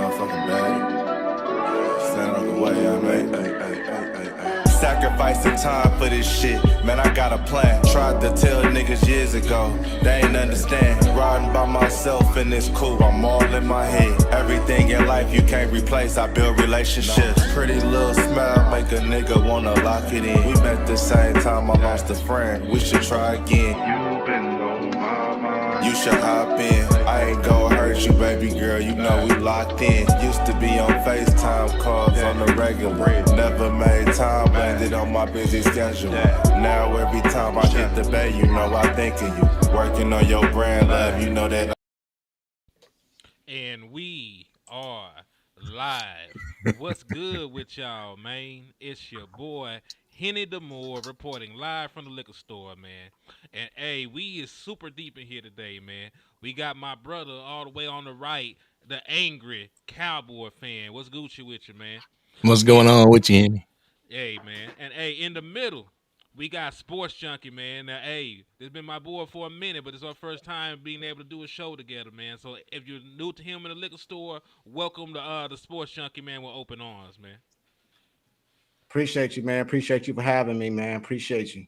motherfucking bag. Stand out the way, I made. Sacrificing time for this shit, man, I got a plan. Tried to tell niggas years ago, they ain't understand. Riding by myself and it's cool, I'm all in my head. Everything in life you can't replace, I build relationships. Pretty little smile make a nigga wanna lock it in. We met the same time I lost a friend, we should try again. You been on my mind, you should hop in. I ain't gon' hurt you, baby girl, you know we locked in. Used to be on FaceTime calls on the regular. Never made time, landed on my busy schedule. Now every time I hit the bay, you know I think of you. Working on your brand love, you know that. And we are live. What's good with y'all, man? It's your boy Henny Demore reporting live from the liquor store, man. And hey, we is super deep in here today, man. We got my brother all the way on the right, the Angry Cowboy Fan. What's Gucci with you, man? What's going on with you, Henny? Hey, man. And hey, in the middle, we got Sports Junkie, man. Now, hey, this been my boy for a minute, but it's our first time being able to do a show together, man. So if you're new to him in the liquor store, welcome to the Sports Junkie, man, with open arms, man. Appreciate you, man. Appreciate you for having me, man. Appreciate you.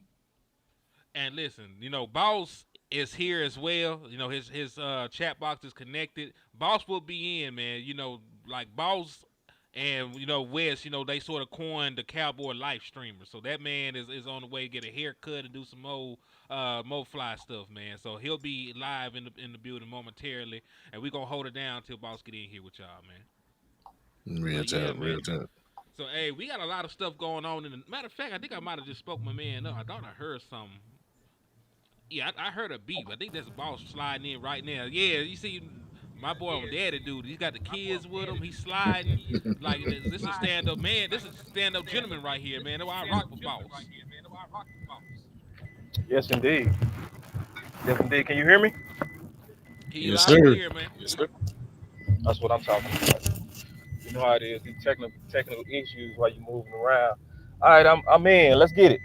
And listen, you know, Boss is here as well. You know, his chat box is connected. Boss will be in, man. You know, like Boss and, you know, Wes, you know, they sort of coined the Cowboy life streamer. So that man is on the way to get a haircut and do some more fly stuff, man. So he'll be live in the building momentarily, and we're going to hold it down till Boss get in here with y'all, man. Real time. So, hey, we got a lot of stuff going on. Matter of fact, I think I might have just spoke my man up. I thought I heard something. Yeah, I heard a beep. I think that's Boss sliding in right now. Yeah, you see my boy on Daddy dude. He's got the kids with him. He's sliding. Like, this is stand-up, man. This is stand-up gentleman right here, man. That's why I rock with Boss. Yes, indeed. Yes, indeed. Can you hear me? Yes, sir. Here, man. Yes, sir. That's what I'm talking about. You know how it is. These technical issues while you're moving around. All right, I'm in. Let's get it.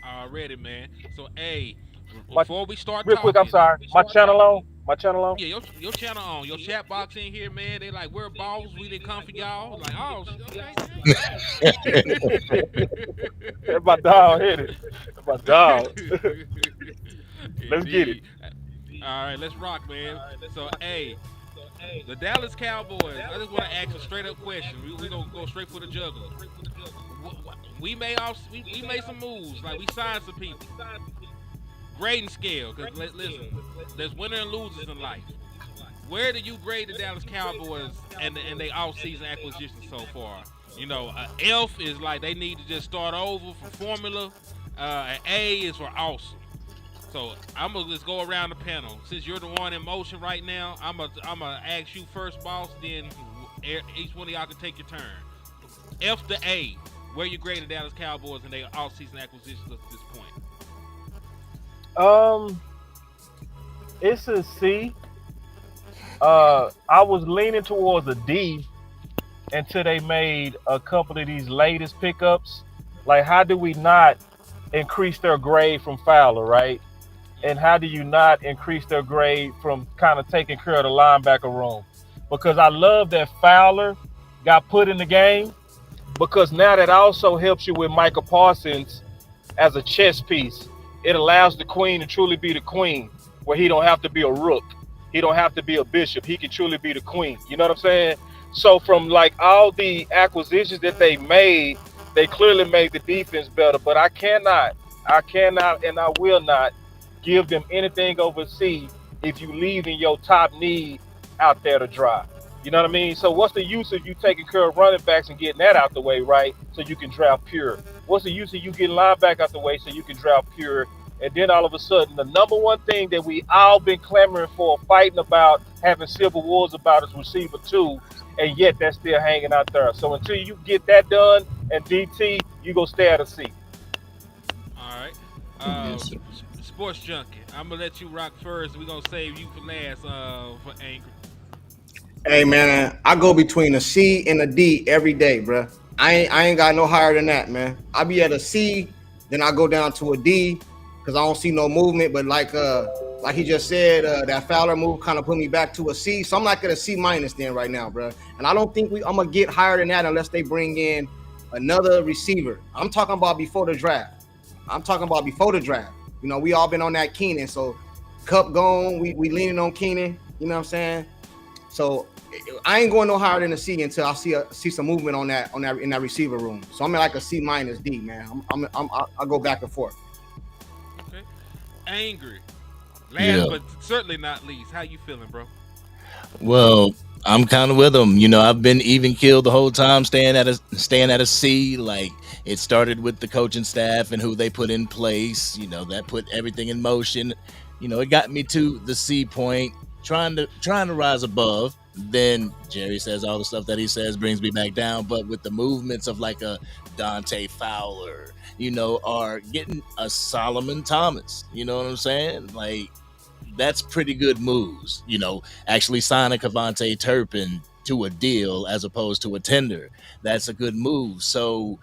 Already, man. So, hey, before we start real talking, quick, I'm sorry. My channel on? Yeah, your channel on. Your chat box in here, man. They like, we're Balls. We didn't come for y'all. Like, oh, okay. That's my dog hit it. That's my dog. Let's get it. All right, let's rock, man. So, hey, the Dallas Cowboys, I just want to ask a straight up question. We're going to go straight for the juggler. We made some moves. Like, we signed some people. Grading scale, because listen, there's winners and losers in life. Where do you grade the Dallas Cowboys and their off-season acquisitions so far? You know, F is like they need to just start over for formula. An A is for awesome. So I'm gonna just go around the panel. Since you're the one in motion right now, I'm gonna ask you first, Boss. Then each one of y'all can take your turn. F to A. Where you grade the Dallas Cowboys and their off-season acquisitions at this point? It's a C. I was leaning towards a D until they made a couple of these latest pickups. Like, how do we not increase their grade from Fowler, right? And how do you not increase their grade from kind of taking care of the linebacker room? Because I love that Fowler got put in the game, because now that also helps you with Micah Parsons as a chess piece. It allows the queen to truly be the queen, where he don't have to be a rook. He don't have to be a bishop. He can truly be the queen. You know what I'm saying? So from like all the acquisitions that they made, they clearly made the defense better. But I cannot, and I will not give them anything over C if you leaving your top need out there to dry. You know what I mean? So what's the use of you taking care of running backs and getting that out the way, right? So you can draft pure. What's the use of you getting linebacker out the way so you can draft pure? And then all of a sudden, the number one thing that we all been clamoring for, fighting about, having civil wars about is receiver 2, and yet that's still hanging out there. So until you get that done, and DT, you go stay at a C. All right. Sports Junkie, I'm going to let you rock first. We're going to save you for last for Angry. Hey, man, I go between a C and a D every day, bro. I ain't got no higher than that, man. I be at a C, then I go down to a D because I don't see no movement. But like like he just said, that Fowler move kind of put me back to a C. So I'm like at a C minus then right now, bro. And I don't think I'm gonna get higher than that unless they bring in another receiver. I'm talking about before the draft. You know, we all been on that Keenan. So Cup gone, we leaning on Keenan. You know what I'm saying? So I ain't going no higher than a C until I see some movement on that in that receiver room. So I'm at like a C minus D, man. I go back and forth. Okay. Angry. Last but certainly not least, how you feeling, bro? Well, I'm kind of with him. You know, I've been even killed the whole time, staying at a C. Like, it started with the coaching staff and who they put in place. You know, that put everything in motion. You know, it got me to the C point, trying to rise above. Then Jerry says all the stuff that he says brings me back down. But with the movements of like a Dante Fowler, you know, or getting a Solomon Thomas, you know what I'm saying? Like, that's pretty good moves, you know, actually signing Kavontae Turpin to a deal as opposed to a tender. That's a good move. So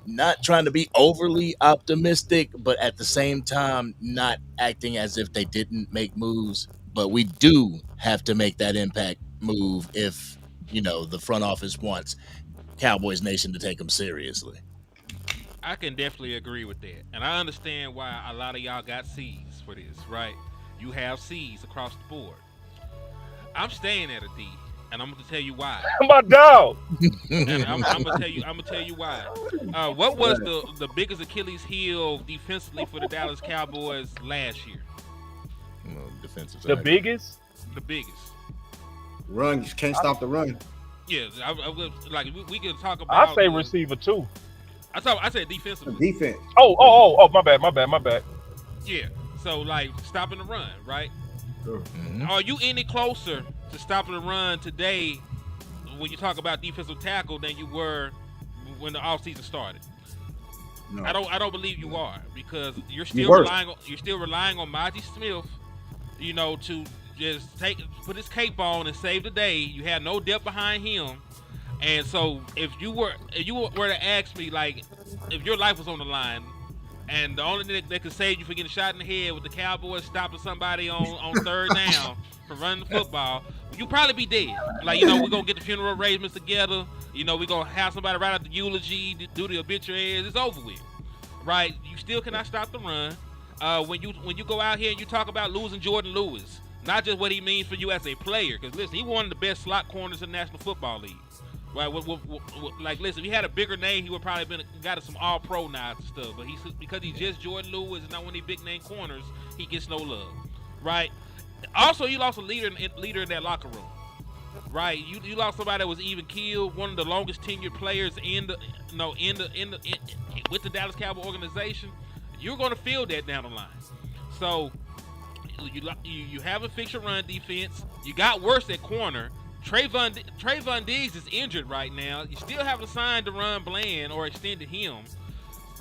not trying to be overly optimistic, but at the same time, not acting as if they didn't make moves. But we do have to make that impact move if, you know, the front office wants Cowboys Nation to take them seriously. I can definitely agree with that. And I understand why a lot of y'all got C's for this, right? You have C's across the board. I'm staying at a D, and I'm gonna tell you why. My dog. And I'm gonna tell you why. What was the biggest Achilles heel defensively for the Dallas Cowboys last year? Defensive The side. biggest? The biggest. Run, you can't stop the run. Yeah, like we can talk about. I say receiver too. I said defensively. Defense. Oh, my bad. Yeah. So, like, stopping the run, right? Sure. Mm-hmm. Are you any closer to stopping the run today when you talk about defensive tackle than you were when the offseason started? No. I don't believe you are, because you're still relying on Monty Smith, you know, to just put his cape on and save the day. You had no depth behind him. And so if you were to ask me, like, if your life was on the line, and the only thing that could save you from getting shot in the head with the Cowboys stopping somebody on third down from running the football, you'd probably be dead. Like, you know, we're going to get the funeral arrangements together. You know, we're going to have somebody write out the eulogy, do the obituaries. It's over with, right? You still cannot stop the run. When you go out here and you talk about losing Jordan Lewis, not just what he means for you as a player, because, listen, he's one of the best slot corners in the National Football League. Right, like, listen, if he had a bigger name, he would probably got some All-Pro nods and stuff. But because he's just Jordan Lewis and not one of these big name corners, he gets no love, right? Also, you lost a leader in that locker room, right? You lost somebody that was even keeled, one of the longest tenured players with the Dallas Cowboys organization. You're going to feel that down the line. So you haven't fixed your run defense. You got worse at corner. Trayvon Diggs is injured right now. You still haven't signed DeRon Bland or extended him.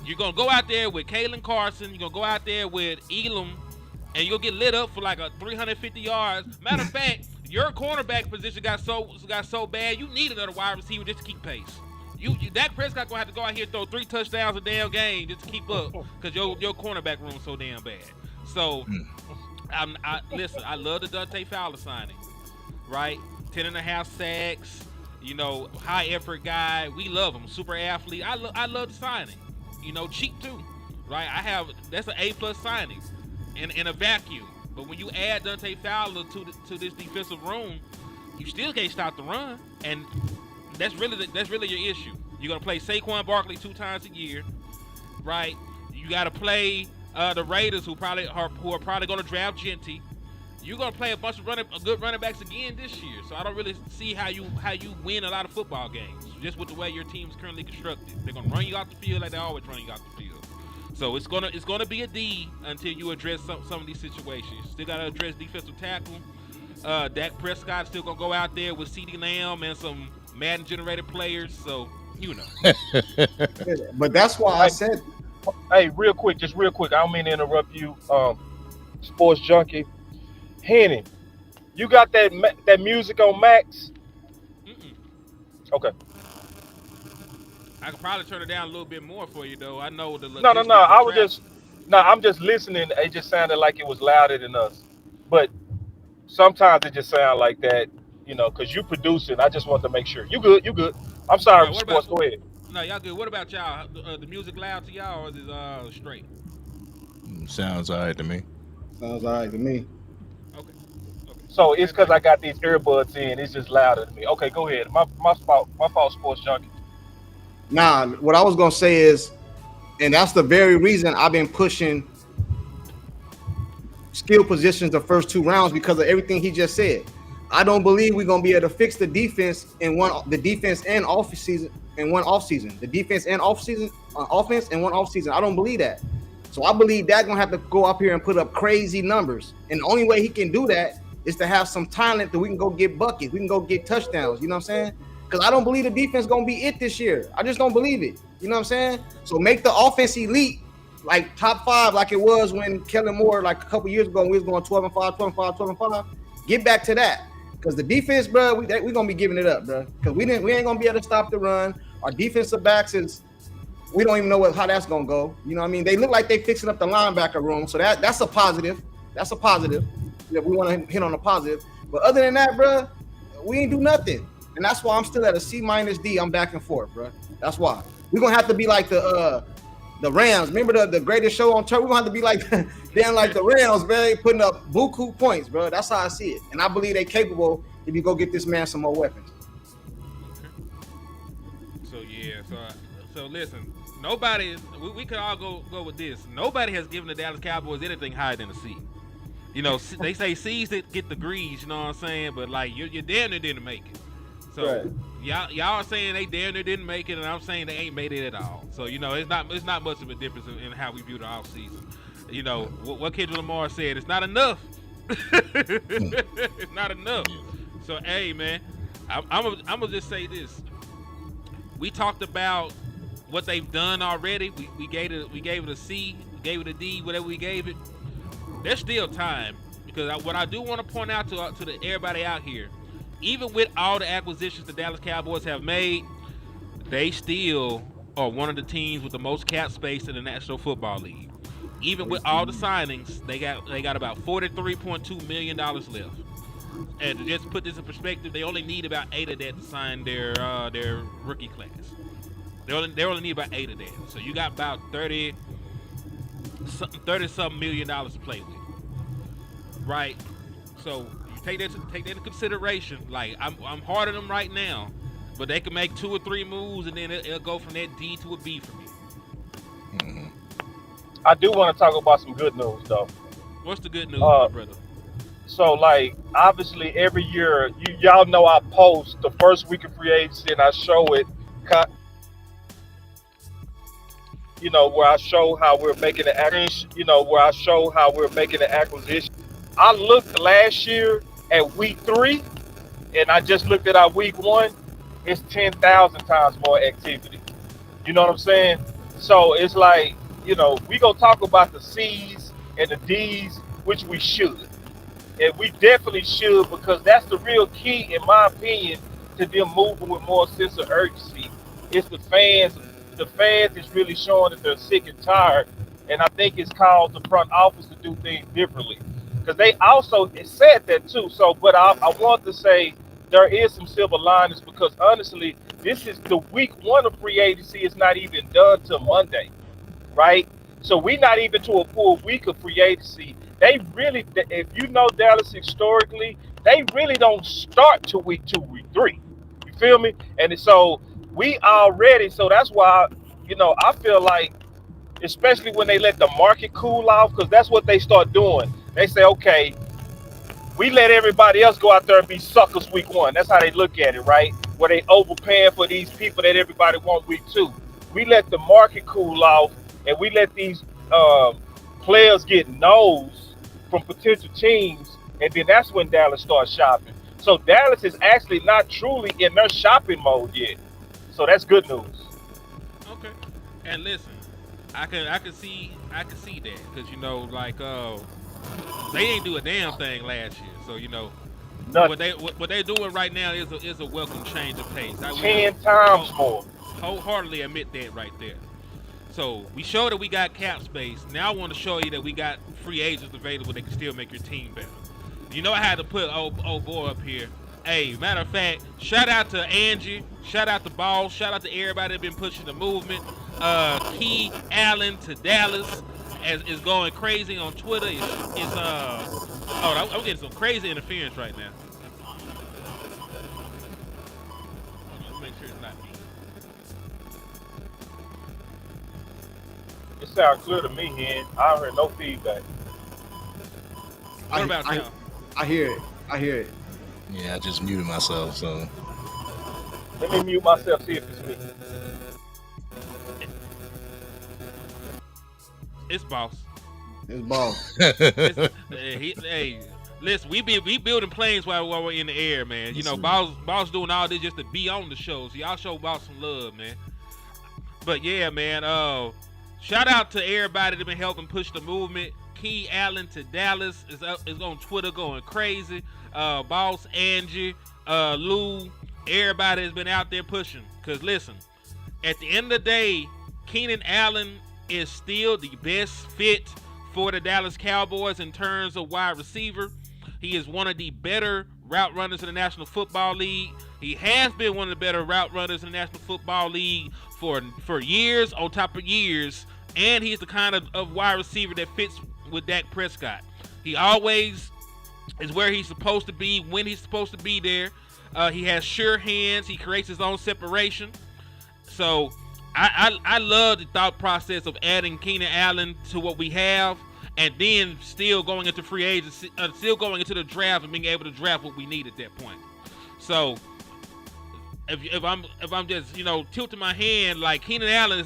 You're going to go out there with Kalen Carson. You're going to go out there with Elam, and you'll get lit up for like a 350 yards. Matter of fact, your cornerback position got so bad, you need another wide receiver just to keep pace. Dak Prescott going to have to go out here and throw 3 touchdowns a damn game just to keep up because your cornerback room is so damn bad. So, listen, I love the Dante Fowler signing, right? 10.5 sacks, you know, high effort guy. We love him. Super athlete. I love the signing. You know, cheap too, right? That's an A+ signing in a vacuum. But when you add Dante Fowler to this defensive room, you still can't stop the run, and that's really your issue. You're gonna play Saquon Barkley 2 times a year, right? You got to play the Raiders, who are probably gonna draft Genty. You're gonna play a bunch of good running backs again this year, so I don't really see how you win a lot of football games just with the way your team is currently constructed. They're gonna run you off the field like they always run you off the field. So it's gonna be a D until you address some of these situations. Still gotta address defensive tackle. Dak Prescott still gonna go out there with CeeDee Lamb and some Madden generated players. So you know. But that's why I said. Hey, real quick. I don't mean to interrupt you, sports junkie. Henny, you got that music on max? Mm-mm. Okay. I could probably turn it down a little bit more for you, though. I know the. No. I'm just listening. It just sounded like it was louder than us. sometimes it just sounds like that, because you producing. I just want to make sure you good. You good. I'm sorry, What sports. about? Go ahead. No, y'all good. What about y'all? The music loud to y'all, or is it straight? Sounds all right to me. Sounds all right to me. Okay. Okay. So it's That's because nice. I got these earbuds in. It's just louder to me. Okay, go ahead. My fault. My fault, sports junkie. Nah, what I was gonna say is, and that's the very reason I've been pushing skill positions the first 2 rounds because of everything he just said. I don't believe we're gonna be able to fix the defense the defense and off season in one off season. The defense and off season offense in one off season. I don't believe that. So I believe Dad's gonna have to go up here and put up crazy numbers. And the only way he can do that is to have some talent that we can go get buckets, we can go get touchdowns. You know what I'm saying? Because I don't believe the defense gonna be it this year. I just don't believe it. You know what I'm saying? So make the offense elite, like top 5, like it was when Kellen Moore, like a couple years ago, we was going 12-5, 12-5, 12-5. Get back to that. Because the defense, bro, we're gonna be giving it up, bro. Because we ain't gonna be able to stop the run. Our defensive backs we don't even know how that's gonna go. You know what I mean? They look like they fixing up the linebacker room, so that's a positive. That's a positive. If we want to hit on a positive, but other than that, bro, we ain't do nothing, and that's why I'm still at a C-D. I'm back and forth, bro. That's why we're gonna have to be like the Rams. Remember the greatest show on turf? We're gonna have to be like damn like the Rams, bro, putting up buku points, bro. That's how I see it, and I believe they're capable if you go get this man some more weapons. So yeah, so listen, nobody. We could all go with this. Nobody has given the Dallas Cowboys anything higher than a C. You know, they say C's that get degrees. You know what I'm saying? But like you're damn near didn't make it. So Right. y'all are saying they damn near didn't make it, and I'm saying they ain't made it at all. So you know, it's not much of a difference in how we view the offseason. You know what Kendrick Lamar said. It's not enough. It's not enough. So hey, man, I'm gonna just say this. We talked about what they've done already. We gave it a C, we gave it a D, whatever we gave it. There's still time because what I do want to point out to everybody out here, even with all the acquisitions the Dallas Cowboys have made, they still are one of the teams with the most cap space in the National Football League. Even with all the signings, they got about $43.2 million left. And to just put this in perspective, they only need about 8 of that to sign their rookie class. They only need about 8 of that. So you got about 30 something million dollars to play with, right? So you take that into consideration. Like I'm hard on them right now, but they can make 2 or 3 moves, and then it'll go from that D to a B for me. I do want to talk about some good news though. What's the good news, my brother? So like obviously every year, y'all know I post the first week of free agency and I show it, where I show how we're making the acquisition. I looked last year at week 3, and I just looked at our week 1. It's 10,000 times more activity. You know what I'm saying? So it's like, we gonna talk about the C's and the D's, which we should. And we definitely should, because that's the real key, in my opinion, to them moving with more sense of urgency. It's the fans. The fans is really showing that they're sick and tired. And I think it's caused the front office to do things differently. Because they also said that too. So, but I want to say there is some silver linings, because honestly, this is the week 1 of free agency is not even done till Monday, right? So we're not even to a full week of free agency. They really, if you know Dallas historically, they really don't start till week 2, week 3. You feel me? And so we already, so that's why, I feel like, especially when they let the market cool off, because that's what they start doing. They say, okay, we let everybody else go out there and be suckers week 1. That's how they look at it, right? Where they overpaying for these people that everybody want week 2. We let the market cool off, and we let these players get no's from potential teams, and then that's when Dallas starts shopping. So Dallas is actually not truly in their shopping mode yet. So that's good news. Okay. And listen, I can see that, because they ain't do a damn thing last year. So Nothing. what they're doing right now is a welcome change of pace. 10 times more. Wholeheartedly admit that right there. So we show that we got cap space. Now I want to show you that we got free agents available that can still make your team better. You know I had to put old boy up here. Hey, matter of fact, shout out to Angie, shout out to Ball, shout out to everybody that been pushing the movement. Key Allen to Dallas is going crazy on Twitter. I'm getting some crazy interference right now. Let's make sure it's not me. It sounds clear to me, Hen. I don't hear no feedback. What about y'all? I hear it. Yeah, I just muted myself. So Let me mute myself, see if it's me. It's boss. It's ball. Hey, listen, we building planes while we're in the air, man. You know, boss doing all this just to be on the show. So y'all show boss some love, man. But yeah, man. Shout out to everybody that been helping push the movement. Key Allen to Dallas is on Twitter going crazy. Boss Angie, Lou, everybody has been out there pushing. Cause listen, at the end of the day, Keenan Allen is still the best fit for the Dallas Cowboys in terms of wide receiver. He is one of the better route runners in the National Football League. He has been one of the better route runners in the National Football League for years on top of years. And he's the kind of wide receiver that fits with Dak Prescott. He always is where he's supposed to be when he's supposed to be there. He has sure hands. He creates his own separation. So I love the thought process of adding Keenan Allen to what we have, and then still going into free agency, still going into the draft and being able to draft what we need at that point. So if I'm just tilting my hand, like Keenan Allen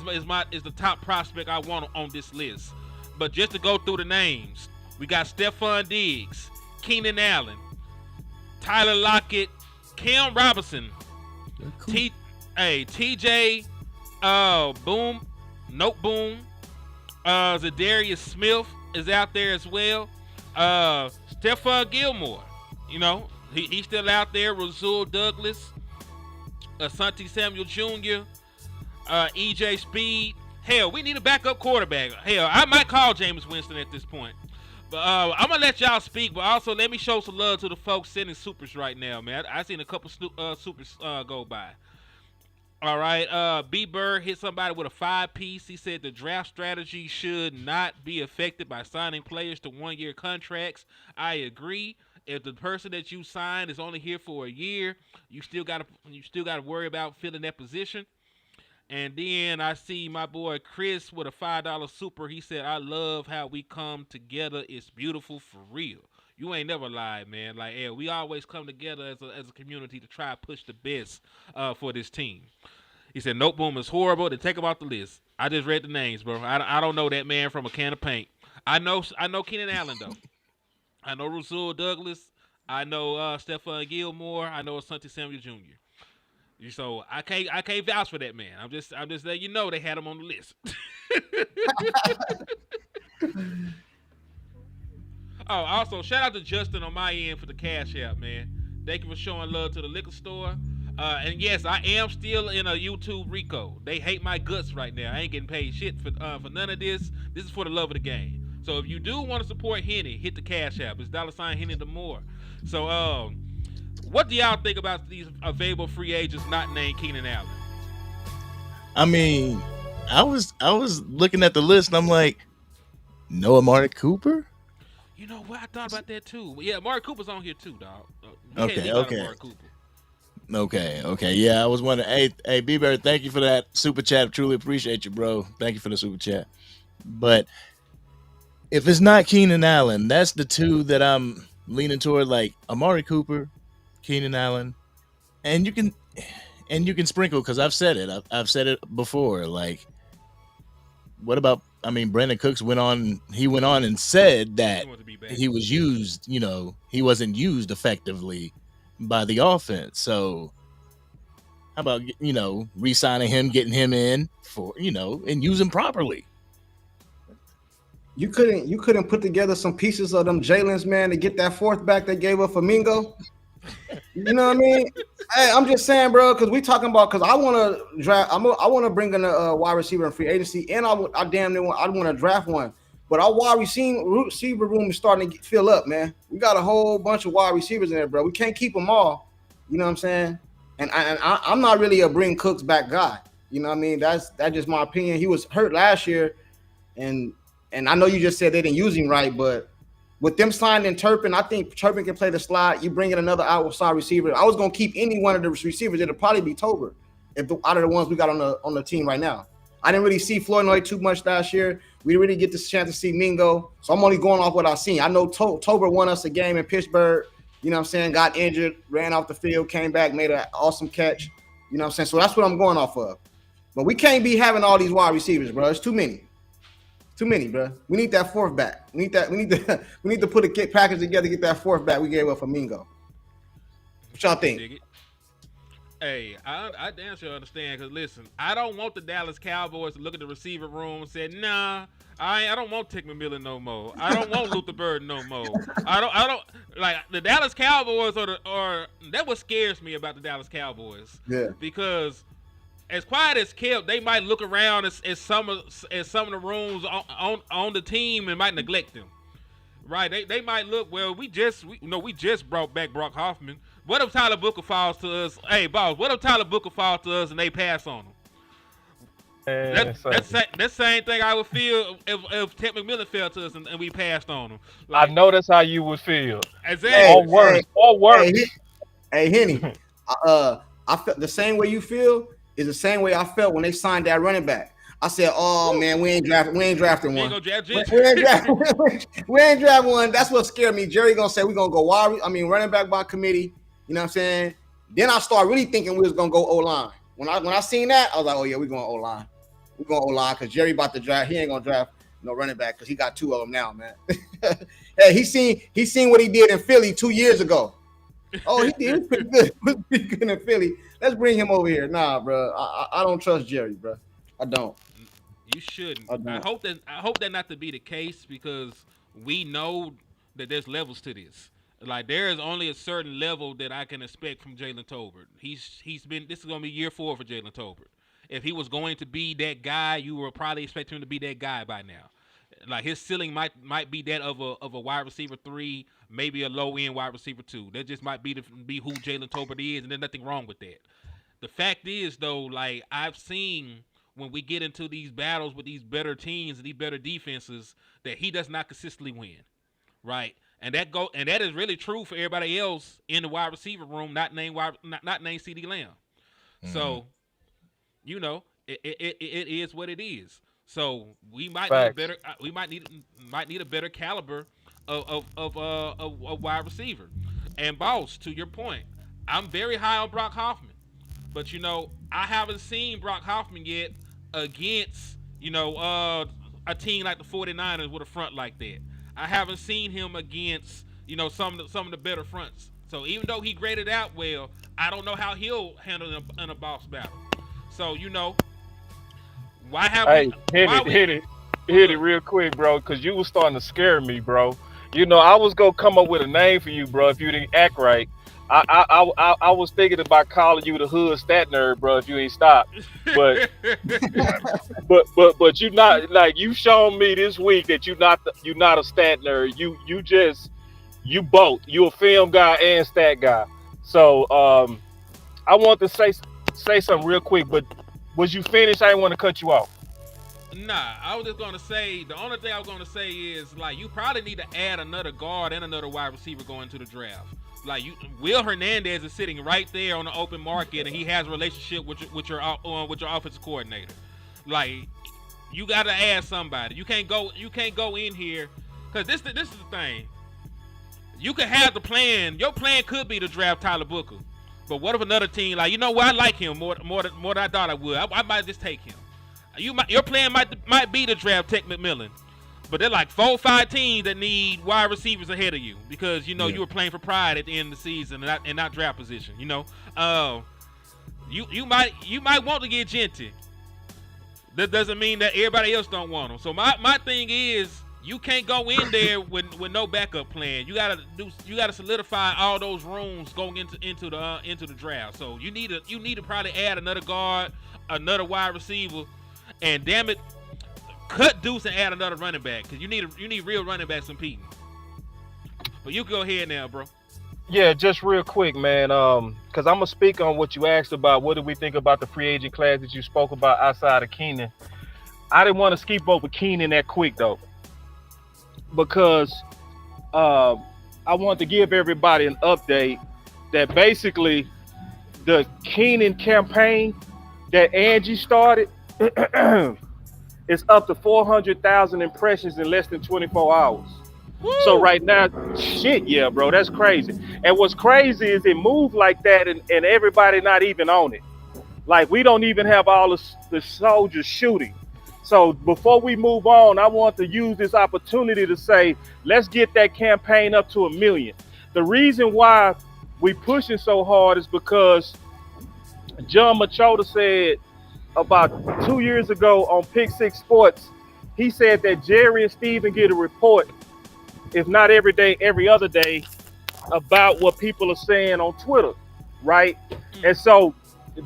is the top prospect I want on this list. But just to go through the names, we got Stephon Diggs, Keenan Allen, Tyler Lockett, Cam Robinson, cool. TJ Boom, Zadarius Smith is out there as well. Stephon Gilmore, he's still out there. Rasul Douglas, Asante Samuel Jr., EJ Speed. Hell, we need a backup quarterback. Hell, I might call Jameis Winston at this point. But I'm going to let y'all speak, but also let me show some love to the folks sending supers right now, man. I seen a couple supers go by. All right, B. Bird hit somebody with a 5-piece. He said the draft strategy should not be affected by signing players to one-year contracts. I agree. If the person that you signed is only here for a year, you still got to worry about filling that position. And then I see my boy Chris with a $5 super. He said, I love how we come together. It's beautiful for real. You ain't never lied, man. Like, yeah, we always come together as a community to try to push the best for this team. He said, Nope Boom is horrible. Then take him off the list. I just read the names, bro. I don't know that man from a can of paint. I know Keenan Allen, though. I know Rasul Douglas. I know Stephon Gilmore. I know Asante Samuel Jr. So I can't vouch for that man. I'm just letting you know they had him on the list. Oh, also shout out to Justin on my end for the Cash App, man. Thank you for showing love to the liquor store. And yes, I am still in a YouTube Rico. They hate my guts right now. I ain't getting paid shit for none of this. This is for the love of the game. So if you do want to support Henny, hit the Cash App. It's $ Henny the more. So what do y'all think about these available free agents not named Keenan Allen? I mean, I was looking at the list and I'm like, no Amari Cooper? You know what? I thought about that too. Yeah, Amari Cooper's on here too, dog. Okay. Amari Cooper. Okay. Yeah, I was wondering. Hey, B-Bear, thank you for that super chat. Truly appreciate you, bro. Thank you for the super chat. But if it's not Keenan Allen, that's the two that I'm leaning toward, like Amari Cooper, Keenan Allen, and you can sprinkle, because I've said it. I've said it before. Like, what about? I mean, Brandon Cooks went on and said that he was used. He wasn't used effectively by the offense. So how about re-signing him, getting him in for and use him properly? You couldn't put together some pieces of them Jalen's, man, to get that fourth back they gave up for Mingo. You know what I mean? Hey, I'm just saying, bro, because I want to draft. I want to bring in a wide receiver in free agency, and I want to draft one. But our wide receiver room is starting to fill up, man. We got a whole bunch of wide receivers in there, bro. We can't keep them all. You know what I'm saying? And I'm not really a bring Cooks back guy. You know what I mean? That's just my opinion. He was hurt last year, and I know you just said they didn't use him right, but with them signing Turpin, I think Turpin can play the slot. You bring in another outside receiver. I was gonna keep any one of the receivers. It'll probably be Tober out of the ones we got on the team right now. I didn't really see Flournoy too much last year. We didn't really get the chance to see Mingo, so I'm only going off what I've seen. I know Tober won us a game in Pittsburgh. You know what I'm saying? Got injured, ran off the field, came back, made an awesome catch. You know what I'm saying? So that's what I'm going off of. But we can't be having all these wide receivers, bro. It's too many. Too many, bro. We need that fourth back. We need to put a package together, get that fourth back we gave up for Mingo. What y'all think? Hey, I damn sure understand, because listen, I don't want the Dallas Cowboys to look at the receiver room and say, nah, I don't want Tick McMillan no more. I don't want Luther Burden no more. I don't like the Dallas Cowboys or that what scares me about the Dallas Cowboys. Yeah. Because as quiet as kept, they might look around at some of the rooms on the team and might neglect them. Right? They might look, well, we just brought back Brock Hoffman. What if Tyler Booker falls to us? Hey, boss, what if Tyler Booker falls to us and they pass on him? That same thing I would feel if Ted McMillan fell to us and we passed on him. Like, I know that's how you would feel. Exactly. Or worse. Hey, Henny, I felt the same way you feel is the same way I felt when they signed that running back. I said, "Oh man, we ain't drafting one. We ain't draft one." That's what scared me. Jerry gonna say we're gonna go running back by committee. You know what I'm saying? Then I started really thinking we was gonna go O-line. When I seen that, I was like, "Oh yeah, we're going O-line. We're going O-line because Jerry about to draft. He ain't gonna draft no running back because he got two of them now, man." Hey, he seen what he did in Philly 2 years ago. Oh, he did pretty good. He was pretty good in Philly. Let's bring him over here. Nah, bro. I don't trust Jerry, bro. I don't. You shouldn't. I hope that not to be the case, because we know that there's levels to this. Like, there is only a certain level that I can expect from Jalen Tolbert. This is gonna be year 4 for Jalen Tolbert. If he was going to be that guy, you were probably expecting him to be that guy by now. Like, his ceiling might be that of a wide receiver 3, maybe a low end wide receiver 2. That just might be who Jalen Tolbert is, and there's nothing wrong with that. The fact is, though, like, I've seen when we get into these battles with these better teams and these better defenses, that he does not consistently win, right? And that is really true for everybody else in the wide receiver room, not named CeeDee Lamb. Mm-hmm. So, you know, it is what it is. So we might need a better caliber of wide receiver. And boss, to your point, I'm very high on Brock Hoffman, but you know, I haven't seen Brock Hoffman yet against, you know, a team like the 49ers with a front like that. I haven't seen him against, you know, some of the better fronts. So even though he graded out well, I don't know how he'll handle it in a boss battle. So, you know, why have hit it real quick, bro, because you was starting to scare me, bro. You know, I was gonna come up with a name for you, bro, if you didn't act right. I was thinking about calling you the hood stat nerd, bro, if you ain't stopped. But but you not, like, you shown me this week that you not a stat nerd. You both. You a film guy and stat guy. So I want to say something real quick, but was you finished? I didn't want to cut you off. Nah, I was just gonna say, the only thing I was gonna say is, like, you probably need to add another guard and another wide receiver going to the draft. Like, Will Hernandez is sitting right there on the open market, and he has a relationship with your offensive coordinator. Like, you got to add somebody. You can't go in here, because this is the thing. You could have the plan. Your plan could be to draft Tyler Booker, but what if another team, like, you know what, I like him more than I thought I would. I might just take him. Your plan might be to draft Tech McMillan. But they're like 4 or 5 teams that need wide receivers ahead of you, because, you know, you were playing for pride at the end of the season and not draft position. You know, you might want to get Genty. That doesn't mean that everybody else don't want him. So my thing is, you can't go in there with no backup plan. You gotta solidify all those rooms going into the draft. So you need to probably add another guard, another wide receiver, and damn it, cut Deuce and add another running back because you need real running backs competing. But you go ahead now, bro. Yeah, just real quick, man. Because I'm gonna speak on what you asked about. What do we think about the free agent class that you spoke about outside of Keenan? I didn't want to skip over Keenan that quick though, because I want to give everybody an update that basically the Keenan campaign that Angie started is up to 400,000 impressions in less than 24 hours. Woo! So right now, shit, yeah, bro, that's crazy. And what's crazy is it moved like that and everybody not even on it. Like, we don't even have all the soldiers shooting. So before we move on, I want to use this opportunity to say, let's get that campaign up to 1 million. The reason why we pushing so hard is because John Machota said about 2 years ago on Pick Six Sports, he said that Jerry and Steven get a report, if not every day, every other day, about what people are saying on Twitter, right? And so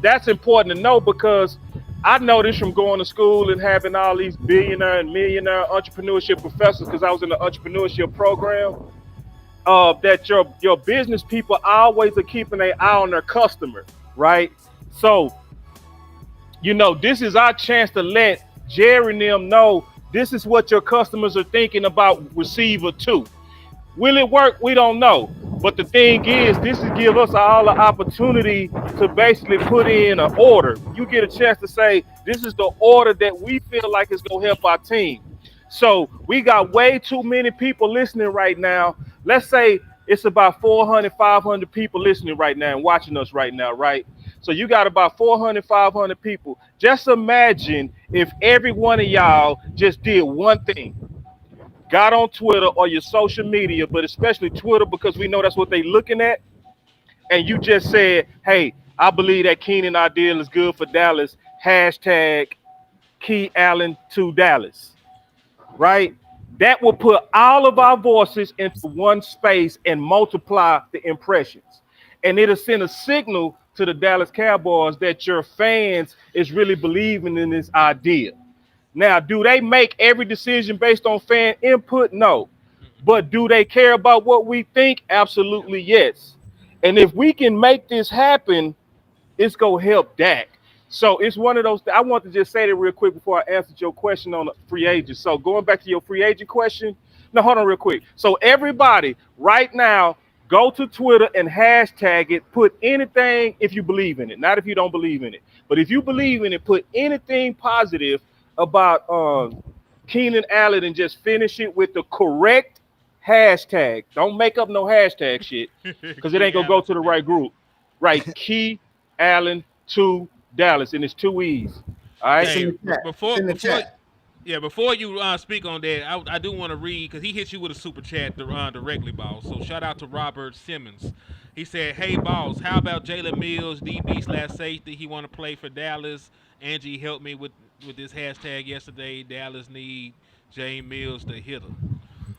that's important to know, because I know this from going to school and having all these billionaire and millionaire entrepreneurship professors, because I was in the entrepreneurship program, that your business people always are keeping an eye on their customer, right? So, you know, this is our chance to let Jerry and them know this is what your customers are thinking about receiver 2. Will it work? We don't know. But the thing is, this is give us all an opportunity to basically put in an order. You get a chance to say, this is the order that we feel like is going to help our team. So we got way too many people listening right now. Let's say it's about 400, 500 people listening right now and watching us right now, right? So you got about 400, 500 people. Just imagine if every one of y'all just did one thing. Got on Twitter or your social media, but especially Twitter, because we know that's what they're looking at. And you just said, hey, I believe that Keenan idea is good for Dallas. Hashtag Key Allen to Dallas. Right? That will put all of our voices into one space and multiply the impressions. And it'll send a signal to the Dallas Cowboys that your fans is really believing in this idea. Now, do they make every decision based on fan input? No. But do they care about what we think? Absolutely, yes. And if we can make this happen, it's going to help Dak. So it's one of those. I want to just say that real quick before I answered your question on the free agent. So going back to your free agent question. No, hold on real quick. So everybody right now, go to Twitter and hashtag it. Put anything if you believe in it. Not if you don't believe in it. But if you believe in it, put anything positive about Keenan Allen and just finish it with the correct hashtag. Don't make up no hashtag shit, because it ain't gonna go to the right group. Right, Key Allen to Dallas, and it's 2 E's. All right. Hey, Before before you speak on that, I do want to read, because he hit you with a super chat directly, boss. So shout out to Robert Simmons. He said, "Hey, boss, how about Jalen Mills, DB/safety? He want to play for Dallas. Angie helped me with this hashtag yesterday. Dallas need Jay Mills the hitter."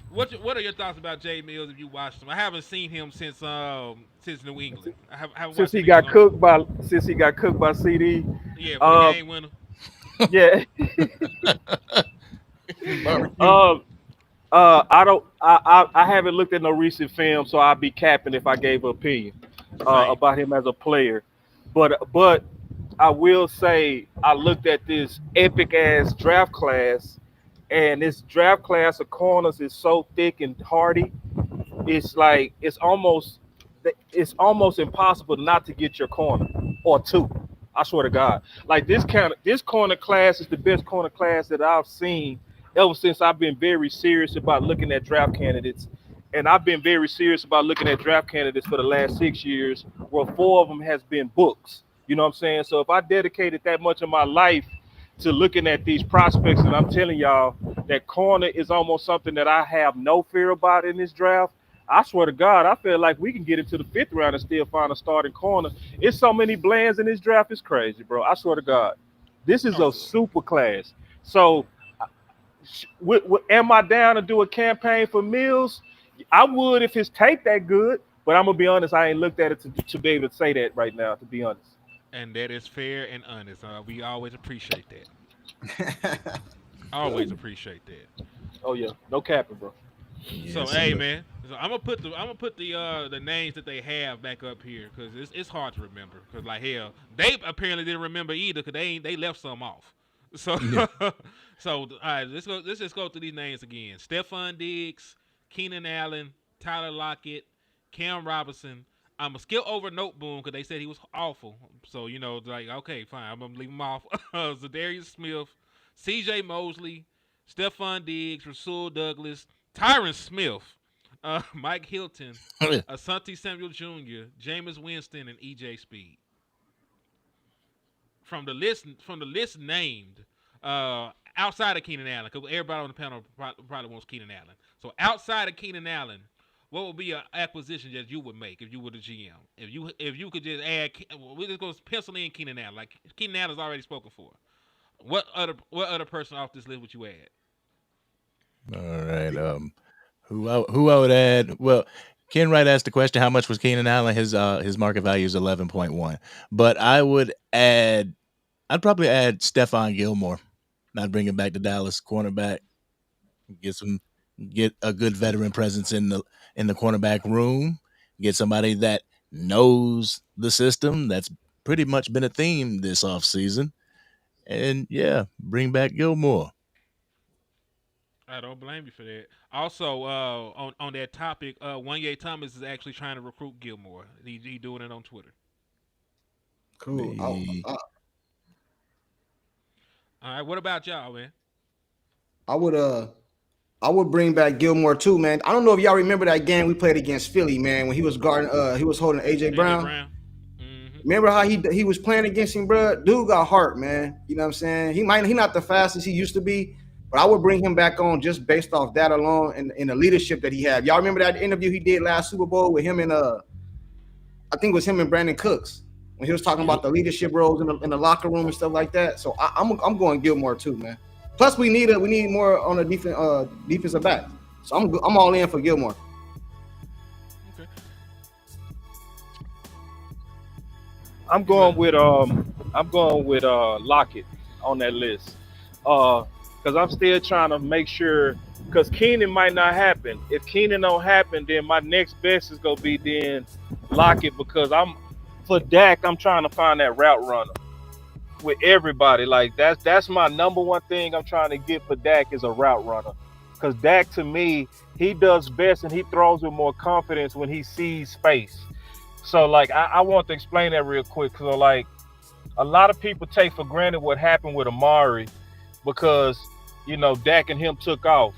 What are your thoughts about Jay Mills if you watched him? I haven't seen him since New England. I haven't Since he watched got him. cooked by CD. Yeah, for the game winner. Yeah. I haven't looked at no recent film, so I'd be capping if I gave an opinion about him as a player. But I will say I looked at this epic ass draft class, and this draft class of corners is so thick and hardy. It's like it's almost impossible not to get your corner or two. I swear to God. Like this corner class is the best corner class that I've seen ever since I've been very serious about looking at draft candidates. And I've been very serious about looking at draft candidates for the last 6 years, where 4 of them has been books. You know what I'm saying? So if I dedicated that much of my life to looking at these prospects, and I'm telling y'all that corner is almost something that I have no fear about in this draft. I swear to God, I feel like we can get into the 5th round and still find a starting corner. It's so many blends in this draft. It's crazy, bro. I swear to God. This is a super class. So am I down to do a campaign for Mills? I would if his tape that good, but I'm going to be honest, I ain't looked at it to be able to say that right now, to be honest. And that is fair and honest. We always appreciate that. Always appreciate that. Oh yeah, no capping, bro. So Yes, hey sir. man, so I'm gonna put the names that they have back up here because it's hard to remember because like hell they apparently didn't remember either because they left some off. So Yeah. so all right, let's just go through these names again. Stephon Diggs, Keenan Allen, Tyler Lockett, Cam Robinson. I'm gonna skip over Noteboom because they said he was awful. So like okay fine, I'm gonna leave him off. Zadarius Smith, C.J. Mosley, Stephon Diggs, Rasul Douglas, Tyron Smith, Mike Hilton, Asante Samuel Jr., Jameis Winston, and E.J. Speed. From the list named, outside of Keenan Allen, because everybody on the panel probably wants Keenan Allen. So outside of Keenan Allen, what would be an acquisition that you would make if you were the GM? If you could just add, we just go pencil in Keenan Allen. Like Keenan Allen's already spoken for. What other person off this list would you add? All right. Who I would add? Well, Ken Wright asked the question, how much was Keenan Allen? His market value is 11.1. But I'd probably add Stephon Gilmore. Not bring him back to Dallas, cornerback. Get a good veteran presence in the cornerback room. Get somebody that knows the system. That's pretty much been a theme this offseason. And yeah, bring back Gilmore. I don't blame you for that. Also, on that topic, Wanye Thomas is actually trying to recruit Gilmore. He doing it on Twitter. Cool. The- All right, what about y'all, man? I would I would bring back Gilmore too, man. I don't know if y'all remember that game we played against Philly, man, when he was guarding he was holding AJ Brown. Mm-hmm. Remember how he was playing against him, bro? Dude got heart, man. You know what I'm saying? He not the fastest he used to be, but I would bring him back on just based off that alone and the leadership that he had. Y'all remember that interview he did last Super Bowl with him and I think it was him and Brandon Cooks when he was talking about the leadership roles in the locker room and stuff like that. So I'm going Gilmore too, man. Plus we need more on the defensive back. So I'm all in for Gilmore. Okay. I'm going with Lockett on that list. Because I'm still trying to make sure, because Keenan might not happen. If Keenan don't happen, then my next best is gonna be then Lockett, because for Dak, I'm trying to find that route runner with everybody. Like that's my number one thing I'm trying to get for Dak is a route runner. Because Dak, to me, he does best and he throws with more confidence when he sees space. So like I want to explain that real quick. So like a lot of people take for granted what happened with Amari because Dak and him took off.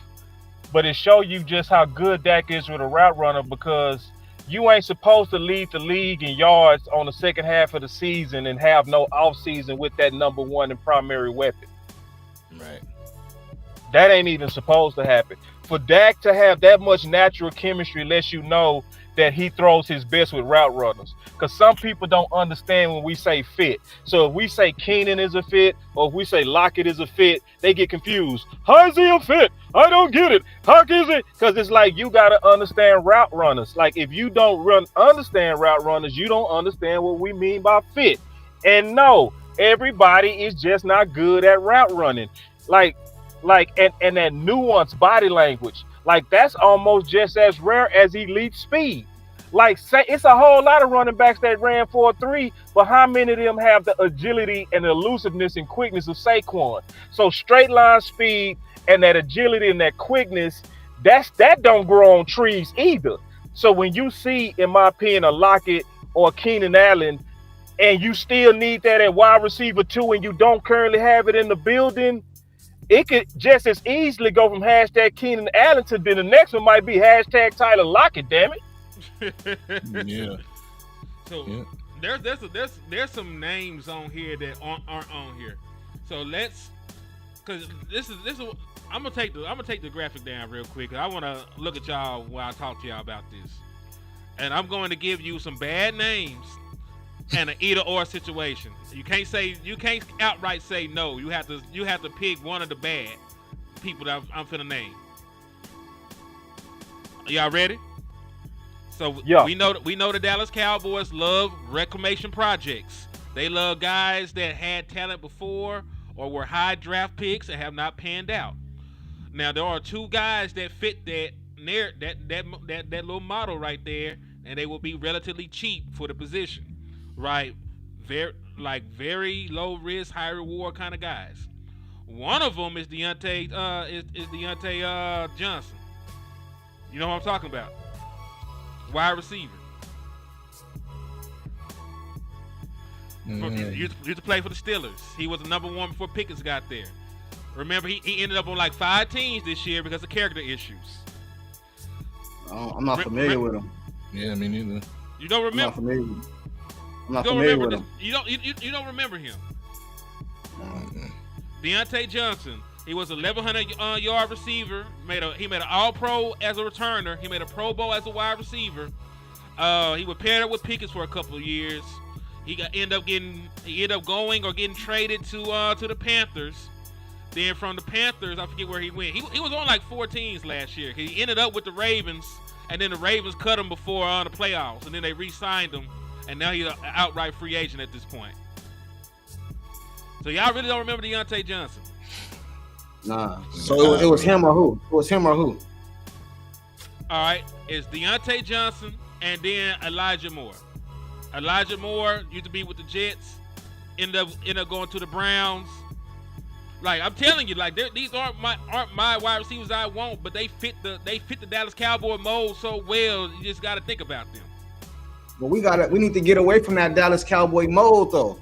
But it shows you just how good Dak is with a route runner, because you ain't supposed to lead the league in yards on the second half of the season and have no offseason with that number one and primary weapon. Right. That ain't even supposed to happen. For Dak to have that much natural chemistry lets you know that he throws his best with route runners. Because some people don't understand when we say fit. So if we say Keenan is a fit, or if we say Lockett is a fit, they get confused. How is he a fit? I don't get it. How is it? Because it's like you got to understand route runners. Like if you don't understand route runners, you don't understand what we mean by fit. And no, everybody is just not good at route running. And that nuanced body language. Like that's almost just as rare as elite speed. Like say it's a whole lot of running backs that ran 4.3, but how many of them have the agility and the elusiveness and quickness of Saquon? So straight line speed and that agility and that quickness, that don't grow on trees either. So when you see, in my opinion, a Lockett or a Keenan Allen, and you still need that at wide receiver 2 and you don't currently have it in the building, it could just as easily go from hashtag Keenan Allen to then the next one might be hashtag Tyler Lockett, damn it. Yeah. So Yeah. there's some names on here that aren't on here. So because this is I'm gonna take the graphic down real quick. I want to look at y'all while I talk to y'all about this, and I'm going to give you some bad names and an either or situation. You can't outright say no. You have to pick one of the bad people that I'm finna name. Are y'all ready? So yeah. we know the Dallas Cowboys love reclamation projects. They love guys that had talent before or were high draft picks and have not panned out. Now there are two guys that fit that little model right there, and they will be relatively cheap for the position, right? Very low risk, high reward kind of guys. One of them is Deontay Johnson. You know what I'm talking about? Wide receiver. He used to play for the Steelers. He was the number one before Pickens got there. Remember, he ended up on like 5 teams this year because of character issues. Oh, I'm not familiar with him. Yeah, me neither. You don't remember? I'm not familiar with him. You don't remember him. Deontay Johnson. He was 1,100 yard receiver. He made an All Pro as a returner. He made a Pro Bowl as a wide receiver. He was paired up with Pickens for a couple of years. He ended up going or getting traded to the Panthers. Then from the Panthers, I forget where he went. He was on like 4 teams last year. He ended up with the Ravens, and then the Ravens cut him before the playoffs, and then they re-signed him, and now he's an outright free agent at this point. So y'all really don't remember Deontay Johnson? Nah. So it was him or who? It was him or who? All right, it's Deontay Johnson and then Elijah Moore. Elijah Moore used to be with the Jets, ended up going to the Browns. Like I'm telling you, like these aren't my wide receivers I want, but they fit the Dallas Cowboy mold so well. You just got to think about them. But we need to get away from that Dallas Cowboy mold though.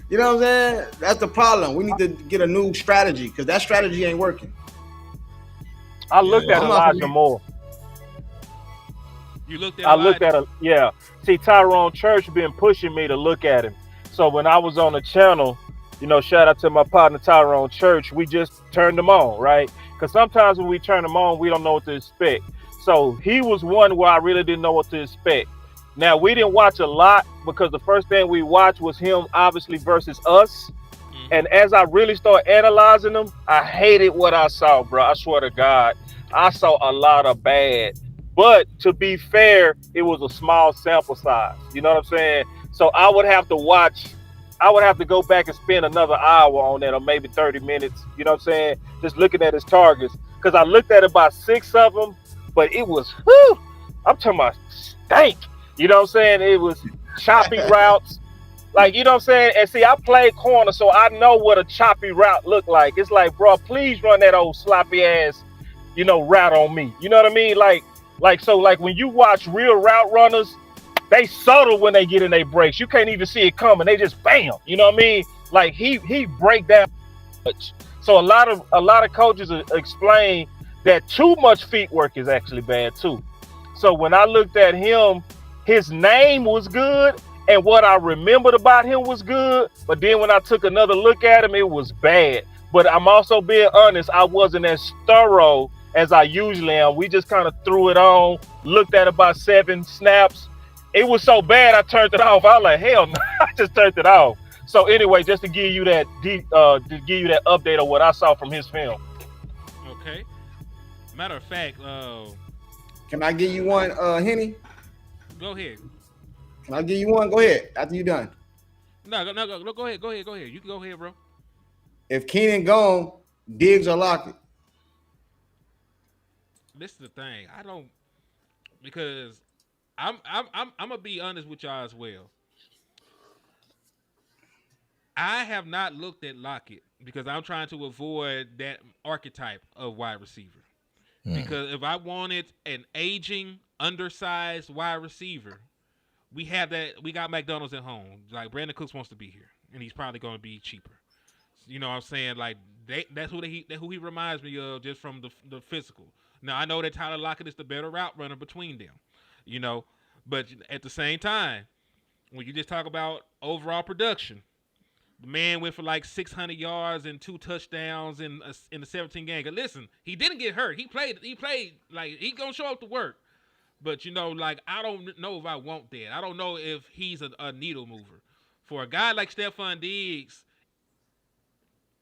You know what I'm saying? That's the problem. We need to get a new strategy because that strategy ain't working. I looked at Elijah Moore. You looked at I looked at him. Yeah. See, Tyrone Church been pushing me to look at him. So when I was on the channel, shout out to my partner Tyrone Church, we just turned him on, right? Because sometimes when we turn him on, we don't know what to expect. So he was one where I really didn't know what to expect. Now, we didn't watch a lot because the first thing we watched was him, obviously, versus us. Mm-hmm. And as I really started analyzing him, I hated what I saw, bro. I swear to God. I saw a lot of bad. But to be fair, it was a small sample size. You know what I'm saying? So I would have to go back and spend another hour on that, or maybe 30 minutes. You know what I'm saying? Just looking at his targets. Because I looked at about 6 of them, but it was, I'm talking about stank. You know what I'm saying? It was choppy routes. Like, you know what I'm saying? And see, I played corner, so I know what a choppy route looked like. It's like, bro, please run that old sloppy ass, route on me. You know what I mean? Like when you watch real route runners, they subtle when they get in their breaks. You can't even see it coming. They just bam. You know what I mean? Like he break down much. So a lot of coaches explain that too much feet work is actually bad too. So when I looked at him, his name was good, and what I remembered about him was good. But then when I took another look at him, it was bad. But I'm also being honest, I wasn't as thorough as I usually am. We just kind of threw it on, looked at about 7 snaps. It was so bad, I turned it off. I was like, hell no, I just turned it off. So anyway, just to give you that update of what I saw from his film. Okay. Matter of fact, can I give you one, Henny? Go ahead. Can I give you one? Go ahead. After you done. No, go ahead. You can go ahead, bro. If Keenan gone, Diggs or Lockett. This is the thing. I don't, because I'm gonna be honest with y'all as well. I have not looked at Lockett because I'm trying to avoid that archetype of wide receiver. Because if I wanted an aging, undersized wide receiver, we got McDonald's at home. Like Brandon Cooks wants to be here, and he's probably going to be cheaper. You know what I'm saying? Like that's who he reminds me of just from the physical. Now I know that Tyler Lockett is the better route runner between them, but at the same time, when you just talk about overall production, the man went for like 600 yards and 2 touchdowns in the 17 game. Listen, he didn't get hurt. He played like he gonna show up to work. But like I don't know if I want that. I don't know if he's a needle mover. For a guy like Stephon Diggs,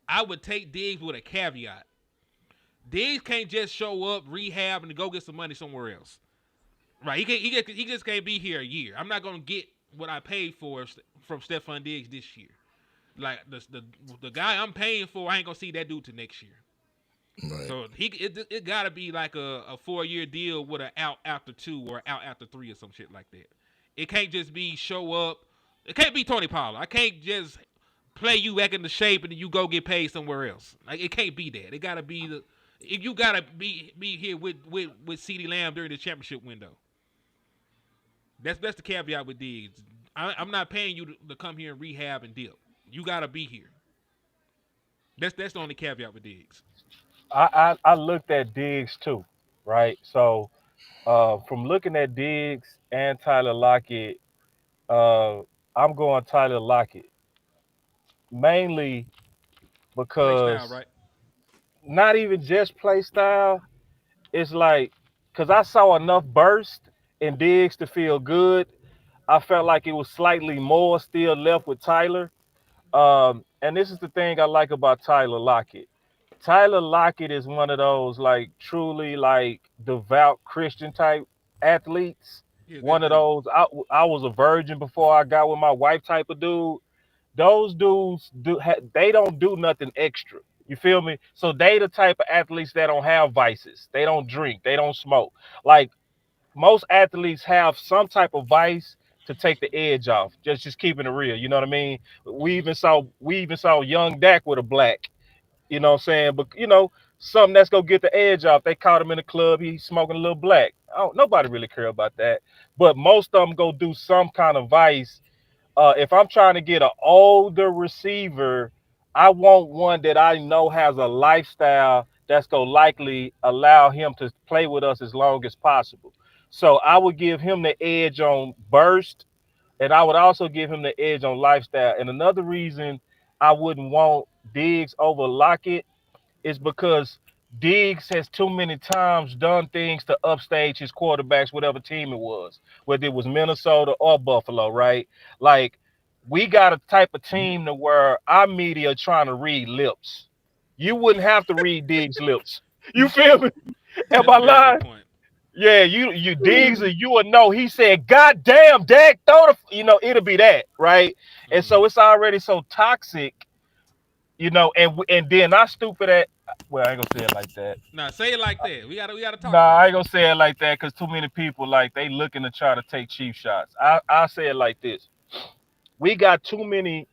I would take Diggs with a caveat. Diggs can't just show up, rehab, and go get some money somewhere else. Right? He just can't be here a year. I'm not gonna get what I paid for from Stephon Diggs this year. Like the guy I'm paying for, I ain't gonna see that dude till next year. Right. So it gotta be like a 4-year deal with an out after 2 or out after 3 or some shit like that. It can't just be show up. It can't be Tony Pollard. I can't just play you back into shape and then you go get paid somewhere else. Like it can't be that. It gotta be you gotta be here with CeeDee Lamb during the championship window. That's the caveat with Diggs. I'm not paying you to come here and rehab and dip. You gotta be here. That's the only caveat with Diggs. I looked at Diggs too, right? So from looking at Diggs and Tyler Lockett, uh, I'm going Tyler Lockett mainly Play style, because right? not even just play style. It's like because I saw enough burst in Diggs to feel good. I felt like it was slightly more still left with Tyler. And this is the thing I like about Tyler Lockett. Tyler Lockett is one of those like truly like devout Christian type athletes. He a good One of dude. those I was a virgin before I got with my wife type of dude. Those dudes they don't do nothing extra. You feel me? So they the type of athletes that don't have vices. They don't drink. They don't smoke. Like most athletes have some type of vice to take the edge off. Just keeping it real. You know what I mean? We even saw young Dak with a black. You know what I'm saying? But something that's gonna get the edge off. They caught him in the club. He's smoking a little black. Nobody really care about that. But most of them go do some kind of vice. If I'm trying to get an older receiver, I want one that I know has a lifestyle that's gonna likely allow him to play with us as long as possible. So I would give him the edge on burst, and I would also give him the edge on lifestyle. And another reason I wouldn't want Diggs over Lockett is because Diggs has too many times done things to upstage his quarterbacks, whatever team it was, whether it was Minnesota or Buffalo, right? Like, we got a type of team to where our media trying to read lips. You wouldn't have to read Diggs' lips. You feel me? Am That's a I very good lying? point. Yeah, you Diggs or you would know. He said, "God damn, Dak, throw the," it'll be that, right? And Mm. so it's already so toxic, and then I stupid at, well, I ain't gonna say it like that. Nah, say it like that. We gotta talk Nah, about I it. ain't gonna say it like that because too many people like they looking to try to take cheap shots. I say it like this: we got too many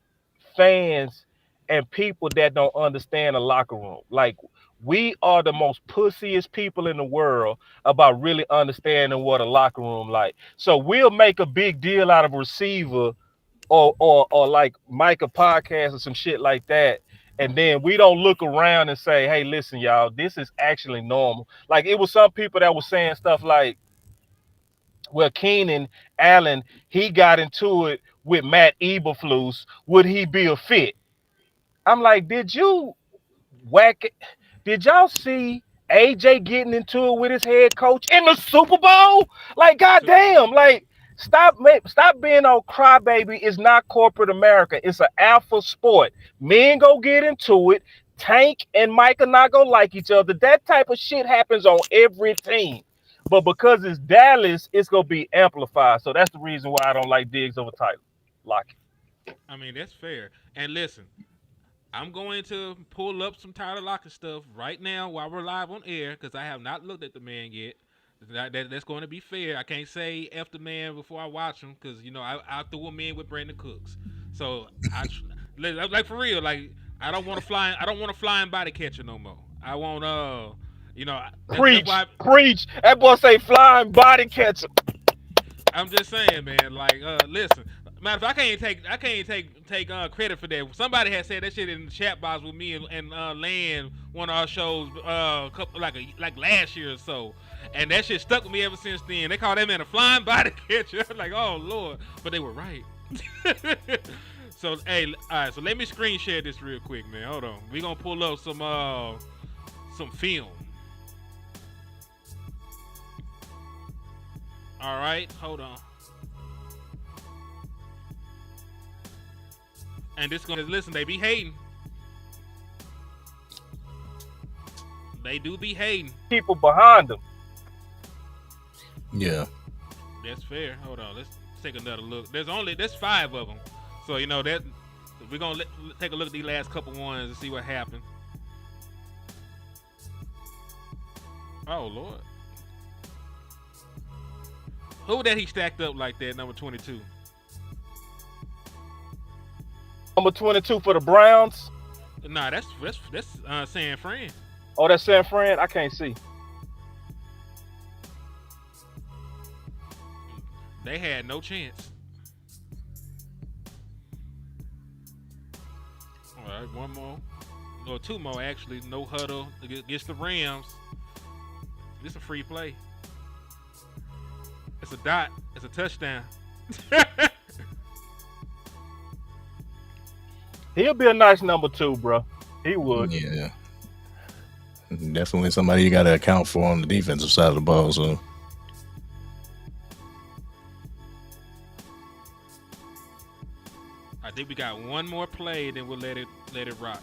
fans and people that don't understand the locker room. Like we are the most pussiest people in the world about really understanding what a locker room like. So we'll make a big deal out of a receiver or like Micah podcast or some shit like that. And then we don't look around and say, hey, listen, y'all, this is actually normal. Like it was some people that was saying stuff like, well, Keenan Allen, he got into it with Matt Eberflus. Would he be a fit? I'm like, did you whack it? Did y'all see AJ getting into it with his head coach in the Super Bowl? Like, Super Bowl. goddamn, like, stop being on crybaby. It's not corporate America. It's an alpha sport. Men go get into it. Tank and Micah not gonna like each other. That type of shit happens on every team. But because it's Dallas, it's gonna be amplified. So that's the reason why I don't like Diggs over Tyler Lockett. I mean, that's fair. And listen, I'm going to pull up some Tyler Lockett stuff right now while we're live on air because I have not looked at the man yet. That's going to be fair. I can't say F the man before I watch him because I threw him in with Brandon Cooks. So like for real, like I don't want a flying body catcher no more. I want that's Preach, why preach. That boy say flying body catcher. I'm just saying, man. Like, listen. Matter of fact, I can't take credit for that. Somebody had said that shit in the chat box with me and Land one of our shows couple like last year or so, and that shit stuck with me ever since then. They call that man a flying body catcher. I'm like, oh lord, but they were right. So hey, all right. So let me screen share this real quick, man. Hold on. We gonna pull up some film. All right, hold on. And this gonna listen. They be hating. They do be hating. People behind them. Yeah. That's fair. Hold on. Let's take another look. There's 5 of them. So that So we're gonna take a look at these last couple ones and see what happened. Oh Lord, who that he stacked up like that? Number 22. Number 22 for the Browns. Nah, that's San Fran. Oh, that's San Fran. I can't see. They had no chance. All right, one more. Or two more, actually. No huddle against the Rams. This is a free play. It's a dot. It's a touchdown. He'll be a nice number 2, bro. He would. Yeah. Definitely somebody you got to account for on the defensive side of the ball. So I think we got one more play, then we'll let it rock.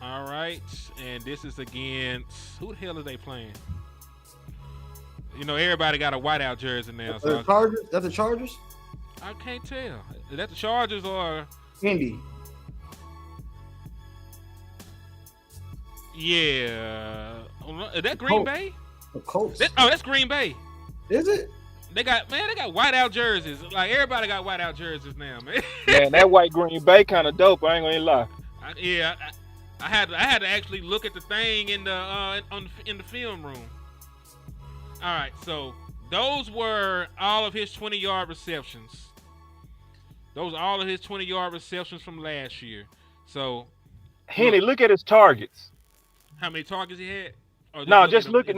All right, and this is against who the hell are they playing? You know, everybody got a whiteout jersey now. So The Chargers? That's the Chargers? I can't tell. Is that the Chargers or Indy. yeah? Is that Green Colts. Bay? The Colts. That's Green Bay. Is it? They got whiteout jerseys. Like everybody got whiteout jerseys now, man. Man, that white Green Bay kind of dope. I ain't gonna lie. I had to actually look at the thing in the in the film room. All right, so those were all of his 20-yard receptions. Those are all of his 20-yard receptions from last year. So, Henny, look at his targets. how many targets he had? Or No, just look at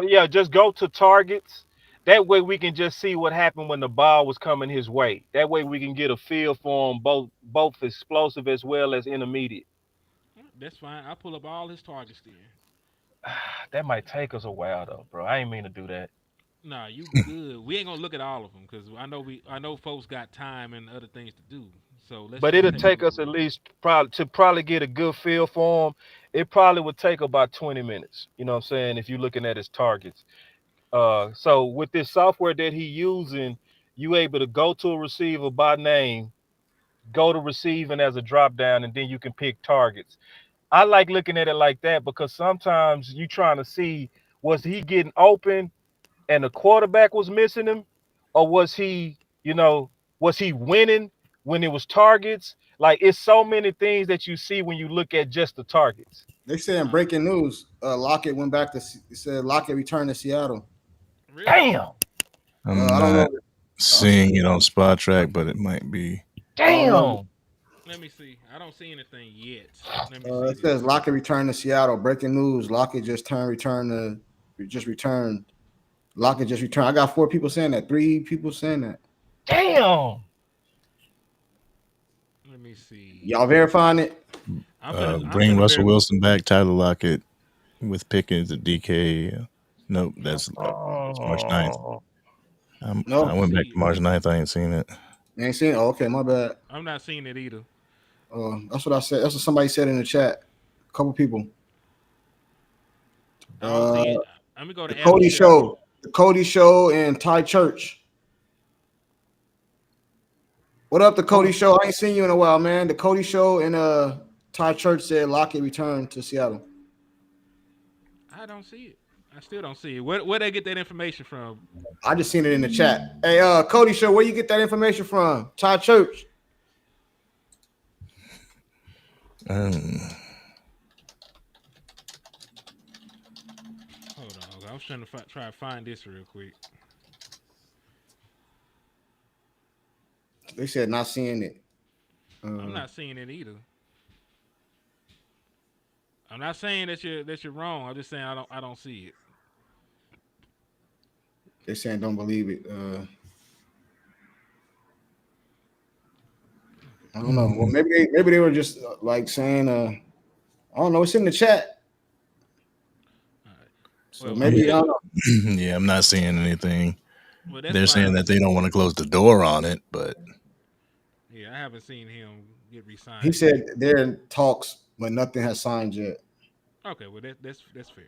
yeah, just go to targets. That way we can just see what happened when the ball was coming his way. That way we can get a feel for him, both explosive as well as intermediate. That's fine. I'll pull up all his targets then. That might take us a while though, bro. I ain't mean to do that. Nah, you good. We ain't gonna look at all of them because I know folks got time and other things to do. So let's. But it'll take us at least probably get a good feel for him. It probably would take about 20 minutes. You know what I'm saying? If you're looking at his targets. So with this software that he using, you able to go to a receiver by name, go to receiving as a drop down, and then you can pick targets. I like looking at it like that because sometimes you trying to see, was he getting open and the quarterback was missing him, or was he winning when it was targets? Like it's so many things that you see when you look at just the targets. They saying breaking news. Lockett went back to. It said Lockett returned to Seattle. Really? Damn. I'm I don't not know. seeing it on Spot Track, but it might be. Damn. Let me see. I don't see anything yet. Let me It see. says Lockett returned to Seattle. Breaking news. Lockett just returned. Lockett just returned. I got 4 people saying that. 3 people saying that. Damn. Let me see. Y'all verifying it? I'm Bring finna Russell Wilson back, Tyler Lockett with Pickens at DK. Nope, that's March 9th. No. I went back to March 9th. I ain't seen it. You ain't seen it? Oh, okay, my bad. I'm not seeing it either. That's what I said. That's what somebody said in the chat. A couple people. I don't see it. Let me go to The Cody Apple Show. The Cody Show and Ty Church. What up, the Cody Show? I ain't seen you in a while, man. The Cody Show and Ty Church said Lockett returned to Seattle. I don't see it. I still don't see it. Where they get that information from? I just seen it in the chat. Hey, Cody Show, where you get that information from? Ty Church. Hold on. I was trying to try to find this real quick. They said not seeing it. I'm not seeing it either. I'm not saying that you're wrong. I'm just saying I don't see it. They're saying don't believe it. I don't know. Well, maybe they were just like saying I don't know. It's in the chat. All right. So Well, maybe I don't know. Yeah, I'm not seeing anything. Well, that's They're saying fine. that they don't want to close the door on it, but Yeah, I haven't seen him get re-signed. He said they're in talks, but nothing has signed yet. Okay, well that's fair then.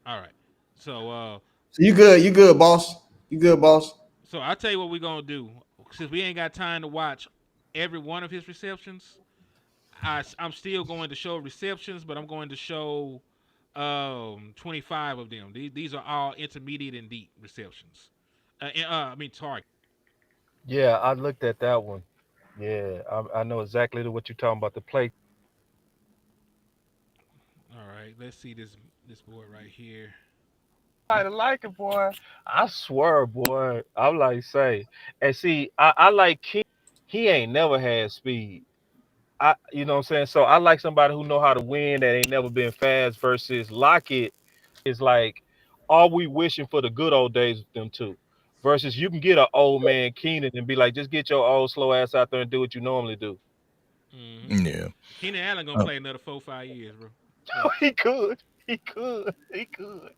All right. So So you good, boss. You good, boss. so I'll tell you what we're gonna do. Since we ain't got time to watch every one of his receptions. I'm still going to show receptions, but I'm going to show 25 of them. These are all intermediate and deep receptions. I mean target. Yeah, I looked at that one. Yeah, I know exactly what you're talking about. The play. All right, let's see this board right here. I like it, boy. I swear, boy. I'm like, say, and see, I like King. He ain't never had speed. You know what I'm saying? So I like somebody who know how to win that ain't never been fast versus Lockett is like, are we wishing for the good old days with them too? Versus you can get an old man Keenan and be like, just get your old slow ass out there and do what you normally do. Hmm. Yeah. Keenan Allen gonna Oh, play another 4 5 years, bro. Watch. He could. He could. He could.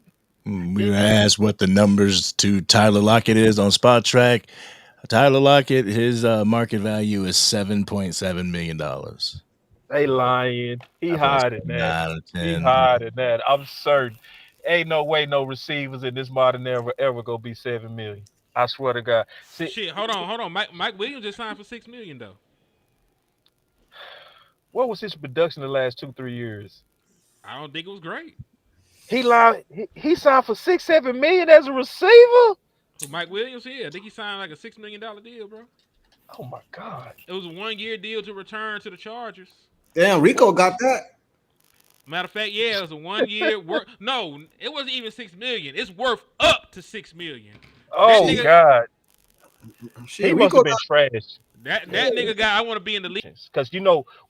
we He were could. asked what the numbers to Tyler Lockett is on Spot Track. Tyler Lockett, his market value is $7.7 million. They lying. He I thought hiding that. 9 or He 10. hiding that. I'm certain. Ain't no way no receivers in this modern era ever gonna be 7 million. I swear to God. See, Shit, hold on. Mike Williams just signed for 6 million though. what was his production the last 2 3 years? I don't think it was great. He lied. He signed for 6 7 million as a receiver. Who Mike Williams? Yeah, I think he signed like a $6 million deal, bro. Oh my God. It was a 1 year deal to return to the Chargers. Damn, Rico got that. Matter of fact, yeah, it was a 1 year worth. No, it wasn't even 6 million. It's worth up to 6 million. That Oh Shit, nigga, God. He shit, must Rico have got. been trash. that nigga guy. I want to be in the league. Because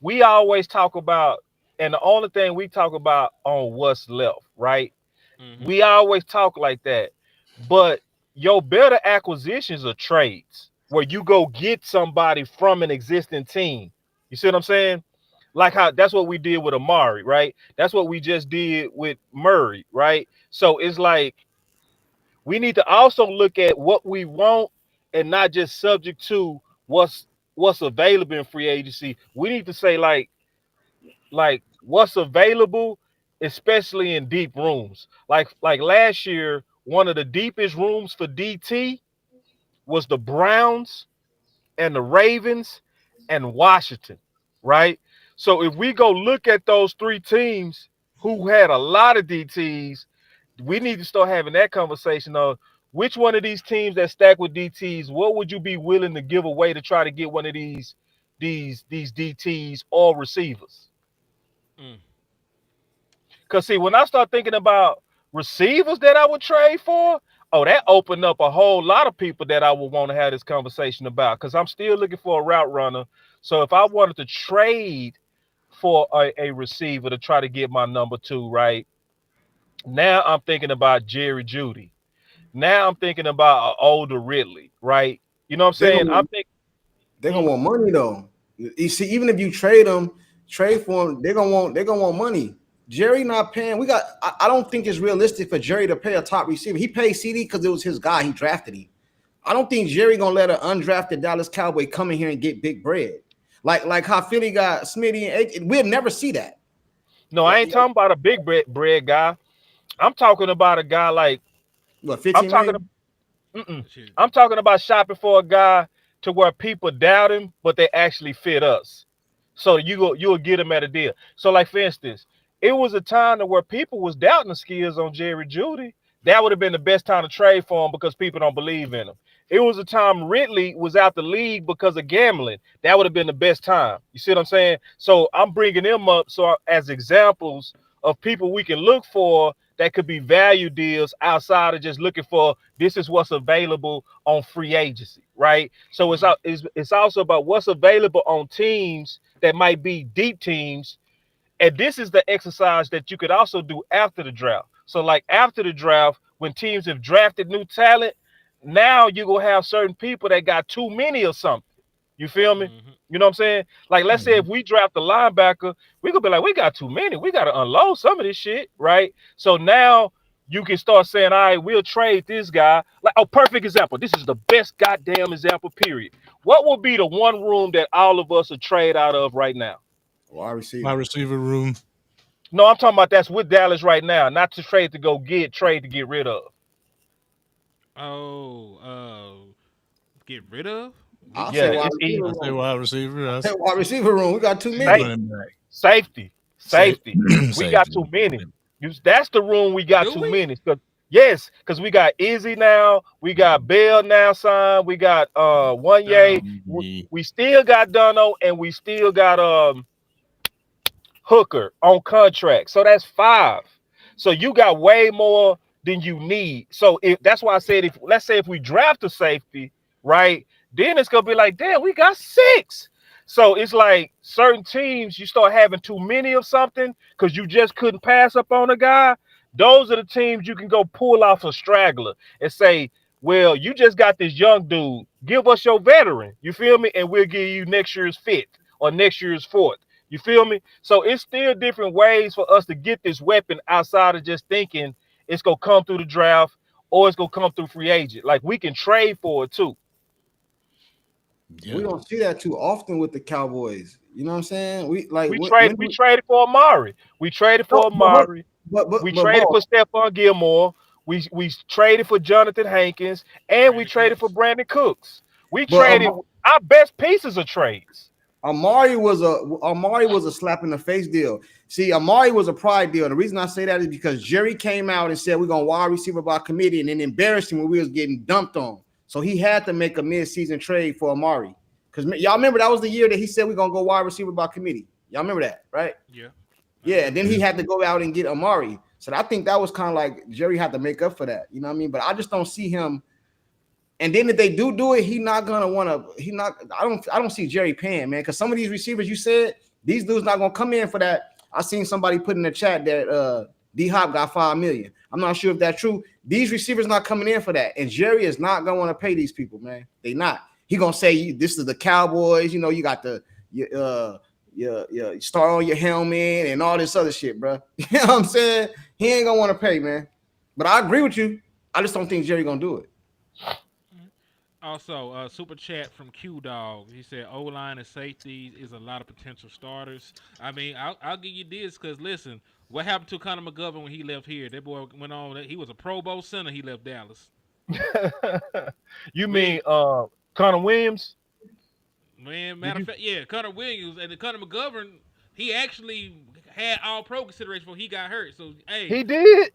we always talk about, and the only thing we talk about on what's left, right? Hmm. We always talk like that. But your better acquisitions are trades where you go get somebody from an existing team. You see what I'm saying? Like how that's what we did with Amari, right? That's what we just did with Murray, right? So it's like we need to also look at what we want and not just subject to what's available in free agency. We need to say like what's available, especially in deep rooms. Like last year, one of the deepest rooms for DT was the Browns and the Ravens and Washington, right? So if we go look at those three teams who had a lot of DTs, we need to start having that conversation of which one of these teams that stack with DTs, what would you be willing to give away to try to get one of these DTs or receivers? Mm. Because see, when I start thinking about receivers that I would trade for, oh, that opened up a whole lot of people that I would want to have this conversation about. Because I'm still looking for a route runner. So if I wanted to trade for a receiver to try to get my number two, right? Now I'm thinking about Jerry Judy. Now I'm thinking about an older Ridley, right? You know what I'm They're saying? gonna I'm thinking, they're hmm, gonna want money though. You see, even if you trade them, trade for them, they're gonna want money. Jerry not paying. I don't think it's realistic for Jerry to pay a top receiver. He paid CD because it was his guy. He drafted him. I don't think Jerry gonna let an undrafted Dallas Cowboy come in here and get big bread. Like how Philly got Smitty and we'll never see that. no, I Like ain't talking about a big bread guy. I'm talking about a guy like what I'm 15 talking. million? Mm-mm. Shit. I'm talking about shopping for a guy to where people doubt him, but they actually fit us. So you'll get him at a deal. So like for instance, it was a time to where people was doubting the skills on Jerry Judy. That would have been the best time to trade for him because people don't believe in him. It was a time Ridley was out the league because of gambling. That would have been the best time. You see what I'm saying? So I'm bringing them up so as examples of people we can look for that could be value deals outside of just looking for this is what's available on free agency, right? So Mm. it's also about what's available on teams that might be deep teams, and this is the exercise that you could also do after the draft. So like after the draft, when teams have drafted new talent, now you're gonna have certain people that got too many or something. You feel me? Hmm. You know what I'm saying? Like, let's say if Mhm. we draft a linebacker, we could be like, we got too many. We got to unload some of this shit, right? So now you can start saying, all right, we'll trade this guy. Like, oh, perfect example. This is the best goddamn example, period. What will be the one room that all of us are trade out of right now? Wide My receiver. receiver room. No, I'm talking about that's with Dallas right now, not to trade to go get, trade to get rid of. Oh, get rid of? I'll say Yeah, wide it's receiver easy. I say room. wide receiver. Hey, wide receiver room. We got too Say many. running back. Safety, safety. We got too Safety. many. That's the room we got Do too we? many. Yes, because we got Izzy now, we got Bell now signed, we got one yay. Yeah. We still got Dono, and we still got Hooker on contract. So that's 5. So you got way more than you need. So if that's why I said, if let's say if we draft a safety, right, then it's gonna be like, damn, we got 6. So it's like certain teams, you start having too many of something because you just couldn't pass up on a guy. Those are the teams you can go pull off a straggler and say, well, you just got this young dude. Give us your veteran. You feel me? And we'll give you next year's 5th or next year's 4th. You feel me? So it's still different ways for us to get this weapon outside of just thinking it's gonna come through the draft or it's gonna come through free agent. Like we can trade for it too. We Yeah. don't see that too often with the Cowboys. You know what I'm saying? We like We when traded for Amari. We traded no, for Amari. We but traded for boss, Stephon Gilmore. We traded for Jonathan Hankins, and we Brandon traded for Cooks. Brandon Cooks. We but traded our best pieces of trades. Amari was a slap in the face deal. See, Amari was a pride deal. The reason I say that is because Jerry came out and said we're gonna wide receiver by committee, and then embarrassed him when we was getting dumped on. So he had to make a mid-season trade for Amari. Because y'all remember that was the year that he said we're gonna go wide receiver by committee. Y'all remember that, right? Yeah. Yeah. And then he had to go out and get Amari. So I think that was kind of like Jerry had to make up for that. You know what I mean? But I just don't see him. And then if they do it, he not gonna want to. He not. I don't see Jerry paying, man. Because some of these receivers, you said these dudes not gonna come in for that. I seen somebody put in the chat that D Hop got $5 million. I'm not sure if that's true. These receivers not coming in for that, and Jerry is not gonna want to pay these people, man. They not. He gonna say this is the Cowboys. You know, you got the your star on your helmet and all this other shit, bro. You know what I'm saying? He ain't gonna want to pay, man. But I agree with you. I just don't think Jerry gonna do it. Also, super chat from Q Dog. He said O line and safety is a lot of potential starters. I mean, I'll give you this because listen, what happened to Connor McGovern when he left here? That boy went on. He was a Pro Bowl center. He left Dallas. You mean Connor Williams? Man, matter of fact, yeah, Connor Williams and the Connor McGovern. He actually had all pro consideration before he got hurt. So hey, He did.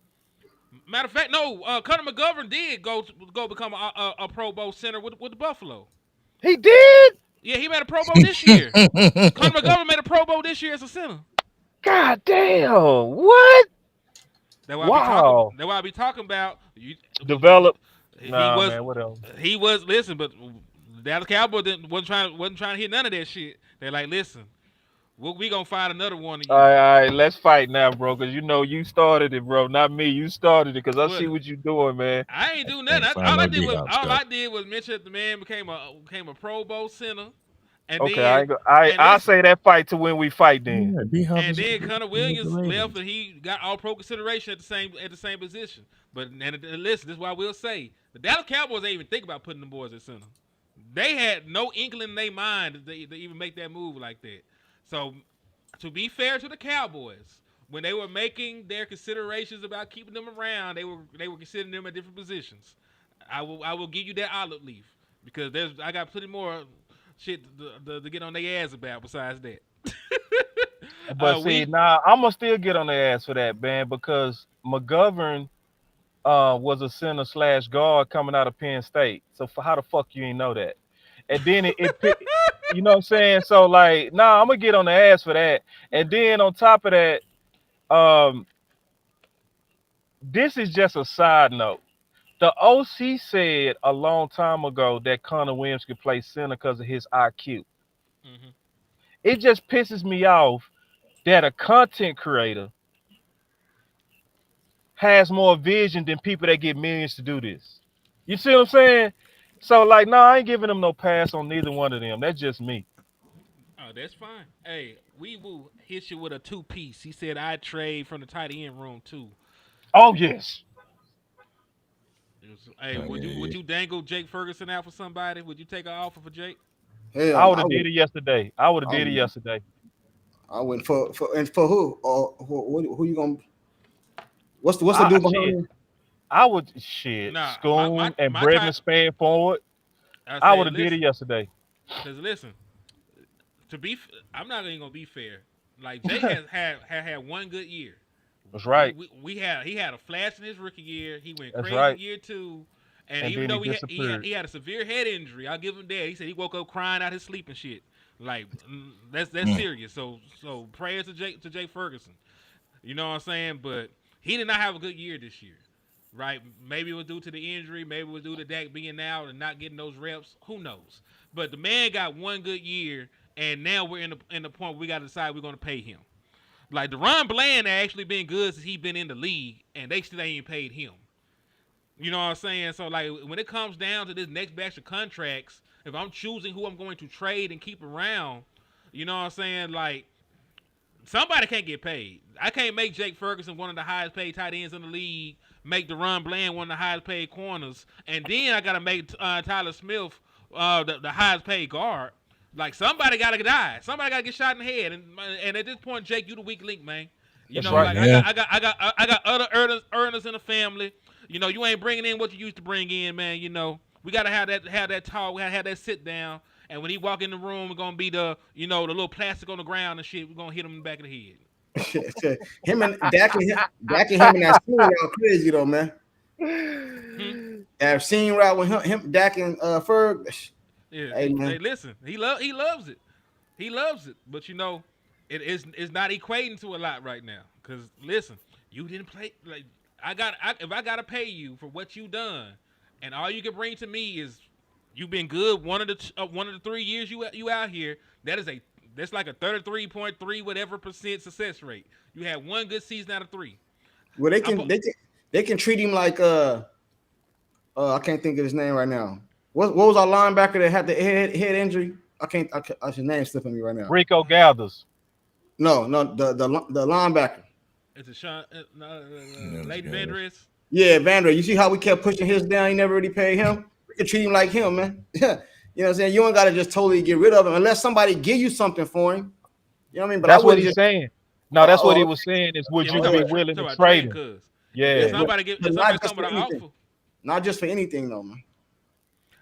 matter of fact, no, Connor McGovern did go become a Pro Bowl center with the Buffalo. He did. Yeah, he made a Pro Bowl this year. Connor McGovern made a Pro Bowl this year as a center. God damn. What? That's why Wow. That's why I be talking about. Develop. He Nah, was. man, what else? He was. Listen, but the Dallas Cowboys wasn't trying to hit none of that shit. They're like, listen, we gonna find another one of you. All right, let's fight now, bro. Because you know you started it, bro. Not me. You started it. Because I see what you doing, man. I ain't do nothing. Ain't All find I no did was D-Hop mention that the man became a Pro Bowl center, and Okay, then I'll say that fight to when we fight then. Yeah, D-Hop and is- then Connor Williams is left, and he got all pro consideration at the same position. But and listen, this is why we'll say the Dallas Cowboys ain't even think about putting them boys at center. They had no inkling in their mind to even make that move like that. So, to be fair to the Cowboys, when they were making their considerations about keeping them around, they were considering them at different positions. I will give you that olive leaf because I got plenty more shit to get on their ass about besides that. But see, I'm gonna still get on their ass for that, man, because McGovern was a center / guard coming out of Penn State. So for how the fuck you ain't know that? And then you know what I'm saying? So like, I'm gonna get on the ass for that. And then on top of that, this is just a side note. The OC said a long time ago that Connor Williams could play center because of his IQ. Mm-hmm. It just pisses me off that a content creator has more vision than people that get millions to do this. You see what I'm saying? So like, I ain't giving them no pass on neither one of them. That's just me. Oh, that's fine. Hey, we will hit you with a 2-piece. He said I'd trade from the tight end room too. Oh yes. Hey, would you dangle Jake Ferguson out for somebody? Would you take an offer for Jake? Hell, I would have did it yesterday. I went for who? Or who you gonna? What's the dude behind him? I would Nah, Schoon and my Bredman type- Span forward. I would have did it yesterday. Because listen, I'm not even gonna be fair. Like Jay has had one good year. That's right. He had a flash in his rookie year. He went That's crazy right. year two, and And even then he though disappeared. he had a severe head injury, I'll give him that. He said he woke up crying out his sleep and shit. Like that's Mm. serious. So prayers to Jake Ferguson. You know what I'm saying? But he did not have a good year this year. Right? Maybe it was due to the injury. Maybe it was due to Dak being out and not getting those reps. Who knows? But the man got one good year, and now we're in the point where we got to decide we're going to pay him. Like Deron Bland actually been good since he been in the league, and they still ain't paid him. You know what I'm saying? So like when it comes down to this next batch of contracts, if I'm choosing who I'm going to trade and keep around, you know what I'm saying? Like somebody can't get paid. I can't make Jake Ferguson one of the highest paid tight ends in the league, make Deron Bland one of the highest paid corners, and then I gotta make Tyler Smith the highest paid guard. Like somebody gotta die. Somebody gotta get shot in the head. And at this point, Jake, you the weak link, man. You That's know, right. like Yeah. I got other earners in the family. You know, you ain't bringing in what you used to bring in, man. You know, we gotta have that talk. We gotta have that sit down. And when he walk in the room, we're gonna be the the little plastic on the ground and shit. We're gonna hit him in the back of the head. him and Dak and him and that scene route crazy though, man. Hmm? That scene route with him Dak and Ferg. Yeah. Hey Hey, man, listen, he loves it. He loves it. But it's not equating to a lot right now. Cause listen, you didn't play like if I gotta pay you for what you done, and all you can bring to me is you've been good one of the 3 years you out here. That's like a 33.3 whatever percent success rate. You had one good season out of three. well I'm they can treat him like I can't think of his name right now. What was our linebacker that had the head injury? His name slipping me right now. Rico Gathers. No, the linebacker. It's a Sean Yeah, Leighton yeah. Vander Esch. Yeah, Vander. You see how we kept pushing his down? He never really paid him. We can treat him like him, man. You know what I'm saying? You don't gotta just totally get rid of him unless somebody give you something for him. You know what I mean? But I That's what wouldn't he's just saying. No, that's what he oh, was saying is would Yeah, we you talking be about willing talking to about trade trading, him? cuz Yeah. but if not somebody just come with for an anything. offer. Not just for anything though, man.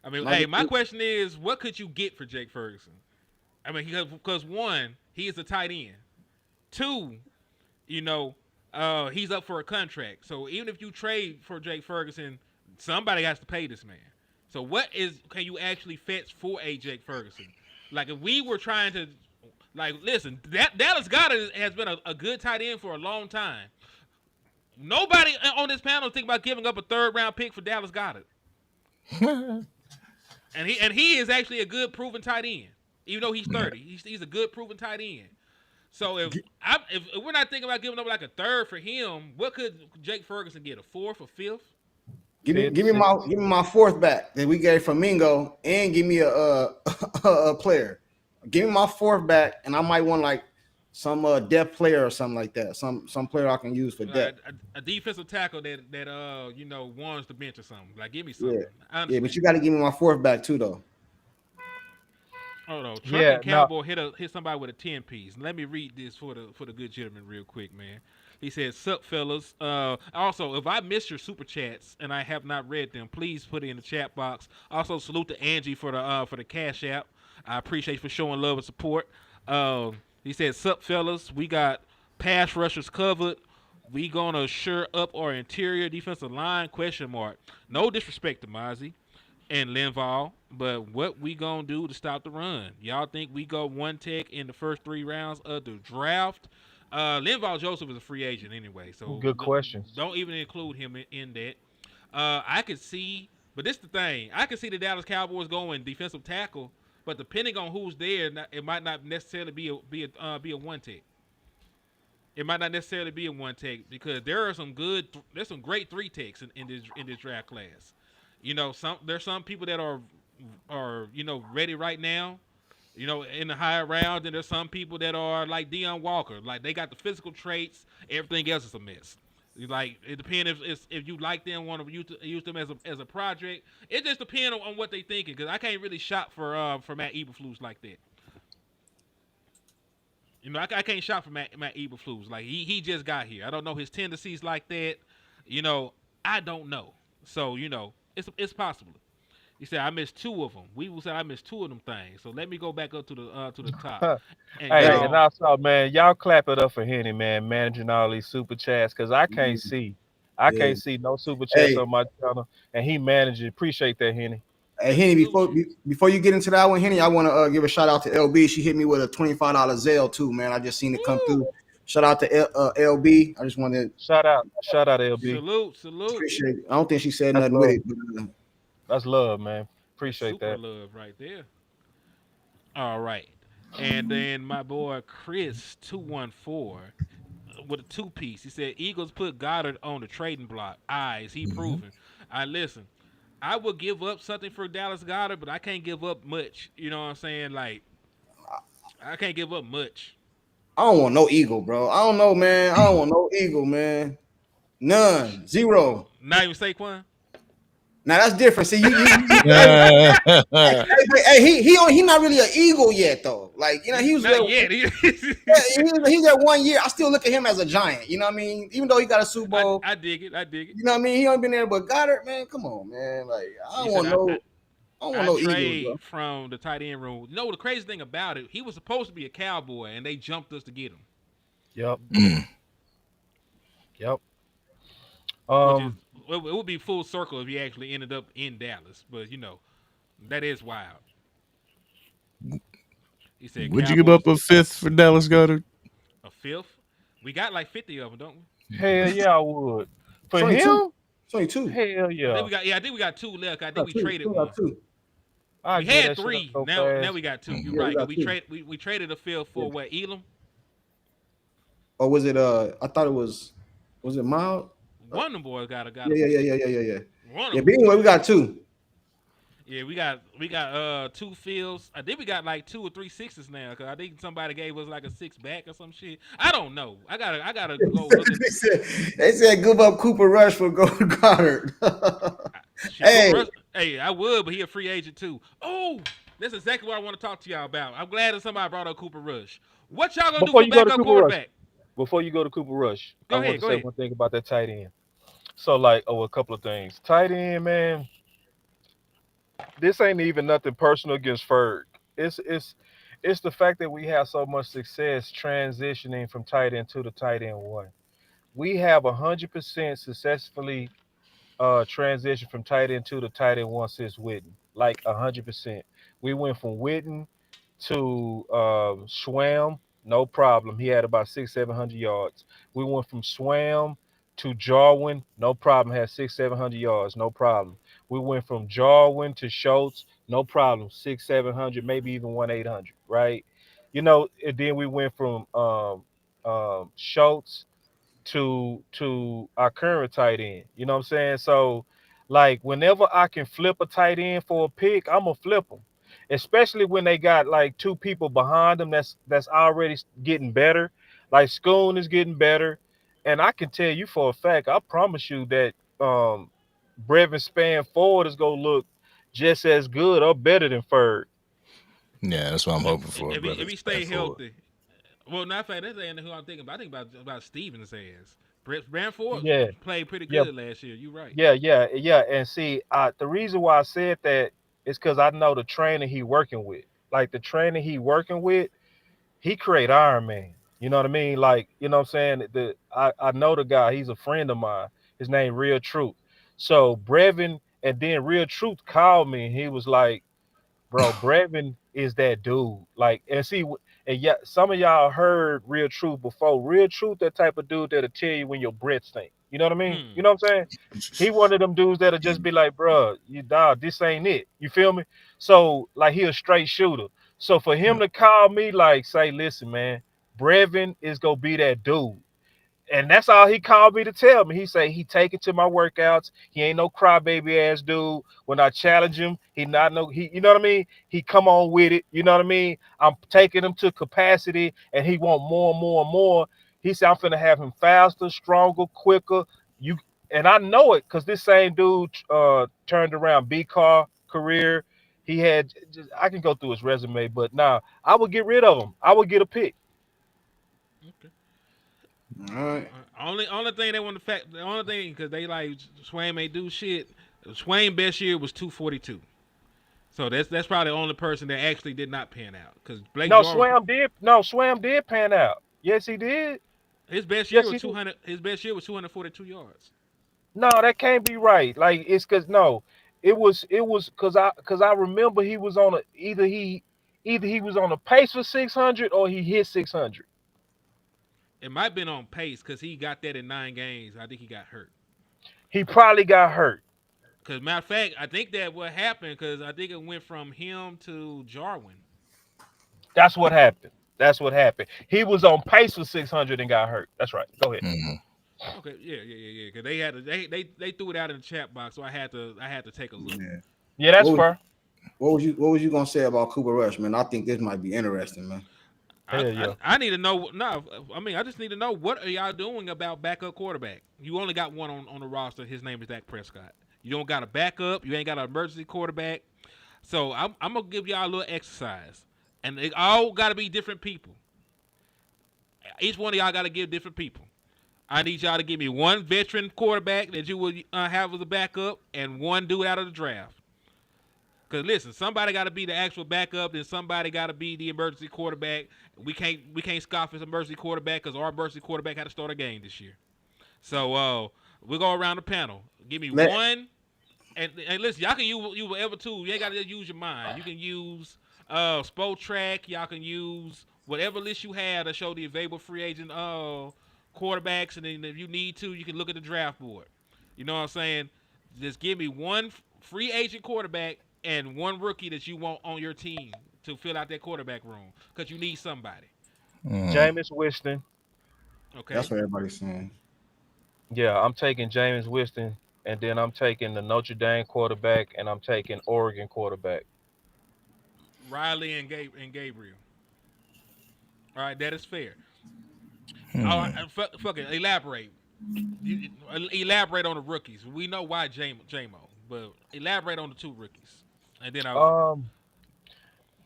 I mean, Not hey, just my question is, what could you get for Jake Ferguson? I mean, because one, he is a tight end. Two, you know, he's up for a contract. So even if you trade for Jake Ferguson, somebody has to pay this man. So can you actually fetch for a Jake Ferguson? Like if we were trying to, like, listen, Dallas Goedert has been a good tight end for a long time. Nobody on this panel think about giving up a third round pick for Dallas Goedert. And he is actually a good proven tight end, even though he's 30. He's a good proven tight end. So if we're not thinking about giving up like a third for him, what could Jake Ferguson get? A fourth or fifth? give me Fifth, give me my fourth back that we gave from Mingo and give me a player. Give me my fourth back, and I might want like some depth player or something like that. Some player I can use for Like depth. a defensive tackle that warms the bench or something. Like give me Yeah. something. I Yeah, understand. but you got to give me my fourth back too, though. Oh no, Yeah, Trucking no. Cowboy hit somebody with a 10 piece. Let me read this for the good gentleman real quick, man. He says, "Sup, fellas. Also, if I missed your super chats and I have not read them, please put it in the chat box. Also, salute to Angie for the Cash App. I appreciate you for showing love and support. He said, "Sup, fellas. We got pass rushers covered. We gonna sure up our interior defensive line? Question mark. No disrespect to Mozzie and Linval, but what we gonna do to stop the run? Y'all think we go one tech in the first 3 rounds of the draft? Linval Joseph is a free agent anyway, so Good questions. don't even include him in that. I could see, but this is the thing. I could see the Dallas Cowboys going defensive tackle, but depending on who's there, it might not necessarily be a one tech. It might not necessarily be a one tech because there's some great three techs in this draft class. You know, there's some people that are ready right now. You know, in the higher round, and there's some people that are like Deion Walker, like they got the physical traits. Everything else is a mess. Like it depends if you like them, want to use them as a project. It just depends on what they thinking because I can't really shop for Matt Eberflus like that. You know, I can't shop for Matt Eberflus. Like he just got here. I don't know his tendencies like that. You know, I don't know. So it's possible. He said I missed two of them. We said I missed two of them things. So let me go back up to the top and get Hey, and all. also, man, y'all clap it up for Henny, man, managing all these super chats, cause I Yeah. can't see no super chats Hey, on my channel, and he managed it. Appreciate that, Henny. hey, Hey, Henny, salute you. before you get into that one, Henny, I want to give a shout out to LB. She hit me with a $25 Zelle too, man. I just seen it come Woo! through. Shout out to LB. I just want to Shout out, LB. Salute, salute. appreciate it. I don't think she said That's nothing with love. it, but That's love, man. That's Appreciate super that. love right there. All right. And then my boy Chris 214 with a two piece. He said Eagles put Goddard on the trading block. Is he proven? I listen. I would give up something for Dallas Goddard, but I can't give up much. You know what I'm saying? Like I can't give up much. I don't want no eagle, bro. I don't know, man. I don't want no eagle, man. None, zero. Not even Saquon. Now that's different. See, Yeah. he not really an eagle yet though. Like he was Not there. yet. He's there 1 year. I still look at him as a giant. You know what I mean? Even though he got a Super Bowl, I dig it. I dig it. you know what I mean? He only been there, but Goddard, man, come on, man. Like He said I don't want I no eagles, bro. trade from the tight end room. No, the crazy thing about it, he was supposed to be a cowboy, and they jumped us to get him. Yep. Mm. Yep. Which is Um. it would be full circle if he actually ended up in Dallas. But that is wild. He said Would you give up Cowboys a fifth for Dallas Goddard? a fifth. We got like 50 of them, don't we? Hell yeah, I would. It's For only two. him, It's only two. hell yeah. I think we got two left. I think Got we two. traded Still one. got two. I We get had that shit up three. so Now fast. we got two. You're Yeah, we right. got two. We traded a fifth for Yeah. what Elam. Or was it? I thought it was. Was it Miles? One of them boys got Yeah, a yeah, yeah, yeah, yeah, yeah, yeah. one Yeah, of but them. anyway, we got two. Yeah, we got two fields. I think we got like two or three sixes now. Cause I think somebody gave us like a six back or some shit. I don't know. I gotta go look at they said give up Cooper Rush for Goddard. shit. Cooper Hey, Rush. Hey, I would, but he a free agent too. Oh, that's exactly what I want to talk to y'all about. I'm glad that somebody brought up Cooper Rush. What y'all gonna do Before for you go to backup Cooper Rush, quarterback? I Go want ahead, to go say ahead. one thing about that tight end. So, like, a couple of things. Tight end, man. This ain't even nothing personal against Ferg. It's the fact that we have so much success transitioning from tight end two to tight end one. We have 100% successfully transition from tight end two to tight end one since Witten, like 100%. We went from Witten to Schwam, no problem. He had about 700 yards. We went from Schwam to Jarwin, no problem. Had 700 yards, no problem. We went from Jarwin to Schultz, no problem. 700, maybe even 800, right? And then we went from Schultz to our current tight end. You know what I'm saying? So, like, whenever I can flip a tight end for a pick, I'm gonna flip them. Especially when they got like two people behind them that's already getting better. Like Schoon is getting better, and I can tell you for a fact, I promise you that Brevin Span forward is gonna look just as good or better than Ferg. Yeah, that's what I'm hoping for, If brother. he Back stay forward. healthy, well, not fact that's ain't who I'm thinking about. I think about Stevens' ass. Brett Brantford Yeah, played pretty yeah, good last year. You right. yeah. And see, the reason why I said that is because I know the trainer he working with. Like the trainer he working with, he create Iron Man. You know what I mean? Like, you know what I'm saying? I know the guy. He's a friend of mine. His name Real Truth. So Brevin and then Real Truth called me and he was like, bro, Brevin is that dude. Like, and see, and yeah, some of y'all heard Real Truth before. Real Truth, that type of dude that'll tell you when your breath stink. You know what I mean? You Hmm. know what I'm saying? He one of them dudes that'll just be like, bro, you dog, this ain't it. You feel me? So, like, he a straight shooter. So for him to call me, like, say, listen, man, Brevin is gonna be that dude. And that's all he called me to tell me. He said he take it to my workouts. He ain't no crybaby ass dude. When I challenge him, he not no he. You know what I mean? He come on with it. You know what I mean? I'm taking him to capacity, and he want more and more and more. He said I'm finna have him faster, stronger, quicker. You and I know it because this same dude turned around B car career. He had I can go through his resume, but nah, I would get rid of him. I would get a pick. Okay. all right. Only thing they want to fact. The only thing because they like Swain may do shit. Swain best year was 242. So that's probably the only person that actually did not pan out because Blake No, Jarwin, Swam did. No, Swam did pan out. Yes, he did. his best year Yes, was he did. 200. His best year was 242 yards. No, that can't be right. Like it's because no, it was because I remember he was on a either he was on a pace for 600 or he hit 600. It might have been on pace because he got that in 9 games. I think he got hurt. He probably got hurt. Because matter of fact, I think that what happened because I think it went from him to Jarwin. That's what happened. That's what happened. He was on pace for 600 and got hurt. That's right. Go ahead. Mhm. Okay, yeah. Because they had to, they threw it out in the chat box, so I had to take a look. Yeah. Yeah, that's What was, fair. what was you gonna say about Cooper Rush, man? I think this might be interesting, man. I, Hell I yeah. I need to know. No, I mean I just need to know what are y'all doing about backup quarterback. You only got one on the roster. His name is Dak Prescott. You don't got a backup. You ain't got an emergency quarterback. So I'm gonna give y'all a little exercise, and it all got to be different people. Each one of y'all got to give different people. I need y'all to give me one veteran quarterback that you would have as a backup, and one dude out of the draft. Cause listen, somebody got to be the actual backup, then somebody got to be the emergency quarterback. We can't scoff as emergency quarterback because our emergency quarterback had to start a game this year. So we go around the panel. Give me Let, one, and listen, y'all can use whatever tool. You ain't got to use your mind. You can use Spot Track. Y'all can use whatever list you have to show the available free agent quarterbacks, and then if you need to, you can look at the draft board. You know what I'm saying? Just give me one free agent quarterback and one rookie that you want on your team to fill out that quarterback room because you need somebody. Mhm. Jameis Winston. Okay. that's what everybody's saying. Yeah, I'm taking Jameis Winston, and then I'm taking the Notre Dame quarterback, and I'm taking Oregon quarterback. Riley and Gabriel. All right, that is fair. All right, Hmm. fuck it. Elaborate. Elaborate on the rookies. We know why JMO, but elaborate on the two rookies, and then I'll. Um,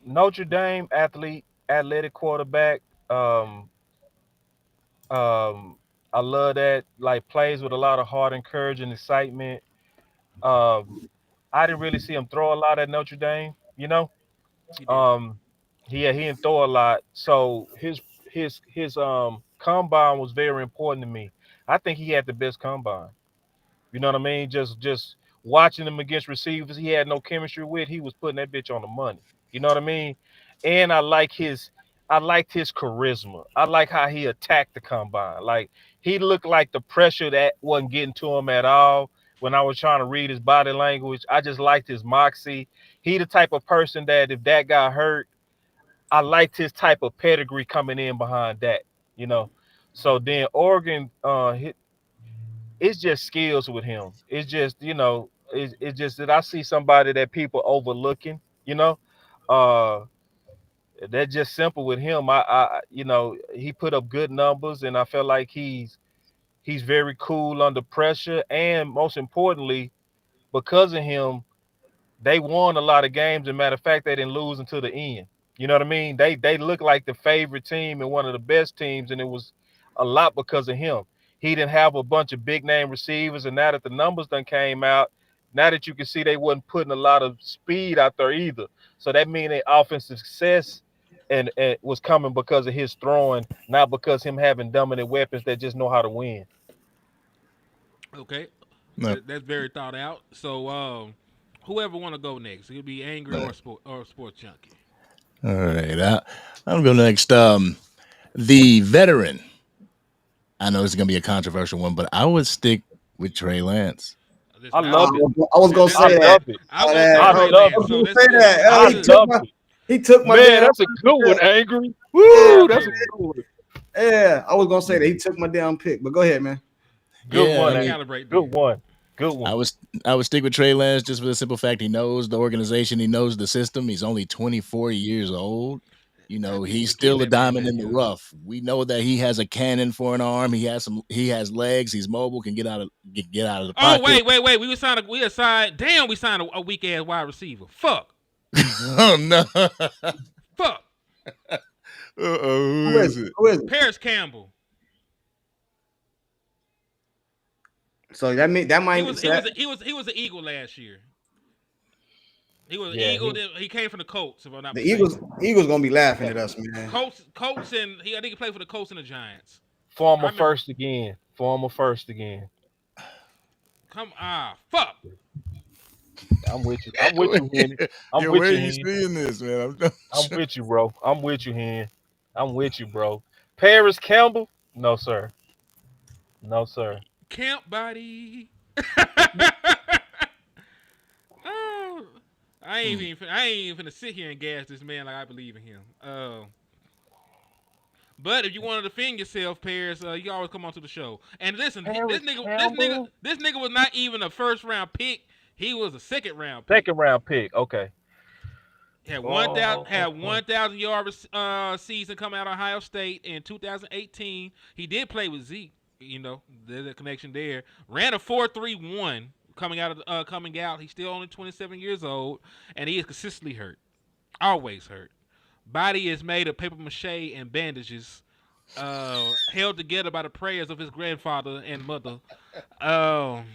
Notre Dame athletic quarterback. Um, I love that. Like plays with a lot of heart and courage and excitement. Um, I didn't really see him throw a lot at Notre Dame. He didn't. Um, he didn't throw a lot. So his combine was very important to me. I think he had the best combine. You know what I mean? Just watching him against receivers he had no chemistry with, he was putting that bitch on the money. You know what I mean? And I liked his charisma. I like how he attacked the combine. Like he looked like the pressure that wasn't getting to him at all. When I was trying to read his body language, I just liked his moxie. He the type of person that if that got hurt, I liked his type of pedigree coming in behind that, you know. So then Oregon, it's just skills with him. It's just, it's just that I see somebody that people overlooking, you know. Uh that's just simple with him. He put up good numbers and I feel like he's very cool under pressure. And most importantly, because of him, they won a lot of games. And matter of fact, they didn't lose until the end. You know what I mean? They look like the favorite team and one of the best teams, and it was a lot because of him. He didn't have a bunch of big name receivers, and now that the numbers done came out, now that you can see they wasn't putting a lot of speed out there either. So that means their offensive success and was coming because of his throwing, not because him having dominant weapons that just know how to win. Okay, No, that's very thought out. So whoever want to go next, it could be angry no. or sports junkie. All right. I'm going next. The veteran. I know this is going to be a controversial one, but I would stick with Trey Lance. I Listen, I love it. was gonna I say that. love it. I was gonna say That. I Trey love I Lance. was it. So gonna let's say let's that. let's I just love it. He took my Man, damn. that's a good one, Angry. Yeah, Woo, that's a boom. good one. yeah. I was gonna say that he took my damn pick, but go ahead, man. Good Yeah, I one, mean, Angry. Recalibrate Good then. one. Good I one. was I would stick with Trey Lance just for the simple fact he knows the organization, he knows the system. He's only 24 years old. You I know, need you he's to keep still a that man diamond that in the young. rough. We know that he has a cannon for an arm. He has legs. He's mobile, can get out of the Oh pocket. wait. We assigned. Damn, we signed a weak ass wide receiver. Fuck. Oh no. Fuck. Who Who is is it? it? Who is it? Paris Campbell. So that mean that He might was so he was that he was he was an Eagle last year. He was an Yeah, Eagle. He came from the Colts, if I'm not The mistaken. Eagles gonna be laughing at us, man. Colts, and I think he played for the Colts and the Giants. I former remember. first again. Former first again. Fuck. I'm with you. I'm with you, Henny. I'm Yo, with where are you, you Hen. seeing this, man? I'm I'm with you, bro. I'm with you, Hen. I'm with you, bro. Paris Campbell? No, sir. No, sir. Camp body. Oh, I ain't even finna sit here and gas this man like I believe in him. But if you want to defend yourself, Paris, you always come onto the show. And listen, Paris Campbell? this nigga was not even a first round pick. He was a second round pick. Second round pick. Okay. Had Oh, 1,000 yard season coming out of Ohio State in 2018. He did play with Zeke. You know, there's a connection there. Ran a 4.31 coming out. He's still only 27 years old, and he is consistently hurt. Always hurt. Body is made of paper mache and bandages, held together by the prayers of his grandfather and mother.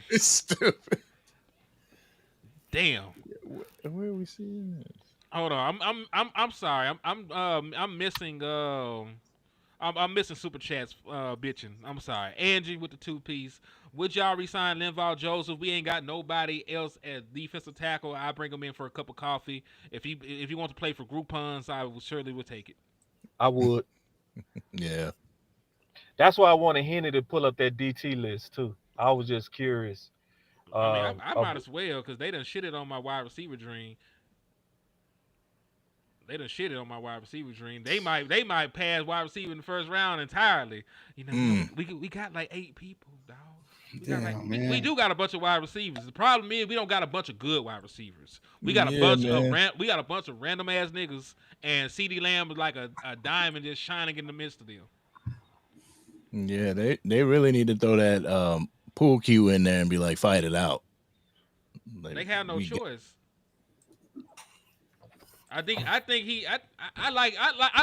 it's stupid. Damn. Where are we seeing this? Hold on. I'm sorry. I'm missing I'm missing super chats bitching. I'm sorry. Angie with the 2-piece. Would y'all resign Linval Joseph? We ain't got nobody else at defensive tackle. I bring him in for a cup of coffee. If he wants to play for Groupons, I surely would take it. I would. Yeah. That's why I wanted Henny to pull up that DT list too. I was just curious. I mean, I might as well because they done shitted on my wide receiver dream. They done shitted on my wide receiver dream. They might pass wide receiver in the first round entirely. You know, we got like 8 people, dog. We do got a bunch of wide receivers. The problem is we don't got a bunch of good wide receivers. We got a bunch of random ass niggas, and CeeDee Lamb is like a diamond just shining in the midst of them. Yeah, they really need to throw that pool cue in there and be like, fight it out. Like, they have no choice. I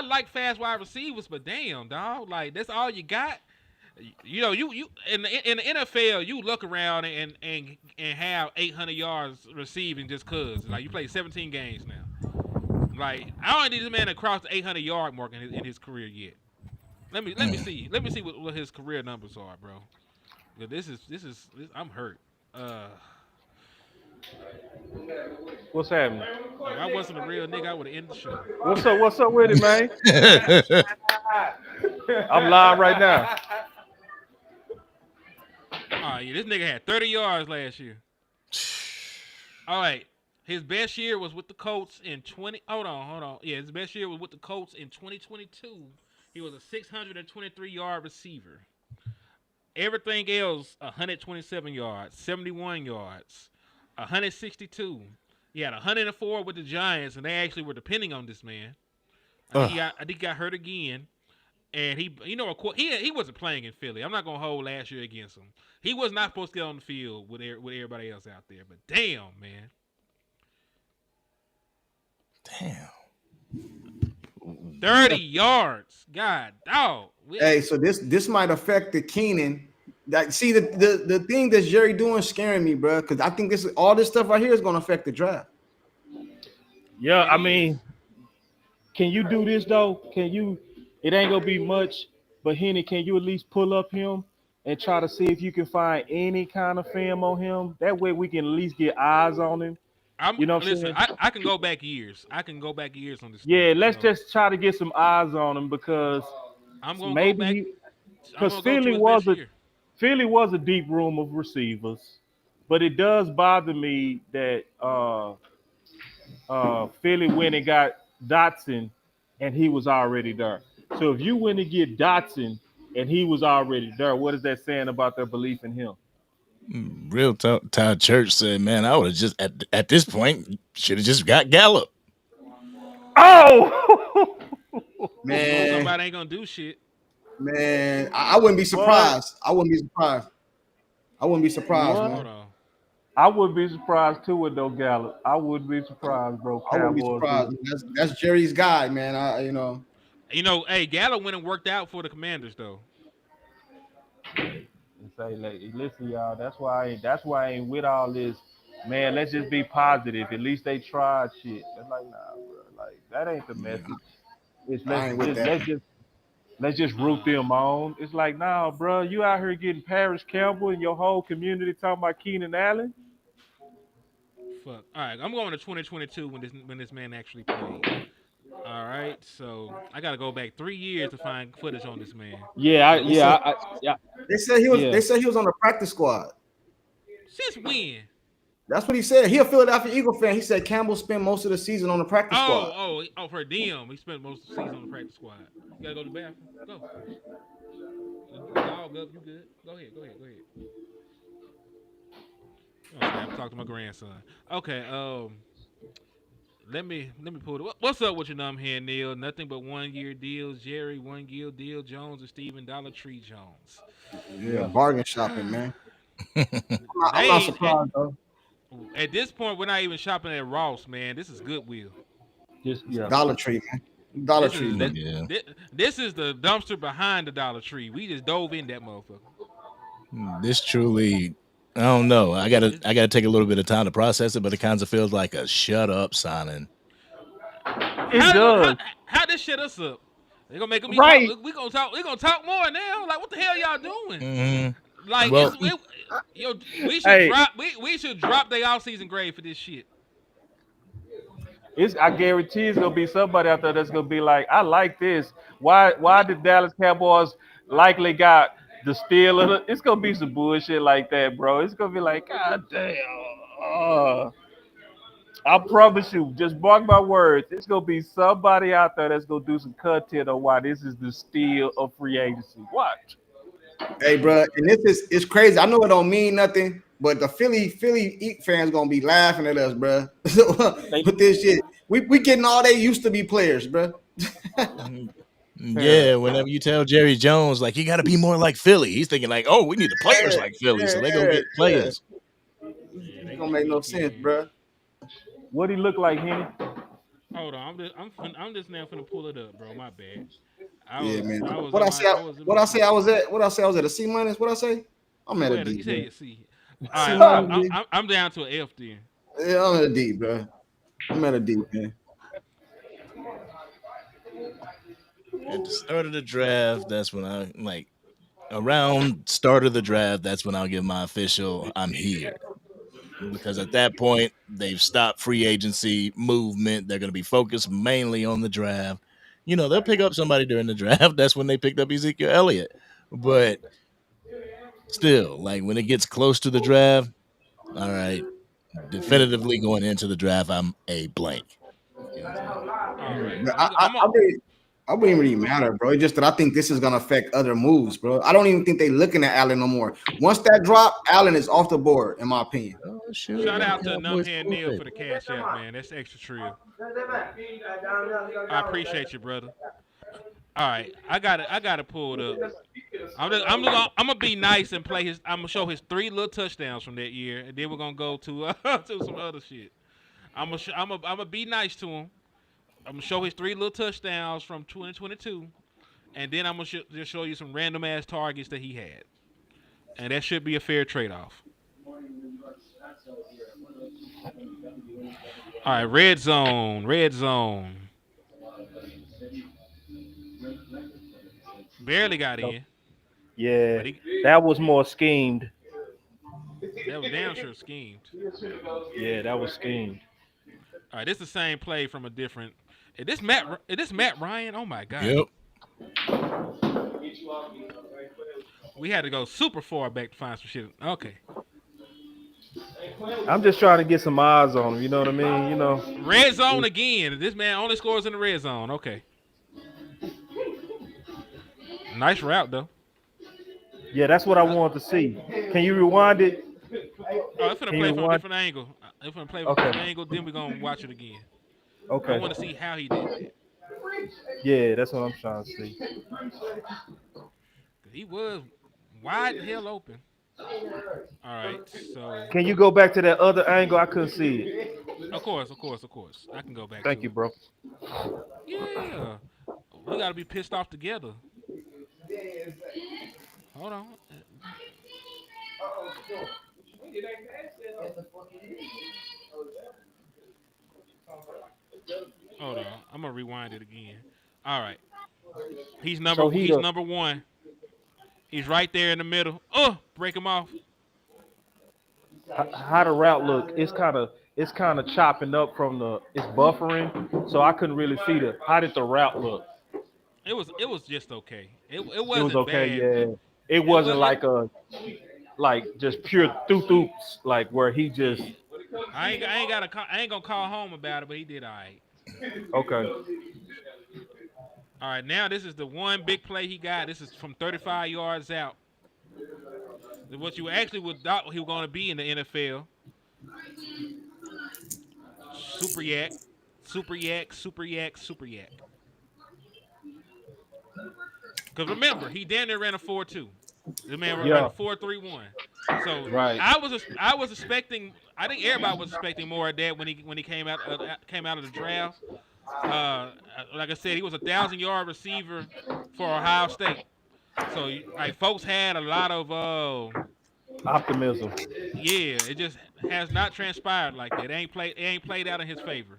like fast wide receivers, but damn, dog, like that's all you got. You know, you in the NFL, you look around and have 800 yards receiving just cause like you play 17 games now. Like I don't need this man to cross the 800 yard mark in his career yet. Let me see what his career numbers are, bro. This is I'm hurt. What's happening? If I wasn't a real nigga, I would have ended the show. What's up with it, man? I'm live right now. Oh yeah, this nigga had 30 yards last year. All right. His best year was with the Colts in 20. Hold on. Yeah, his best year was with the Colts in 2022. He was a 623-yard receiver. Everything else, 127 yards, 71 yards, 162. He had 104 with the Giants, and they actually were depending on this man. I think he got hurt again, and he wasn't playing in Philly. I'm not gonna hold last year against him. He was not supposed to get on the field with everybody else out there. But damn, man. Damn. 30 yards. God, dog. Hey, so this might affect the Keenan. See the thing that Jerry doing scaring me, bro, because I think all this stuff right here is gonna affect the draft. Yeah, I mean, can you do this though? Can you? It ain't gonna be much, but Henny, can you at least pull up him and try to see if you can find any kind of film on him? That way we can at least get eyes on him. You know what I'm saying? I can go back years. I can go back years on this. Yeah, let's just try to get some eyes on him because I'm gonna maybe go back. Because Philly was a deep room of receivers, but it does bother me that Philly went and got Dotson, and he was already there. So if you went and get Dotson and he was already there, what is that saying about their belief in him? Real Todd Church said, "Man, I would have just at this point should have just got Gallup." Oh, Man, somebody ain't gonna do shit. Man, I wouldn't be surprised. I wouldn't be surprised. Man. Hold on. I would be surprised too with no Gallup. I would be surprised, bro. I wouldn't be surprised. That's Jerry's guy, man. You know, hey, Gallup went and worked out for the Commanders though. And say, like, listen, y'all. That's why I ain't with all this man, let's just be positive. At least they tried shit. It's like, nah, bro. Like that ain't the Yeah, message. It's I ain't with that. let's just root Uh, them on. It's like, nah, bro, you out here getting Paris Campbell and your whole community talking about Keenan Allen. fuck. All right, I'm going to 2022 when this man actually played. All right, so I got to go back 3 years to find footage on this man. Yeah, They said yeah, they said he was yeah. they said he was on the practice squad. Since when? That's what he said. He a Philadelphia Eagle fan. He said Campbell spent most of the season on the practice squad. For DM. He spent most of the season on the practice squad. You gotta go to the bathroom. Go. The dog up. You good? Go ahead. Oh, sorry, I'm talking to my grandson. Okay. Let me pull it. What's up with your numb hand, Neil? Nothing but 1 year deals. Jerry, 1 year deal. Jones and Steven Dollar Tree Jones. Yeah, bargain shopping, man. I'm not They surprised though. at this point we're not even shopping at Ross, man. This is Goodwill. Just yeah. Dollar Tree, man. Dollar This Tree, is man. Yeah. this is the dumpster behind the Dollar Tree. We just dove in that motherfucker. This truly, I don't know. I gotta take a little bit of time to process it, but it kind of feels like a shut up signing. It How, does. how this shit us up? They gonna make me Right. talk. We gonna talk. We gonna talk more now. Like what the hell y'all doing? hmm Like Well, yo, we should Hey, drop. We should drop their off season grade for this shit. I guarantee it's gonna be somebody out there that's gonna be like, I like this. Why did Dallas Cowboys likely got the steal of it's gonna be some bullshit like that, bro. It's gonna be like, God damn. I promise you, just mark my words. It's gonna be somebody out there that's gonna do some content on why this is the steal of free agency. Watch. Hey, bro, and this is it's crazy. I know it don't mean nothing, but the Philly Eat fans gonna be laughing at us, bro. They, With this shit, we getting all they used to be players, bro. yeah, whenever you tell Jerry Jones, like, you got to be more like Philly, he's thinking, like, oh, we need the players like Philly. So they go get Yeah. players. Yeah, It don't make no sense, bro. what he look like, Henny? Hold on, I'm just now finna pull it up, bro. My bad. Yeah, man. I was What in I my say? I was in What my I say? I was at? What I say? I was at a C minus. What I say? I'm at a D, You bro. said you see. All C right, minus. I'm down to an F then. Yeah, I'm at a D, bro. I'm at a D, man. At the start of the draft, that's when I like around start of the draft. That's when I'll give my official I'm here, because at that point they've stopped free agency movement. They're going to be focused mainly on the draft. You know, they'll pick up somebody during the draft. That's when they picked up Ezekiel Elliott. But still, like when it gets close to the draft, all right, definitively going into the draft, I'm a blank. You know what I'm saying? All right, But I wouldn't really matter, bro. It's just that I think this is gonna affect other moves, bro. I don't even think they looking at Allen no more. Once that drop, Allen is off the board, in my opinion. Oh shoot! shout I got out a to Cowboys Numbhead Neil bullpen. for the cash app, man. That's extra trill. I appreciate you, brother. All right, I gotta pull it up. I'm gonna be nice and play his. I'm gonna show his 3 little touchdowns from that year, and then we're gonna go to to some other shit. I'm gonna be nice to him. I'm gonna show his 3 little touchdowns from 2022, and then I'm gonna just show you some random ass targets that he had, and that should be a fair trade off. All right, red zone, red zone. Barely got in, Yeah, but he that was more schemed. that was damn sure schemed. Yeah, that was schemed. All right, this is the same play from a different. Is this Matt Ryan? Oh my god, Yep. we had to go super far back to find some shit. Okay, I'm just trying to get some eyes on him. You know what I mean? You know. red zone again. This man only scores in the red zone. Okay, nice route though. Yeah, that's what I wanted to see. Can you rewind it? Oh, it's gonna Can play you from a rewind? different angle. It's gonna play from a Okay. different angle. Then we're gonna watch it again. I Okay. want to see how he did that. Yeah, that's what I'm trying to see. 'Cause he was wide the hell open. All right, so Can you go back to that other angle? I couldn't see it. of course, I can go back Thank to you, it. bro. Yeah, we gotta be pissed off together. Hold on. Hold on, I'm gonna rewind it again. All right, So he he's the number one. He's right there in the middle. Break him off. how the route look. It's kind of chopping up from the it's buffering, so I couldn't really see the how did the route look. It was just okay. It It was wasn't okay, bad. yeah. It It wasn't was it. like just pure thoops like where he just Yeah. I ain't gonna call home about it, but he did all right. okay. All right, now this is the one big play he got. This is from 35 yards out. What you actually would thought he was going to be in the NFL. Super yak, super yak, super yak, super yak. Because remember, he damn near ran a 4-2. The man ran a Yeah, 4-3-1. So right. I was expecting. I think everybody was expecting more of that when he came out of the draft. Like I said, he was 1,000-yard receiver for Ohio State. So like folks had a lot of Optimism. yeah, it just has not transpired like that. It ain't played out in his favor.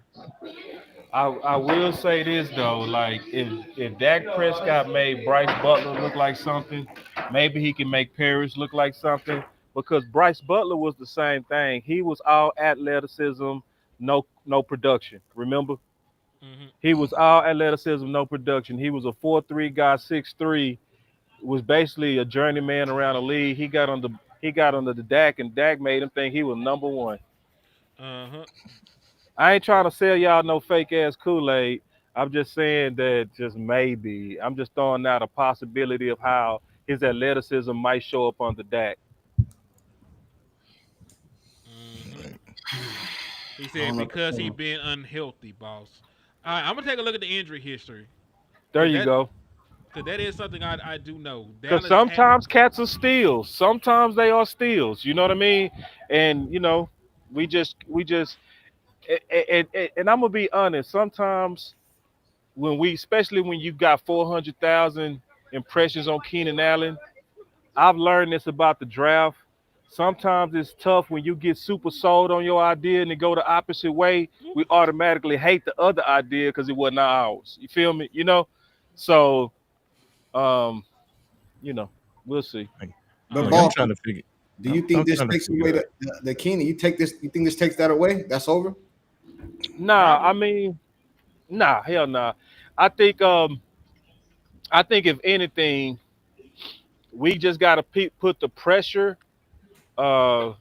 I will say this though, like if Dak Prescott made Bryce Butler look like something, maybe he can make Paris look like something. Because Bryce Butler was the same thing. He was all athleticism, no production. Remember, Hmm. he was all athleticism, no production. He was a 4'3" guy, 6'3", was basically a journeyman around the league. He got under the Dak, and Dak made him think he was number one. Uh-huh. I ain't trying to sell y'all no fake ass Kool-Aid. I'm just saying that just maybe. I'm just throwing out a possibility of how his athleticism might show up on the Dak. Hmm. He I said don't know. because he been unhealthy, boss. All right, I'm gonna take a look at the injury history There because you that go. because that is something I do know. Because Dallas had. sometimes cats are steals. Sometimes they are steals. You know what I mean? And we just and I'm gonna be honest. Sometimes especially when you got 400,000 impressions on Keenan Allen, I've learned this about the draft. Sometimes it's tough when you get super sold on your idea and it go the opposite way. We automatically hate the other idea because it wasn't ours. You feel me? So um, you know, we'll see. All But Like right. I'm boss, trying to figure. do you I'm think this trying to takes figure away out. the Keenan? You take this? You think this takes that away? That's over. Nah, I Probably. mean, nah, hell nah. I think um I think if anything, we just gotta put the pressure uh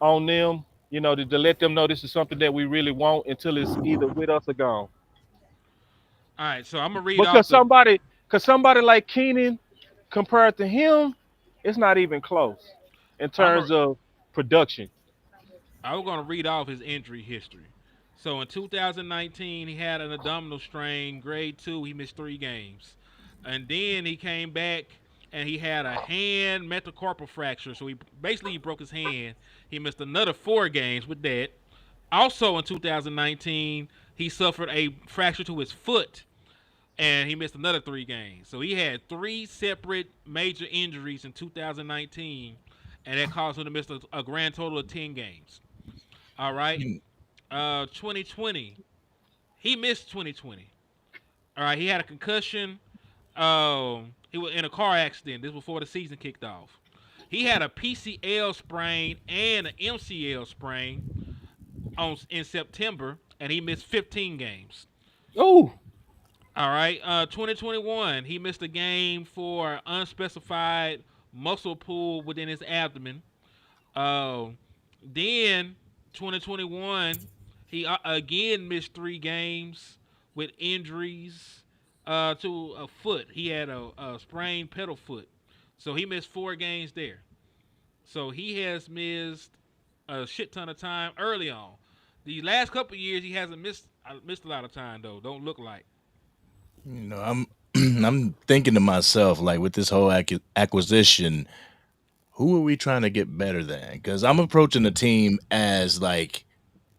on them, to let them know this is something that we really want until it's either with us or gone. All right. So I'm gonna read off Because the. somebody like Keenan, compared to him, it's not even close in I'm a, terms of production. I was gonna read off his injury history. So in 2019, he had an abdominal strain, grade 2. He missed 3 games, and then he came back and he had a hand metacarpal fracture. So he broke his hand. He missed another 4 games with that. Also in 2019, he suffered a fracture to his foot and he missed another 3 games. So he had 3 separate major injuries in 2019, and that caused him to miss a grand total of 10 games. All right. 2020, he missed 2020. All right, he had a concussion. He was in a car accident. This was before the season kicked off. He had a PCL sprain and an MCL sprain in September, and he missed 15 games. Oh, All right. 2021, he missed a game for unspecified muscle pull within his abdomen. Uh, then 2021, he again missed 3 games with injuries to a foot. He had a sprained pedal foot, so he missed 4 games there. So he has missed a shit ton of time early on. The last couple of years, he hasn't missed a lot of time though. Don't look like. I'm I'm thinking to myself like with this whole acquisition, who are we trying to get better than? Because I'm approaching the team as like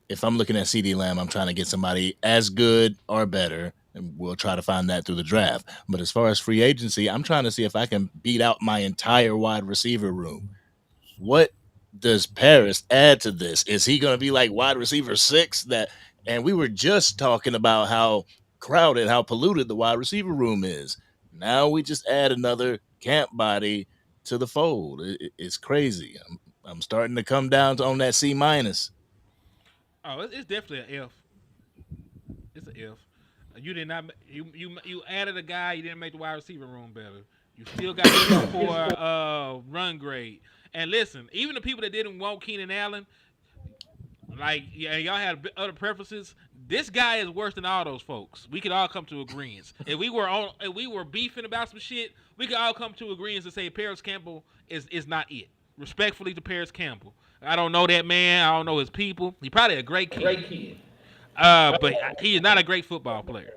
if I'm looking at CD Lamb, I'm trying to get somebody as good or better, and we'll try to find that through the draft. But as far as free agency, I'm trying to see if I can beat out my entire wide receiver room. What does Paris add to this? Is he going to be like wide receiver 6 that and we were just talking about how crowded, how polluted the wide receiver room is. Now we just add another camp body to the fold. It's crazy. I'm starting to come down on that C minus. Oh, it's definitely an F. It's an F. You did not. You added a guy. You didn't make the wide receiver room better. You still got piss poor run grade. And listen, even the people that didn't want Keenan Allen, like yeah, y'all had other preferences. This guy is worse than all those folks. We could all come to agreements. If we were beefing about some shit, we could all come to agreements and say Paris Campbell is not it. Respectfully to Paris Campbell. I don't know that man. I don't know his people. He probably a great kid. But he is not a great football player.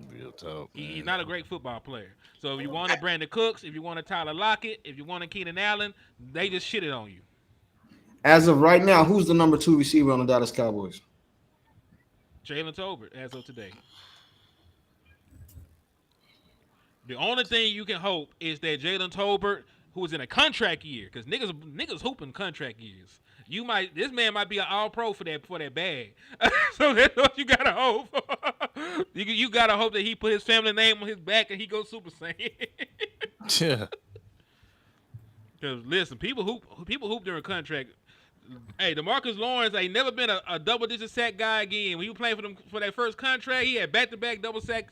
Real talk, man. He's not a great football player. So if you want a Brandon Cooks, if you want a Tyler Lockett, if you want a Keenan Allen, they just shitted on you. As of right now, who's the number 2 receiver on the Dallas Cowboys? Jalen Tolbert, as of today. The only thing you can hope is that Jalen Tolbert, who is in a contract year, because niggas hooping contract years. This man might be an all pro for that bag. So that's what you gotta hope. You gotta hope that he put his family name on his back and he goes Super Saiyan. Yeah. Because listen, people hoop during contract. Hey, DeMarcus Lawrence ain't never been a double-digit sack guy again. When he was playing for that first contract, he had back-to-back double sack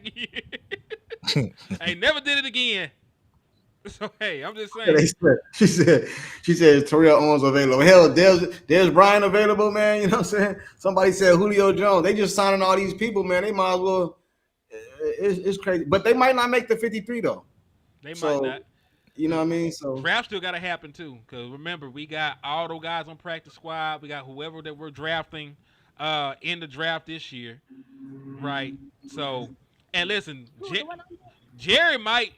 years. Ain't never did it again. So hey, I'm just saying. She said Terrell Owens available. Hell, there's Brian available, man. You know what I'm saying? Somebody said Julio Jones. They just signing all these people, man. They might as well. It's crazy, but they might not make the 53 though. They might not. You know what I mean? So draft still got to happen too, because remember we got all those guys on practice squad. We got whoever that we're drafting in the draft this year, right? So, and listen, Jerry might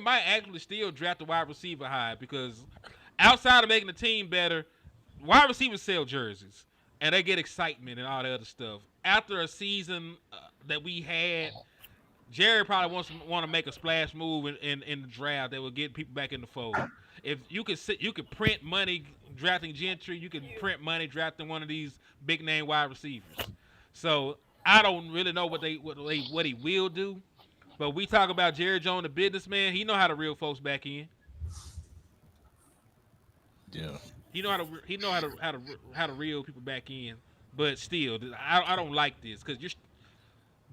actually still draft a wide receiver high because outside of making the team better, wide receivers sell jerseys and they get excitement and all the other stuff. After a season that we had, Jerry probably want to make a splash move in the draft that will get people back in the fold. If you could print money drafting Gentry, you could print money drafting one of these big name wide receivers. So I don't really know what he will do, but we talk about Jerry Jones, the businessman. He know how to reel folks back in. Yeah. He know how to reel people back in. But still, I don't like this because you're.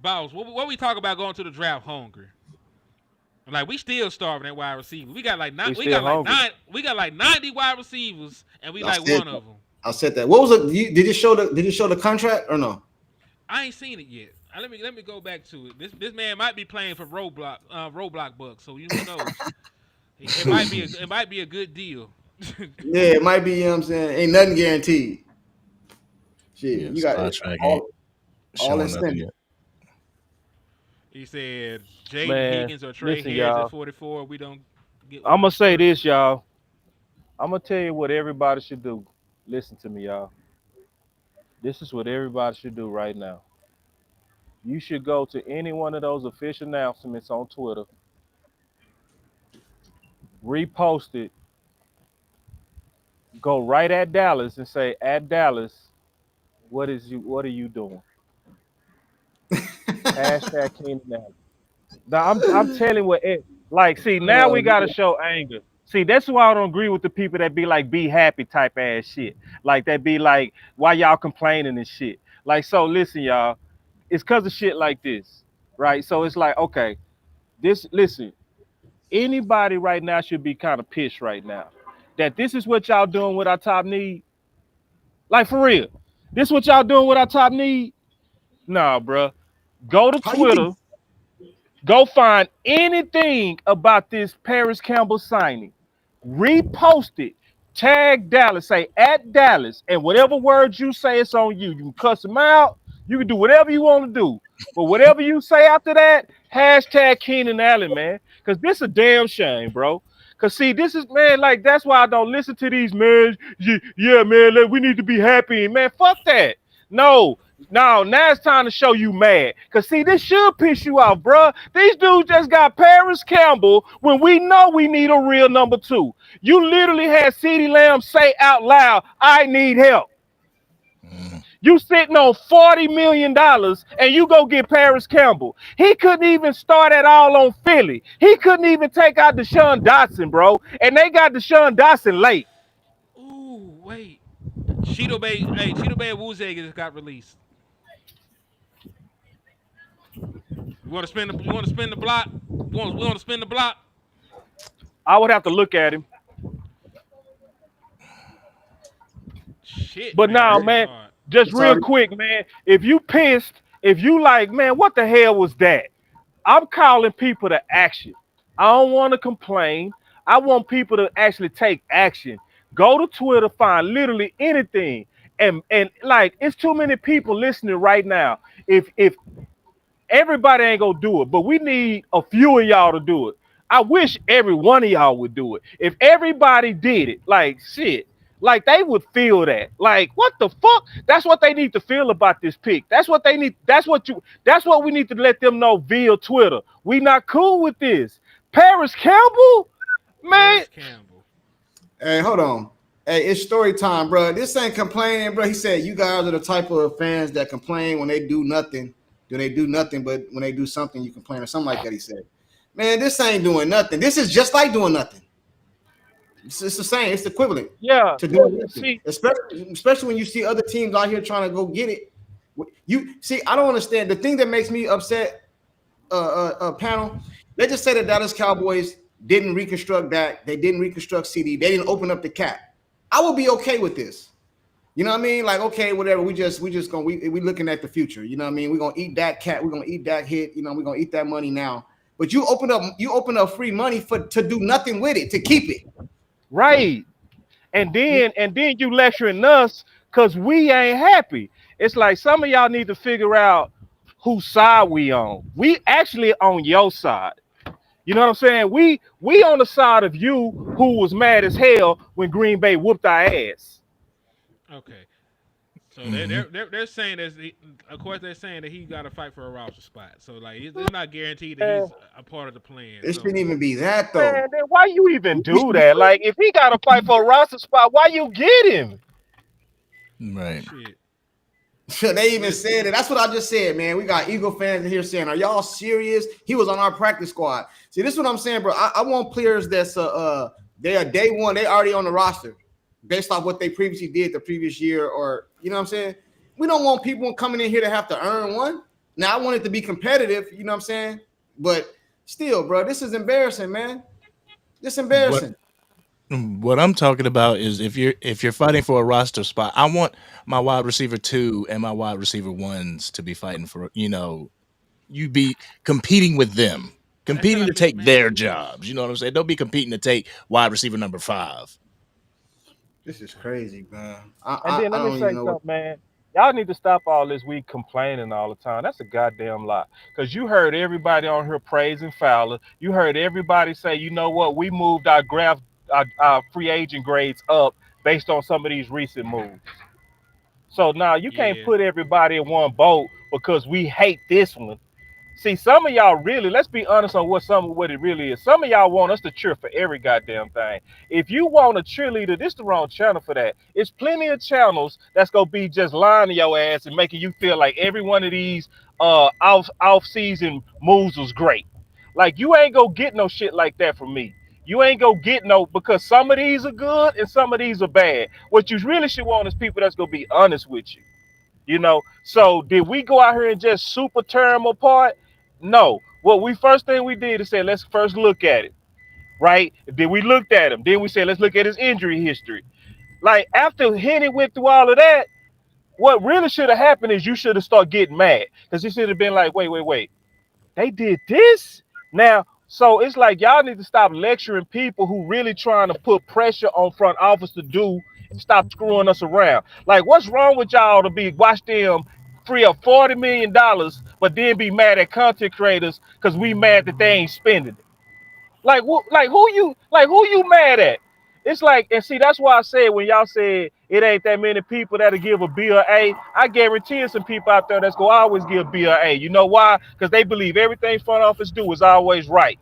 Boss, what we talk about going to the draft hungry? Like we still starving at wide receiver. We got like 90 wide receivers, and we like one of them. I said that. What was it? Did it show the contract or no? I ain't seen it yet. Let me go back to it. This man might be playing for Roblox Bucks, so who knows? It might be a good deal. Yeah, it might be. You know what I'm saying? Ain't nothing guaranteed. Shit, you got all extended. He said Jaden Higgins or Trey Harris at 44. We don't get. I'm gonna say this, y'all. I'm gonna tell you what everybody should do. Listen to me, y'all. This is what everybody should do right now. You should go to any one of those official announcements on Twitter, repost it, go right at Dallas and say, "At Dallas, what are you doing?" Hashtag Keenan Allen. Now I'm telling what it like. See, now we gotta show anger. See, that's why I don't agree with the people that be like, "Be happy" type ass shit. Like that be like, why y'all complaining and shit. Like, so listen, y'all. It's because of shit like this, right? So it's like, okay, listen. Anybody right now should be kind of pissed right now that this is what y'all doing with our top need. Like for real, this is what y'all doing with our top need. Nah, bruh. Go to Twitter. Go find anything about this Paris Campbell signing. Repost it. Tag Dallas. Say at Dallas. And whatever words you say, it's on you. You can cuss them out. You can do whatever you want to do. But whatever you say after that, hashtag Keenan Allen, man. Because this is a damn shame, bro. Because, see, this is, man, like, that's why I don't listen to these, man. Yeah, man, we need to be happy. Man, fuck that. No, Now it's time to show you mad. Cause see, this should piss you off, bruh. These dudes just got Paris Campbell when we know we need a real number two. You literally had CeeDee Lamb say out loud, I need help. Mm. You sitting on $40 million and you go get Paris Campbell. He couldn't even start at all on Philly. He couldn't even take out Deshaun Dotson, bro. And they got Deshaun Dotson late. Ooh, wait. Cheeto Bay and Wuzeg just got released. You want to spin the? You want to spin the block? We want to spin the block? I would have to look at him. Shit, But man, now, this is man, hard. just It's real already quick, man, if you pissed, if you like, man, what the hell was that? I'm calling people to action. I don't want to complain. I want people to actually take action. Go to Twitter, find literally anything. And like it's too many people listening right now. If everybody ain't gonna do it, but we need a few of y'all to do it. I wish every one of y'all would do it. If everybody did it, like shit, like they would feel that. Like, what the fuck? That's what they need to feel about this pick. That's what they need. That's what we need to let them know via Twitter. We not cool with this. Paris Campbell, man. Paris Campbell. Hey, hold on. Hey, it's story time, bro. This ain't complaining, bro. He said you guys are the type of fans that complain when they do nothing. Do they do nothing, but when they do something, you complain or something like that, he said. Man, this ain't doing nothing. This is just like doing nothing. It's the same. It's equivalent Yeah. to doing nothing. See, Especially when you see other teams out here trying to go get it. You see, I don't understand. The thing that makes me upset, panel, they just say the Dallas Cowboys didn't reconstruct that. They didn't reconstruct CD. They didn't open up the cap. I would be okay with this. You know what I mean? Like, okay, whatever. We looking at the future. You know what I mean? We're gonna eat that cat. We're gonna eat that hit. You know, we're gonna eat that money now. But you open up free money to do nothing with it, to keep it. right. And then you lecturing us because we ain't happy. It's like some of y'all need to figure out whose side we on. We actually on your side. You know what I'm saying? We on the side of you who was mad as hell when Green Bay whooped our ass. Okay. So Mhm. they're saying that of course they're saying that he got to fight for a roster spot. So like it's not guaranteed that Man, he's a part of the plan. It So shouldn't even be that though. man, then why you even do that? Like, if he got to fight for a roster spot, why you get him? Right. shit. They even Listen, said it. That's what I just said, man. We got Eagle fans in here saying, "Are y'all serious?" He was on our practice squad. See, this is what I'm saying, bro. I want players that's they are day one. They already on the roster based off what they previously did the previous year, or you know what I'm saying. We don't want people coming in here to have to earn one. Now I want it to be competitive. You know what I'm saying, but still, bro, this is embarrassing, man. This What embarrassing. what I'm talking about is if you're fighting for a roster spot, I want my wide receiver two and my wide receiver ones to be fighting for, you be competing with them, that's what competing I to mean, take man. their jobs. You know what I'm saying? Don't be competing to take wide receiver number 5. This is crazy, man. And then I let me don't even say know what. something, man. Y'all need to stop all this week complaining all the time. That's a goddamn lie. Because you heard everybody on here praising Fowler. You heard everybody say, you know what, we moved our free agent grades up based on some of these recent moves. So now you can't Yeah. put everybody in one boat because we hate this one. See, some of y'all really, let's be honest on what it really is. Some of y'all want us to cheer for every goddamn thing. If you want a cheerleader, this the wrong channel for that. It's plenty of channels that's gonna be just lying to your ass and making you feel like every one of these off season moves was great. Like you ain't gonna get no shit like that from me. You ain't gonna get no because some of these are good and some of these are bad. What you really should want is people that's gonna be honest with you. So did we go out here and just super tear them apart? No. What we first thing we did is say, let's first look at it, right? Then we looked at him. Then we said, let's look at his injury history. Like after Henny went through all of that, what really should have happened is you should have started getting mad because he should have been like, wait. They did this now. So it's like y'all need to stop lecturing people who really trying to put pressure on front office to do and stop screwing us around. Like, what's wrong with y'all to be watch them free up $40 million, but then be mad at content creators because we mad that they ain't spending it? Like, like who you mad at? It's like, and see, that's why I said when y'all said it ain't that many people that'll give a B or A, I guarantee there's some people out there that's gonna always give B or A. You know why? Because they believe everything front office do is always right.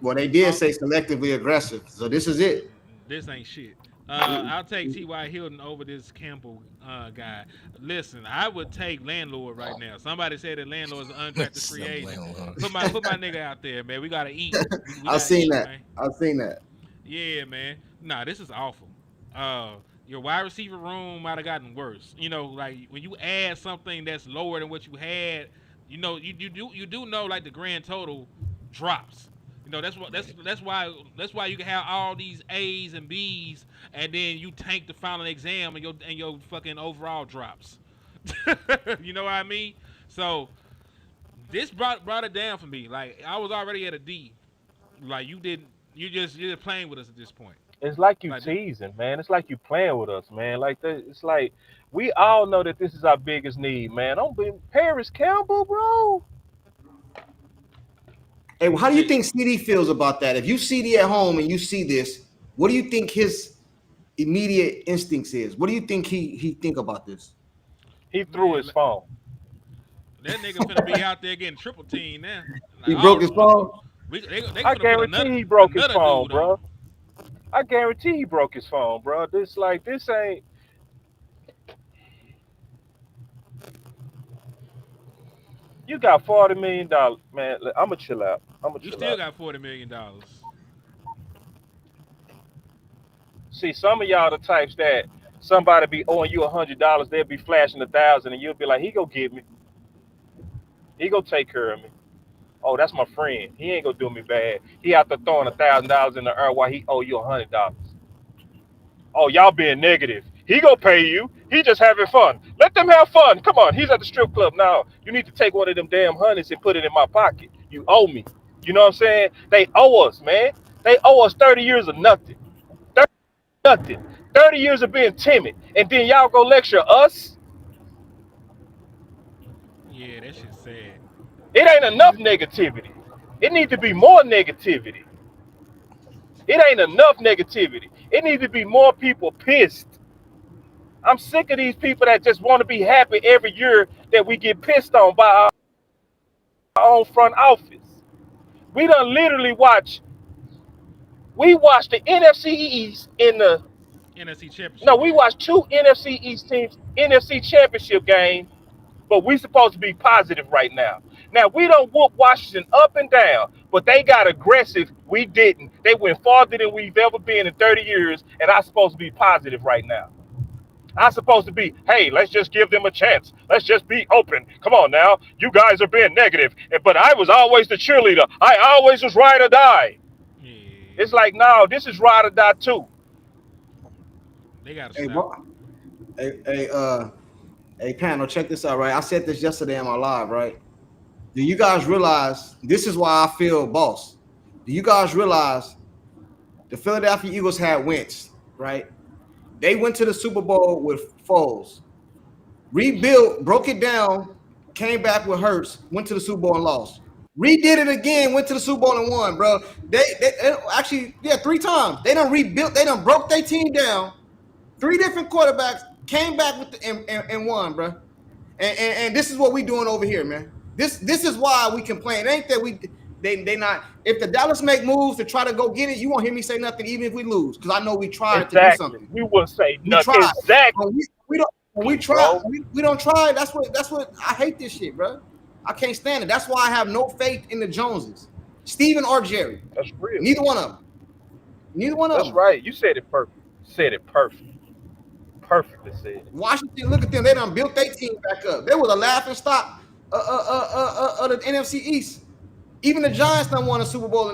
Well, they did Oh, say selectively aggressive, so this is it. this ain't shit. I'll take T.Y. Hilton over this Campbell guy. Listen, I would take landlord right now. Somebody said that landlord's an undrafted free Some agent. landlord. Put my nigga out there, man. We gotta eat. We I've gotta seen eat, that. man. I've seen that. Yeah, man. Nah, this is awful. Your wide receiver room might have gotten worse. You know, like when you add something that's lower than what you had, you know, you do know like the grand total drops. You know, that's what that's why you can have all these A's and B's and then you tank the final exam and your fucking overall drops. You know what I mean? So this brought it down for me. Like I was already at a D. Like you're just playing with us at this point. It's like you Like teasing, man. It's like you playing with us, man. Like that. It's like we all know that this is our biggest need, man. Don't be Paris Campbell, bro. Hey, well, how do you shit. think CD feels about that? If you CD at home and you see this, what do you think his immediate instincts is? What do you think he think about this? He threw Man, his phone. that nigga finna be out there getting triple team now. Like, He broke his phone. they I finna put guarantee he broke his another phone, dude on him. bro. I guarantee he broke his phone, bro. This ain't. You got $40 million, man. I'ma chill out. I'ma You chill still out. got $40 million. See, some of y'all the types that somebody be owing you $100, they'll be flashing 1,000, and you'll be like, he go get me. He go take care of me. Oh, that's my friend. He ain't gonna do me bad. He out there throwing $1,000 in the air while he owe you $100. Oh, y'all being negative. He gonna pay you. He just having fun. Let them have fun. Come on, he's at the strip club now. You need to take one of them damn hundreds and put it in my pocket. You owe me. You know what I'm saying? They owe us, man. They owe us 30 years of nothing. 30 nothing. 30 years of being timid. And then y'all go lecture us? Yeah, that shit's sad. It ain't enough negativity. It needs to be more negativity. It ain't enough negativity. It needs to be more people pissed. I'm sick of these people that just want to be happy every year that we get pissed on by our own front office. We done literally we watched the NFC East in the, NFC no, Championship we game. watched two NFC East teams, NFC Championship games, but we supposed to be positive right now. Now, we don't whoop Washington up and down, but they got aggressive. We didn't. They went farther than we've ever been in 30 years, and I'm supposed to be positive right now. I'm supposed to be, hey, let's just give them a chance. Let's just be open. Come on now. You guys are being negative. But I was always the cheerleader. I always was ride or die. Yeah, It's like, no, this is ride or die too. they gotta Hey, stop. bro. Hey, panel, check this out, right? I said this yesterday in my live, right? Do you guys realize this is why I feel boss? Do you guys realize the Philadelphia Eagles had Wentz, right? They went to the Super Bowl with Foles, rebuilt, broke it down, came back with Hurts, went to the Super Bowl and lost. Redid it again, went to the Super Bowl and won, bro. They actually, yeah, 3 times. They done rebuilt, they done broke their team down. 3 different quarterbacks came back with and won, bro. And this is what we doing over here, man. This is why we complain. It ain't that they not. If the Dallas make moves to try to go get it, you won't hear me say nothing, even if we lose, because I know we tried to do Exactly. something. We wouldn't say We nothing. tried. Exactly, We don't. When we try, bro. we don't try. That's what I hate this shit, bro. I can't stand it. That's why I have no faith in the Joneses, Steven or Jerry. That's real. Neither one of them. Neither one of That's them. right. You said it perfect. Said it perfect. Perfectly said. Washington, look at them. They done built their team back up. They was a laughing stock of the NFC East. Even the Giants done won a Super Bowl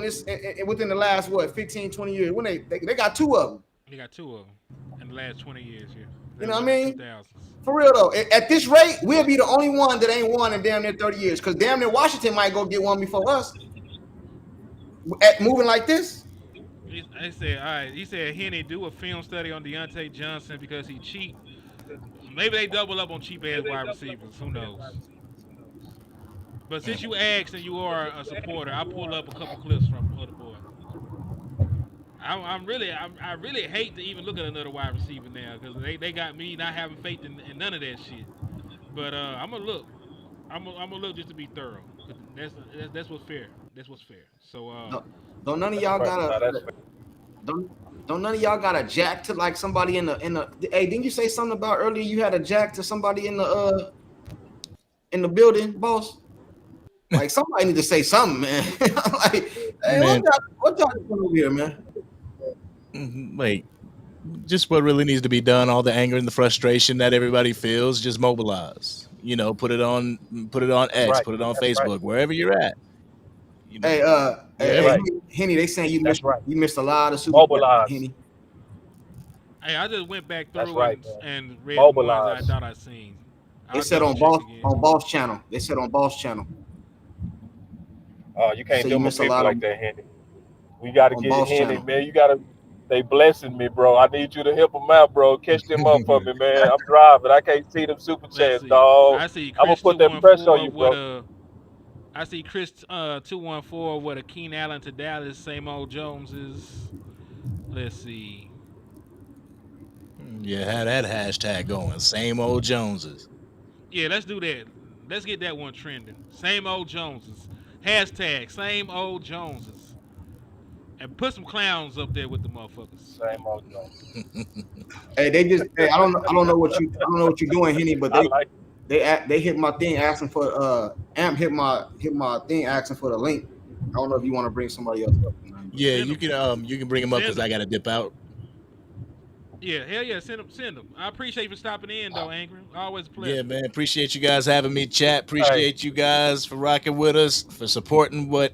within the last 15, 20 years. When they got 2 of them. They got 2 of them in the last 20 years. Yeah, You they know what I won in mean? 2000s. For real though, at this rate, we'll be the only one that ain't won in damn near 30 years. Because damn near Washington might go get one before us. At moving like this. They said, all right. He said, Henny, do a film study on Deontay Johnson because he cheap. Maybe they double up on cheap ass wide receivers. Who knows? But since you asked and you are a supporter, I'll pull up a couple clips from the boy. I really hate to even look at another wide receiver now because they got me not having faith in none of that shit. But I'm gonna look. I'm gonna look just to be thorough. 'Cause that's what's fair. That's what's fair. So Don't, don't none of That's y'all right. got No, a that's fair. don't don't none of y'all got a jack to like somebody in the hey, didn't you say something about earlier you had a jack to somebody in the building, boss? Like somebody need to say something, man. Like, hey, Man, what y'all doing over here, man? like just what really needs to be done, all the anger and the frustration that everybody feels, just mobilize. You know, put it on That's X, right. put it on That's right. Facebook, wherever you're at. You know, Hey, That's wherever. right. Henny, they saying That's right. you missed a lot of super chats, Mobilize. Henny. hey, I just went back That's through right, and man. and read the ones I Mobilize. thought I seen. They I'll said double check again. on Boss channel. They said on Boss channel. You Say can't you deal with missed a people lot of like that, Henny. We got to on get Boss Henny, channel. man. You got to. They blessing me, bro. I need you to help them out, bro. Catch them up for me, man. I'm driving. I can't see them super Let's chats, see. dog. I see I'm gonna Chris two put that one pressure on four you, with bro. a. I see Chris 214 with a Keenan Allen to Dallas. Same old Joneses. Let's see. Yeah, had that hashtag going. Same old Joneses. Yeah, let's do that. Let's get that one trending. Same old Joneses. Hashtag same old Joneses. And put some clowns up there with the motherfuckers. Same old Joe. Hey, they just hey, I don't know what you're doing, Henny, but I like. they hit my thing asking for Amp hit my thing asking for the link. I don't know if you want to bring somebody else up or nothing, but Yeah, Send them. you can bring them up Send because I them. gotta dip out. Yeah, hell yeah, send them. Send them. I appreciate you for stopping in, though, Angry. Always a Yeah, pleasure. man. Appreciate you guys having me chat. Hey, Appreciate you guys for rocking with us, for supporting what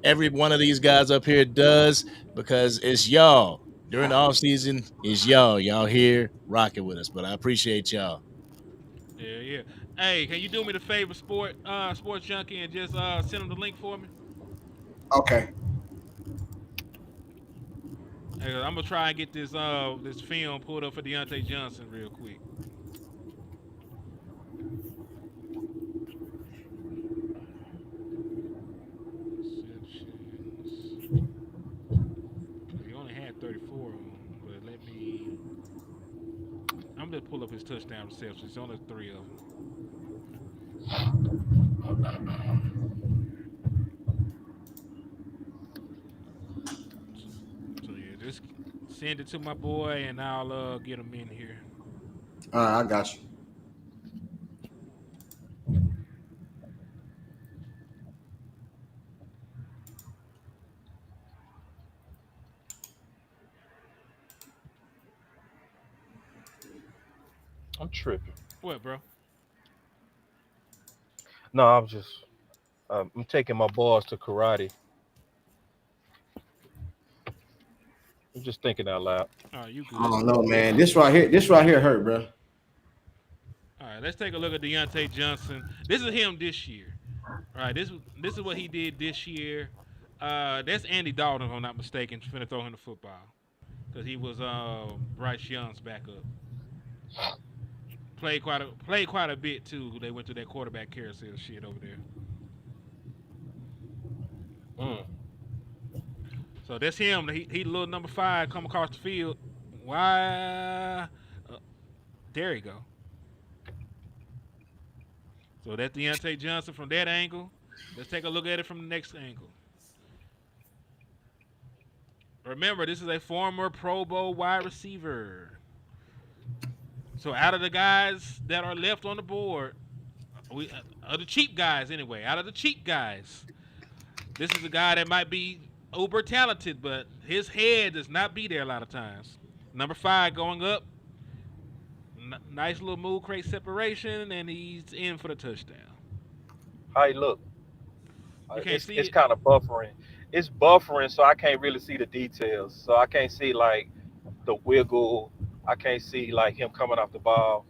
every one of these guys up here does, because it's y'all. During the off season, it's y'all. Y'all here rocking with us. But I appreciate y'all. Yeah, yeah. Hey, can you do me the favor, sports junkie, and just send them the link for me? okay. Hey, I'm gonna try and get this film pulled up for Deontay Johnson real quick. Receptions. He only had 34 of them, but let me. I'm gonna pull up his touchdown receptions. It's only three of them. So yeah, just send it to my boy, and I'll get him in here. All right, I got you. I'm tripping. What, bro? No, I'm just. I'm taking my boys to karate. I'm just thinking out loud. All right, you I good? don't know, man. This right here hurt, bro. All right, let's take a look at Deontay Johnson. This is him this year. All right, this is what he did this year. That's Andy Dalton, if I'm not mistaken, finna throw him the football because he was Bryce Young's backup. Played quite a bit too. They went through that quarterback carousel shit over there. Mm. So that's him. He little number 5 come across the field. Why? There you go. So that's Deontay Johnson from that angle. Let's take a look at it from the next angle. Remember, this is a former Pro Bowl wide receiver. So out of the guys that are left on the board, we are the cheap guys anyway. Out of the cheap guys, this is a guy that might be uber talented, but his head does not be there a lot of times. Number 5 going up. Nice little move, create separation, and he's in for the touchdown. How you look? You can't It's see it's it. kind of buffering. It's buffering, so I can't really see the details. So I can't see like the wiggle. I can't see like him coming off the ball.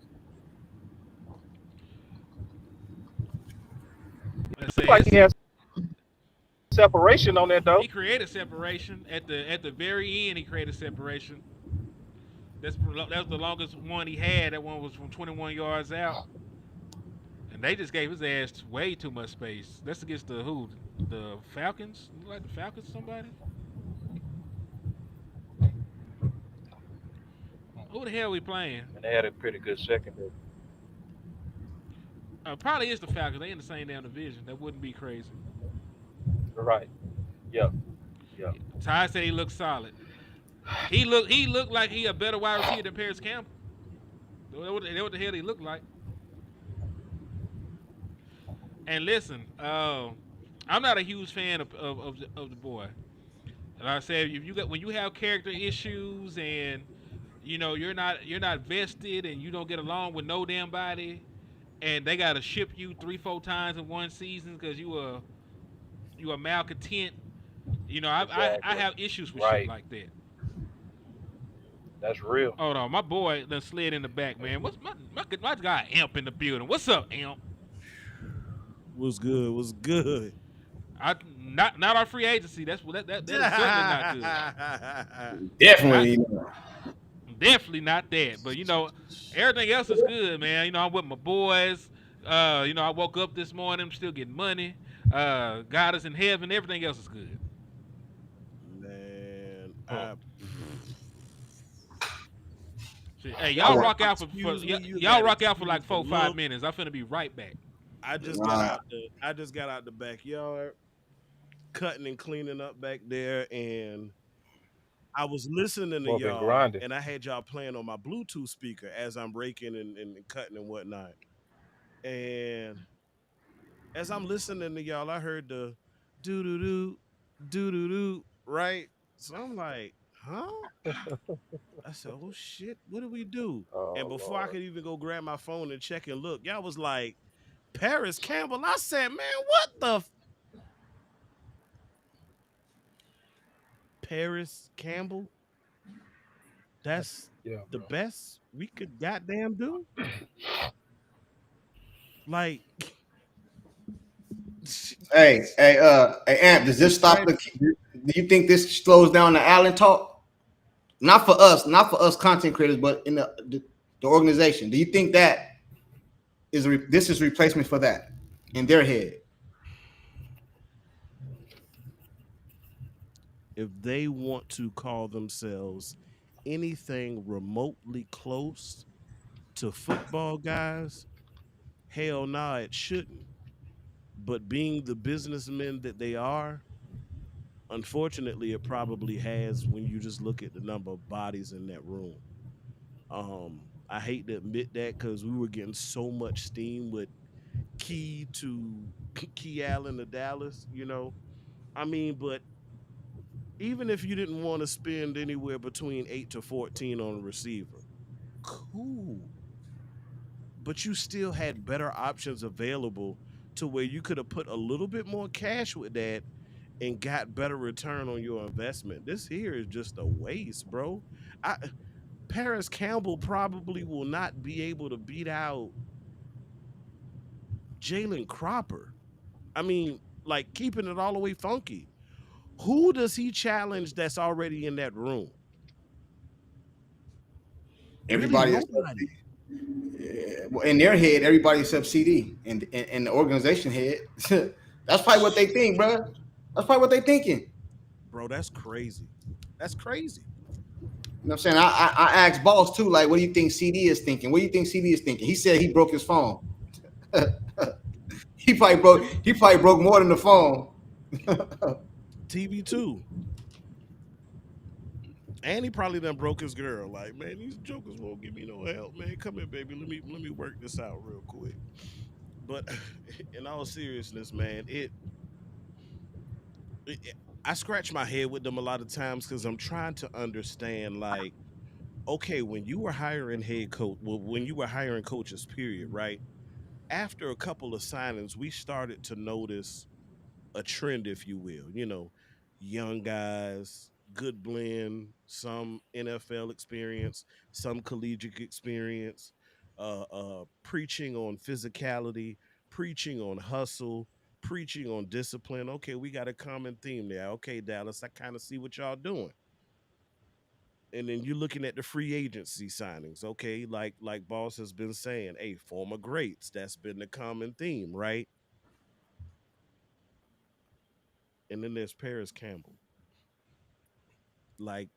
Let's say Like he has separation on that though. he created separation at the very end. He created separation. That's the longest one he had. That one was from 21 yards out, and they just gave his ass way too much space. That's against the who? The Falcons? Like the Falcons? Somebody? Who the hell we playing? and they had a pretty good secondary. Probably is the Falcons. They in the same damn division. That wouldn't be crazy. Right. Yep. Yep. Ty said he looked solid. He looked like he a better wide receiver than Paris Campbell. What the hell he looked like. And listen, I'm not a huge fan of the boy. Like I said, if you got when you have character issues and you're not vested and you don't get along with no damn body, and they got to ship you 3-4 times in one season because you a malcontent. I Exactly. have issues with shit Right. like that. That's real. Hold on, my boy done slid in the back, man. What's my guy Amp in the building? What's up, Amp? Was good. Was good. I not our free agency. That is certainly not good. I Definitely. definitely not that. But everything else is good, man. I'm with my boys. I woke up this morning, I'm still getting money. God is in heaven. Everything else is good. Man, Oh, shit. Hey, I y'all want. rock out excuse me. You y'all got rock out for like excuse the 4 5 look. minutes. I'm finna be right back. Nah. I just got out the backyard, cutting and cleaning up back there, and I was listening to Boy, been y'all, grinding. and I had y'all playing on my Bluetooth speaker as I'm raking and cutting and whatnot. And as I'm listening to y'all, I heard the doo doo doo doo doo doo, right? So I'm like, huh? I said, oh shit, what do we do? And Oh before I Lord. could even go grab my phone and check and look, y'all was like, Paris Campbell. I said, man, what the Paris Campbell? That's Yeah, the bro. best we could goddamn do? Like, Hey, Amp. Does he this stop tried. the? Do you think this slows down the Allen talk? Not for us content creators, but in the organization. Do you think that this is replacement for that in their head? If they want to call themselves anything remotely close to football guys, hell nah, it shouldn't. But being the businessmen that they are, unfortunately, it probably has when you just look at the number of bodies in that room. I hate to admit that because we were getting so much steam with Key to Key Allen to Dallas. I mean, but even if you didn't want to spend anywhere between 8 to 14 on a receiver, cool. But you still had better options available to where you could have put a little bit more cash with that and got better return on your investment. This here is just a waste, bro. I Paris Campbell probably will not be able to beat out Jalen Cropper. I mean, like keeping it all the way funky. Who does he challenge that's already in that room? Really Everybody except nobody. well, in their head, everybody except CD and the organization head. That's probably what they think, bro. That's probably what they thinking. Bro, that's crazy. That's crazy. You know what I'm saying? I asked Boss too, like, what do you think CD is thinking? What do you think CD is thinking? He said he broke his phone. He probably broke more than the phone. TB2. And he probably done broke his girl. Like, man, these jokers won't give me no help, man. Come here, baby. Let me work this out real quick. But in all seriousness, man, I scratch my head with them a lot of times because I'm trying to understand, like, okay, when you were hiring head coach, well, when you were hiring coaches, period, right? After a couple of signings, we started to notice a trend, if you will. Young guys, good blend, some NFL experience, some collegiate experience, preaching on physicality, preaching on hustle, preaching on discipline. Okay, we got a common theme there. Okay, Dallas, I kind of see what y'all doing. And then you're looking at the free agency signings. Okay, like Boss has been saying, hey, former greats. That's been the common theme, right? And then there's Paris Campbell. Like,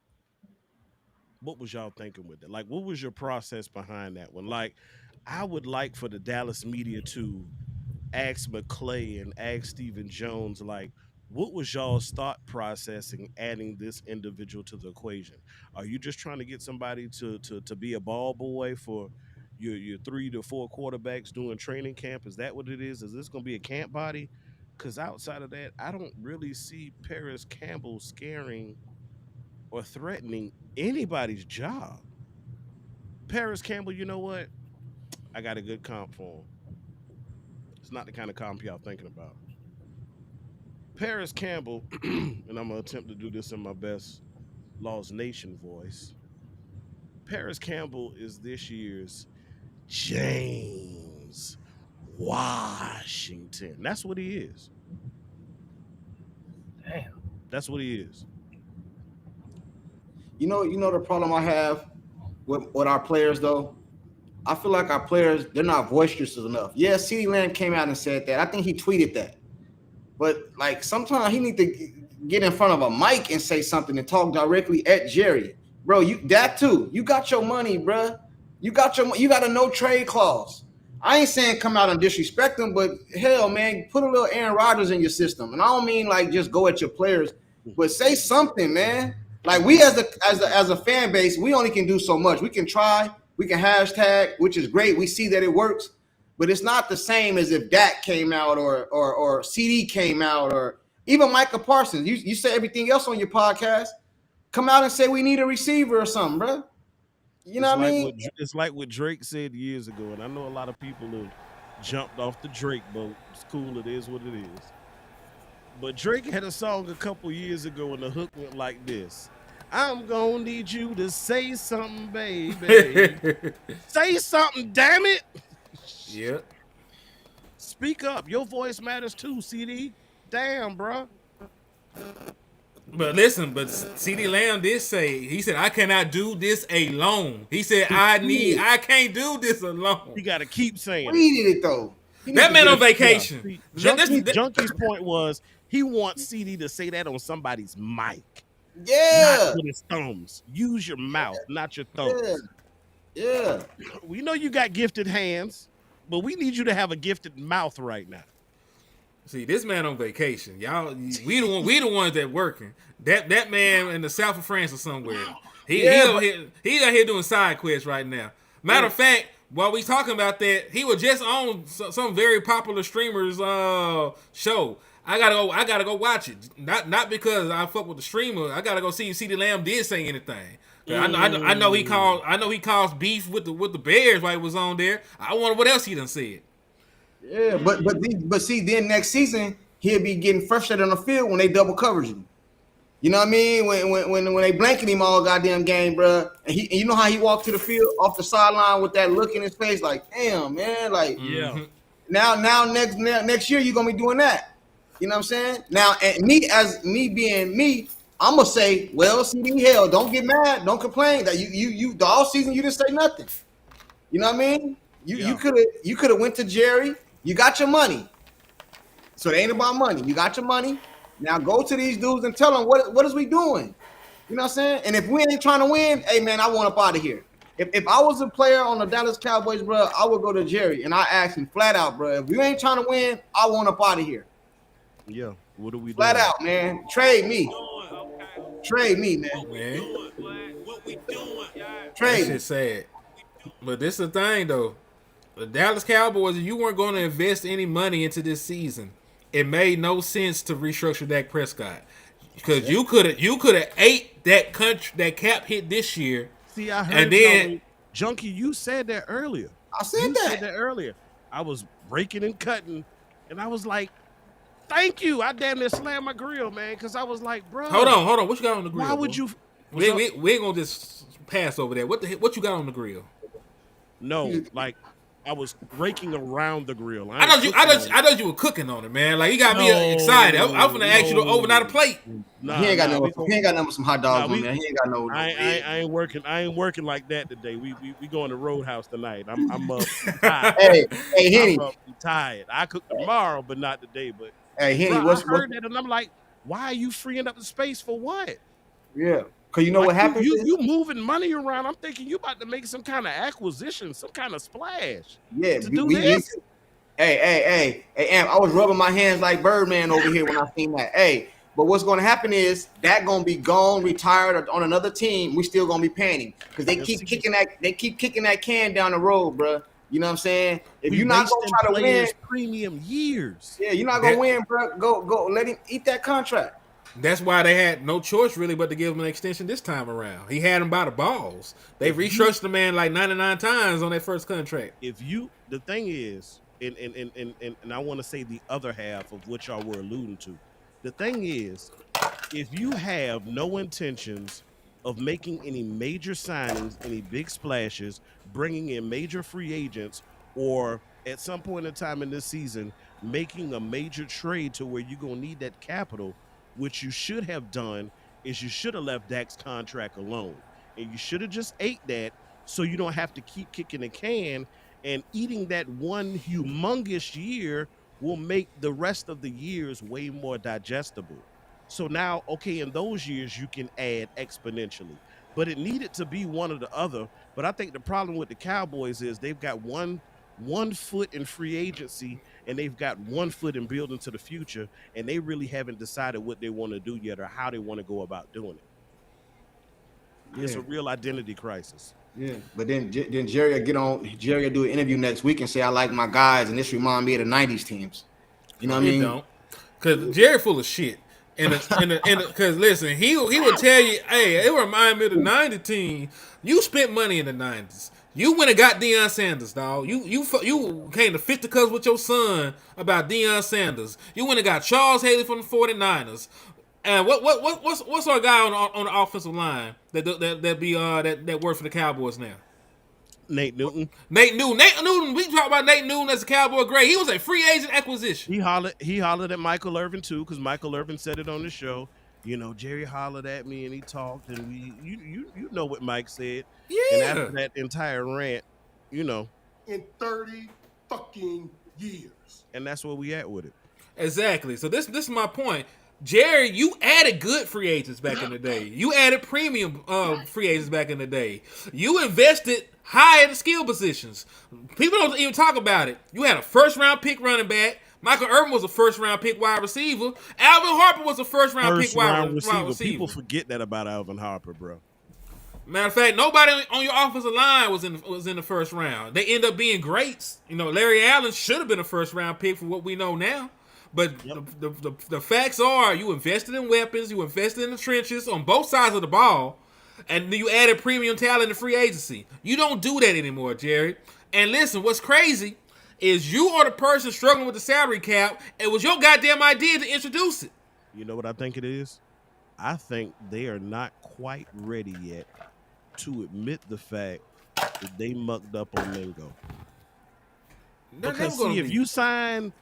what was y'all thinking with it? Like, what was your process behind that one? Like, I would like for the Dallas media to ask McClay and ask Stephen Jones, like, what was y'all's thought process in adding this individual to the equation? Are you just trying to get somebody to be a ball boy for your 3 to 4 quarterbacks doing training camp? Is that what it is? Is this going to be a camp body? Because outside of that, I don't really see Paris Campbell scaring or threatening anybody's job. Paris Campbell, you know what? I got a good comp for him. It's not the kind of comp y'all thinking about. Paris Campbell, and I'm gonna attempt to do this in my best Lost Nation voice. Paris Campbell is this year's James Washington. That's what he is. Damn. That's what he is. You know the problem I have with our players though. I feel like our players, they're not boisterous enough. Yeah, CeeDee Lamb came out and said that. I think he tweeted that. But like sometimes he need to get in front of a mic and say something and talk directly at Jerry. Bro, you that too. You got your money, bro. You got a no trade clause. I ain't saying come out and disrespect them, but hell, man, put a little Aaron Rodgers in your system. And I don't mean like just go at your players, but say something, man. Like we as a fan base, we only can do so much. We can try, we can hashtag, which is great. We see that it works, but it's not the same as if Dak came out or CD came out or even Micah Parsons. You say everything else on your podcast. Come out and say we need a receiver or something, bro. You know what I mean? It's like what Drake said years ago, and I know a lot of people have jumped off the Drake boat. It's cool, it is what it is. But Drake had a song a couple years ago, and the hook went like this. I'm gonna need you to say something, baby. Say something, damn it. Yeah. Speak up. Your voice matters too, CD. Damn, bro. But listen, but CeeDee Lamb did say, he said, I cannot do this alone. He said, I can't do this alone. You got to keep saying it. He needed it though. That man on vacation. Junkie's point was he wants CD to say that on somebody's mic. Yeah. Not with his thumbs. Use your mouth, not your thumbs. Yeah. We know you got gifted hands, but we need you to have a gifted mouth right now. See, this man on vacation. Y'all, we the ones that working. That man in the south of France or somewhere. He out here doing side quests right now. Matter of fact, while we talking about that, he was just on some very popular streamer's show. I gotta go watch it. Not because I fuck with the streamer. I gotta go see if CeeDee Lamb did say anything. I know he caused beef with the Bears while he was on there. I wonder what else he done said. Yeah, but see, then next season he'll be getting frustrated on the field when they double coverage him. You know what I mean? When they blanket him all goddamn game, bro. And you know how he walked to the field off the sideline with that look in his face, like, damn, man, like, yeah. Now next year you're gonna be doing that. You know what I'm saying? Now, and me being me, I'm gonna say, well, CD, hell, don't get mad, don't complain that you the all season you didn't say nothing. You know what I mean? You could have went to Jerry. You got your money. So it ain't about money. You got your money. Now go to these dudes and tell them what is we doing? You know what I'm saying? And if we ain't trying to win, hey man, I want up out of here. If I was a player on the Dallas Cowboys, bro, I would go to Jerry and I ask him flat out, bro, if we ain't trying to win, I want up out of here. Yeah. What are we doing? Flat out, man. Trade me. Trade me, man. What we doing? Trade That me. shit sad. But this is the thing though. The Dallas Cowboys, if you weren't going to invest any money into this season, it made no sense to restructure Dak Prescott because you could have ate that cap hit this year. See, I heard. And then, Junkie, you said that earlier. I said You that. said that earlier. I was breaking and cutting, and I was like, "Thank you." I damn near slammed my grill, man, because I was like, "Bro, hold on. What you got on the grill? why would bro? you?" We ain't gonna just pass over that. What you got on the grill? No, like I was raking around the grill. I know you were cooking on it, man. Like you got me excited. I'm gonna ask you to overnight a plate. Nah, he ain't got no with some hot dogs on there. He ain't got no. I ain't working. I ain't working like that today. We going to Roadhouse tonight. I'm up. Tired. Hey, Henny. I'm up, tired. I cook tomorrow, but not today. But Hey, Henny, bro, I heard that, and I'm like, why are you freeing up the space for what? Yeah. Cause you know what happens You moving money around. I'm thinking you about to make some kind of acquisition, some kind of splash. yeah, to do we this. hey, Amp, I was rubbing my hands like Birdman over here when I seen that. Hey, but what's gonna happen is that gonna be gone, retired, or on another team. We still gonna be paying him because they keep kicking that can down the road, bro. You know what I'm saying? If you're not gonna try to win, premium years. yeah, you're not gonna win, bro. Go, let him eat that contract. That's why they had no choice really but to give him an extension this time around. He had him by the balls. They restructured the man like 99 times on that first contract. The thing is, and I want to say the other half of what y'all were alluding to. The thing is, if you have no intentions of making any major signings, any big splashes, bringing in major free agents, or at some point in time in this season, making a major trade to where you're going to need that capital, what you should have done is you should have left Dak's contract alone. And you should have just ate that so you don't have to keep kicking the can, and eating that one humongous year will make the rest of the years way more digestible. So now, okay, in those years, you can add exponentially. But it needed to be one or the other. But I think the problem with the Cowboys is they've got one foot in free agency and they've got 1 foot in building to the future, and they really haven't decided what they want to do yet or how they want to go about doing it. It's a real identity crisis. Yeah, but then Jerry will do an interview next week and say, I like my guys, and this remind me of the 90s teams. You know what I mean? Don't. Because Jerry full of shit. Because listen, he would tell you, hey, it remind me of the 90 team. You spent money in the 90s. You went and got Deion Sanders, dog. You came to fisticuffs with your son about Deion Sanders. You went and got Charles Haley from the 49ers. And what's our guy on the offensive line that works for the Cowboys now? Nate Newton. Nate Newton. We talk about Nate Newton as a Cowboy great. He was a free agent acquisition. He hollered at Michael Irvin too, because Michael Irvin said it on the show. You know, Jerry hollered at me and he talked, and you know what Mike said. Yeah. And after that entire rant, you know, in 30 fucking years. And that's where we at with it. Exactly. So this is my point. Jerry, you added good free agents back in the day. You added premium free agents back in the day. You invested high in the skill positions. People don't even talk about it. You had a first-round pick running back. Michael Irvin was a first-round pick wide receiver. Alvin Harper was a first-round pick wide receiver. People forget that about Alvin Harper, bro. Matter of fact, nobody on your offensive line was in the first round. They end up being greats. You know, Larry Allen should have been a first-round pick for what we know now. But the facts are, you invested in weapons, you invested in the trenches on both sides of the ball, and you added premium talent in free agency. You don't do that anymore, Jerry. And listen, what's crazy is you are the person struggling with the salary cap. It was your goddamn idea to introduce it. You know what I think it is? I think they are not quite ready yet to admit the fact that they mucked up on Mingo. Because see, if you sign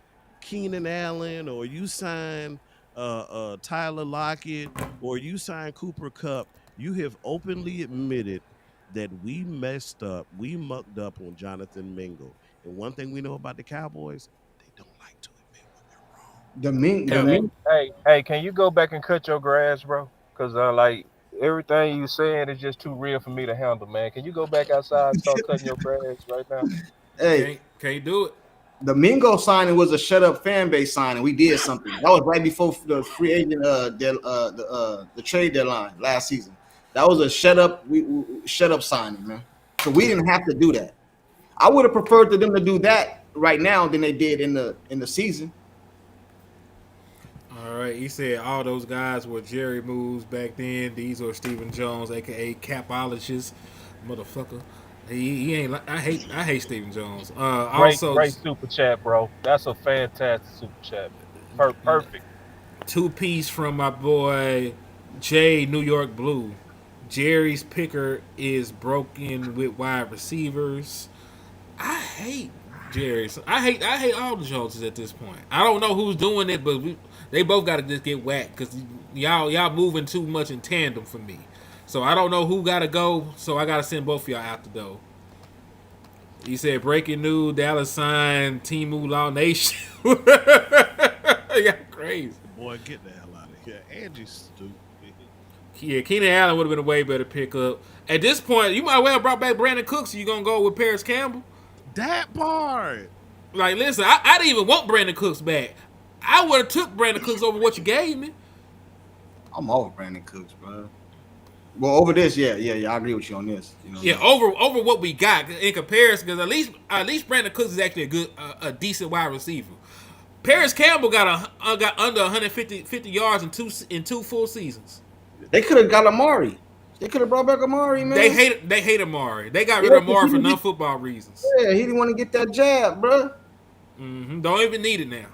Keenan Allen, or you sign Tyler Lockett, or you sign Cooper Kupp, you have openly admitted that we messed up, we mucked up on Jonathan Mingo. And one thing we know about the Cowboys, they don't like to admit when they're wrong. Hey, can you go back and cut your grass, bro? Because like everything you saying is just too real for me to handle, man. Can you go back outside and start cutting your grass right now? Hey, can't do it. The Mingo signing was a shut up fan base signing. We did something. That was right before the free agent the trade deadline last season. That was a shut up signing, man. So we didn't have to do that. I would have preferred to them to do that right now than they did in the season. All right, he said all those guys were Jerry moves back then. These are Stephen Jones, aka capologists, motherfucker. He ain't. I hate Stephen Jones. Great super chat, bro. That's a fantastic super chat. Perfect. 2-piece from my boy Jay New York Blue. Jerry's picker is broken with wide receivers. I hate Jerry. I hate all the Joneses at this point. I don't know who's doing it, but they both got to just get whacked because y'all moving too much in tandem for me. So I don't know who got to go, so I got to send both of y'all out the door. He said, breaking news, Dallas signed Timu Law Nation. They got crazy. Boy, get the hell out of here. Angie's stupid. Yeah, Keenan Allen would have been a way better pickup. At this point, you might well have brought back Brandon Cooks. So you gonna go with Paris Campbell? That part. Like, listen, I didn't even want Brandon Cooks back. I would have took Brandon Cooks over what you gave me. I'm over Brandon Cooks, bro. Well, over this, yeah, I agree with you on this. You know, Yeah, over what we got in comparison, because at least Brandon Cooks is actually a decent wide receiver. Paris Campbell got under 150 yards in two full seasons. they could have got Amari. They could have brought back Amari, man. They hate Amari. They got rid of Amari for non-football reasons. Yeah, he didn't want to get that jab, bro. Don't even need it now.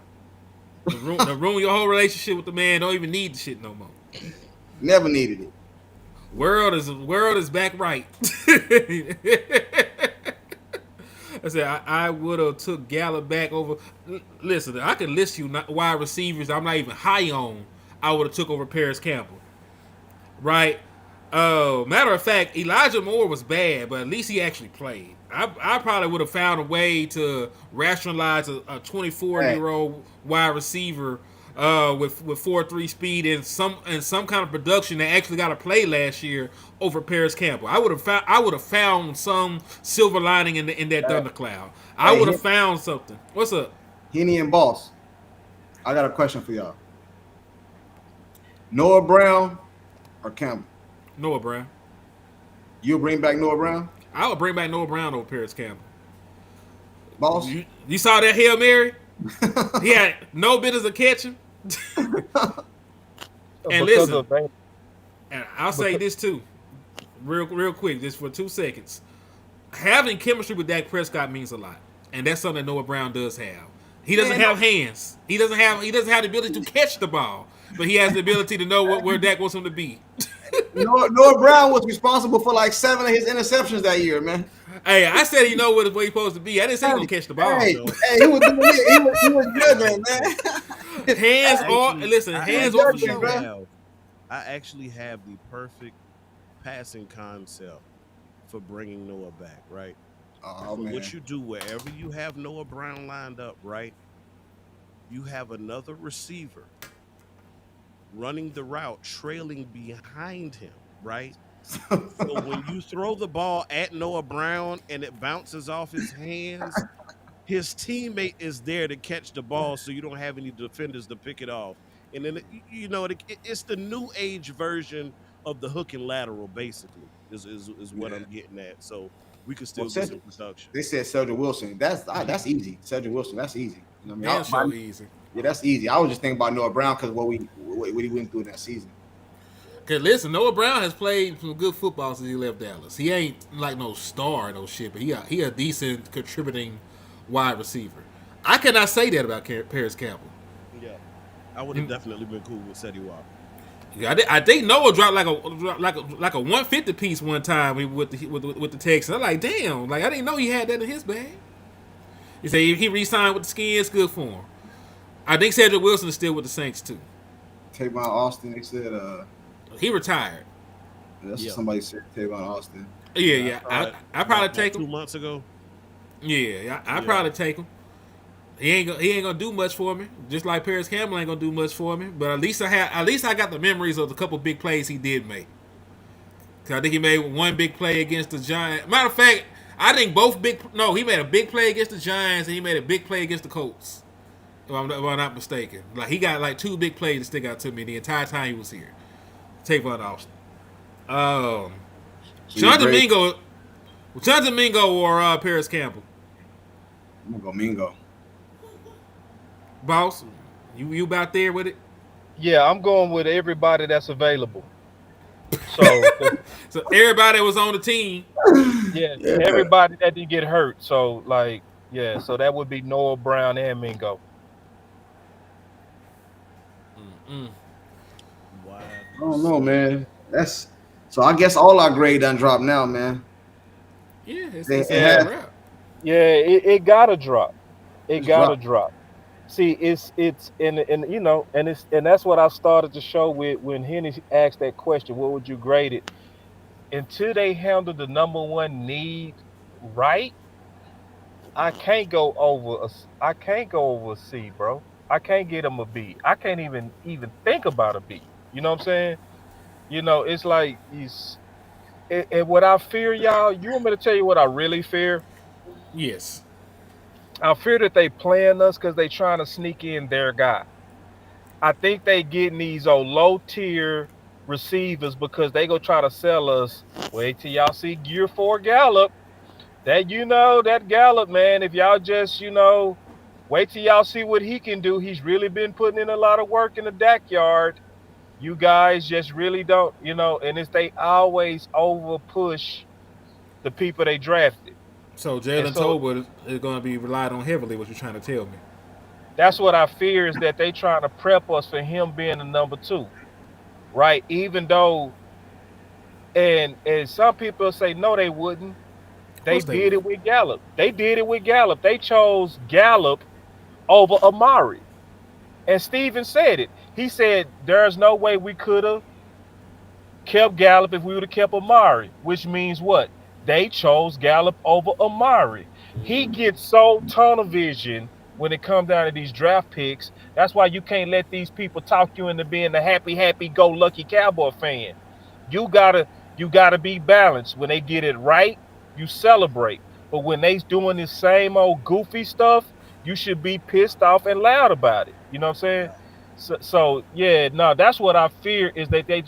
To ruin your whole relationship with the man. Don't even need the shit no more. Never needed it. World is back right. I said I would have took Gallup back over. Listen, I can list you wide receivers I'm not even high on. I would have took over Paris Campbell. Right. Matter of fact, Elijah Moore was bad, but at least he actually played. I probably would have found a way to rationalize a 24-year-old wide receiver with 4.3 speed and some kind of production that actually got to play last year over Paris Campbell. I would have found some silver lining in that thundercloud. I would have found something. What's up? Henny and Boss. I got a question for y'all. Noah Brown or Campbell? Noah Brown. You'll bring back Noah Brown? I would bring back Noah Brown over Paris Campbell. Boss? You saw that Hail Mary? He had no business of catching. And listen, and I'll say this too, real quick, just for 2 seconds. Having chemistry with Dak Prescott means a lot, and that's something that Noah Brown does have. He doesn't have hands. He doesn't have the ability to catch the ball, but he has the ability to know where Dak wants him to be. Noah Brown was responsible for like 7 of his interceptions that year, man. Hey, I said he know where he's supposed to be. I didn't say he gonna catch the ball. Hey, though. he was juggling, man. Hands off the shoulder. I actually have the perfect passing concept for bringing Noah back, right? Oh, So man. what you do wherever you have Noah Brown lined up, right? You have another receiver running the route, trailing behind him, right? So when you throw the ball at Noah Brown and it bounces off his hands, his teammate is there to catch the ball, so you don't have any defenders to pick it off. And then it's the new age version of the hook and lateral, basically, is what I'm getting at. So we could still get some production. They said Cedric Wilson. That's easy. Cedric Wilson. That's easy. You know what I mean? Easy. Yeah, that's easy. I was just thinking about Noah Brown because what he went through in that season. Cause listen, Noah Brown has played some good football since he left Dallas. He ain't like no star, no shit, but he a decent contributing wide receiver. I cannot say that about Paris Campbell. Yeah, I would have definitely been cool with Seti Walker. Yeah, I think Noah dropped like a 150 piece one time with the Texans. I'm like, damn, like I didn't know he had that in his bag. He said he re-signed with the Skins, good for him. I think Cedric Wilson is still with the Saints too. Tavon Austin, they said He retired. that's what somebody said. Tavon Austin. Yeah. I probably take him 2 months ago. Yeah, I probably take him. He ain't gonna do much for me. Just like Paris Campbell ain't gonna do much for me. But at least I got the memories of the couple big plays he did make. Cause I think he made one big play against the Giants. Matter of fact, I think he made a big play against the Giants and he made a big play against the Colts. If I'm not mistaken. Like he got like 2 big plays that stick out to me the entire time he was here. Tavon Austin. Sean Domingo or Paris Campbell? I'm gonna go Mingo. Boss, you about there with it? Yeah, I'm going with everybody that's available. So So everybody that was on the team. yeah, everybody that didn't get hurt. So like, yeah, so that would be Noah Brown and Mingo. Wow. I don't know, man. That's so. I guess all our grade done dropped now, man. Yeah, it's Yeah. a wrap. Yeah, it gotta drop. It It's gotta dropped. drop. See, it's and you know, and that's what I started the show with when Henny asked that question. What would you grade it? Until they handle the number one need right, I can't go over a C, bro. I can't get them a B. I can't even think about a B. You know what I'm saying? You know, it's like he's. And what I fear, y'all, you want me to tell you what I really fear? Yes. I fear that they playing us because they trying to sneak in their guy. I think they getting these old low tier receivers because they go try to sell us. Wait till y'all see Gear 4 Gallup. That Gallup, man, if y'all just, wait till y'all see what he can do. He's really been putting in a lot of work in the backyard. You guys just really don't, and it's they always over push the people they drafted. So And Jalen so Tolbert is going to be relied on heavily. What you're trying to tell me? that's what I fear is that they trying to prep us for him being the number two, right? Even though, and some people say no, they wouldn't. Of They course they did would. it with Gallup. They did it with Gallup. They chose Gallup over Amari. And Steven said it. He said there's no way we could have kept Gallup if we would have kept Amari, which means what? They chose Gallup over Amari. He gets so tunnel vision when it comes down to these draft picks. That's why you can't let these people talk you into being a happy, go lucky Cowboy fan. You gotta you gotta be balanced. When they get it right, you celebrate. But when they doing this same old goofy stuff, you should be pissed off and loud about it. You know what I'm saying? So yeah, no, that's what I fear is that they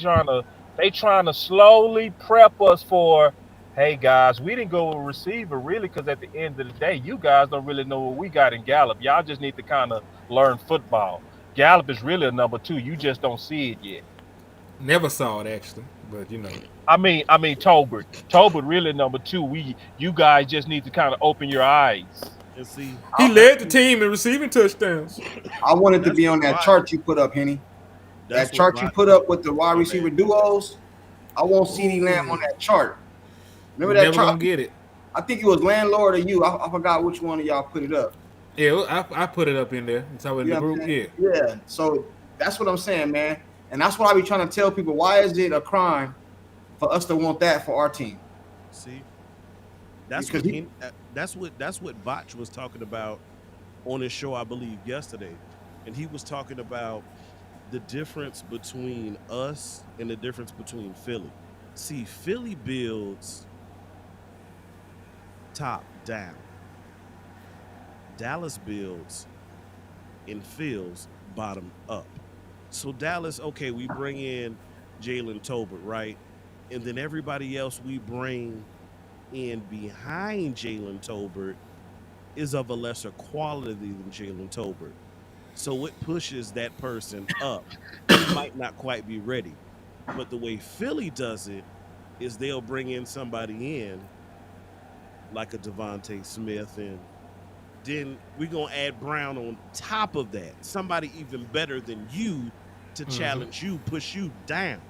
trying to slowly prep us for, hey guys, we didn't go with a receiver really because at the end of the day, you guys don't really know what we got in Gallup. Y'all just need to kind of learn football. Gallup is really a number two. You just don't see it yet. Never saw it actually, but I mean Tolbert. Tolbert really number two. You guys just need to kind of open your eyes. And see, he led the team in receiving touchdowns. I wanted to that's be on what that Bot- chart you put up, Henny. that's That what chart you Bot- put up with the wide My receiver bad. duos. I want CD Lamb on that chart. We're Remember that never chart? gonna get it. I think it was Landlord or you. I forgot which one of y'all put it up. Yeah, I put it up in there. It's in You the know what I'm group. saying? Yeah. Yeah. So that's what I'm saying, man. And that's what I be trying to tell people. Why is it a crime for us to want that for our team? See, that's Because what Botch was talking about on his show, I believe, yesterday, and he was talking about the difference between us and the difference between Philly. See, Philly builds top down. Dallas builds and fills bottom up. So Dallas, okay, we bring in Jalen Tolbert, right? And then everybody else we bring in behind Jalen Tolbert is of a lesser quality than Jalen Tolbert. So it pushes that person up. He might not quite be ready. But the way Philly does it is they'll bring in somebody in like a Devontae Smith, and then we're going to add Brown on top of that. Somebody even better than you to challenge you, push you down.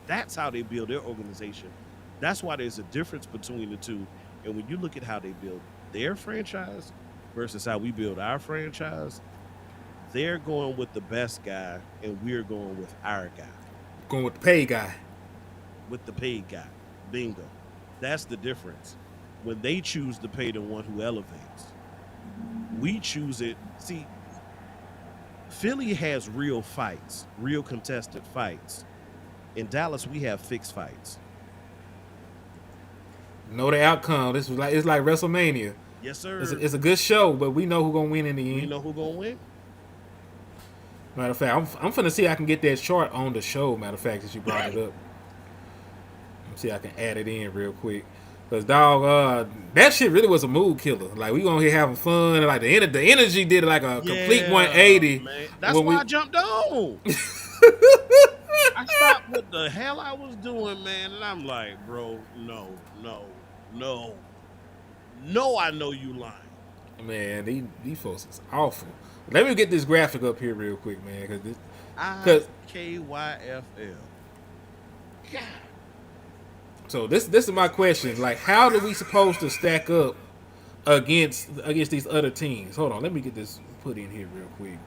That's how they build their organization. That's why there's a difference between the two. And when you look at how they build their franchise versus how we build our franchise, they're going with the best guy, and we're going with our guy, Going with the pay guy. with the paid guy. Bingo. That's the difference. When they choose to pay the one who elevates, we choose it. See, Philly has real fights, real contested fights. In Dallas, we have fixed fights. Know the outcome. It's like WrestleMania. Yes, sir. It's a good show, but we know who's gonna win in the end. We know who's going to win. Matter of fact, I'm finna see if I can get that chart on the show. Matter of fact, since you brought it up, let's see if I can add it in real quick. Cause dog, that shit really was a mood killer. Like we gonna here having fun, and like the energy did like a complete 180. Man. That's when why we- I jumped on. I stopped what the hell I was doing, man, and I'm like, bro, no, I know you lying. Man, these folks is awful. Let me get this graphic up here real quick, man, because IKYFL. God. so this is my question. Like, how are we supposed to stack up against these other teams? Hold on, let me get this put in here real quick.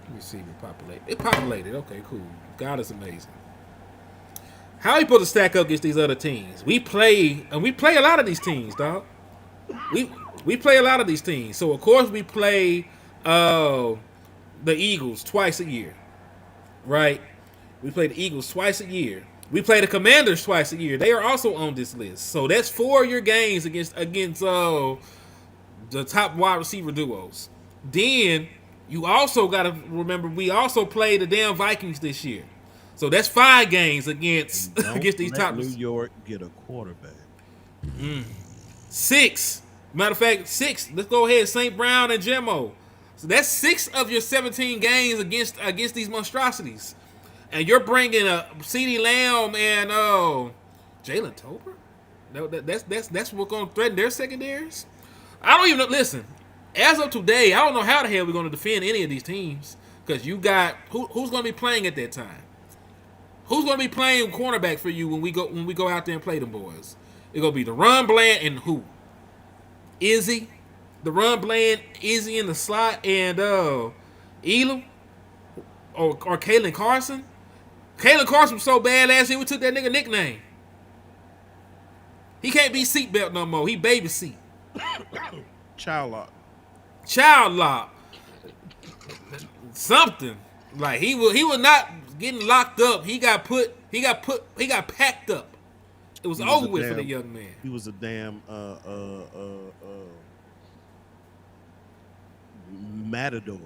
Let me see if it populated. It populated. Okay, cool. God is amazing. How are you supposed to stack up against these other teams? We play a lot of these teams, dog. We play a lot of these teams. So of course we play the Eagles twice a year, right? We play the Eagles twice a year. We play the Commanders twice a year. They are also on this list. So that's 4 of your games against the top wide receiver duos. Then you also got to remember we also played the damn Vikings this year. So that's 5 games against Don't against these let top New York get a quarterback. 6. Matter of fact, 6. Let's go ahead. St. Brown and Jimmo. So that's 6 of your 17 games against these monstrosities, and you're bringing a CeeDee Lamb and Jalen Tolbert. No, that's what's going to threaten their secondaries. I don't even know. Listen, as of today, I don't know how the hell we're going to defend any of these teams because you got who's going to be playing at that time. Who's going to be playing cornerback for you when we go out there and play them boys? It's going to be DeRon Bland and who? Izzy, DeRon Bland, Izzy in the slot, and Elam or Kalen Carson. Kalen Carson was so bad last year we took that nigga nickname. He can't be seatbelt no more. He baby seat. Child lock. Child lock. Something. Like he was not getting locked up. He got packed up. It was over with for the young man. He was a damn matador.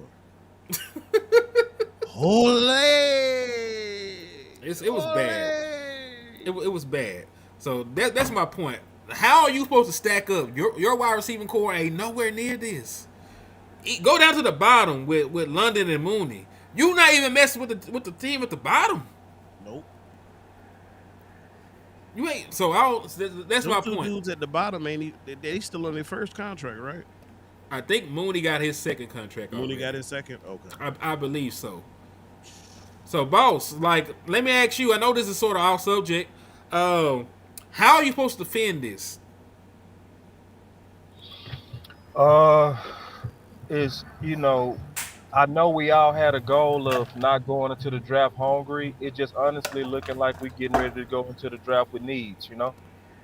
Holy! It was bad. It was bad. So that's my point. How are you supposed to stack up? Your wide receiving core ain't nowhere near this. Go down to the bottom with London and Mooney. You not even messing with the team at the bottom. Nope. You ain't. So that's my Two point. dudes at the bottom they still on their first contract, right? I think Mooney got his second contract. Mooney already. got his second. Okay. I believe so. So, boss, like, let me ask you. I know this is sort of off subject. How are you supposed to defend this? Is I know we all had a goal of not going into the draft hungry. It just honestly looking like we getting ready to go into the draft with needs.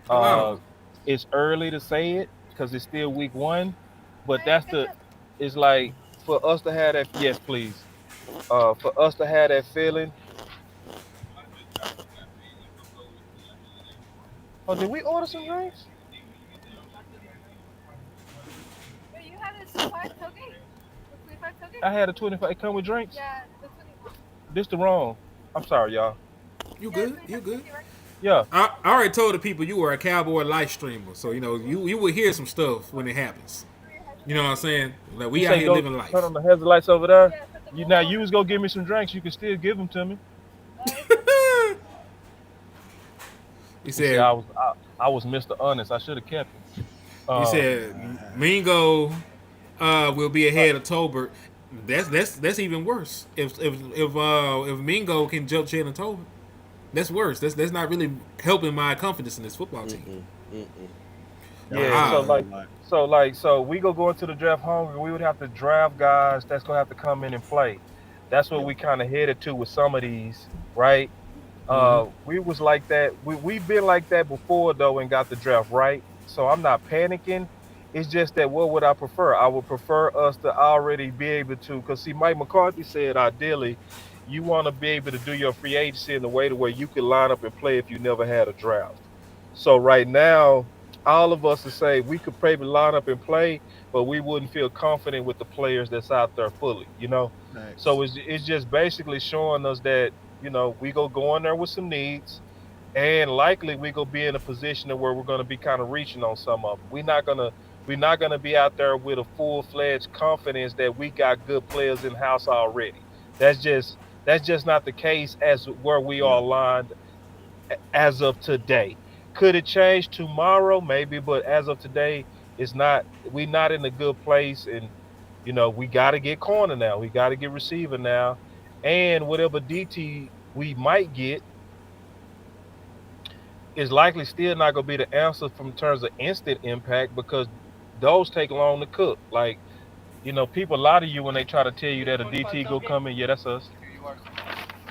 Wow. It's early to say it because it's still week 1, but it's like for us to have that. Yes, please. For us to have that feeling. Oh, did we order some drinks? You have this 25 token? 25 token? I had a 25. It come with drinks. Yeah, the 25. This the wrong. I'm sorry, y'all. You good? You good? Yeah. I already told the people you were a Cowboy live streamer, so you will hear some stuff when it happens. You know what I'm saying? Like we You out say here go living life. turn on the headlights over there. You was gonna give me some drinks. You can still give them to me. He See, said. I was Mr. Honest. I should have kept him. He said Mingo will be ahead of Tolbert. That's even worse. If Mingo can jump Jalen Tolbert, that's worse. That's not really helping my confidence in this football team. Yeah. So we go into the draft hungry. We would have to draft guys that's gonna have to come in and play. That's what we kind of headed to with some of these, right? We was like that. We've been like that before though, and got the draft right. So I'm not panicking. It's just that what would I prefer? I would prefer us to already be able to, because see, Mike McCarthy said ideally, you want to be able to do your free agency in a way to where you can line up and play if you never had a draft. So right now, all of us are saying we could probably line up and play, but we wouldn't feel confident with the players that's out there fully. Thanks. So it's just basically showing us that we go in there with some needs, and likely we go be in a position where we're going to be kind of reaching on some of them. We're not gonna be out there with a full-fledged confidence that we got good players in house already. That's just not the case as where we are aligned as of today. Could it change tomorrow? Maybe, but as of today, it's not. We're not in a good place, and we got to get corner now. We got to get receiver now, and whatever DT we might get is likely still not going to be the answer from terms of instant impact because those take long to cook. Like, people lie to you when they try to tell you that a DT go come in. Yeah, that's us.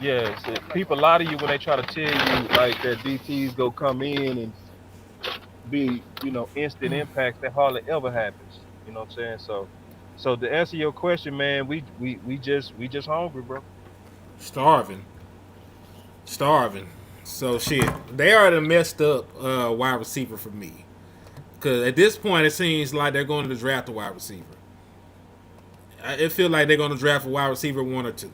Yeah, people lie to you when they try to tell you like that DTs go come in and be, instant impacts that hardly ever happens. You know what I'm saying? So to answer your question, man, we just hungry, bro. Starving. Starving. So shit, they already messed up wide receiver for me. Cause at this point it seems like they're going to draft a wide receiver. It feels like they're going to draft a wide receiver one or two.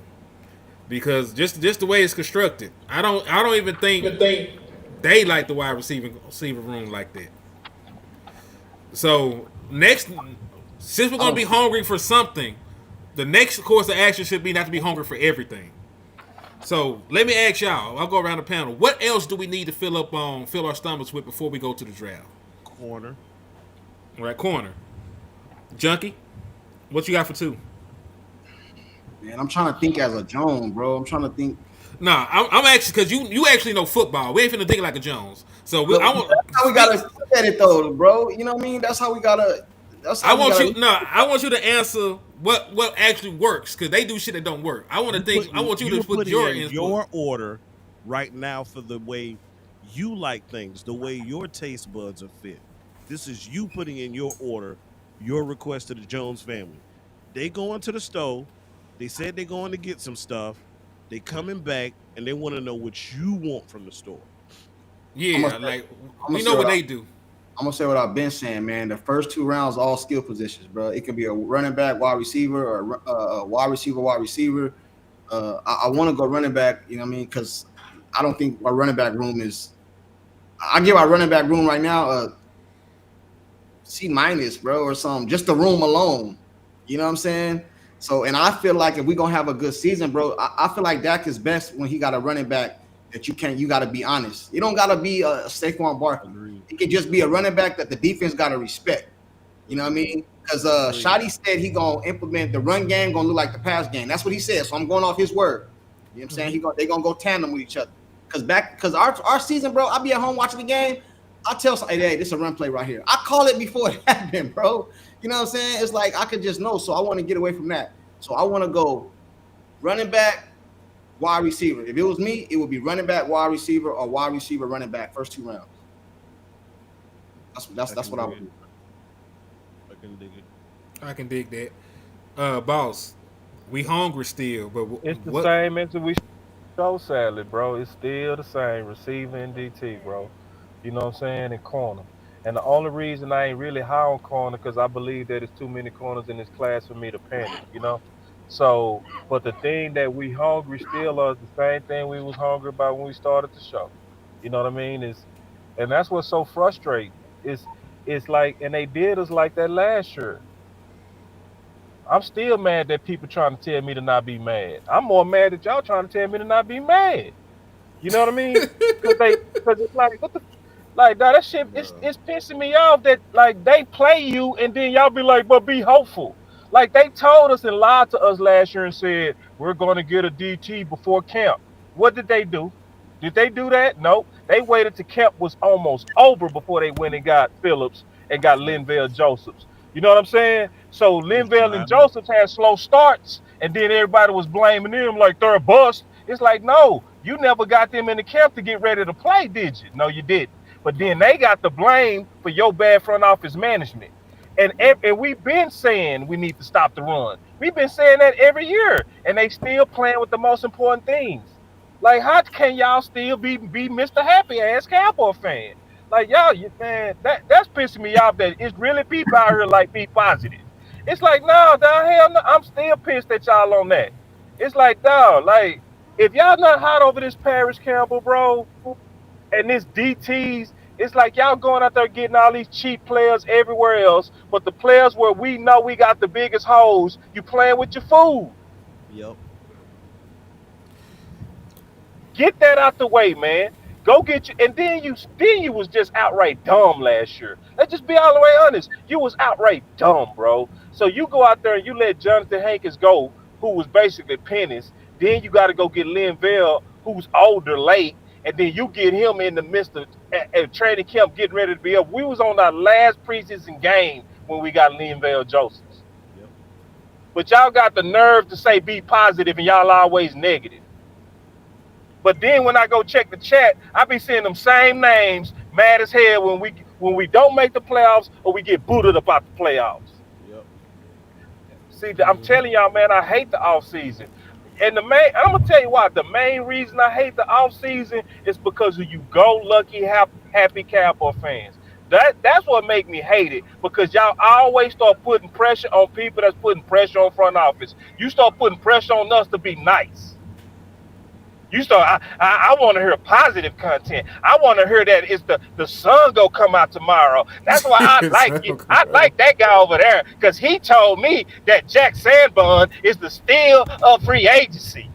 Because just the way it's constructed, I don't even think they like the wide receiver room like that. So next, since we're going to be hungry for something, the next course of action should be not to be hungry for everything. So let me ask y'all. I'll go around the panel. What else do we need to fill our stomachs with before we go to the draft? Corner. All right, corner. Junkie, what you got for two? Man, I'm trying to think as a Jones, bro. I'm trying to think. Nah, I'm actually because you actually know football. We ain't finna think like a Jones. So Look, that's how we gotta look at it, though, bro. You know what I mean? That's how we gotta. That's how I want you to answer what actually works because they do shit that don't work. I want you to put your in input. your order right now for the way you like things, the way your taste buds are fit. This is you putting in your order, your request to the Jones family. They going to the store. They said they're going to get some stuff. They coming back and they want to know what you want from the store. Yeah, we know what they do. I'm gonna say what I've been saying, man. The first two rounds, all skill positions, bro. It could be a running back, wide receiver, or a wide receiver. I want to go running back. You know what I mean? Because I don't think our running back room is. I give our running back room right now a C minus, bro, or something. Just the room alone. You know what I'm saying? So, and I feel like if we're gonna have a good season, bro, I feel like Dak is best when he got a running back that you got to be honest. You don't got to be a Saquon Barkley. It can just be a running back that the defense got to respect. You know what I mean? Because Shotty said he gonna implement the run game, gonna look like the pass game. That's what he said. So I'm going off his word. You know what I'm saying? They gonna go tandem with each other. Because our season, bro, I be at home watching the game. I tell somebody, hey, this is a run play right here. I call it before it happened, bro. You know what I'm saying? It's like I could just know. So I want to get away from that. So I want to go running back, wide receiver. If it was me, it would be running back, wide receiver, or wide receiver, running back, first two rounds. That's what I would do. I can dig it. I can dig that. Boss, we hungry still, but It's the same as we show salad, bro. It's still the same. Receiver and DT, bro. You know what I'm saying? And corner. And the only reason I ain't really high on corner because I believe that it's too many corners in this class for me to panic. So, but the thing that we hungry still is the same thing we was hungry about when we started the show. You know what I mean? And that's what's so frustrating. It's like, and they did us like that last year. I'm still mad that people trying to tell me to not be mad. I'm more mad that y'all trying to tell me to not be mad. You know what I mean? Because it's like, what the, like, nah, that shit, it's pissing me off that, like, they play you and then y'all be like, but be hopeful. Like, they told us and lied to us last year and said, we're going to get a DT before camp. What did they do? Did they do that? No. They waited till camp was almost over before they went and got Phillips and got Linval Josephs. You know what I'm saying? So Linval and Josephs had slow starts, and then everybody was blaming them like they're a bust. It's like, no, you never got them in the camp to get ready to play, did you? No, you didn't. But then they got the blame for your bad front office management. And we've been saying we need to stop the run. We've been saying that every year, and they still playing with the most important things. Like, how can y'all still be Mr. Happy Ass Cowboy fan? Like, y'all, man, that's pissing me off that it's really people out here like be positive. It's like, no, dog, hell no, I'm still pissed at y'all on that. It's like, dog, like, if y'all not hot over this Paris Campbell, bro, and this DTs, it's like y'all going out there getting all these cheap players everywhere else, but the players where we know we got the biggest holes, you playing with your food. Yep. Get that out the way, man. Go get you, and then you was just outright dumb last year. Let's just be all the way honest. You was outright dumb, bro. So you go out there and you let Jonathan Hankins go, who was basically pennies. Then you got to go get Linval, who's older, late, and then you get him in the midst of training camp, getting ready to be up. We was on our last preseason game when we got Linval Josephs. Yep. But y'all got the nerve to say be positive, and y'all always negative. But then when I go check the chat, I be seeing them same names, mad as hell when we don't make the playoffs or we get booted about the playoffs. Yep. See, I'm telling y'all, man, I hate the off season. And I'm gonna tell you why. The main reason I hate the off season is because of you go lucky, happy Cowboy fans. That's what make me hate it, because y'all always start putting pressure on people that's putting pressure on front office. You start putting pressure on us to be nice. I want to hear positive content. I want to hear that it's the sun gonna come out tomorrow. That's why I like it. I like that guy over there, because he told me that Jack Sanborn is the steal of free agency.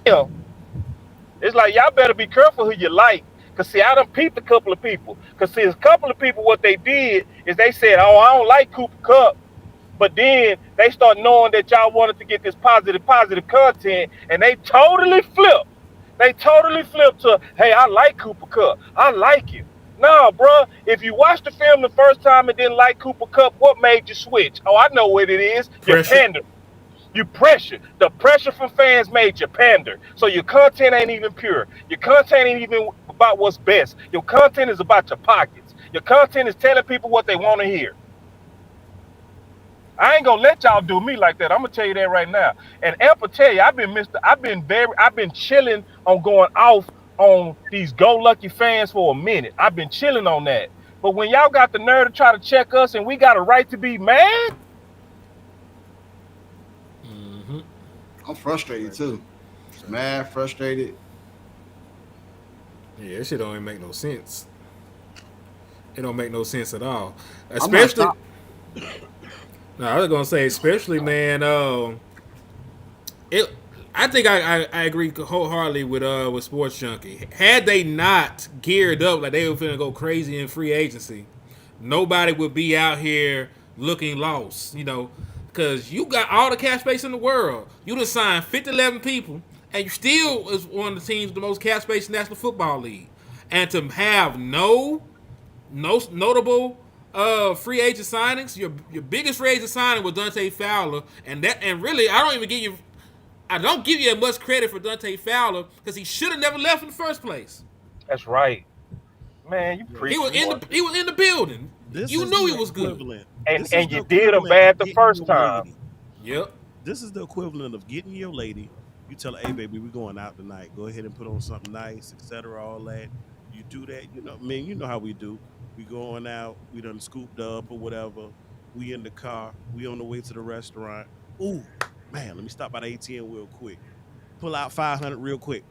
It's like, y'all better be careful who you like. Because, see, I done peeped a couple of people. Because, see, a couple of people, what they did is they said, oh, I don't like Cooper Kupp. But then they start knowing that y'all wanted to get this positive content, and they totally flipped. They totally flipped to, hey, I like Cooper Kupp. I like him. No, bro, if you watched the film the first time and didn't like Cooper Kupp, what made you switch? Oh, I know what it is. You pander. You pressure. The pressure from fans made you pander. So your content ain't even pure. Your content ain't even about what's best. Your content is about your pockets. Your content is telling people what they want to hear. I ain't gonna let y'all do me like that. I'm gonna tell you that right now. And Amper tell you, I've been chilling on going off on these go lucky fans for a minute. I've been chilling on that. But when y'all got the nerve to try to check us and we got a right to be mad, I'm frustrated too. Mad, frustrated. Yeah, that shit don't even make no sense. It don't make no sense at all. Especially, no, I was gonna say, especially, man. I think I agree wholeheartedly with Sports Junkie. Had they not geared up like they were finna go crazy in free agency, nobody would be out here looking lost. You know, because you got all the cap space in the world. You done signed 11 people, and you still is one of the teams with the most cap space in the National Football League. And to have no notable free agent signings, your biggest free agent signing was Dante Fowler, and really I don't give you as much credit for Dante Fowler, because he should have never left in the first place. that's right. Man, you preach. He was in the building. You knew he was good. And you did him bad the first time. Yep. This is the equivalent of getting your lady. You tell her, hey, baby, we're going out tonight. Go ahead and put on something nice, etc., all that. You do that, man, you know how we do. We going out, we done scooped up or whatever. We in the car. We on the way to the restaurant. Ooh, man, let me stop by the ATM real quick. Pull out 500 real quick.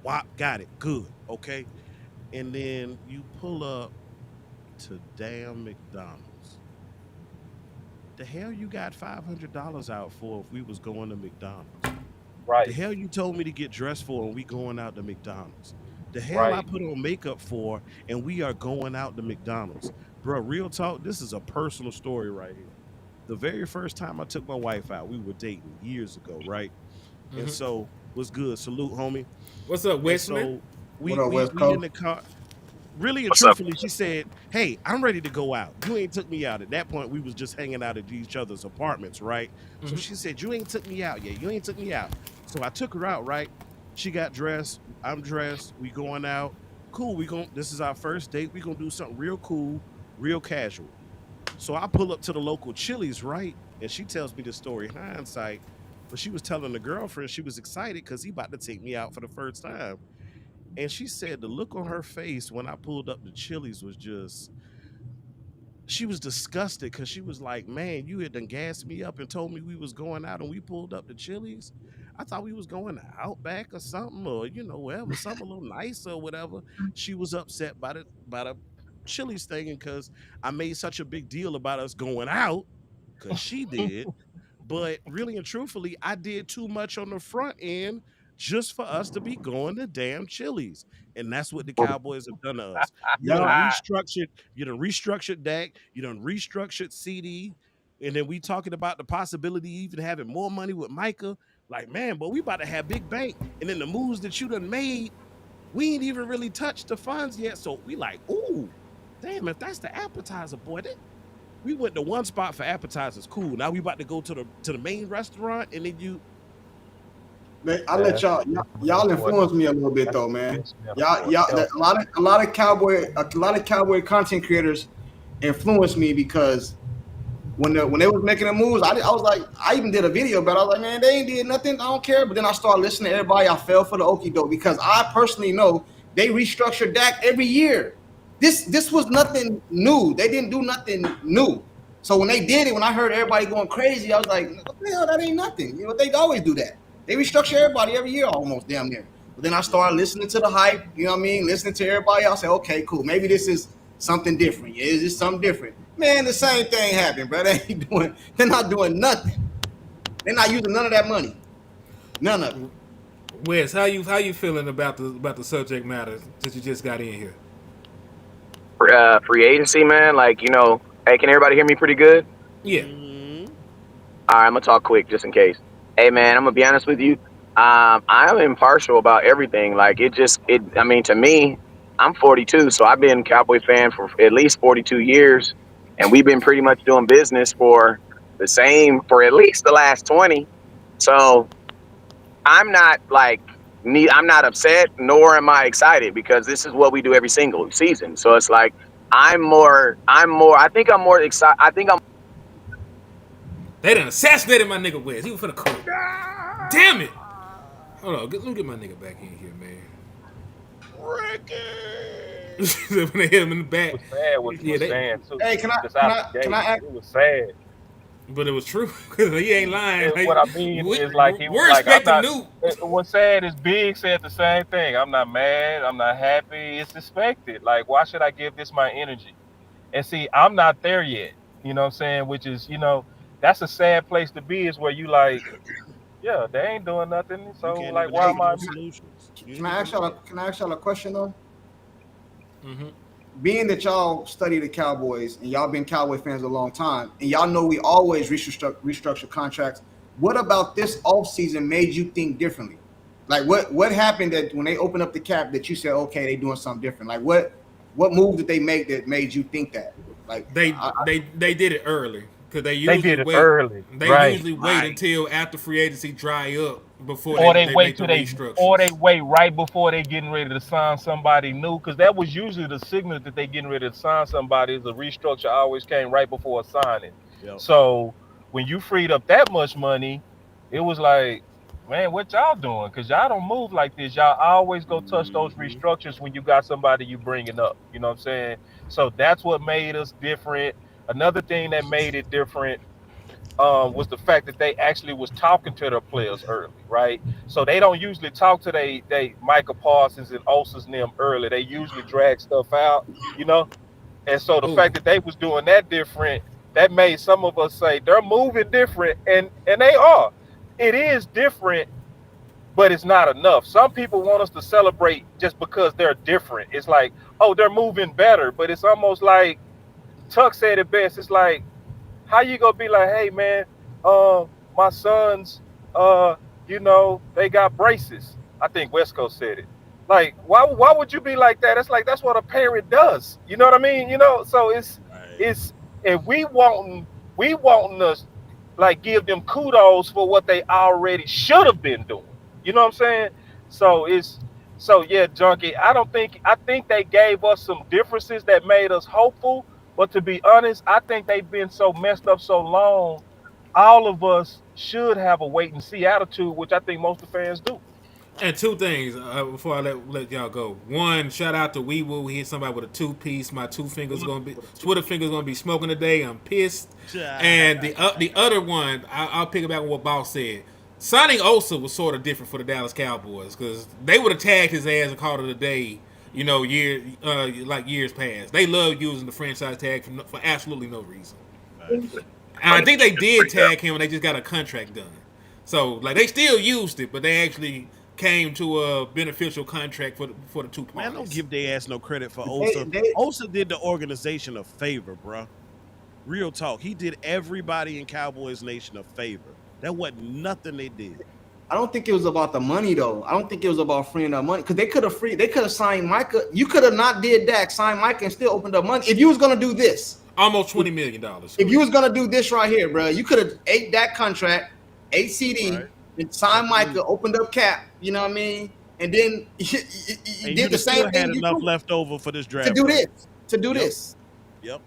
Wop, got it. Good. Okay. And then you pull up to damn McDonald's. The hell you got $500 out for if we was going to McDonald's? Right. The hell you told me to get dressed for and we going out to McDonald's? The hell Right. I put on makeup for and we are going out to McDonald's? Bro, real talk, this is a personal story right here. The very first time I took my wife out, we were dating years ago, right? Mm-hmm. And so, what's good? Salute, homie. What's up, Westman? So, we West in Coast? the car. Really and What's up? truthfully, she said, hey, I'm ready to go out. You ain't took me out. At that point, we was just hanging out at each other's apartments, right? So she said, you ain't took me out yet. You ain't took me out. So I took her out, right? She got dressed. I'm dressed. We going out. Cool. This is our first date. We gonna do something real cool, real casual. So I pull up to the local Chili's, right? And she tells me the story in hindsight. But she was telling the girlfriend she was excited because he about to take me out for the first time. And she said the look on her face when I pulled up to Chili's was just, she was disgusted, because she was like, man, you had done gassed me up and told me we was going out and we pulled up to Chili's. I thought we was going to Outback or something, or, whatever, something a little nicer or whatever. She was upset by the Chili's thing, because I made such a big deal about us going out, because she did. But really and truthfully, I did too much on the front end just for us to be going to damn Chili's. And that's what the Cowboys have done to us. You done restructured Dak, you done restructured CD, and then we talking about the possibility of even having more money with Micah. Like, man, but we about to have big bank. And then the moves that you done made, we ain't even really touched the funds yet. So we like, ooh, damn, if that's the appetizer, boy, we went to one spot for appetizers. Cool. Now we about to go to the main restaurant, and then Man, I let y'all influence me a little bit though, man. A lot of cowboy content creators influenced me because when they was making the moves, I was like, I even did a video, but I was like, man, they ain't did nothing. I don't care. But then I started listening to everybody. I fell for the okie doke because I personally know they restructure Dak every year. This was nothing new. They didn't do nothing new. So when they did it, when I heard everybody going crazy, I was like, what the hell? That ain't nothing. You know, they always do that. They restructure everybody every year, almost damn near. But then I started listening to the hype. You know what I mean? Listening to everybody. I said, okay, cool. Maybe this is something different. Yeah, is this something different? Man, the same thing happened, bro. They're not doing nothing. They're not using none of that money. None of it. Wes, how you feeling about the subject matter since you just got in here? Free agency, man. Like, hey, can everybody hear me pretty good? Yeah. All right, I'm gonna talk quick just in case. Hey, man, I'm gonna be honest with you. I'm impartial about everything. Like, I mean, to me, I'm 42, so I've been a Cowboy fan for at least 42 years, and we've been pretty much doing business for at least the last 20. So I'm not I'm not upset, nor am I excited because this is what we do every single season. So it's like I think I'm more excited. They done assassinated my nigga Wes. He was finna call. Damn it! Hold on, let me get my nigga back in here, man. Ricky. When they hit him in the back. It was sad what he was saying too. Hey, can I ask? It was sad. But it was true because he ain't lying. Like, what I mean is like he we're was like, expecting new. What's sad is Big said the same thing. I'm not mad. I'm not happy. It's expected. Like, why should I give this my energy? And see, I'm not there yet. You know what I'm saying? Which is, that's a sad place to be. Is where you like, yeah, they ain't doing nothing. So like, why am I? Can I ask y'all a question though? Mm-hmm. Being that y'all study the Cowboys and y'all been Cowboy fans a long time, and y'all know we always restructure contracts, what about this offseason made you think differently? Like what happened that when they opened up the cap that you said, okay, they doing something different? Like what move did they make that made you think that? Like they did it early because they usually wait until after free agency dry up before they wait right before they getting ready to sign somebody new, because that was usually the signal that they getting ready to sign somebody. The restructure always came right before a signing. Yep. So when you freed up that much money, it was like, man, what y'all doing? Because y'all don't move like this. Y'all always go touch those restructures when you got somebody you bringing up. You know what I'm saying? So that's what made us different. Another thing that made it different was the fact that they actually was talking to their players early, right? So they don't usually talk to they Micah Parsons and Osa's and them early. They usually drag stuff out, And so the fact that they was doing that different, that made some of us say they're moving different, and they are. It is different, but it's not enough. Some people want us to celebrate just because they're different. It's like, oh, they're moving better, but it's almost like Tuck said it best. It's like, how you gonna be like, hey man, my sons, they got braces. I think West Coast said it. Like, why would you be like that? It's like that's what a parent does. You know what I mean? So it's and we wanting us like give them kudos for what they already should have been doing. You know what I'm saying? So yeah, Junkie. I think they gave us some differences that made us hopeful. But to be honest, I think they've been so messed up so long, all of us should have a wait and see attitude, which I think most of the fans do. And two things before I let y'all go. One, shout out to Weewu. He hit somebody with a 2-piece. My Twitter finger's gonna be smoking today. I'm pissed. And the other one, I'll pick it back on what Boss said. Signing Osa was sort of different for the Dallas Cowboys because they would have tagged his ass and called it a day. Like years past. They love using the franchise tag for absolutely no reason. And I think they did tag him when they just got a contract done. So like they still used it, but they actually came to a beneficial contract for the two parties. Man, don't give their ass no credit for Osa. Osa did the organization a favor, bro. Real talk. He did everybody in Cowboys Nation a favor. That wasn't nothing they did. I don't think it was about the money though. I don't think it was about freeing up money because they could have signed Micah. You could have not did Dak, signed Micah, and still opened up money. If you was gonna do this, almost $20 million. If you was gonna do this right here, bro, you could have ate that contract, 8 CD, and signed Micah, opened up Cap. You know what I mean? And then he And did you'd the have still same had thing you enough do left over for this to draft. do class. this. To do Yep. this. Yep.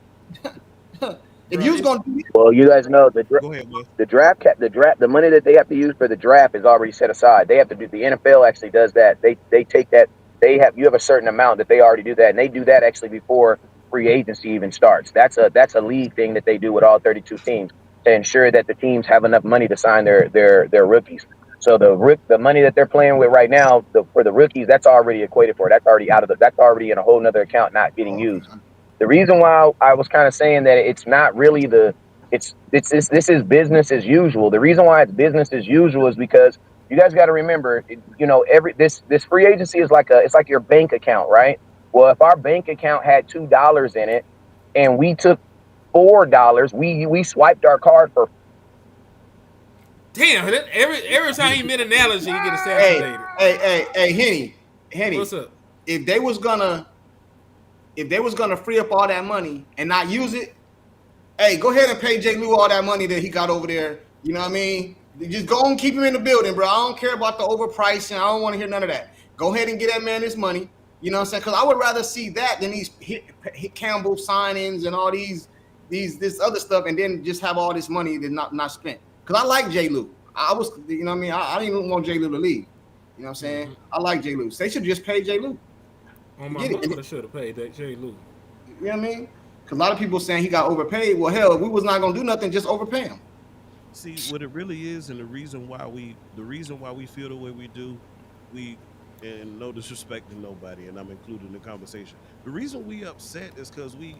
If Bruh, you was it's- gonna do Well, you guys know Go ahead, Will. the money that they have to use for the draft is already set aside. They have to do the NFL actually does that. They take that you have a certain amount that they already do that, and they do that actually before free agency even starts. That's a league thing that they do with all 32 teams to ensure that the teams have enough money to sign their rookies. So the money that they're playing with right now for the rookies, that's already equated for. That's already in a whole nother account not getting used. The reason why I was kind of saying that it's not really this is business as usual. The reason why it's business as usual is because you guys got to remember, this free agency is it's like your bank account, right? Well, if our bank account had $2 in it and we took $4, we swiped our card for. Damn, every time he made an analogy, he get assassinated. Hey, Henny. What's up? If they was gonna free up all that money and not use it, hey, go ahead and pay Jay Lou all that money that he got over there. You know what I mean? Just go and keep him in the building, bro. I don't care about the overpricing. I don't want to hear none of that. Go ahead and get that man his money. You know what I'm saying? Because I would rather see that than these hit Campbell signings and all this other stuff, and then just have all this money that not spent. Because I like Jay Lou. I was, you know what I mean? I didn't even want Jay Lou to leave. You know what I'm saying? Mm-hmm. I like Jay Lou. They should just pay Jay Lou. On my mother should have paid that Jay Lou. You know what I mean? Because a lot of people saying he got overpaid. Well, hell, if we was not gonna do nothing, just overpay him. See what it really is, and the reason why we feel the way we do, and no disrespect to nobody, and I'm included in the conversation. The reason we upset is because we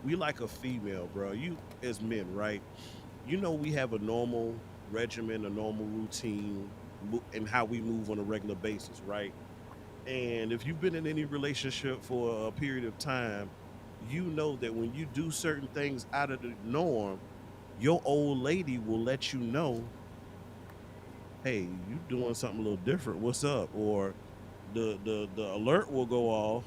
like a female, bro. You as men, right? You know we have a normal regimen, a normal routine, and how we move on a regular basis, right? And if you've been in any relationship for a period of time, you know that when you do certain things out of the norm, your old lady will let you know, hey, you doing something a little different. What's up? Or the alert will go off.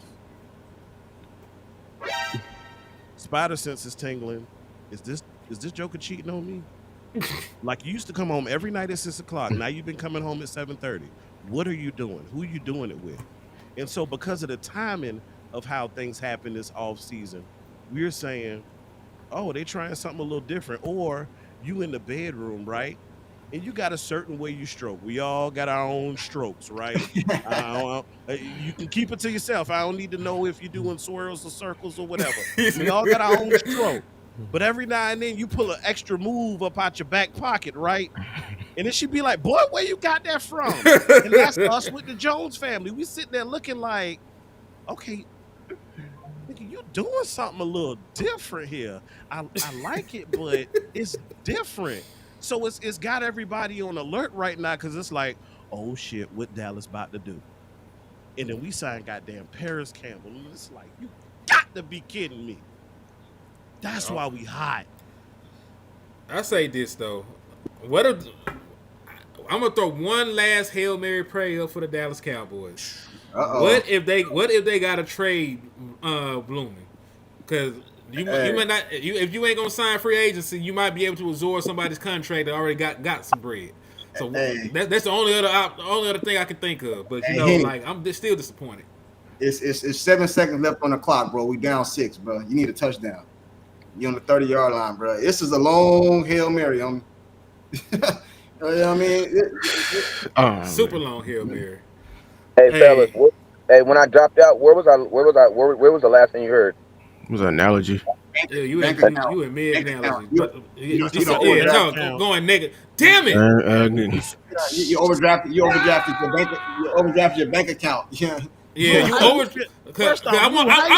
Spider sense is tingling. Is this Joker cheating on me? Like you used to come home every night at 6 o'clock. Now you've been coming home at 7:30. What are you doing? Who are you doing it with? And so because of the timing of how things happen this off season, we're saying, oh, they trying something a little different. Or you in the bedroom, right? And you got a certain way you stroke. We all got our own strokes, right? You can keep it to yourself. I don't need to know if you're doing swirls or circles or whatever. We all got our own stroke. But every now and then you pull an extra move up out your back pocket, right? And then she'd be like, boy, where you got that from? And that's us with the Jones family. We sit there looking like, okay, you doing something a little different here. I like it, but it's different. So it's got everybody on alert right now because it's like, oh shit, what Dallas about to do? And then we signed goddamn Paris Campbell. And it's like, you got to be kidding me. That's why we hot. I say this though. I'm gonna throw one last Hail Mary prayer for the Dallas Cowboys. Uh-oh. What if they got to trade Blooming? Because you might not. If you ain't gonna sign free agency, you might be able to absorb somebody's contract that already got some bread. So that's the only other thing I can think of. But I'm still disappointed. It's 7 seconds left on the clock, bro. We down 6, bro. You need a touchdown. You on the 30-yard line, bro. This is a long Hail Mary. You know what I mean? Super long Hail Mary. Hey fellas, when I dropped out, where was the last thing you heard? It was an analogy. Yeah, you in mid analogy. Going negative. Damn it! You overdrafted your bank account. Yeah. Yeah, you overdrafted. I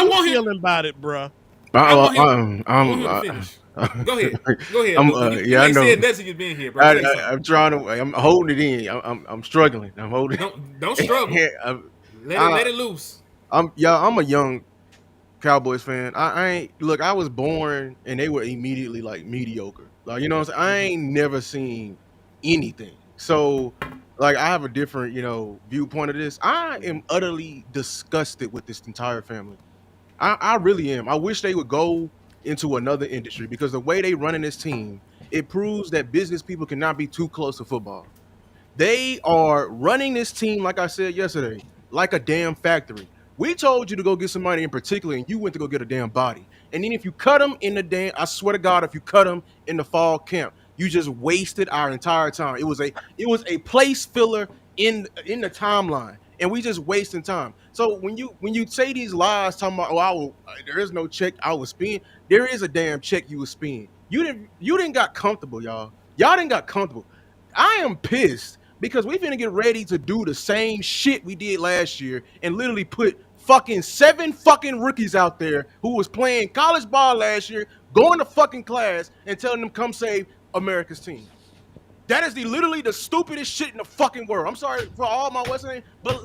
want him feeling about it, bro. Go ahead. I know. Said that since you've been here, bro. I'm trying to. I'm holding it in. I'm struggling. I'm holding. Don't struggle. Let it loose. I'm a young Cowboys fan. I ain't look. I was born and they were immediately like mediocre. Like, you know what I'm saying? I ain't never seen anything. So like I have a different viewpoint of this. I am utterly disgusted with this entire family. I really am. I wish they would go into another industry because the way they running this team, it proves that business people cannot be too close to football. They are running this team, like I said yesterday, like a damn factory. We told you to go get somebody in particular, and you went to go get a damn body. And then if you cut them in the damn, I swear to God, if you cut them in the fall camp, you just wasted our entire time. It was a place filler in the timeline, and we just wasting time. So when you say these lies, talking about there is no check I was spending, there is a damn check you was spending. You didn't got comfortable, y'all. Y'all didn't got comfortable. I am pissed because we finna get ready to do the same shit we did last year and literally put fucking 7 fucking rookies out there who was playing college ball last year, going to fucking class and telling them come save America's team. That is literally the stupidest shit in the fucking world. I'm sorry for all my Western, but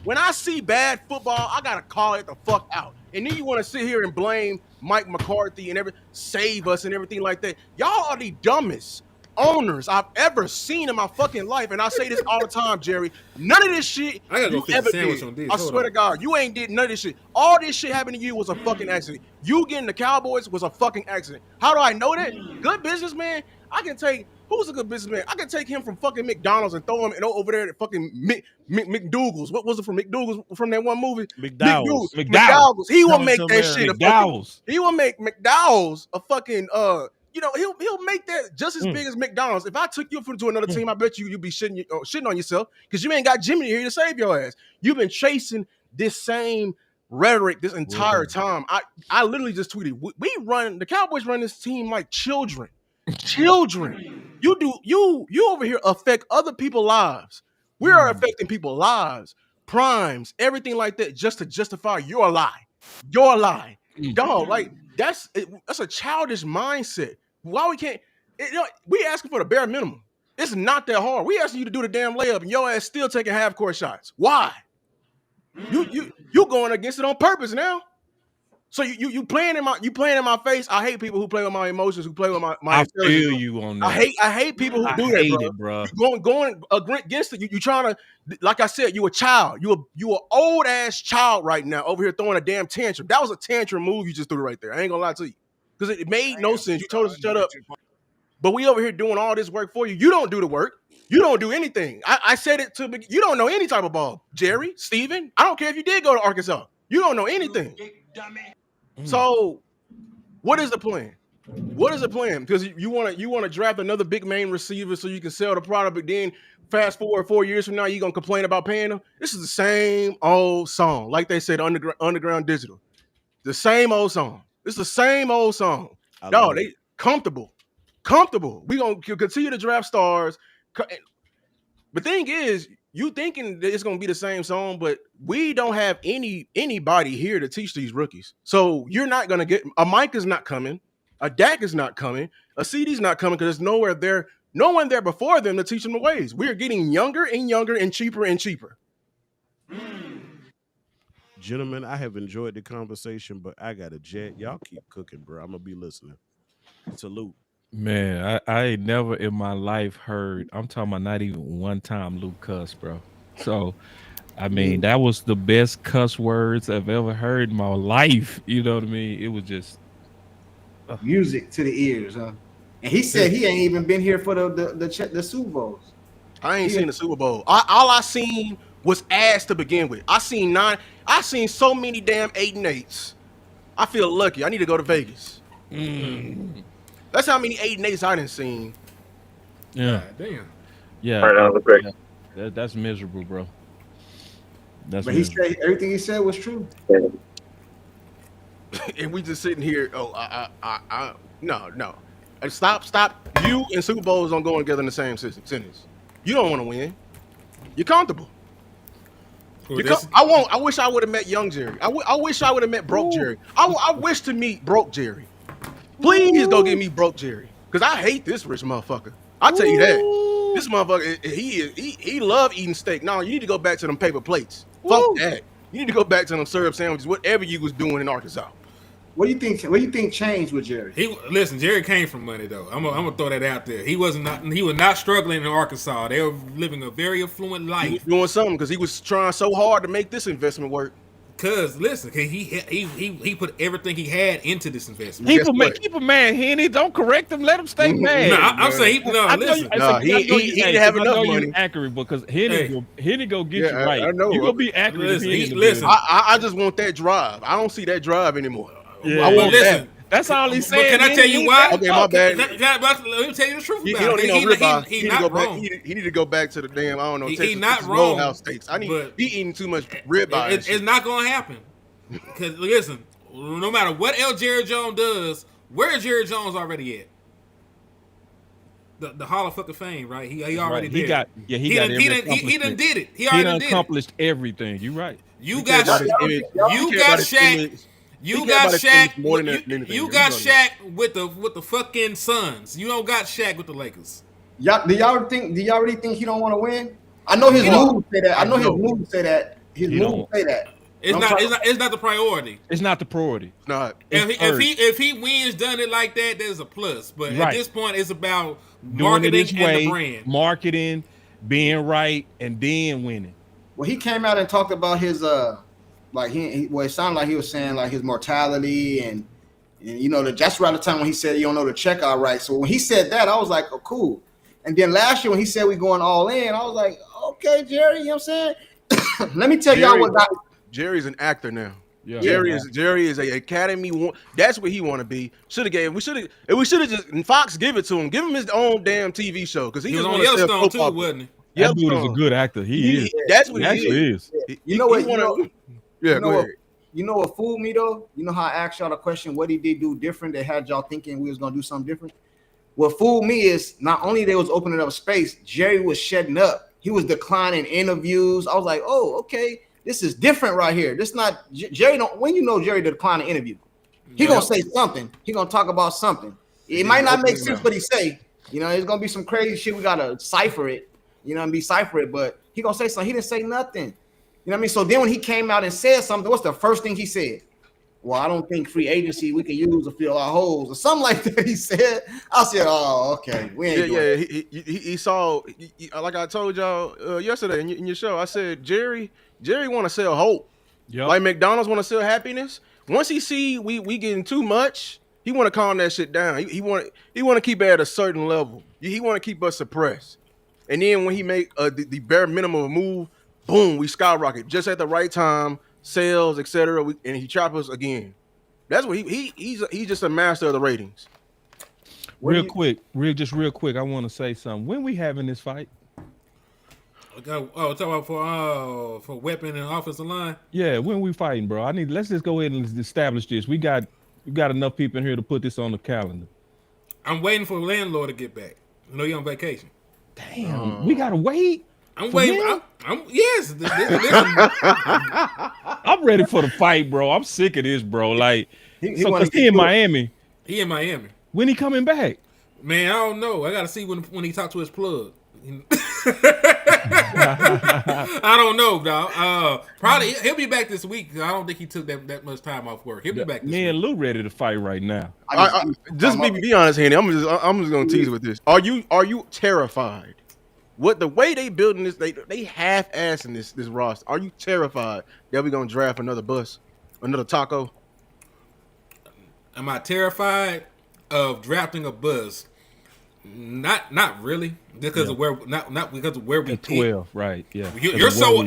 when I see bad football, I gotta call it the fuck out. And then you want to sit here and blame Mike McCarthy and save us and everything like that. Y'all are the dumbest owners I've ever seen in my fucking life, and I say this all the time, Jerry. None of this shit I gotta go you fix ever a sandwich did. on this. I Hold swear on. to God, you ain't did none of this shit. All this shit happened to you was a fucking accident. You getting the Cowboys was a fucking accident. How do I know that? Good businessman. I can take who's a good businessman. I can take him from fucking McDonald's and throw him over there at fucking McDougal's. What was it from McDougal's from that one movie? McDowell's. McDowell's. He will Coming make to that America. shit a McDowell's. fucking. He will make McDowell's a fucking he'll make that just as big as McDonald's. If I took you to another team, I bet you'd be shitting on yourself because you ain't got Jimmy here to save your ass. You've been chasing this same rhetoric this entire time. I literally just tweeted, the Cowboys run this team like children. Children. You over here affect other people's lives. We are affecting people's lives, primes, everything like that, just to justify your lie. Your lie. Dog, like that's a childish mindset. Why we can't? We asking for the bare minimum. It's not that hard. We asking you to do the damn layup, and your ass still taking half court shots. Why? You going against it on purpose now. So you playing in my face. I hate people who play with my emotions, who play with my I feel intelligence. you on that. I hate people who do that, bro. bro. You going against it. You trying to, like I said, you a child. You an old ass child right now over here throwing a damn tantrum. That was a tantrum move you just threw right there. I ain't gonna lie to you because it made no sense. You told us to shut up, but we over here doing all this work for you. You don't do the work. You don't do anything. I said it to you don't know any type of ball, Jerry, Steven. I don't care if you did go to Arkansas. You don't know anything. So, what is the plan? What is the plan? Because you want to draft another big main receiver so you can sell the product, but then fast forward 4 years from now, you're gonna complain about paying them. This is the same old song, like they said, underground digital. The same old song. It's the same old song. No, they comfortable. We gonna continue to draft stars. The thing is, you thinking that it's gonna be the same song, but we don't have anybody here to teach these rookies. So you're not gonna get a Mike is not coming, a Dak is not coming, a CD's not coming because there's no one there before them to teach them the ways. We are getting younger and younger and cheaper and cheaper. Gentlemen, I have enjoyed the conversation, but I got a jet. Y'all keep cooking, bro. I'm gonna be listening. Salute. Man, I ain't never in my life heard, I'm talking about not even one time Luke cuss, bro. So, I mean, that was the best cuss words I've ever heard in my life. You know what I mean? It was just music to the ears, huh? And he said he ain't even been here for the Super Bowls. I ain't seen the Super Bowl. All I seen was ass to begin with. I seen so many damn 8-8s. I feel lucky. I need to go to Vegas. That's how many 8-8s I didn't seen. yeah, Damn. yeah. All right, that was great. That's miserable, bro. That's But he miserable. said everything he said was true. And we just sitting here. No. Stop. You and Super Bowls don't go together in the same sentence. You don't want to win. You're comfortable. Well, that's- I wish I would have met young Jerry. I wish I would have met broke Jerry. I wish to meet broke Jerry. Please go get me broke Jerry, because I hate this rich motherfucker. I'll tell you that. This motherfucker, he love eating steak. No, you need to go back to them paper plates. Fuck that. You need to go back to them syrup sandwiches, whatever you was doing in Arkansas. What do you think changed with Jerry? Listen, Jerry came from money though. I'm gonna throw that out there. He was not struggling in Arkansas. They were living a very affluent He was life. doing something because he was trying so hard to make this investment work. Because listen, he put everything he had into this investment. Keep a man, Henny. Don't correct him. Let him stay mad. No, I'm saying listen. He didn't have enough money. Accurate because Henny go get you right. I know. You gonna be accurate. Listen. I just want that drive. I don't see that drive anymore. Yeah. I want that. That's all he's saying. But can I tell you why? Okay, my bad. Let me tell you the truth He about don't it. need no ribeye. He's not wrong. He need to go back to the damn, I don't know, He not Texas wrong, Roadhouse steaks. He eating too much It- ribeye. it's not gonna happen. Because listen, no matter what Jerry Jones does, where is Jerry Jones already at? The Hall of fucking Fame, right? He already did. He done did it. He already did accomplished everything. You right. You got Shaq. You got Shaq. You got Shaq with the fucking Suns. You don't got Shaq with the Lakers. Do y'all really think he don't want to win? I know his moves say that. His moves say that. It's not the priority. It's not the priority. It's not. If he wins, done it like that, there's a plus. But at this point, it's about doing it marketing his way, and the brand. marketing, being right, and then winning. Well, he came out and talked about his it sounded like he was saying like his mortality and that's around the time when he said you don't know the checkout right. So when he said that, I was like, oh, cool. And then last year when he said we going all in, I was like, okay, Jerry, you know what I'm saying? Let me tell y'all what got. Jerry's an actor now. Yeah. Jerry is a Academy. That's what he want to be. We should have just Fox give it to him. Give him his own damn TV show because he was on Yellowstone too, wasn't he? That dude is a good actor. He is. That's what he is. You know what? You know what fooled me though? You know how I asked y'all the question, what he did do different that had y'all thinking we was gonna do something different? What fooled me is not only they was opening up space, Jerry was shedding up. He was declining interviews. I was like, oh, okay, this is different right here. This not Jerry. When you know Jerry decline an interview, he gonna say something. He gonna talk about something. It might not make sense what he say. It's gonna be some crazy shit. We gotta cipher it. And decipher it. But he gonna say something. He didn't say nothing. You know what I mean? So then when he came out and said something, what's the first thing he said? Well, I don't think free agency we can use to fill our holes or something like that. He said. I said, oh, okay. We ain't doing it. He saw, like I told y'all yesterday in your show, I said, Jerry want to sell hope. Yep. Like McDonald's want to sell happiness. Once he see we getting too much, he want to calm that shit down. He want to keep it at a certain level. He want to keep us suppressed. And then when he make the bare minimum move, boom, we skyrocket just at the right time, sales, etc. And he chop us again. That's what he's just a master of the ratings. Real quick, I want to say something. When we having this fight? Talk about for weapon and offensive line. Yeah, when we fighting, bro? Let's just go ahead and establish this. We got enough people in here to put this on the calendar. I'm waiting for the landlord to get back. I know you're on vacation. Damn, we gotta wait. I'm waiting. Yes. I'm ready for the fight, bro. I'm sick of this, bro. Like, because he in Miami. He in Miami. When he coming back? Man, I don't know. I gotta see when he talk to his plug. I don't know, dog. Probably he'll be back this week. I don't think he took that much time off work. He'll be back. Me and Lou ready to fight right now. Just be honest, Henny. I'm just gonna tease with this. Are you terrified? What the way they building this, they half-assing this roster. Are you terrified that we gonna draft another taco? Am I terrified of drafting a buzz? Not really, because of where not because of where we pick. 12, right? Yeah. You're so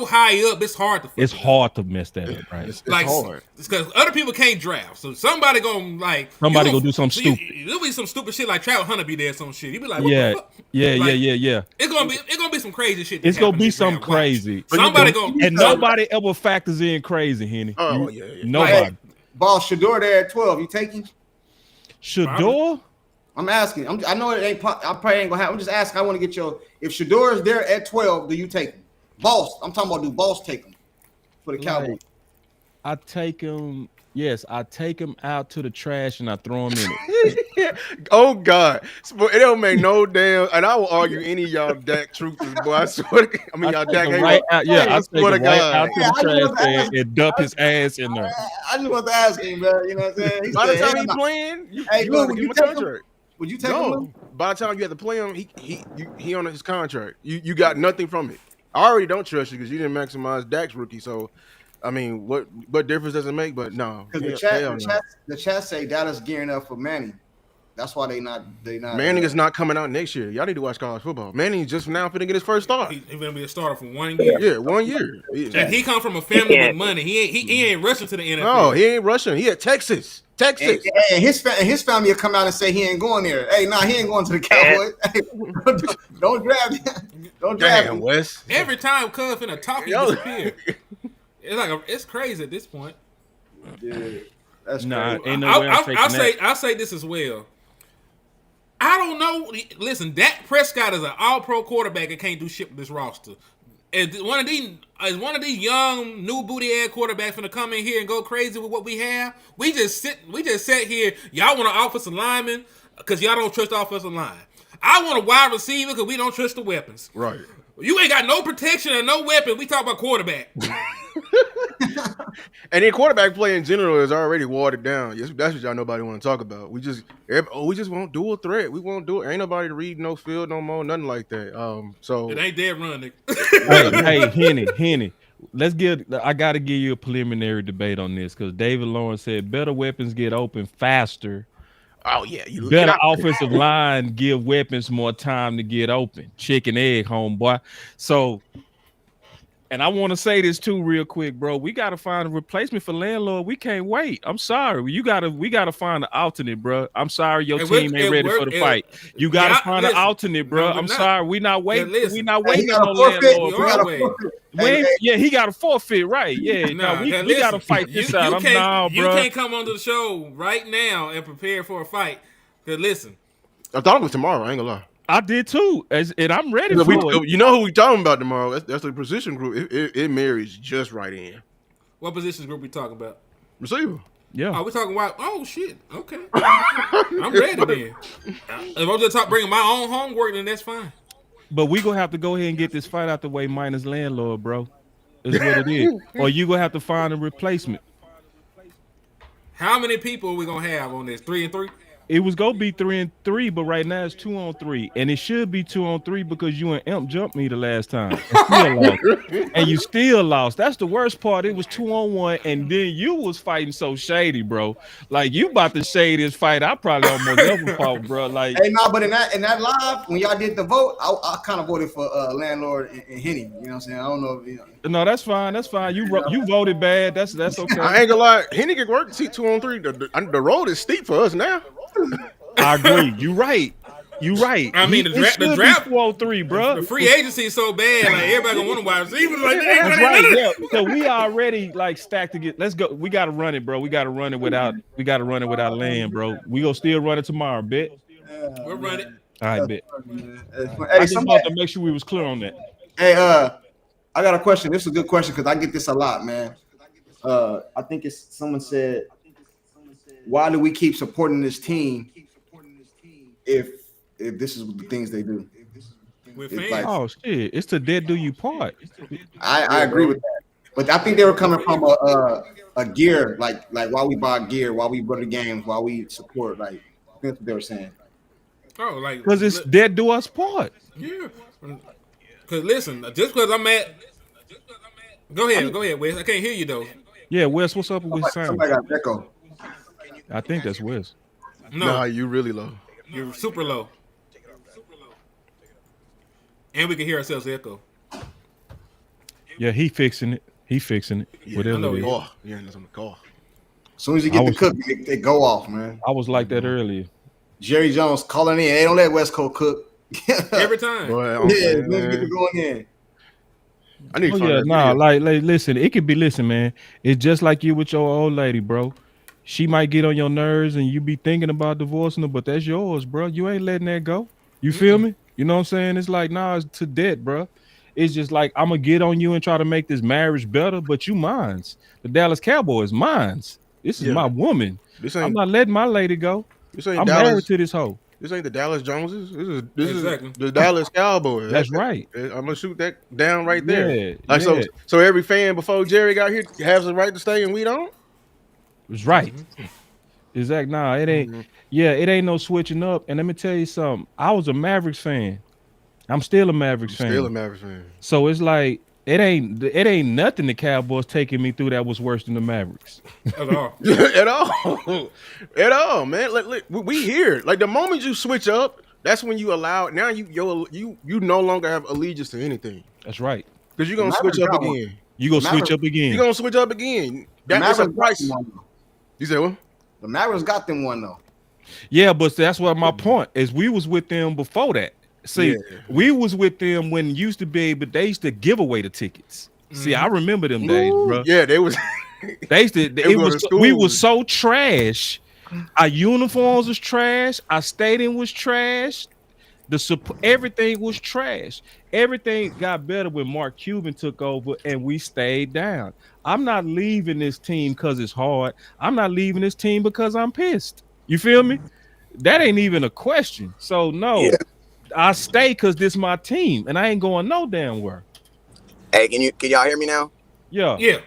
high up. It's hard to. It's hard to mess that up, right? It's hard. It's because other people can't draft, so somebody gonna go do something stupid. There'll be some stupid shit like Travis Hunter be there, some shit. He be like, yeah. It's gonna be some crazy shit. It's gonna be something crazy. Somebody gonna and nobody ever factors in crazy, Henny. Oh yeah. Nobody. Hey, boss, Shador there at 12. You taking? Shador? I'm asking. I know it ain't. I probably ain't gonna have. I'm just asking. I want to get if Shador is there at 12, do you take him? Boss, I'm talking about. Do Boss take him for the Cowboys? I take him. Yes, I take him out to the trash and I throw him in it. Oh God, it don't make no damn. And I will argue any of y'all Dak truthers, boy. I swear. Y'all Dak haters. I take him right out to the trash and dump his ass in there. I just want to ask him, man. You know what I'm saying? By the time he playing, you would give him a contract. Would you take him? By the time you have to play him, he on his contract. You got nothing from it. I already don't trust you because you didn't maximize Dak's rookie. So I mean, what difference does it make? But no, Because hell no. the chat say Dallas gearing up for Manning. That's why they not. Manning is not coming out next year. Y'all need to watch college football. Manning just now finna get his first start. He's gonna be a starter for 1 year. Yeah, 1 year. And he come from a family with money. He ain't rushing to the NFL. No, he ain't rushing. He at Texas. And his family will come out and say he ain't going there. Hey, nah, he ain't going to the Cowboys. Don't draft him. Don't draft him. Wes. Every time Cuz finna talk, he disappear. It's crazy at this point. Yeah, that's Nah, crazy. ain't no way I'm taking that. I'll say this as well. I don't know. Listen, Dak Prescott is an all-pro quarterback and can't do shit with this roster. Is one of these young new booty ass quarterbacks finna come in here and go crazy with what we have? We just sat here. Y'all want an offensive lineman because y'all don't trust the offensive line. I want a wide receiver because we don't trust the weapons. Right. You ain't got no protection and no weapon. We talk about quarterback. And then quarterback play in general is already watered down. Yes, that's what y'all nobody want to talk about. We just won't dual threat. We won't do it. Ain't nobody read no field no more, nothing like that. So it ain't dead run, nigga. hey, Henny. I gotta give you a preliminary debate on this because David Lawrence said better weapons get open faster. Oh yeah, you better offensive line give weapons more time to get open. Chicken egg, homeboy. So, and I want to say this too, real quick, bro. We gotta find a replacement for Landlord. We can't wait. I'm sorry. We gotta find an alternate, bro. I'm sorry, your team ain't ready for the fight. You gotta find an alternate, bro. I'm sorry. We not waiting. We not waiting on Landlord, bro. He got a forfeit, right? Yeah, we gotta fight this out. You can't come onto the show right now and prepare for a fight. Cause listen, I thought it was tomorrow. I ain't gonna lie. I did too, and I'm ready for it. You know who we talking about tomorrow? That's the position group. It marries just right in. What positions group we talking about? Receiver. Yeah. Oh, we talking about? Oh shit. Okay. I'm ready then. If I'm just bringing my own homework, then that's fine. But we gonna have to go ahead and get this fight out the way, minus Landlord, bro. Is what it is. Or you gonna have to find a replacement. How many people are we gonna have on this? 3-3? It was gonna be 3-3, but right now it's 2-on-3, and it should be 2-on-3 because you and Imp jumped me the last time, and you still lost. That's the worst part. It was 2-on-1, and then you was fighting so shady, bro. Like you about to shade this fight. I probably almost ever fought, bro. Like, hey, no, but in that live when y'all did the vote, I kind of voted for Landlord and Henny. You know what I'm saying? I don't know if you know. No, that's fine. That's fine. You voted bad. That's okay. I ain't gonna lie. Henny can work to see 2-on-3. The road is steep for us now. I agree. You right. I mean, the draft 2-on-3, bro. The free agency is so bad. Like everybody gonna want to wide receivers. Like that's right. Yeah. So we already like stacked to get. Let's go. We gotta run it, bro. We gotta run it without land, bro. We gonna still run it tomorrow, bet. We'll run it. All right, bet. Hey, I just want to make sure we was clear on that. Hey, I got a question. This is a good question because I get this a lot, man. I think it's someone said, why do we keep supporting this team if this is the things they do? Like, oh shit, it's the dead do you part. I agree with that, but I think they were coming from a gear, like why we buy gear, why we run the games, why we support. Like that's what they were saying. Oh, like because it's dead do us part. Yeah. Because listen, just because I'm at. Go ahead, Wes. I can't hear you though. Yeah, Wes, what's up with sound? Somebody got echo. I think that's Wes. No, nah, you really low. You're super low. And we can hear ourselves echo. Yeah, he fixing it. Yeah, whatever it is. Yeah, that's on the call. As soon as you get the cook, they go off, man. I was like that earlier. Jerry Jones calling in. They don't let West Coast cook. Every time. Boy, yeah, let's get going in. I need listen, it could be, listen, man. It's just like you with your old lady, bro. She might get on your nerves and you be thinking about divorcing her, but that's yours, bro. You ain't letting that go. You feel me? You know what I'm saying? It's like, nah, it's to death, bro. It's just like, I'm going to get on you and try to make this marriage better, but you mines. The Dallas Cowboys, mines. This is my woman. I'm not letting my lady go. I'm married to this hoe. This ain't the Dallas Joneses. This is the Dallas Cowboys. That's right. I'm gonna shoot that down right there. Yeah, like so every fan before Jerry got here has the right to stay and we don't. It's right. Exactly. Nah, it ain't. Yeah, it ain't no switching up. And let me tell you something. I was a Mavericks fan. I'm still a Mavericks fan. Still a Mavericks fan. So it's like It ain't nothing the Cowboys taking me through that was worse than the Mavericks. At all. at all, at all, man. We here. Like the moment you switch up, that's when you allow. Now you no longer have allegiance to anything That's right. because you're gonna switch up again. You gonna switch up again. You're gonna switch up again. That is a price. You said what? The Mavericks got them one though. Yeah, but that's what my point is. We was with them before that. See, we was with them when it used to be, but they used to give away the tickets. See, I remember them days, bro. Yeah, they was. They used to. We was so trash. Our uniforms was trash. Our stadium was trash. Everything was trash. Everything got better when Mark Cuban took over, and we stayed down. I'm not leaving this team because it's hard. I'm not leaving this team because I'm pissed. You feel me? That ain't even a question. So no, I stay because this is my team, and I ain't going no damn where. Hey, can y'all hear me now? Yeah. Yeah.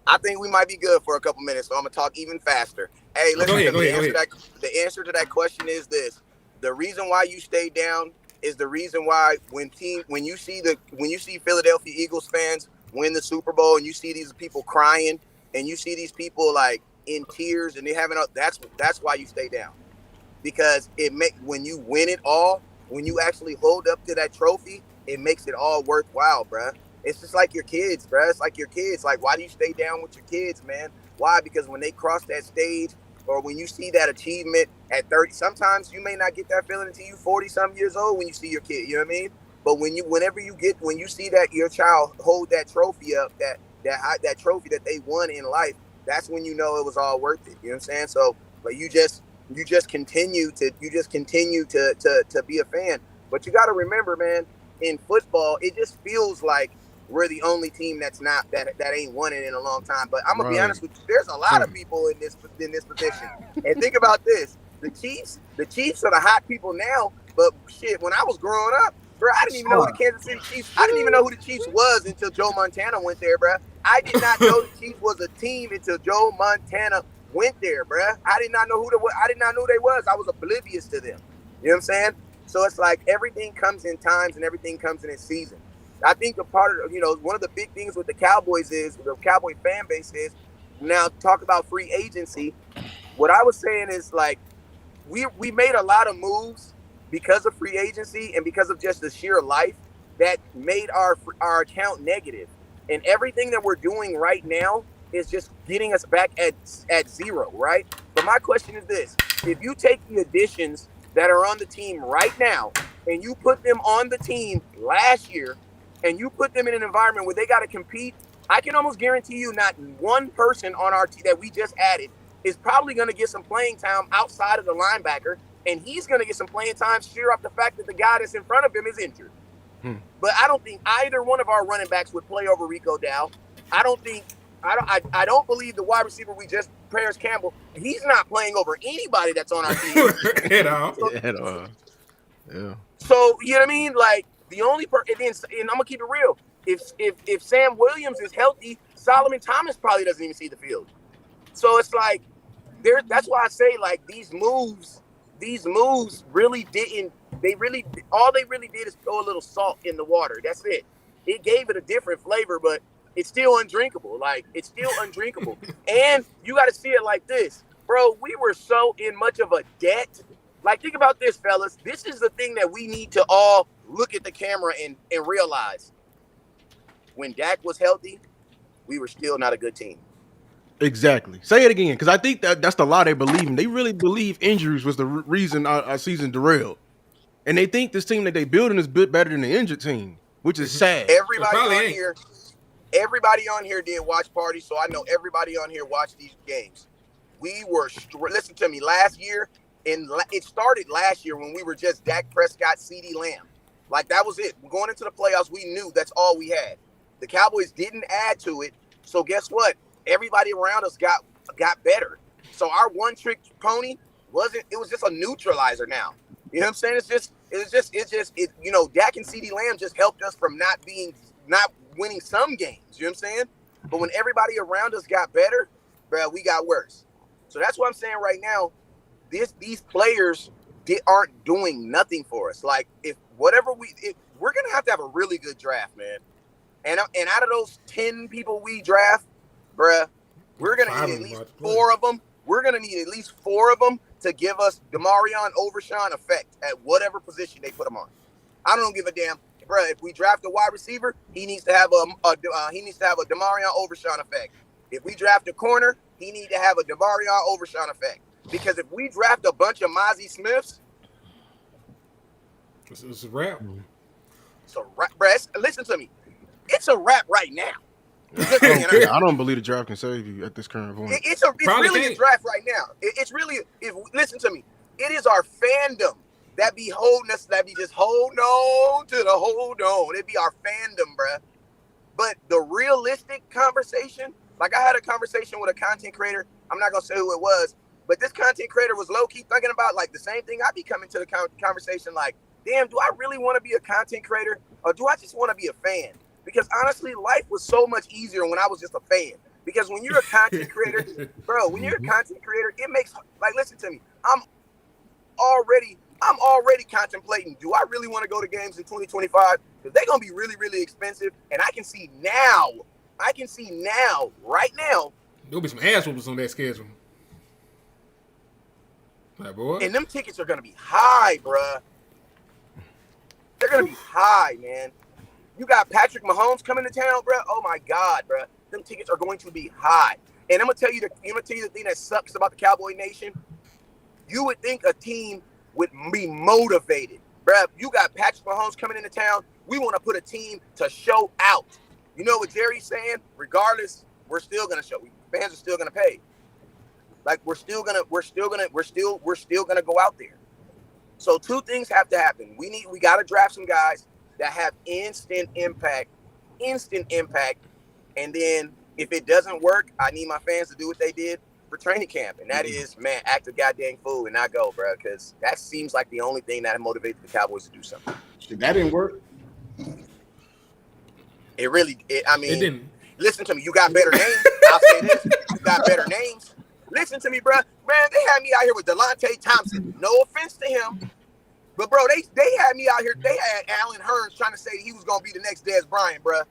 I think we might be good for a couple minutes, so I'm gonna talk even faster. Hey, listen, Go ahead. The answer to that question is this: the reason why you stay down is the reason why when you see Philadelphia Eagles fans win the Super Bowl and you see these people crying and you see these people like in tears and they having that's why you stay down, because when you win it all, when you actually hold up to that trophy, it makes it all worthwhile, bruh. It's just like your kids, bruh. It's like your kids. Like, why do you stay down with your kids, man? Why? Because when they cross that stage or when you see that achievement at 30, sometimes you may not get that feeling until you 40-some years old when you see your kid, you know what I mean? But when you see that your child hold that trophy up, that trophy that they won in life, that's when you know it was all worth it. You know what I'm saying? So, but you just continue to be a fan. But you got to remember, man, in football, it just feels like we're the only team that ain't won it in a long time. But I'm gonna be honest with you, there's a lot of people in this position. And think about this: the Chiefs are the hot people now. But shit, when I was growing up, bro, I didn't even know who the Kansas City Chiefs. I didn't even know who the Chiefs was until Joe Montana went there, bro. I did not know the Chiefs was a team until Joe Montana went there, bro. I did not know who they was. I was oblivious to them. You know what I'm saying? So it's like everything comes in times and everything comes in its season. I think a part of, one of the big things with the Cowboys is, the Cowboy fan base is, now talk about free agency. What I was saying is like, we made a lot of moves because of free agency and because of just the sheer life that made our account negative. And everything that we're doing right now is just getting us back at zero, right? But my question is this: if you take the additions that are on the team right now and you put them on the team last year and you put them in an environment where they got to compete, I can almost guarantee you not one person on our team that we just added is probably going to get some playing time outside of the linebacker, and he's going to get some playing time sheer off the fact that the guy that's in front of him is injured. But I don't think either one of our running backs would play over Rico Dow. I don't believe the wide receiver we just, Paris Campbell, he's not playing over anybody that's on our team. At all. Yeah. So, you know what I mean? Like, the only and I'm going to keep it real. If Sam Williams is healthy, Solomon Thomas probably doesn't even see the field. So it's like, that's why I say, like, these moves really didn't, all they really did is throw a little salt in the water. That's it. It gave it a different flavor, but it's still undrinkable. Like, it's still undrinkable. And you got to see it like this. Bro, we were so in much of a debt. Like, think about this, fellas. This is the thing that we need to all look at the camera and realize. When Dak was healthy, we were still not a good team. Exactly. Say it again, because I think that's the lie they believe in. They really believe injuries was the reason our season derailed. And they think this team that they building is a bit better than the injured team, which is sad. Everybody on here did watch parties, so I know everybody on here watched these games. We were listen to me. Last year, it started last year when we were just Dak Prescott, CeeDee Lamb. Like, that was it. Going into the playoffs, we knew that's all we had. The Cowboys didn't add to it, so guess what? Everybody around us got better. So our one-trick pony was just a neutralizer now. You know what I'm saying? It's just Dak and CeeDee Lamb just helped us from not winning some games. You know what I'm saying? But when everybody around us got better, bro, we got worse. So that's what I'm saying right now. These players aren't doing nothing for us. Like, we're gonna have to have a really good draft, man. And out of those 10 people we draft, bruh, we're gonna need at least 4 of them. We're gonna need at least 4 of them to give us Demarion Overshown effect at whatever position they put him on. I don't give a damn, bruh. If we draft a wide receiver, he needs to have a Demarion Overshown effect. If we draft a corner, he needs to have a Demarion Overshown effect. Because if we draft a bunch of Mozzie Smiths, it's a wrap. It's a wrap, bruh. Listen to me. It's a wrap right now. I don't believe the draft can save you at this current point. It's really a draft right now. It's really, listen to me. It is our fandom that be holding us, that be just holding on to the hold on. It be our fandom, bruh. But the realistic conversation, like I had a conversation with a content creator. I'm not going to say who it was, but this content creator was low-key thinking about like the same thing. I be coming to the conversation like, damn, do I really want to be a content creator or do I just want to be a fan? Because honestly, life was so much easier when I was just a fan. Because when you're a content creator, bro, when you're a content creator, it makes, like, listen to me. I'm already contemplating, do I really want to go to games in 2025? Because they're going to be really, really expensive. And I can see now, right now. There'll be some ass whoopers on that schedule. Right, boy. And them tickets are going to be high, bruh. They're going to be high, man. You got Patrick Mahomes coming to town, bro. Oh my God, bro. Them tickets are going to be high. And I'm gonna tell you the thing that sucks about the Cowboy Nation. You would think a team would be motivated, bro. You got Patrick Mahomes coming into town. We want to put a team to show out. You know what Jerry's saying? Regardless, we're still gonna show. Fans are still gonna pay. Like we're still gonna go out there. So 2 things have to happen. We gotta draft some guys that have instant impact. And then if it doesn't work, I need my fans to do what they did for training camp. And that is, man, act a goddamn fool and not go, bro. Because that seems like the only thing that motivates the Cowboys to do something. That didn't work. It didn't. Listen to me. You got better names. I'll say this. You got better names. Listen to me, bro. Man, they had me out here with Delonte Thompson. No offense to him. But, bro, they had me out here. They had Allen Hurns trying to say he was going to be the next Dez Bryant, bro.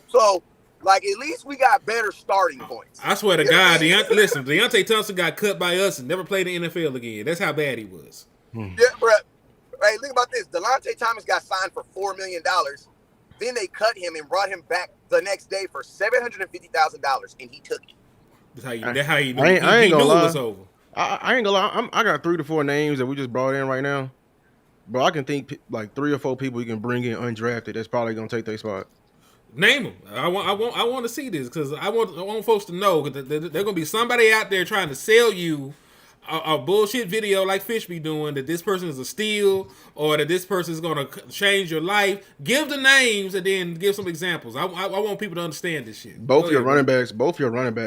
So, like, at least we got better starting points. I swear to God, Deontay Thompson got cut by us and never played in the NFL again. That's how bad he was. Yeah, bro. Hey, think about this. Delonte Thomas got signed for $4 million. Then they cut him and brought him back the next day for $750,000, and he took it. That's how you knew, I ain't gonna lie. It was over. I ain't gonna lie. I got 3 to 4 names that we just brought in right now. Bro, I can think like 3 or 4 people you can bring in undrafted that's probably gonna take their spot. Name them. I want to see this because I want folks to know that there's gonna be somebody out there trying to sell you a bullshit video like Fish be doing that this person is a steal or that this person is gonna change your life. Give the names and then give some examples. I want people to understand this shit. Both your running backs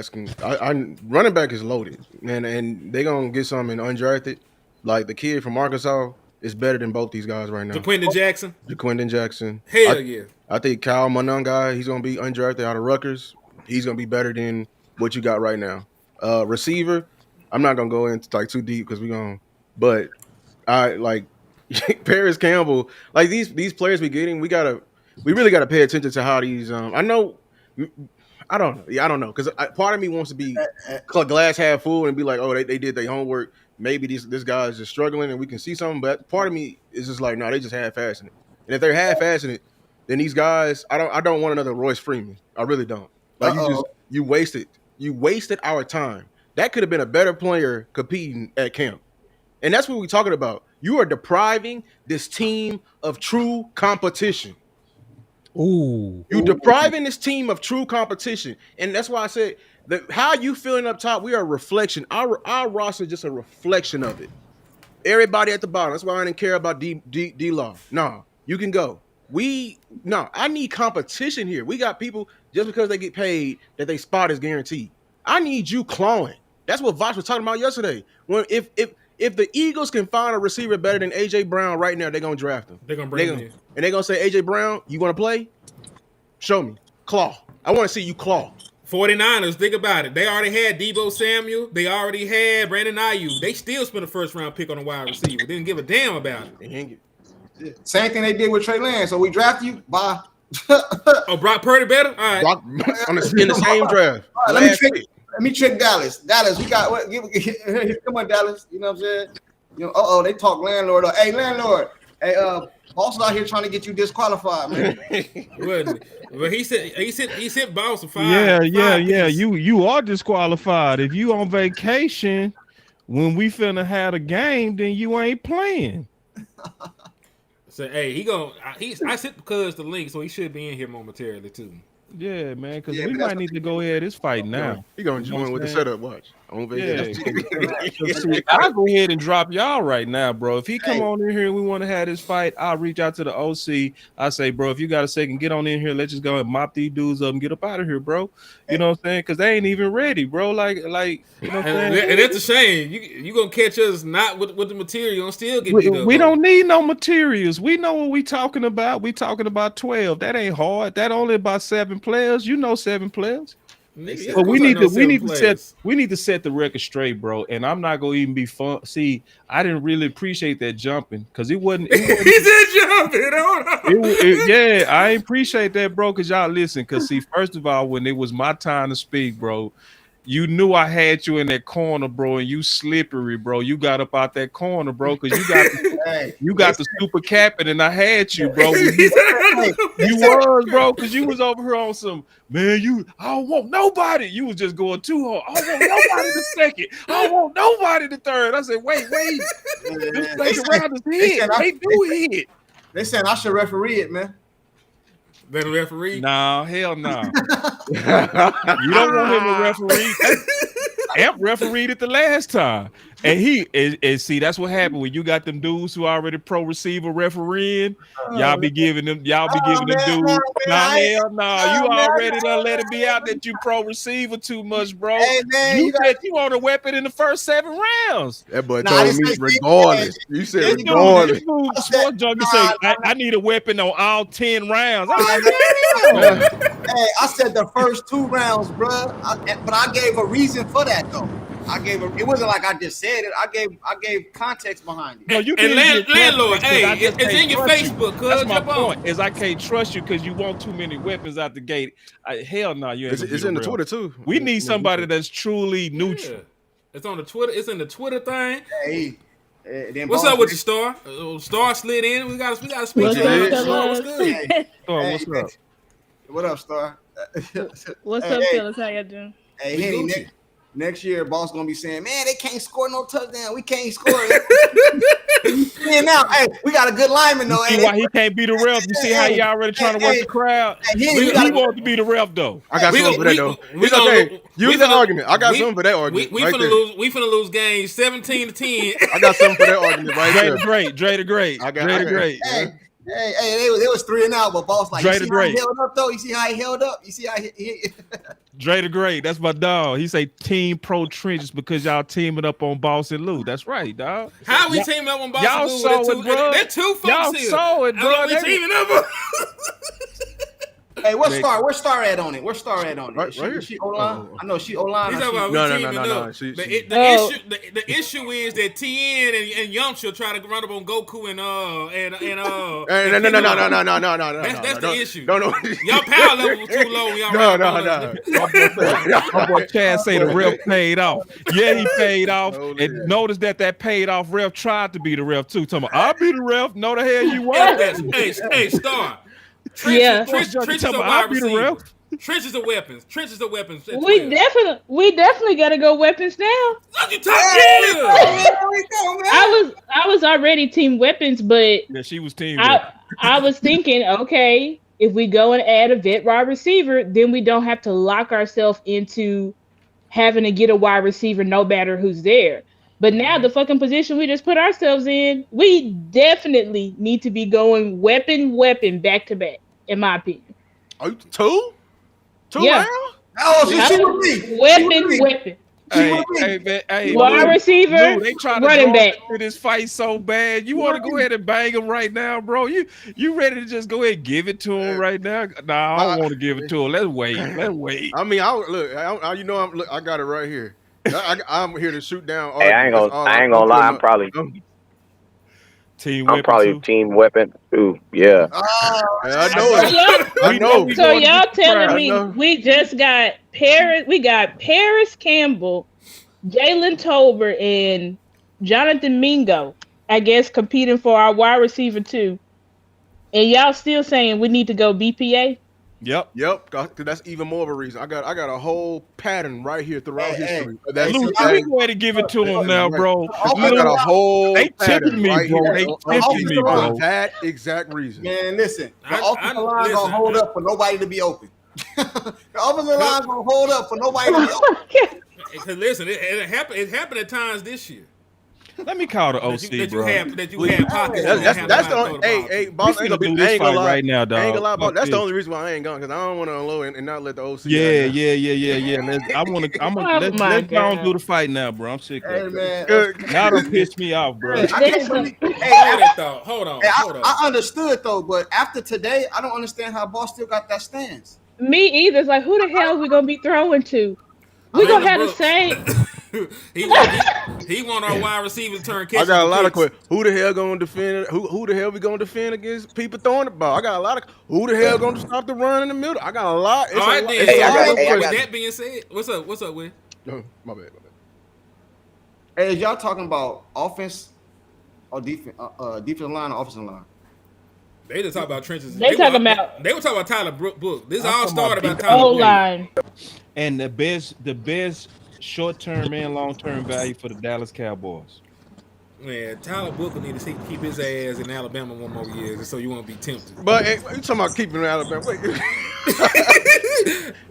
can. Running back is loaded, and they gonna get something undrafted. Like the kid from Arkansas is better than both these guys right now. Jaquindon Jackson. Hell yeah. I think Kyle Monangai, he's gonna be undrafted out of Rutgers. He's gonna be better than what you got right now. Receiver, I'm not gonna go into like too deep because but I like Paris Campbell. Like these players we getting, we really gotta pay attention to how these. I don't know because part of me wants to be glass half full and be like, oh, they did their homework. Maybe this guy is just struggling and we can see something. But part of me is just like, no, they just half-assing it. And if they're half-assing it, then these guys, I don't want another Royce Freeman. I really don't. Like you wasted our time. That could have been a better player competing at camp. And that's what we're talking about. You are depriving this team of true competition. Ooh. You're depriving this team of true competition. And that's why I said that how you feeling up top, we are a reflection. Our roster is just a reflection of it. Everybody at the bottom. That's why I didn't care about D-Law. No, you can go. I need competition here. We got people just because they get paid that they spot is guaranteed. I need you clawing. That's what Vox was talking about yesterday. When if the Eagles can find a receiver better than AJ Brown right now, they're gonna draft him. They're gonna bring him in. And they're gonna say, AJ Brown, you wanna play? Show me. Claw. I want to see you claw. 49ers, think about it. They already had Deebo Samuel. They already had Brandon Ayuk. They still spent a first-round pick on a wide receiver. Didn't give a damn about it. Same thing they did with Trey Lance. So we draft you, bye. Oh, Brock Purdy better. All right. Brock, in the same draft. All right, Last pick. let me trick Dallas. Dallas, we got what? Come on, Dallas. You know what I'm saying? You know, they talk landlord. Hey, landlord. Hey, boss out here trying to get you disqualified, man. Well, he said boss of five. Yeah. pieces. You are disqualified if you on vacation. When we finna have a game, then you ain't playing. So hey, I sent because the link, so he should be in here momentarily too. Yeah, man, because we might need to go ahead this fight now. He gonna join with the setup. Watch. On vacation. Yeah. I'll go ahead and drop y'all right now, bro. If he come on in here and we want to have this fight, I'll reach out to the OC. I say, bro, if you got a second, get on in here. Let's just go and mop these dudes up and get up out of here, bro. You know what I'm saying? Because they ain't even ready, bro. Like you know what I'm saying? And that's a shame. You gonna catch us not with the material and still get beat up. We don't need no materials. We know what we talking about. We talking about 12. That ain't hard. That only about 7 players. You know 7 players. Nigga, But we need to set the record straight, bro. And I'm not gonna even be fun. See, I didn't really appreciate that jumping because it wasn't. He said jumping. Yeah, I appreciate that, bro. Because y'all listen. Because see, first of all, when it was my time to speak, bro, you knew I had you in that corner, bro, and you slippery, bro. You got up out that corner, bro, because you got the super captain, and I had you, bro. You was, bro, because you was over here on some, man, I don't want nobody. You was just going too hard. I don't want nobody to second. I don't want nobody to third. I said, wait. This second round is hit. They do hit. They said I should referee it, man. Better referee? No, hell no. You don't want him to referee. Amp refereed it the last time. And see, that's what happened when you got them dudes who already pro receiver refereeing. Y'all be giving them dudes. Nah, hell no. You already done let it be out that you pro receiver too much, bro. Hey, man, you said you want a weapon in the first 7 rounds. That boy told me regardless. You said regardless. I need a weapon on all 10 rounds. I'm like, hey, I said the first 2 rounds, bro. But I gave a reason for that though. It wasn't like I just said it. I gave context behind it. No, you and landlord, hey, it's in your Facebook. That's my point. Is I can't trust you because you want too many weapons out the gate. Hell no, you ain't. It's in the Twitter too. We need somebody that's truly neutral. Yeah. It's on the Twitter. It's in the Twitter thing. Hey, what's up with your Star? Star slid in. We got to speak to you. What's good? What's up? What up, Star? What's up, fellas? How y'all doing? Hey, Henny, next year, boss gonna be saying, "Man, they can't score no touchdown. We can't score." And now, hey, we got a good lineman though. You see why he can't be the ref? You see how he already trying to work the crowd? He wants to be the ref though. I got something for that though. It's okay. Use the argument. I got something for that argument. We finna lose games 17-10. I got something for that argument right there. Dre the Great. Hey, they was 3 and out, but boss like, you see how he held up though? You see how he held up? You see how he Dre the Great, that's my dog. He say team pro trenches because y'all teaming up on Boss and Lou. That's right, dog. How we teaming up on Boss and Lou? Y'all saw it, bro. They're 2 folks y'all here. Saw it, bro. We teaming up. Hey, where's Star at on it? Where's Star at on it? Right here. She O-line? I know she O-line. No. The issue is that TN and Yamcha try to run up on Goku and No. That's the issue. No. Y'all power level was too low. No. My boy Chad say the ref paid off. Yeah, he paid off. And notice that paid off ref tried to be the ref too. Talking about, I'll be the ref. No the hell you want. Hey, Star. Trenches are wide receivers. Trenches are weapons. We definitely gotta go weapons now. Look, you talking. I was already team weapons, but yeah, she was team. I was thinking, okay, if we go and add a vet wide receiver, then we don't have to lock ourselves into having to get a wide receiver no matter who's there. But now the fucking position we just put ourselves in, we definitely need to be going weapon back to back, in my opinion. Are you 2 yeah. rounds? Oh, she would be. Weapon. Hey, wide receiver, Lou, they trying to running back. To this fight so bad. You want to go ahead and bang him right now, bro? You ready to just go ahead and give it to him right now? Nah, I don't want to give it to him. Let's wait. I mean, I got it right here. I'm here to shoot down. Hey, I ain't gonna lie. I'm probably Team I'm weapon probably too. team weapon too. Yeah. I know So it. y'all, I know. so y'all telling I me know. we just got Paris? We got Paris Campbell, Jalen Tolbert, and Jonathan Mingo. I guess competing for our wide receiver too. And y'all still saying we need to go BPA? Yep. 'Cause that's even more of a reason. I got a whole pattern right here throughout Hey, history. hey, so Luke, y'all- we go ahead and give it to him now, bro. I got a whole They pattern tipping me, right bro. here They on tipping me, for bro. that exact reason. Man, listen, the I- offensive I- line listen, gonna hold up for nobody to be open. The offensive line gonna hold up for nobody to be open. Because listen, it happened. It happened at times this year. Let me call the That OC, you bro. had pockets. That's the only. Hey, boss, We ain't finna gonna do be. I this ain't gonna fight lie right now, dog. I ain't gonna lie, boss. Fuck That's the this. only reason why I ain't gone because I don't want to unload and not let the OC. Yeah. out Let's my go and God. do the fight now, bro. I'm sick of Hey it. man, Y'all done pissed me off, bro. I can't believe. Hey, Hold that thought. Hold on. Hey, Hold on. I understood though, but after today, I don't understand how Boss still got that stance. Me either. It's like, who the hell we gonna be throwing to? We gonna Jalen have the Brooks. same. he want our wide receiver to turn I catches. got a and lot of picks. questions. Who the hell gonna defend? Who the hell we gonna defend against people throwing the ball? I got a lot of. Who the hell gonna stop the run in the middle? I got a lot. It's All right, a lot. then. It's Hey, a I lot got- of hey, I With got- questions. that being said, what's up? What's up, Will? Oh, my bad. Hey, is y'all talking about offense or defense? Defensive line or offensive line? They just talk about trenches. They talking about They were talking about Tyler Book. This I'm all talking started about about Tyler O Book. line. And the best short-term and long-term value for the Dallas Cowboys. Man, Tyler Book will need to keep his ass in Alabama one more year, just so you won't be tempted. But you talking about keeping him Alabama? Wait.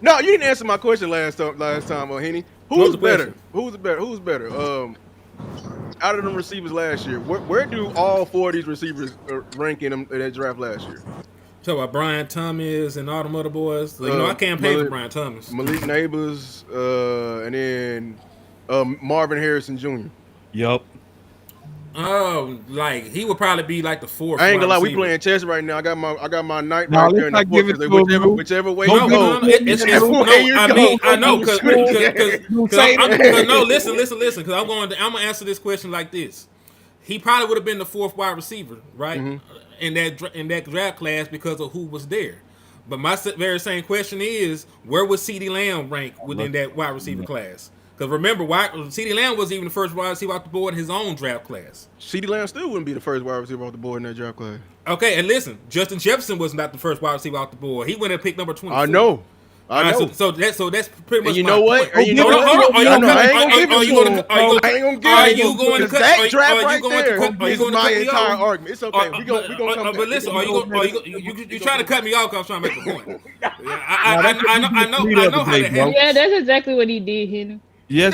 No, you didn't answer my question last time, Henny. What was Who's the better? question? Who's better? Out of them receivers last year, where do all four of these receivers rank in that draft last year? Talk about Brian Thomas and all them other boys. Like, I campaigned for Brian Thomas. Malik Neighbors, and then Marvin Harrison Jr. Yup. Oh, like he would probably be like the fourth. I ain't gonna lie, we receiver. playing chess right now. I got my knight No, right let's there in the not give it fork. to him, Luke. Whichever way Don't you give go. it to him. Whichever way you go. I know, because Say no, listen, because I'm gonna answer this question like this. He probably would have been the fourth wide receiver, right, in that draft class because of who was there. But my very same question is, where would CeeDee Lamb rank within that wide receiver class? Because remember, CeeDee Lamb was even the first wide receiver off the board in his own draft class. CeeDee Lamb still wouldn't be the first wide receiver off the board in that draft class. Okay, and listen, Justin Jefferson was not the first wide receiver off the board. He went and picked number 24. I know. So that's pretty much. And you my know what? point. And you know what? Hold on. I ain't gonna give it to him. I ain't gonna give Are it to you him. going to Because cut? that draft right there Are you is going to my cut me entire off? argument. It's okay. We gonna come back. But listen, you trying to cut me off because I'm trying to make a point. I know how that happened. Yeah, that's exactly what he did, Henry. Yes.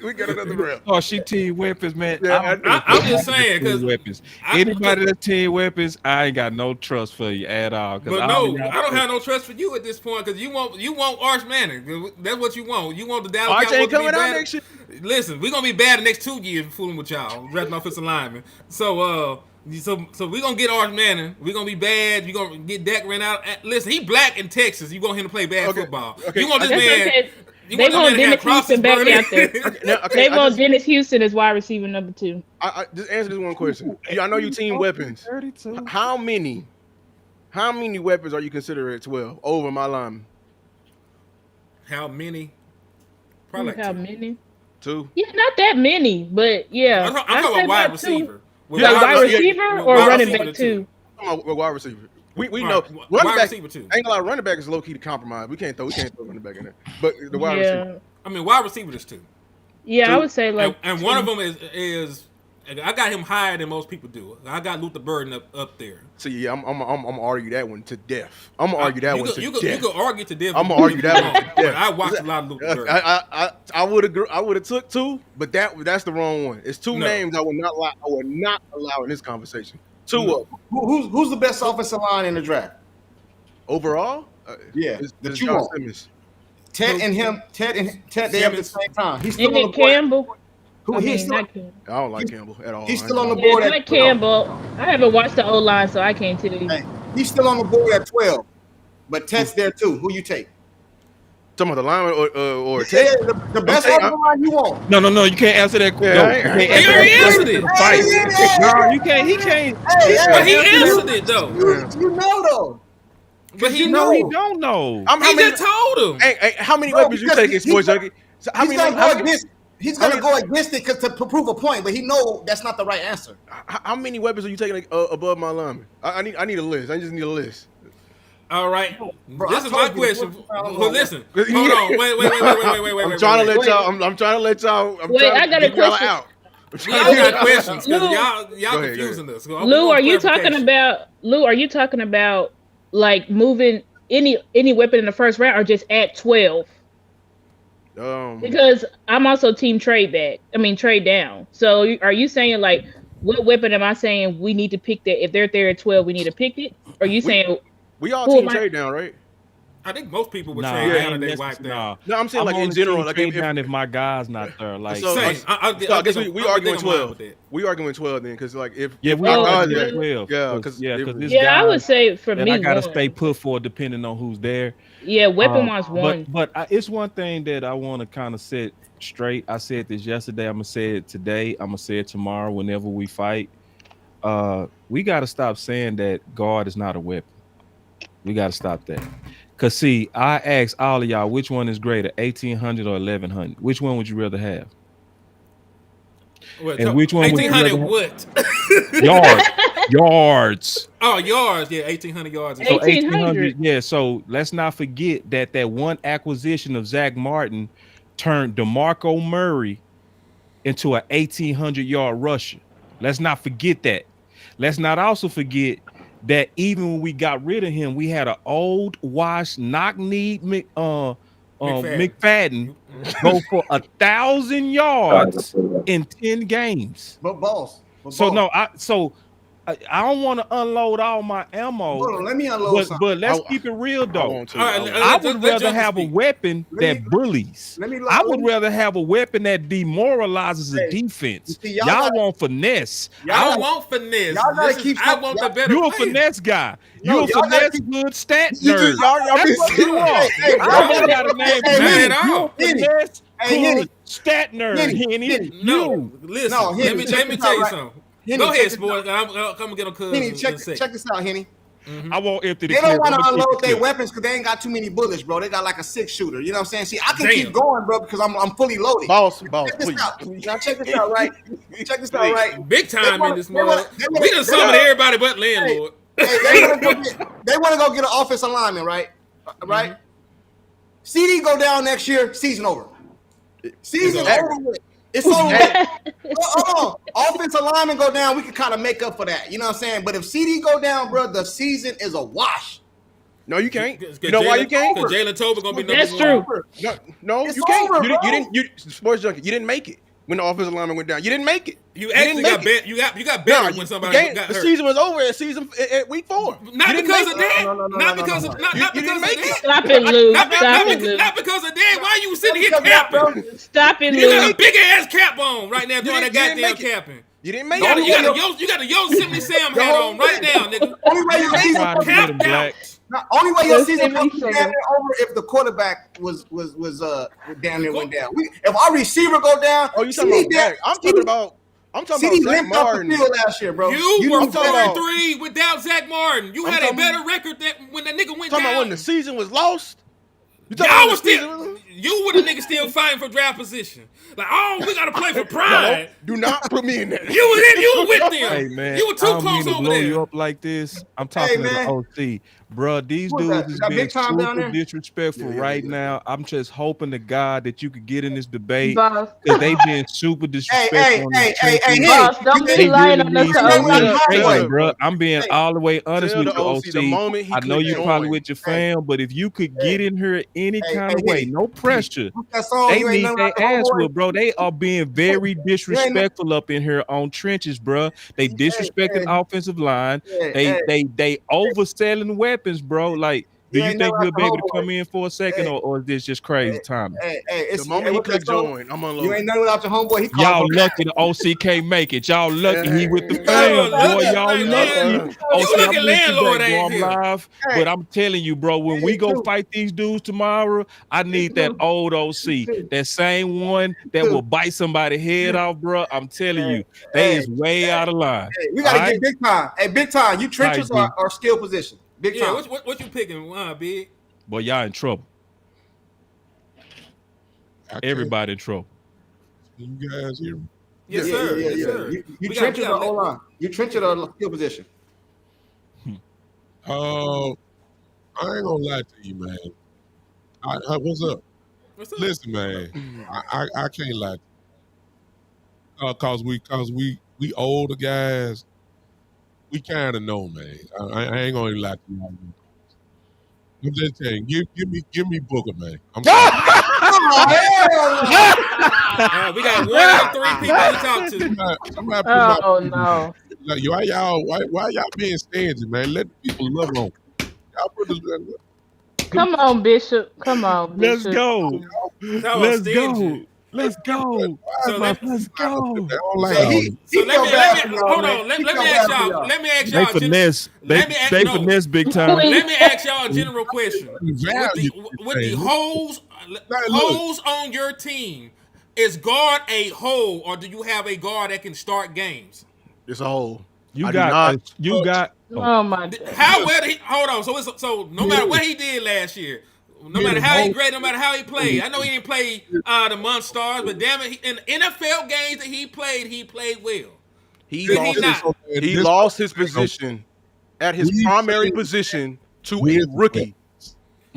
We got another round. Oh, she team weapons, man. Yeah, I'm just saying, team 'cause weapons. Anybody that's team weapons, I ain't got no trust for you at all. But no, I don't have no trust for you at this point because you want Arch Manning. That's what you want. You want the Dallas Arch Cowboys ain't to be coming out bad. next year. Listen, we're gonna be bad the next 2 years fooling with y'all, drafting offensive linemen. So we're gonna get Arch Manning. We're gonna be bad. You're gonna get Dak ran out. Listen, he black in Texas. You want him to play bad football. Okay. You want this That's man. okay. You They want want this man to Dennis have crosses Houston back burning. out there. They They want Dennis Houston as wide receiver number 2. I just answer this one question. I know you team weapons. 32. How many weapons are you considering at 12 over my lineman? How many? Probably like How 2. many? 2. Yeah, not that many, but yeah. I'm I'd talking say about wide about 2. receiver. Like wide receiver or wide running receiver back to 2. 2? I'm a wide receiver. We All know right, running wide back. receiver 2. Ain't a lot of running back is low key to compromise. We can't throw running back in there. But the wide receiver. I mean, wide receiver is 2. Yeah, I would say like. And one of them is I got him higher than most people do. I got Luther Burden up there. See, yeah, I'm gonna argue that one to death. I'm gonna argue that one to death. You could argue to death. I'm gonna argue that one to But death. I watched a lot of Luther Burden. I would agree. I would have took 2, but that's the wrong one. It's 2 names I would not allow in this conversation. 2 of them. Who's the best offensive line in the draft? Overall, Yeah, it's that you John want. Simmons. Ted, they have the same time. He's still Isn't on the it board. Campbell? He's still, Not Campbell. I don't like Campbell at all. he's still on the Yeah, board not at 12. Campbell. I haven't watched the O line, so I can't tell you. Hey, he's still on the board at 12. But Ted's there too. Who you take? Talking about the lineman or Yeah, tech? the best offensive line you want. No, you can't answer that. Yeah, No, I you ain't- can't He answer already that answered question it. in the fight. Hey, No, you can't. He can't. Hey, But he hey, answered it though. you know though. But he No, he knew. don't know. How He many? just told him. Hey, how many Bro, weapons you because taking, he's Sports Junkie? So how He's many? gonna How go many? against. He's how gonna many- go against it to prove a point, but he know that's not the right answer. How many weapons are you taking above my lineman? I need a list. I just need a list. All right. Bro, This I is my told you, question. I'm Well, going listen. Hold on. Wait. I'm trying to let wait. y'all. I'm trying to let y'all. Wait, I got a get y'all question. out. We all got questions Lou. because y'all Go ahead, confusing us. So I Lou, want are you talking clarification. about like moving any weapon in the first round or just at 12? Because I'm also team trade back. I mean trade down. So are you saying like what weapon am I saying we need to pick that if they're there at 12 we need to pick it? Or are you saying we all who team am I- trade down, right? I think most people would Nah, trade I down ain't and they wiped out. No, I'm saying I'm like in only general. team Like trade if down if my guy's not there. Like So, Same. so I I guess we think arguing I'm aligned 12. with that. We arguing 12 then, because like if yeah, if we our Oh, guys are there, 12. yeah, because because this Yeah, I guy would say for that me I gotta one. stay put for depending on who's there. Yeah, weapon wise one. But it's one thing that I want to kind of set straight. I said this yesterday. I'm gonna say it today. I'm gonna say it tomorrow. Whenever we fight, we got to stop saying that guard is not a weapon. We got to stop that. Cause see, I asked all of y'all which one is greater, 1800 or 1100. Which one would you rather have? What, And which one would you 1800 rather what? yards? Oh, yards. Yeah, 1800 yards. So 1800. Yeah. So let's not forget that one acquisition of Zach Martin turned DeMarco Murray into an 1800-yard rusher. Let's not forget that. Let's not also forget that even when we got rid of him, we had an old washed knock-kneed McFadden go for 1,000 yards in 10 games. But boss. I don't want to unload all my ammo. Hold on, let me unload something. But let's keep it real though. I would rather have a weapon that bullies. I would rather have a weapon that demoralizes a defense. see, y'all want finesse. I don't want finesse. Y'all gotta keep I want the better You a player. finesse guy. No, You a y'all gotta finesse good stat You nerd. just- y'all That's be what you are. Hey, I y'all got a name hey, for Henny, you. at You all. a finesse Hey, Henny. good stat nerd, Henny. Henny. No, You. listen. No, let Henny, me check tell this you out, right? something. Henny, Go check ahead, this sports. I'm gonna get a cousin Henny, in check a second. this out, Henny. I won't empty the They don't clip. want I'ma to keep unload it their clip. weapons because they ain't got too many bullets, bro. They got like a 6-shooter. You know what I'm saying? See, I can Damn. keep going, bro, because I'm fully loaded. boss, Check this please. out. Now check this out, right? Check this out, right? Big time wanna- in this they wanna- mud. they wanna- We done they summoned wanna- everybody but landlord. Hey, they want to go get an offensive lineman, right? Right? CD go down next year, season over. Season It's over with. It's over with. Hold on. Offensive lineman go down, we can kind of make up for that. You know what I'm saying? But if CD go down, bro, the season is a wash. No, you can't. You know why you can't? Because Jalen Tolbert gonna be number That's one. true. No, It's you can't. over, You bro. didn't. Sports Junkie. You didn't make it when the offensive lineman went down. You didn't make it. You didn't actually make got it. better. You got better when you somebody can't. got The hurt. season was over at week 4. Not You didn't because make of it. that. No, Not because of not You because didn't of make that. it. Stop it, Lou. Not Stop it, Lou. because of that. Why you sitting here Because that, bro. capping? Stop it, You got Lou. a big ass cap on right now doing that You didn't goddamn make it. capping. You didn't make You got, it. you got a Yosemite Sam hat on right now, nigga. Only way your season Trying to get him Capped black. out. Now, only way your Let's season see comes me down say. there over if the quarterback was down there went down. If our receiver go down, Oh, you talking about Dak? I'm talking about CD Zach limped off the Martin. field last year, bro. You were I'm talking about- 4-3 without Zach Martin. You I'm had a talking- better record than when that nigga went Talking about down. when the season was lost. You Y'all talking was about the still, season? you were the nigga still fighting for draft position. Like, oh, we gotta play for pride. No, do not put me in there. You were with them. Hey man, you were too I don't close mean to over blow there. you up like this. I'm talking to the man. OC, bro. These Who is dudes that? is Is that being Big Time down super there? disrespectful Yeah, right yeah. now. I'm just hoping to God that you could get in this debate Boss. because they being super disrespectful. on the trenches. Boss, don't They be lying on really us need to some OC. real Tell training, him, bro. I'm being Hey, all the way honest Tell with the you, OC the moment he I know click you're probably join. with your fam, but if you could get in here any Hey, kind of hey, way, hey. no pressure. What's that song? They You ain't need nothing their like the ass homeboy? whooped, bro. They are being very disrespectful up in here on trenches, bro. They disrespecting hey. offensive line. Hey, They overselling weapons, bro. Like Do you ain't think never you'll out be the able to homeboy. come in for a second, or is this just crazy timing? Hey, The it's moment he what's that click song? join, I'm You unloading. ain't nothing without your homeboy. He called Y'all for lucky the OC can't make it. Y'all lucky he with the Hold fam, on, boy. lucky, Y'all like, lucky. man, OC, you lucky I missed you landlord back, bro. ain't I'm here. live. But I'm telling you, bro, when we go fight these dudes tomorrow, I need that old OC. That same one that will bite somebody's head off, bro. I'm telling you, they is way out of line. We gotta All get right? big time. Hey, big time. You trenches All right, or skill position? Big Yeah, time. what you picking, big? Boy, y'all in trouble. Everybody in trouble. You guys hear me? Yes, sir. Yes, sir. You We got- trenches we got or O-line? You trenches or skill position? I ain't gonna lie to you, man. What's up? What's up? Listen, man, I can't lie to you. Cause we older guys, we kind of know, man. I ain't gonna lie to you. I'm just saying, give me Booker, man. I'm sorry. We got one of 3 people to talk to. Somebody put my Oh no. like, why y'all being stingy, man? Let the people love on. Y'all put the Come on, Bishop. Come on, Let's Bishop. go. Let's go. Let's go. So Let's go. I don't like So all he- this. So let me hold man. on. Let He me feel ask bad for y'all. Let me ask They y'all. finesse. They finesse big time. Let me ask y'all a general question. Value, With the man. holes on your team, is guard a hole, or do you have a guard that can start games? It's a hole. You I got. do not. Oh my God. How well? Hold on. So no matter what he did last year, no matter how he graded, no matter how he played. I know he didn't play the month stars, but damn it, in NFL games that he played well. He Did lost he not? He lost his position at his primary position to a rookie.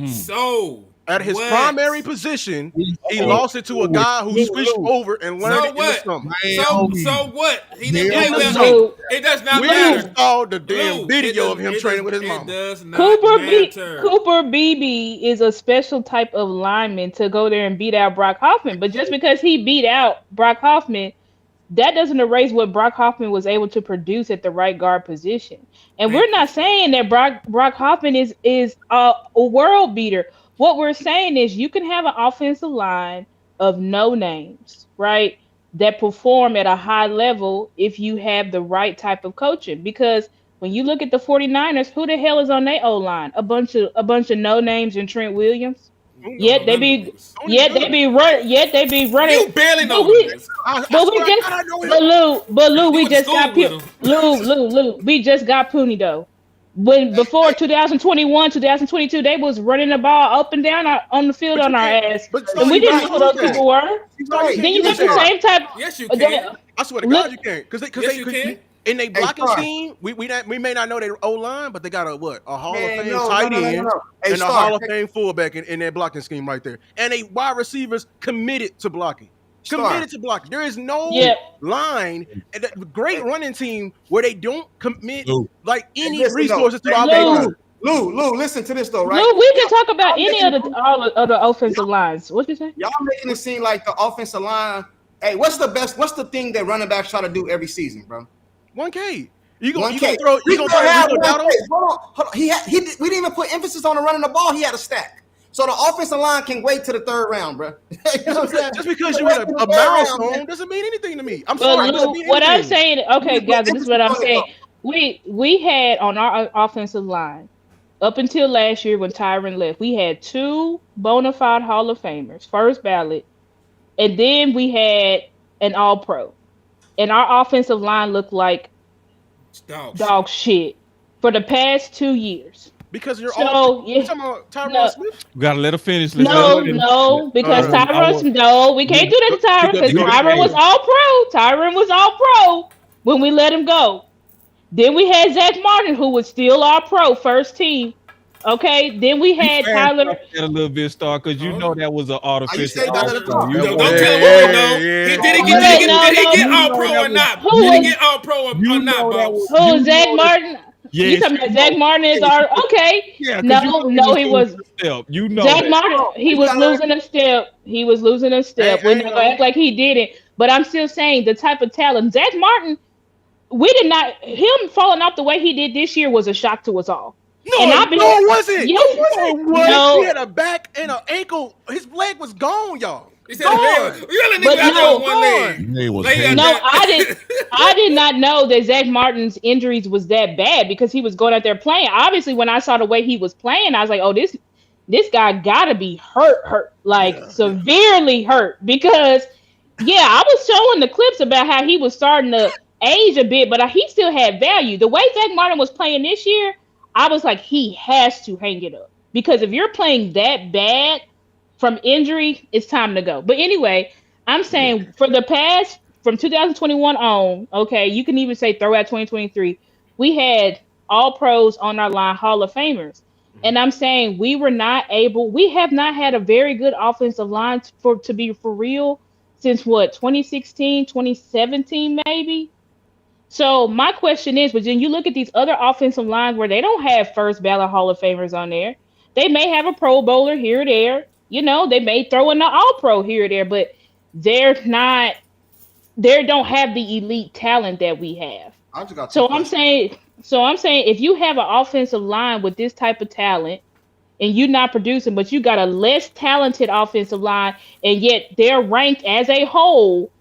So At his what? primary position, he lost it to a guy who switched over and learned So it in the what? summer. So what? He didn't Yeah, play well. Lou. It does not We matter. saw the damn Lou, video it of him does- training it with his does- mama. It does not Cooper matter. BB is a special type of lineman to go there and beat out Brock Hoffman. But just because he beat out Brock Hoffman, that doesn't erase what Brock Hoffman was able to produce at the right guard position. And we're not saying that Brock Hoffman is a world beater. What we're saying is you can have an offensive line of no names, right? That perform at a high level if you have the right type of coaching. Because when you look at the 49ers, who the hell is on their O line? A bunch of no names and Trent Williams. Yet they be running. You barely know But them we niggas. but we just but Lou, You we went to just school got with them. Lou, we just got Pooney though. When before 2021, 2022, they was running the ball up and down on the field on our ass, and we didn't know who those people were. Then you got the same type. Yes, you can. I swear to God, you can't. Yes, you can. In they blocking Star. scheme, we may not know their O line, but they got a Hall of Fame no, tight no, no, end no, no. Hey, and a Star, Hall of Fame fullback in their blocking scheme right there, and a wide receivers committed to blocking. Committed to blocking. There is no line, great running team where they don't commit like any resources to the offense. Lou, listen to this though, right? Lou, we can talk about any of the offensive lines. What you say? Y'all making it seem like the offensive line. Hey, what's the thing that running backs try to do every season, bro? 1K. You gonna 1K. throw We Rico still have 1K. Dowdle? Hold on. We didn't even put emphasis on the running the ball. He had a stack. So the offensive line can wait to the 3rd round, bro. You know what I'm saying? Just because you're in a milestone doesn't mean anything to me. I'm sorry. Lou, what I'm saying, okay, guys, this is what I'm saying. We had on our offensive line up until last year when Tyron left, we had 2 bona fide Hall of Famers, first ballot, and then we had an All-Pro, and our offensive line looked like dog shit for the past 2 years. Because you're talking about Tyron Smith? We gotta let her finish. No, because Tyron. We can't do that to Tyron because Tyron was All-Pro. Tyron was All-Pro when we let him go. Then we had Zach Martin, who was still All-Pro, first team. Okay, then we had Tyler. A little bit Star, because you know that was an artificial. Don't tell him what we know. Did he get All-Pro or not? Did he get All-Pro or not, boss? Who, Zach Martin? Yes. You talking about Zach Martin is our okay? Yeah, no, he was. You know, Zach Martin. He was losing a step. We're not gonna act like he didn't. But I'm still saying the type of talent Zach Martin. We did not. Him falling off the way he did this year was a shock to us all. And I've been, No, it wasn't. yes, He no, had a back and an ankle. His leg was gone, y'all. He said, "You let But nigga out there no. on one leg." His name was Lay Hayden. no, down. I did not know that Zach Martin's injuries was that bad because he was going out there playing. Obviously, when I saw the way he was playing, I was like, oh, this guy gotta be hurt, like severely hurt. Because yeah, I was showing the clips about how he was starting to age a bit, but he still had value. The way Zach Martin was playing this year, I was like, he has to hang it up. Because if you're playing that bad from injury, it's time to go. But anyway, I'm saying for the past from 2021 on, okay, you can even say throw out 2023, we had all pros on our line, Hall of Famers. And I'm saying we have not had a very good offensive line to be for real since what, 2016, 2017 maybe. So my question is, but then you look at these other offensive lines where they don't have first ballot Hall of Famers on there. They may have a Pro Bowler here or there. You know, they may throw in the All Pro here or there, but they're not. They don't have the elite talent that we have. I just got So I'm saying, if you have an offensive line with this type of talent and you're not producing, but you got a less talented offensive line, and yet they're ranked as a whole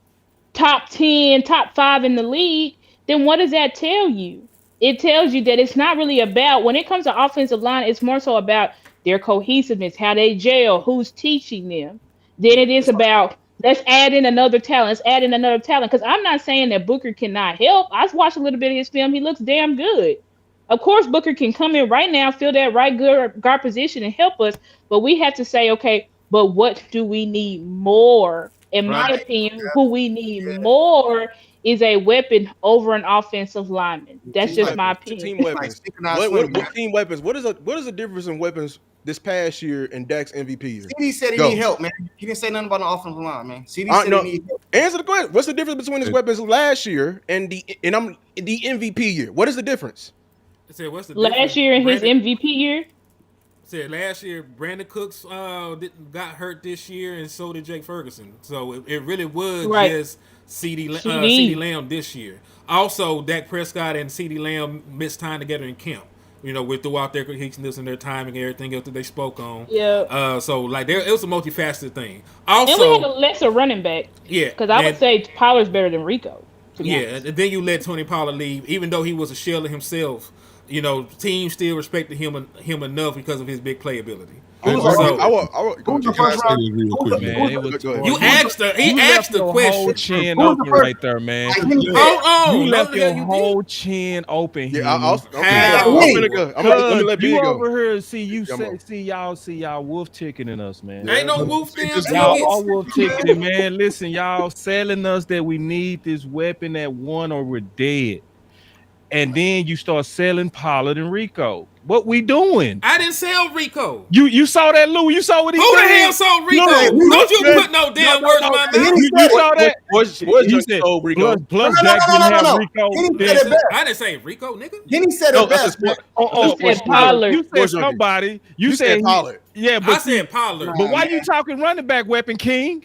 top 10, top 5 in the league, then what does that tell you? It tells you that it's not really about, when it comes to offensive line, it's more so about their cohesiveness, how they gel, who's teaching them, than it is about let's add in another talent. Let's add in another talent. Because I'm not saying that Booker cannot help. I watched a little bit of his film. He looks damn good. Of course, Booker can come in right now, fill that right guard position and help us. But we have to say, okay, but what do we need more? In my opinion, who we need more is a weapon over an offensive lineman. That's just my opinion. Team weapons. What team weapons? What is the difference in weapons this past year and Dak's MVP year? CD said he need help, man. He didn't say nothing about the offensive line, man. CD said he need help. Answer the question. What's the difference between his weapons last year and the MVP year? What is the difference? I said, what's the last year and his MVP year? Said last year Brandon Cooks got hurt this year, and so did Jake Ferguson. So it really was just CeeDee Lamb this year. Also, Dak Prescott and CeeDee Lamb missed time together in camp. You know, throughout their cohesiveness and their timing and everything else that they spoke on. Yeah. So like it was a multifaceted thing. Also, and we had a lesser running back. Yeah. Because I would say Pollard's better than Rico. Yeah. And then you let Tony Pollard leave, even though he was a shell of himself. You know, teams still respected him enough because of his big playability. You asked the question. Whole chin open right there, man. You left your whole chin open here. I'm gonna let you go. over here see y'all wolf ticketing us, man. Ain't no wolf damn y'all all wolf ticketing, man. Listen, y'all selling us that we need this weapon at 1 or we're dead. And then you start selling Pollard and Rico. What we doing? I didn't sell Rico. You saw that, Lou? You saw what he did? Who the did? hell sold Rico? Don't you put no damn words in my mouth. You saw that? You said Rico. Plus Jack didn't have Rico. I didn't say Rico, nigga. Then he said it best. You said Pollard. You said somebody. You said Pollard. Yeah, but I said Pollard. But why you talking running back weapon, King?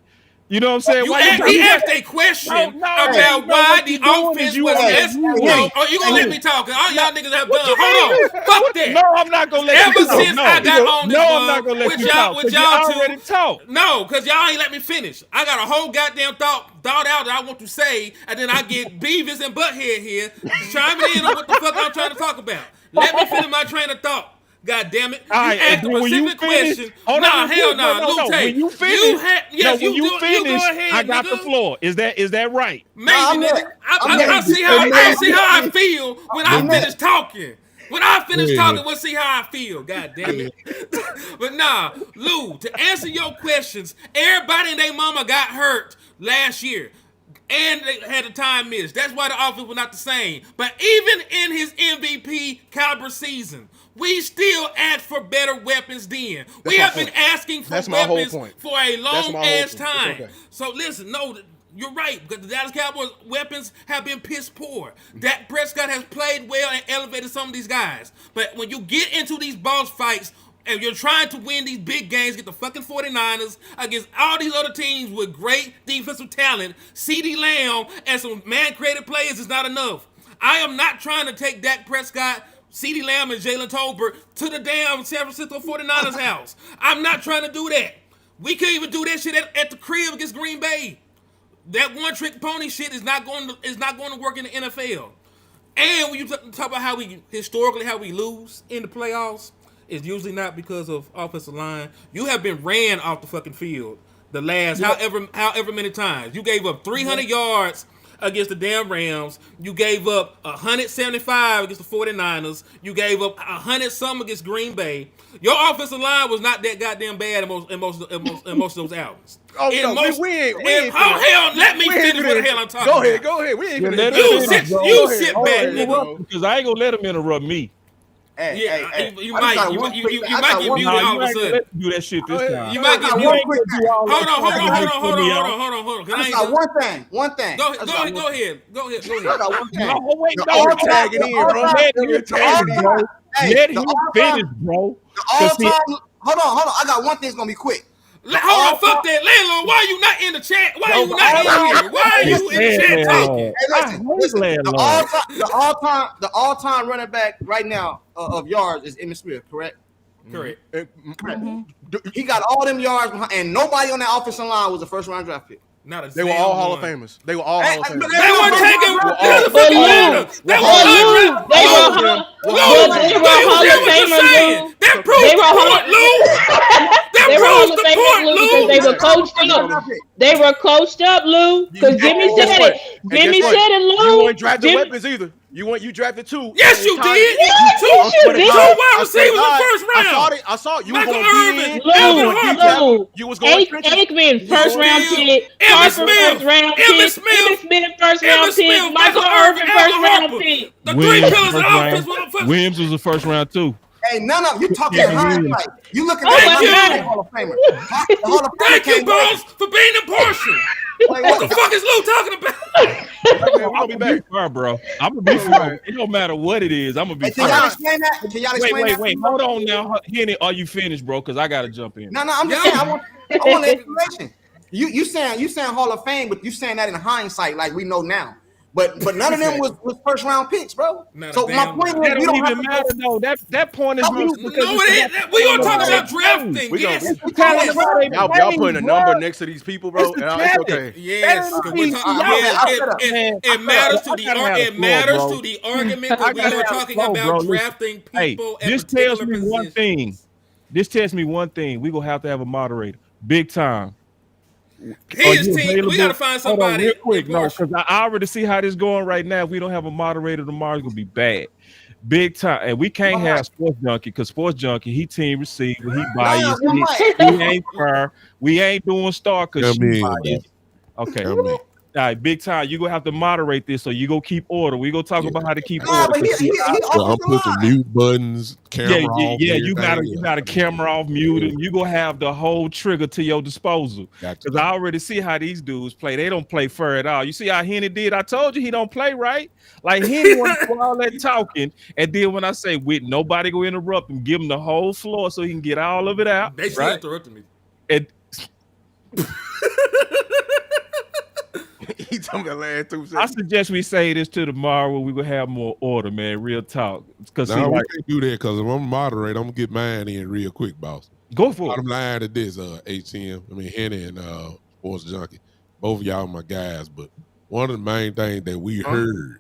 You know what I'm saying? He asked a question about why the offense was less. You gonna let me talk? All y'all niggas have done. Hold on, fuck that. No, I'm not gonna let you talk. Ever since I got on this I'm not gonna let you talk. With y'all already talk. No, because y'all ain't let me finish. I got a whole goddamn thought out that I want to say, and then I get Beavis and Butthead here chiming in on what the fuck I'm trying to talk about. Let me finish my train of thought. God damn it! You asked a specific question. Nah, hell nah, Luke. When you finish, you finish. I got the floor. Is that right? Maybe, nigga. I see how I feel when I finish talking. When I finish talking, we'll see how I feel. God damn it. But nah, Lou, to answer your questions, everybody and their mama got hurt last year. And they had a time miss. That's why the offense was not the same. But even in his MVP caliber season, we still asked for better weapons then. We have been asking for weapons for a long ass time. Okay. So listen, no, you're right, because the Dallas Cowboys weapons have been piss poor. Dak Prescott has played well and elevated some of these guys. But when you get into these boss fights, and you're trying to win these big games, get the fucking 49ers against all these other teams with great defensive talent, CeeDee Lamb and some man-created players is not enough. I am not trying to take Dak Prescott CeeDee Lamb and Jalen Tolbert to the damn San Francisco 49ers house. I'm not trying to do that. We can't even do that shit at the crib against Green Bay. That one trick pony shit is not going to work in the NFL. And when you talk about how we lose in the playoffs, it's usually not because of offensive line. You have been ran off the fucking field the last however many times. You gave up 300 yards against the damn Rams. You gave up 175 against the 49ers. You gave up 100 some against Green Bay. Your offensive line was not that goddamn bad in most of those albums. Oh, no, we ain't hell, let me finish what the hell I'm talking about. Go ahead. We ain't gonna You sit back, nigga. Because I ain't gonna let him interrupt me. Hey, you might get muted all of a sudden. Do that shit this time. You might get muted. Hold on. I got one thing. Go ahead. You're all tagging in, bro. Let him finish, bro. Hold on. I got one thing that's gonna be quick. Hold on, fuck that landlord. Why are you not in the chat? Why are you not in here? Why are you in the chat talking? Hey, listen, the all-time running back right now of yards is Emmitt Smith, correct? Correct. He got all them yards behind, and nobody on that offensive line was a first-round draft pick. They were all Hall of Famers. They were all Hall of Famers. They weren't taking. They were Hall of Famers. That proves the point, Lou. They were Hall of Famers, Lou, because they were coached up. They were coached up, Lou, because Jimmy said it. Jimmy said it, Lou. You weren't drafting weapons either. You drafted two. Yes, you did. Yes, you did. Two wide receivers in the first round. I saw it. You Michael were going Irvin, Lou. You was going Aikman, first round pick. Emmitt Harper, first round pick. Emmitt Smith, first round pick. Michael Irvin, first round pick. The three pillars of offense. Williams was the first round too. Hey, none of you talking hindsight. You looking at Thank Hall of Famer. Thank you, Bones, for being impartial. What the fuck is Lou talking about? We're gonna be back. Fair, bro. I'm gonna be fair. It don't matter what it is. I'm gonna be Hey, fair. can y'all explain that? Can y'all explain that? Wait. Hold on now. Henny, are you finished, bro? Because I gotta jump in. No, I'm just saying. I want an explanation. You saying Hall of Fame, but you saying that in hindsight, like we know now. But none of them was first round picks, bro. So my point is, that don't even matter though. That point is moot because we gonna talk about drafting. Y'all putting a number next to these people, bro. It's okay. Yes, it matters to the argument that we are talking about drafting people. This tells me one thing. We're gonna have to have a moderator. Big time. His team, we gotta find somebody real quick. No, because I already see how this going right now. If we don't have a moderator tomorrow, it's gonna be bad. Big time. And we can't have Sports Junkie because Sports Junkie, he team receiver, he biased. He ain't fair. We ain't doing star because she biased. Okay. All right, big time. You're going to have to moderate this, so you go keep order. We're going to talk about how to keep order. I'm pushing mute buttons, camera off. Yeah, you got a camera off, mute, and you're going to have the whole trigger to your disposal. Because I already see how these dudes play. They don't play fair at all. You see how Henny did? I told you he don't play right. Like, Henny wants to do all that talking, and then when I say, with nobody go interrupt him, give him the whole floor so he can get all of it out. They still interrupted me. And He told me the last 2 seconds. I suggest we say this to tomorrow when we will have more order, man. Real talk. Because we can't do that because if I'm a moderator, I'm gonna get mine in real quick, boss. Go for it. Bottom line to this, HM, Henny and Sports Junkie, both of y'all my guys, but one of the main things that we heard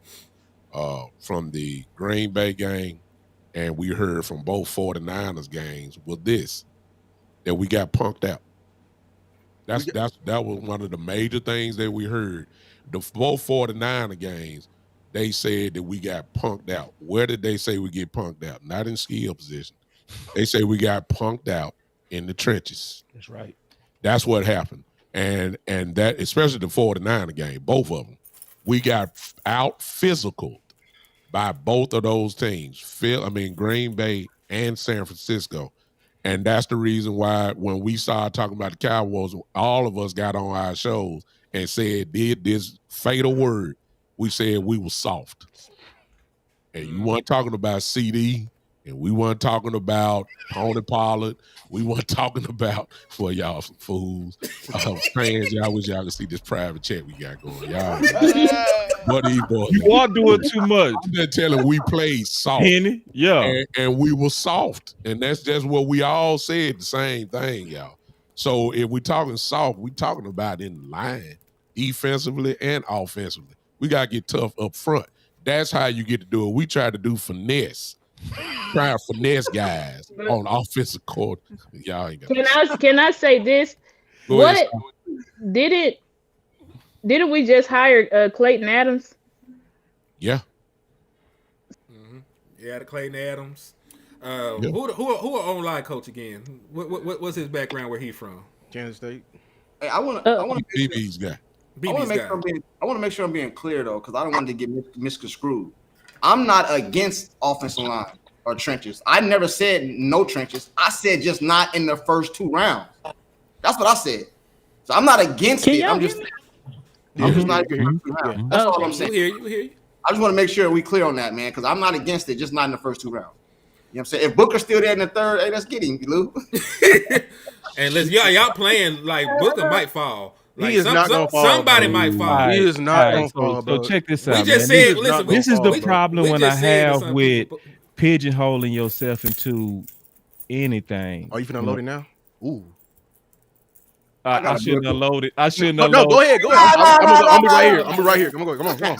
from the Green Bay game and we heard from both 49ers games was this, that we got punked out. That was one of the major things that we heard. The both 49er games, they said that we got punked out. Where did they say we get punked out? Not in skill position. They say we got punked out in the trenches. That's right. That's what happened. And that, especially the 49er game, both of them, we got out physical by both of those teams. Green Bay and San Francisco. And that's the reason why when we started talking about the Cowboys, all of us got on our shows and said, did this fatal word. We said we were soft. And you weren't talking about CD, and we weren't talking about Tony Pollard. We weren't talking about, for y'all some fools, fans, y'all wish y'all could see this private chat we got going. Y'all. What these boys. You are doing too much. I'm just telling we played soft. Henny, yeah. And we were soft. And that's just what we all said, the same thing, y'all. So if we talking soft, we talking about in the line, defensively and offensively. We got to get tough up front. That's how you get to do it. We try to do finesse. Try to finesse guys on offensive court. Y'all ain't got Can I say this? Go ahead, Didn't we just hire Clayton Adams? Yeah. Yeah, the Clayton Adams. Who are online coach again? What's his background? Where he from? Kansas State. Hey, I want to BB's guy. I want to make sure I'm being clear though, because I don't want to get misconstrued. I'm not against offensive line or trenches. I never said no trenches. I said just not in the first 2 rounds. That's what I said. So I'm not against it. I'm just not against it. That's all I'm saying. We hear you. I just want to make sure we clear on that, man, because I'm not against it, just not in the first 2 rounds. You know what I'm saying? If Booker's still there in the third, hey, let's get him, Lou. And y'all playing like Booker might fall. Like he is not gonna fall. Somebody might fall. He is not gonna fall. So check this out. We just man. said, listen. This is the problem when I have some with people- pigeonholing yourself into anything. Are you finna load it now? Ooh. I shouldn't have loaded. I shouldn't No, have no, loaded. go ahead. I'm be right here. I'm be right here. Come on.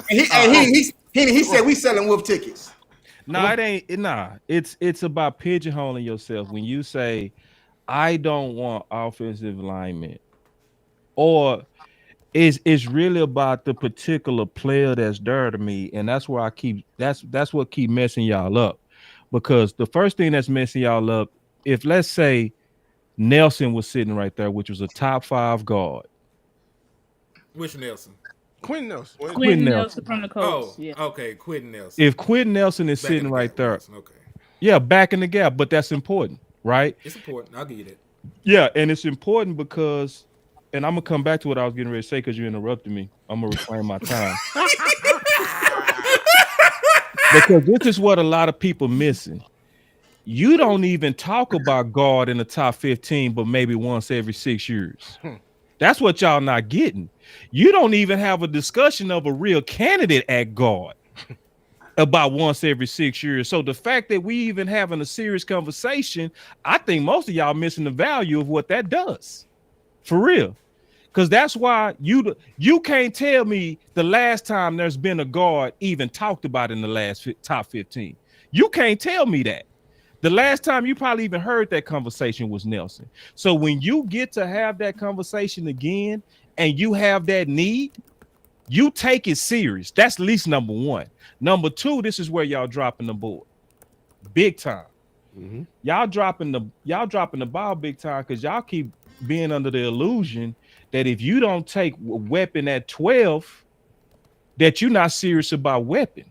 He said we selling wolf tickets. No, it ain't. Nah, it's about pigeonholing yourself when you say, "I don't want offensive alignment," or it's really about the particular player that's there to me, and that's where I keep. That's what keep messing y'all up, because the first thing that's messing y'all up, if let's say Nelson was sitting right there, which was a top 5 guard. Which Nelson? Quentin Nelson. Quentin Nelson from the Colts. Oh, yeah. Okay, Quentin Nelson. If Quentin Nelson is Back in sitting the right gap, there, Nelson, okay. yeah, back in the gap, but that's important, right? It's important. I'll give you that. Yeah, and it's important because, and I'm gonna come back to what I was getting ready to say because you interrupted me. I'm gonna reclaim my time. Because this is what a lot of people missing. You don't even talk about guard in the top 15, but maybe once every 6 years. That's what y'all not getting. You don't even have a discussion of a real candidate at guard about once every 6 years. So the fact that we even having a serious conversation, I think most of y'all missing the value of what that does. For real. Because that's why you can't tell me the last time there's been a guard even talked about in the last top 15. You can't tell me that. The last time you probably even heard that conversation was Nelson. So when you get to have that conversation again and you have that need, you take it serious. That's at least number 1. Number 2, this is where y'all dropping the board. Big time. Mm-hmm. Y'all dropping the ball big time because y'all keep being under the illusion that if you don't take weapon at 12, that you're not serious about weapon.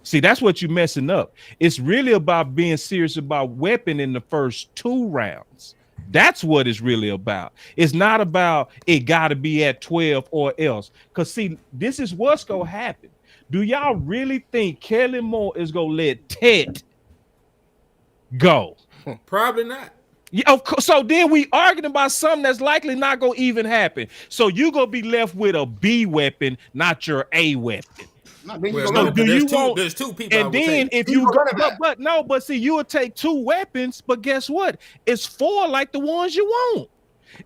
See, that's what you're messing up. It's really about being serious about weapon in the first 2 rounds. That's what it's really about. It's not about it got to be at 12 or else. Because, see, this is what's going to happen. Do y'all really think Kelly Moore is going to let Ted go? Probably not. Yeah, of course. So then we arguing about something that's likely not going to even happen. So you're going to be left with a B weapon, not your A weapon. Well, there's two people. And then if you go, but see, you would take 2 weapons, but guess what? It's 4 like the ones you want.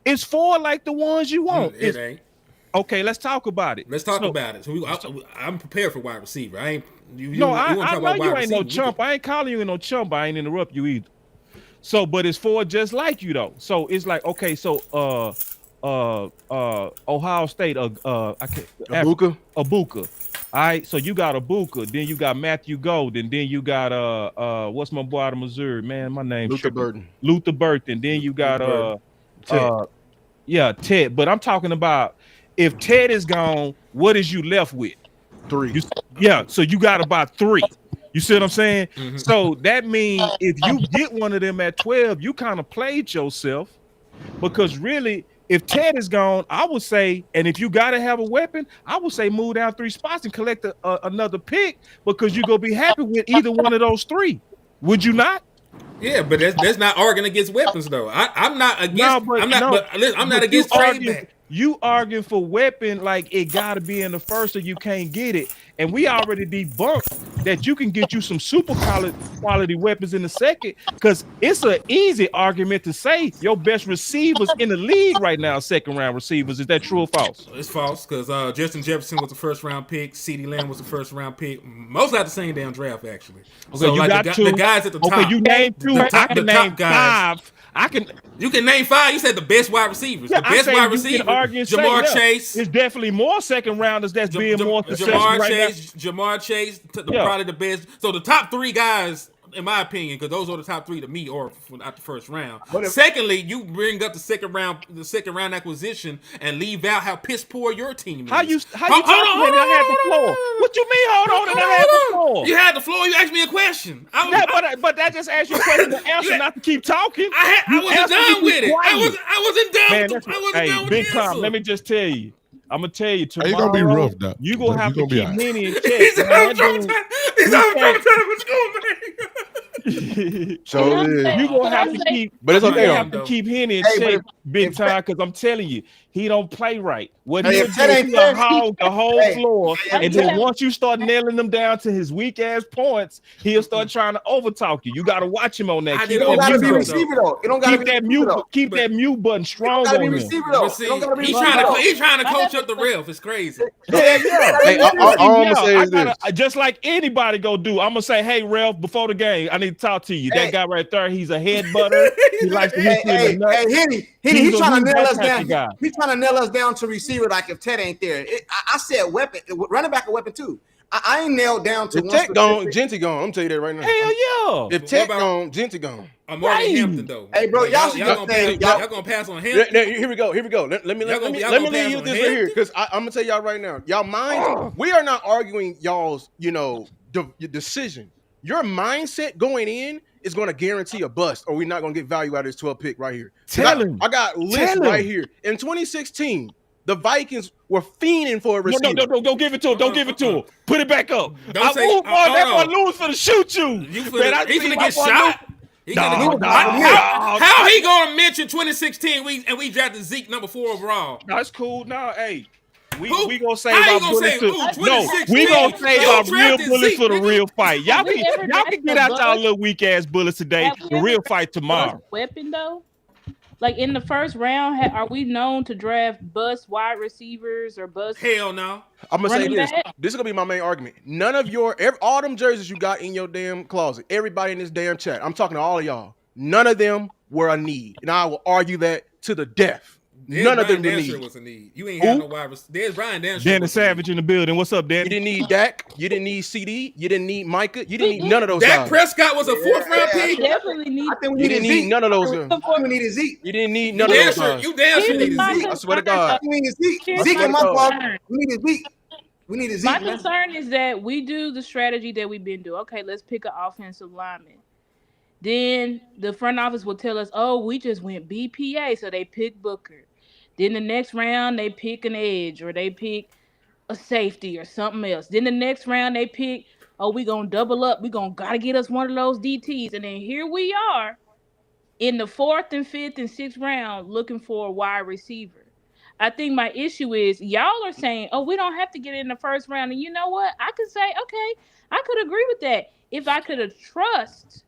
It's 4 like the ones you want. It ain't. Okay, let's talk about it. Let's talk about it. So I'm prepared for wide receiver. I ain't. I know you ain't no chump. I ain't calling you no chump. I ain't interrupt you either. So, but it's 4 just like you though. So it's like, okay, so Ohio State, Abuka. All right, so you got Abuka, then you got Matthew Golden, then you got what's my boy out of Missouri, man? My name Luther Burton. Then you got Ted. But I'm talking about if Ted is gone, what is you left with? 3. So you got about 3. You see what I'm saying? Mm-hmm. So that means if you get one of them at 12, you kind of played yourself, because really, if Ted is gone, I would say, and if you got to have a weapon, I would say move down 3 spots and collect another pick, because you're going to be happy with either one of those 3. Would you not? Yeah, but that's not arguing against weapons though. I'm not against. I'm not against trade back. You arguing for weapon like it gotta be in the first or you can't get it. And we already debunked that you can get you some super quality weapons in the second, because it's an easy argument to say your best receivers in the league right now, second round receivers. Is that true or false? It's false because Justin Jefferson was the first round pick. CeeDee Lamb was the first round pick. Most got the same damn draft actually. Okay, so you like got the guys at the top. Okay, you named two. I can name five. You can name five. You said the best wide receivers. Yeah, the best wide receiver. Jamar Chase. There's definitely more second rounders that's being more successful right now. Jamar Chase, probably the best. So the top three guys, in my opinion, because those are the top three to me, or out the first round. Secondly, you bring up the second round acquisition and leave out how piss poor your team is. How you talking when I had the floor? What you mean? Hold on, and I had the floor. You had the floor. You asked me a question. But that just asked you a question to answer, not to keep talking. I wasn't done with it. I wasn't done. Man, I wasn't done with Big the Tom, answer. let me just tell you. I'm gonna tell you tomorrow. It's gonna be rough, though. You gonna have to keep Henny in check. He's out trying to go, man. So you gonna have to keep, but it's okay. You have to keep Henny in check, Big Time, because I'm telling you, he don't play right. What he'll do is he'll hog the whole floor, and then once you start nailing them down to his weak ass points, he'll start trying to overtalk you. You got to watch him on that. It don't gotta be receiver though. It don't gotta be receiver. Keep that mute button strong on him. He's trying to coach up the ref. It's crazy. Just like anybody go do. I'm gonna say, hey, ref, before the game, I need to talk to you. That guy right there, he's a head butter. He likes to hit you in the nuts. Henny, he's trying to nail us down. He's trying to nail us down to receiver. Like if Ted ain't there, I said weapon, running back a weapon too. I ain't nailed down to. If Ted gone, Genty gone. I'm tell you that right now. Hell yeah. If Ted gone, Genty gone. Morgan Hampton though. Hey bro, y'all gonna pass on him. Here we go. Let me leave you this right here, because I'm gonna tell y'all right now. Y'all mind. We are not arguing y'all's decision. Your mindset going in is going to guarantee a bust, or we're not going to get value out of this 12 pick right here. I got lists right here. In 2016, the Vikings were fiending for a receiver. No, don't give it to him. Don't give it to him. Put it back up. Don't say, that boy Lewis finna shoot you. He's finna get shot. How he gonna mention 2016 and we drafted Zeke number 4 overall? That's cool. No, hey. We gonna save How our bullets we gonna save our real bullets for the real fight. Y'all can get out y'all little weak ass bullets today. The real fight tomorrow. Weapon though, like in the first round, are we known to draft bust wide receivers or bust? Hell no. I'm gonna say this. This is gonna be my main argument. None of all them jerseys you got in your damn closet, everybody in this damn chat, I'm talking to all of y'all. None of them were a need, and I will argue that to the death. None of them was a need. You ain't had no wide receiver. There's Brian Dancer. Danny Savage in the building. What's up, Danny? You didn't need Dak. You didn't need CD. You didn't need Micah. You didn't need none of those guys. Dak Prescott was a 4th round pick. Definitely need. You didn't need none of those. We needed Zeke. You didn't need none of those guys. You damn sure needed Zeke. I swear to God. We needed Zeke. Zeke in my fault. We needed Zeke. We needed Zeke. My concern is that we do the strategy that we've been doing. Okay, let's pick an offensive lineman. Then the front office will tell us, oh, we just went BPA, so they pick Booker. Then the next round, they pick an edge or they pick a safety or something else. Then the next round, they pick, oh, we going to double up. We gotta get us one of those DTs. And then here we are in the 4th and 5th and 6th round looking for a wide receiver. I think my issue is y'all are saying, oh, we don't have to get in the first round. And you know what? I could say, okay, I could agree with that. If I could trust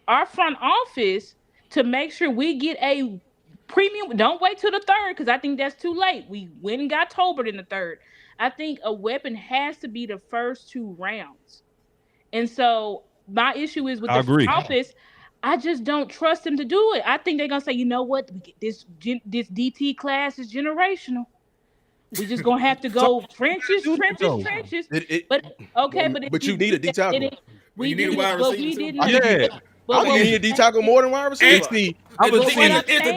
our front office to make sure we get a premium, don't wait till the 3rd, because I think that's too late. We went and got Tolbert in the 3rd. I think a weapon has to be the first 2 rounds. And so my issue is with the office, I just don't trust them to do it. I think they're gonna say, you know what, this DT class is generational. We just gonna have to go trenches. But you need a D tackle. We need a wide receiver. I think you need a D tackle more than wide receiver. It's the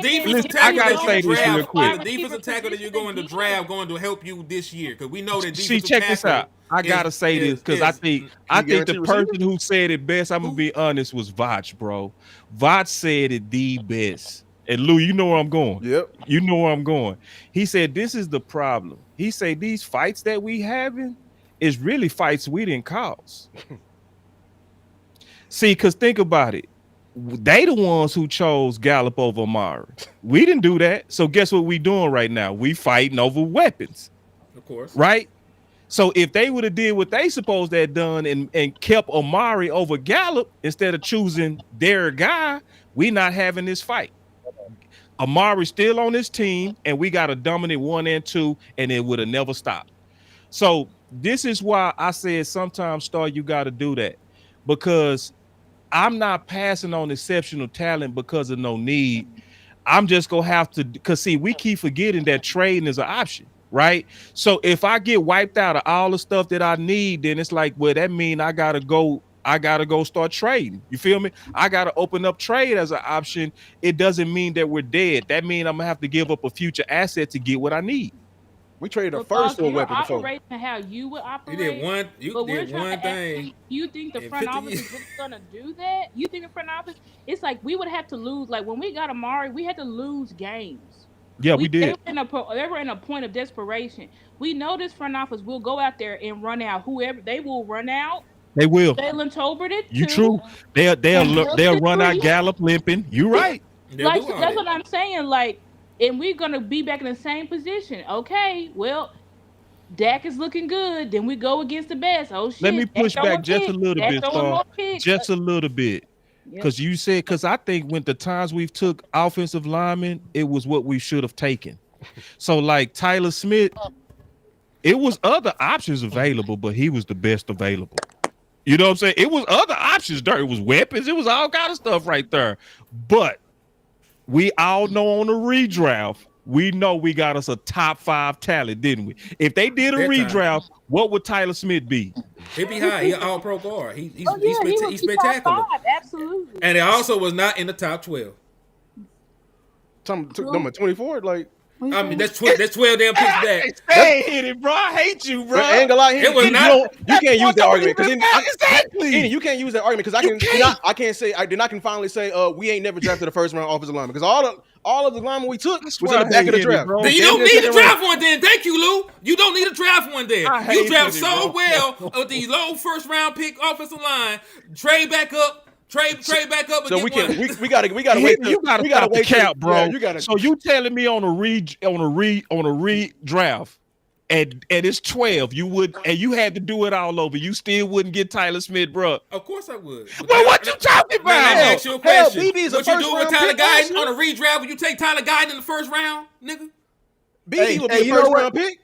defensive tackle. I gotta say this real quick. The defensive tackle that you're going to draft going to help you this year, because we know that. Check this out. I gotta say this because I think the person who said it best, I'm gonna be honest, was Vach, bro. Vach said it the best. And Lou, you know where I'm going. Yep. You know where I'm going. He said this is the problem. He said these fights that we having is really fights we didn't cause. See, because think about it. they the ones who chose Gallup over Amari. We didn't do that. So guess what we doing right now? We fighting over weapons. Of course. Right? So if they would have did what they supposed to have done and kept Amari over Gallup instead of choosing their guy, we not having this fight. Amari's still on this team, and we got a dominant 1 and 2, and it would have never stopped. So this is why I said sometimes, Star, you got to do that, because I'm not passing on exceptional talent because of no need. I'm just gonna have to, because see, we keep forgetting that trading is an option, right? So if I get wiped out of all the stuff that I need, then it's like, well, that means I gotta go start trading. You feel me? I gotta open up trade as an option. It doesn't mean that we're dead. That means I'm gonna have to give up a future asset to get what I need. We traded a first for a weapon before. Operating how you would operate. You did one thing. You think the front office is really gonna do that? You think the front office? It's like we would have to lose. Like when we got Amari, we had to lose games. Yeah, we did. They were in a point of desperation. We know this front office will go out there and run out whoever they will run out. They will. Jalen Tolbert did You too. true. They'll run out Gallup limping. You right. Like that's what I'm saying. Like. And we're gonna be back in the same position. Okay, well, Dak is looking good. Then we go against the best. Oh shit! Let me push back just a little bit, Star. Just a little bit, because you said, because I think when the times we've took offensive linemen, it was what we should have taken. So like Tyler Smith, it was other options available, but he was the best available. You know what I'm saying? It was other options there. It was weapons. It was all kind of stuff right there, but. We all know on the redraft, we know we got us a top 5 talent, didn't we? If they did a redraft, what would Tyler Smith be? He'd be high. He's all pro guard. He's spectacular. Absolutely. And it also was not in the top 12. Number 24, like. I mean, that's 12 damn picks back. Hey, hit it, bro. I hate you, bro. I ain't gonna lie. It was not. You can't use that argument because exactly. You can't use that argument because I can't say I can finally say we ain't never drafted a first round offensive lineman because all of the linemen we took was in the back of the draft. Then you don't need to draft one. Then thank you, Lou. You don't need to draft one. Then you draft so well with the low first round pick offensive line. Trade back up. Trade back up. So we gotta wait. You gotta wait cap, bro. Yeah, so you telling me on a redraft, and it's 12, you would, and you had to do it all over. You still wouldn't get Tyler Smith, bro. Of course I would. Well, what you talking about? Let me ask you a question. What you do with Tyler Guyton on a redraft? Would you take Tyler Guyton in the first round, nigga? BD would be a first round pick.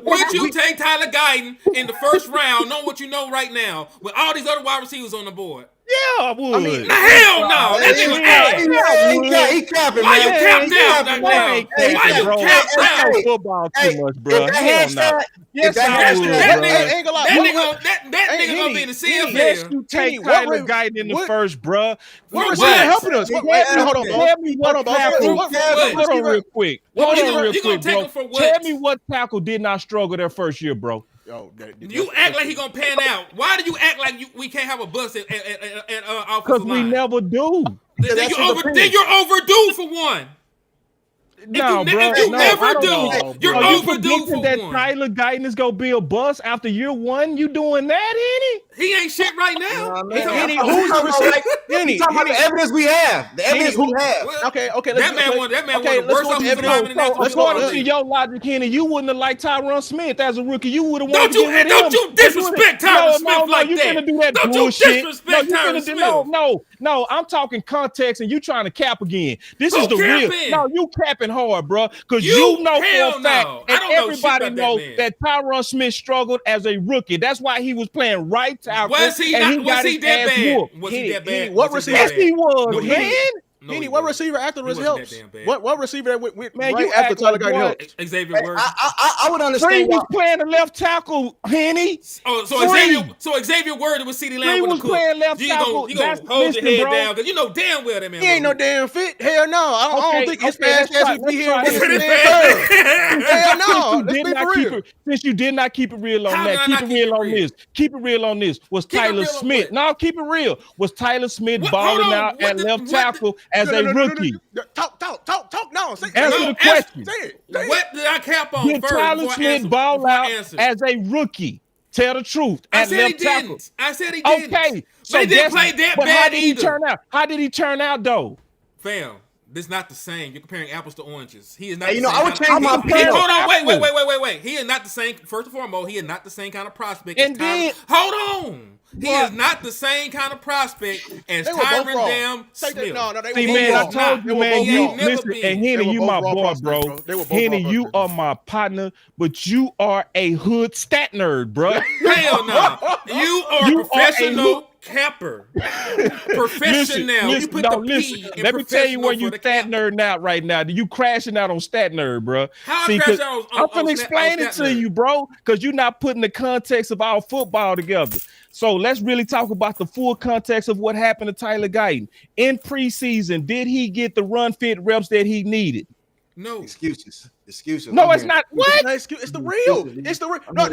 Would you take Tyler Guyton in the first round, knowing what you know right now, with all these other wide receivers on the board? Yeah, I would. I mean, hell no. That nigga, he capping, why man. you cap down? Why you cap down? Football too much, bro. Yes, I would. That nigga gonna be in the CFL. Yes, you take Tyler Guyton in the first, bro. What was that helping us? Hold on, tell me what tackle. Hold on, real quick. Hold on, real quick, bro. Tell me what tackle did not struggle their first year, bro. You act like he gonna pan out. Why do you act like we can't have a bust at offensive because we line? never do. Then you're overdue for one. No, bro. If you never do, you're overdue for that one. Tyler Guyton is gonna be a bust after year 1. You doing that, Henny? He ain't shit right now. Henny, who's the receiver? Henny, talking about the evidence we have. The evidence we have. Okay. That man won the worst offensive lineman in that. According to your logic, Henny, you wouldn't have liked Tyron Smith as a rookie. You would have wanted Don't you disrespect Tyron Smith like you that. Finna do that Don't bullshit. you disrespect Tyron Smith. No, I'm talking context, and you trying to cap again. This is the real. No, you capping hard, bro. Because you know for a fact, and everybody knows that Tyron Smith struggled as a rookie. That's why he was playing right tackle. Was he that bad? Was he that bad? What receiver? Yes, he was, man. Henny, what receiver after his helps? What receiver that went man, right you after Tyler Guyton helped? Xavier Word. I would understand. Free was playing the left tackle, Henny. So Xavier Word was CeeDee Lamb with a cook. Playing left tackle. You gonna hold your head down because you know damn well that man. He ain't no damn fit. Hell no. I don't think his fast ass would be here with his Hell no. Let's be for real. Since you did not keep it real on that, keep it real on this. Keep it real on this. Was Tyler Smith? No, keep it real. Was Tyler Smith balling out at left tackle as a rookie? Talk now. Answer the question. Say it. What did I cap on did first? Tyler Smith ball out as a rookie? Tell the truth. I said he didn't. I said he didn't. Okay, So he didn't play that but bad how did he either. turn out? How did he turn out though? Fam, this is not the same. You're comparing apples to oranges. He is not. Hey, the you know, same I would kind change my of, opinion. Hold on, Apples. wait. He is not the same. First and foremost, he is not the same kind of prospect And as Tyron. then- Hold on. He What? is not the same kind of prospect as They were both Tyron wrong. Damn Take that- Smith. No, they See, were man, I both told wrong. you, They were man. both You wrong. never listen, been. and They Henny, were you both my raw boy, prospects, bro. bro. They were both Henny, raw you prospects. are my partner, but you are a hood stat nerd, bro. Hell no. You are You a are a professional capper. Professional. You put the listen. P in Let me tell you professional where for you the stat cap. nerding out right now. You crashing out on stat nerd, bro. How I See, crash 'cause out I'm on gonna explain it Stat to Nerd? you, bro, because you're not putting the context of our football together. So let's really talk about the full context of what happened to Tyler Guyton. In preseason, did he get the run fit reps that he needed? No. Excuses. No, it's not. What? It's the real. It's the real. No,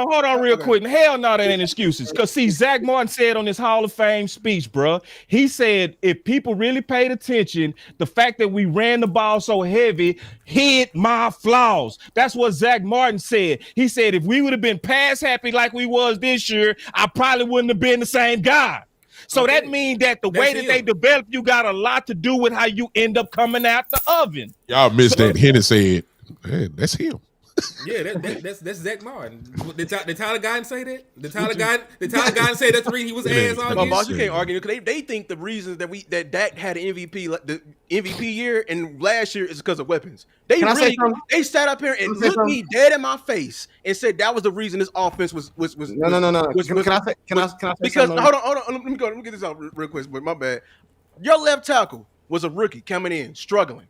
Hold on, real quick. Hell no, that ain't excuses. Because see, Zach Martin said on his Hall of Fame speech, bro, he said if people really paid attention, the fact that we ran the ball so heavy hid my flaws. That's what Zach Martin said. He said if we would have been pass happy like we was this year, I probably wouldn't have been the same guy. So that means that the way that they develop you got a lot to do with how you end up coming out the oven. Y'all missed that. Henny said, hey, that's him. Yeah, that's Zach Martin. Did Tyler Guyton say that? Did Tyler Guyton say that's the reason he was ass all My year? boss, you can't argue because they think the reasons that Dak had an MVP the MVP year and last year is because of weapons. They Can I say really something? they sat up here and Can I say looked me dead in my face and said that was the reason this offense was No. was- Can I say because something? hold on let me get this out real quick, but my bad. Your left tackle was a rookie coming in struggling.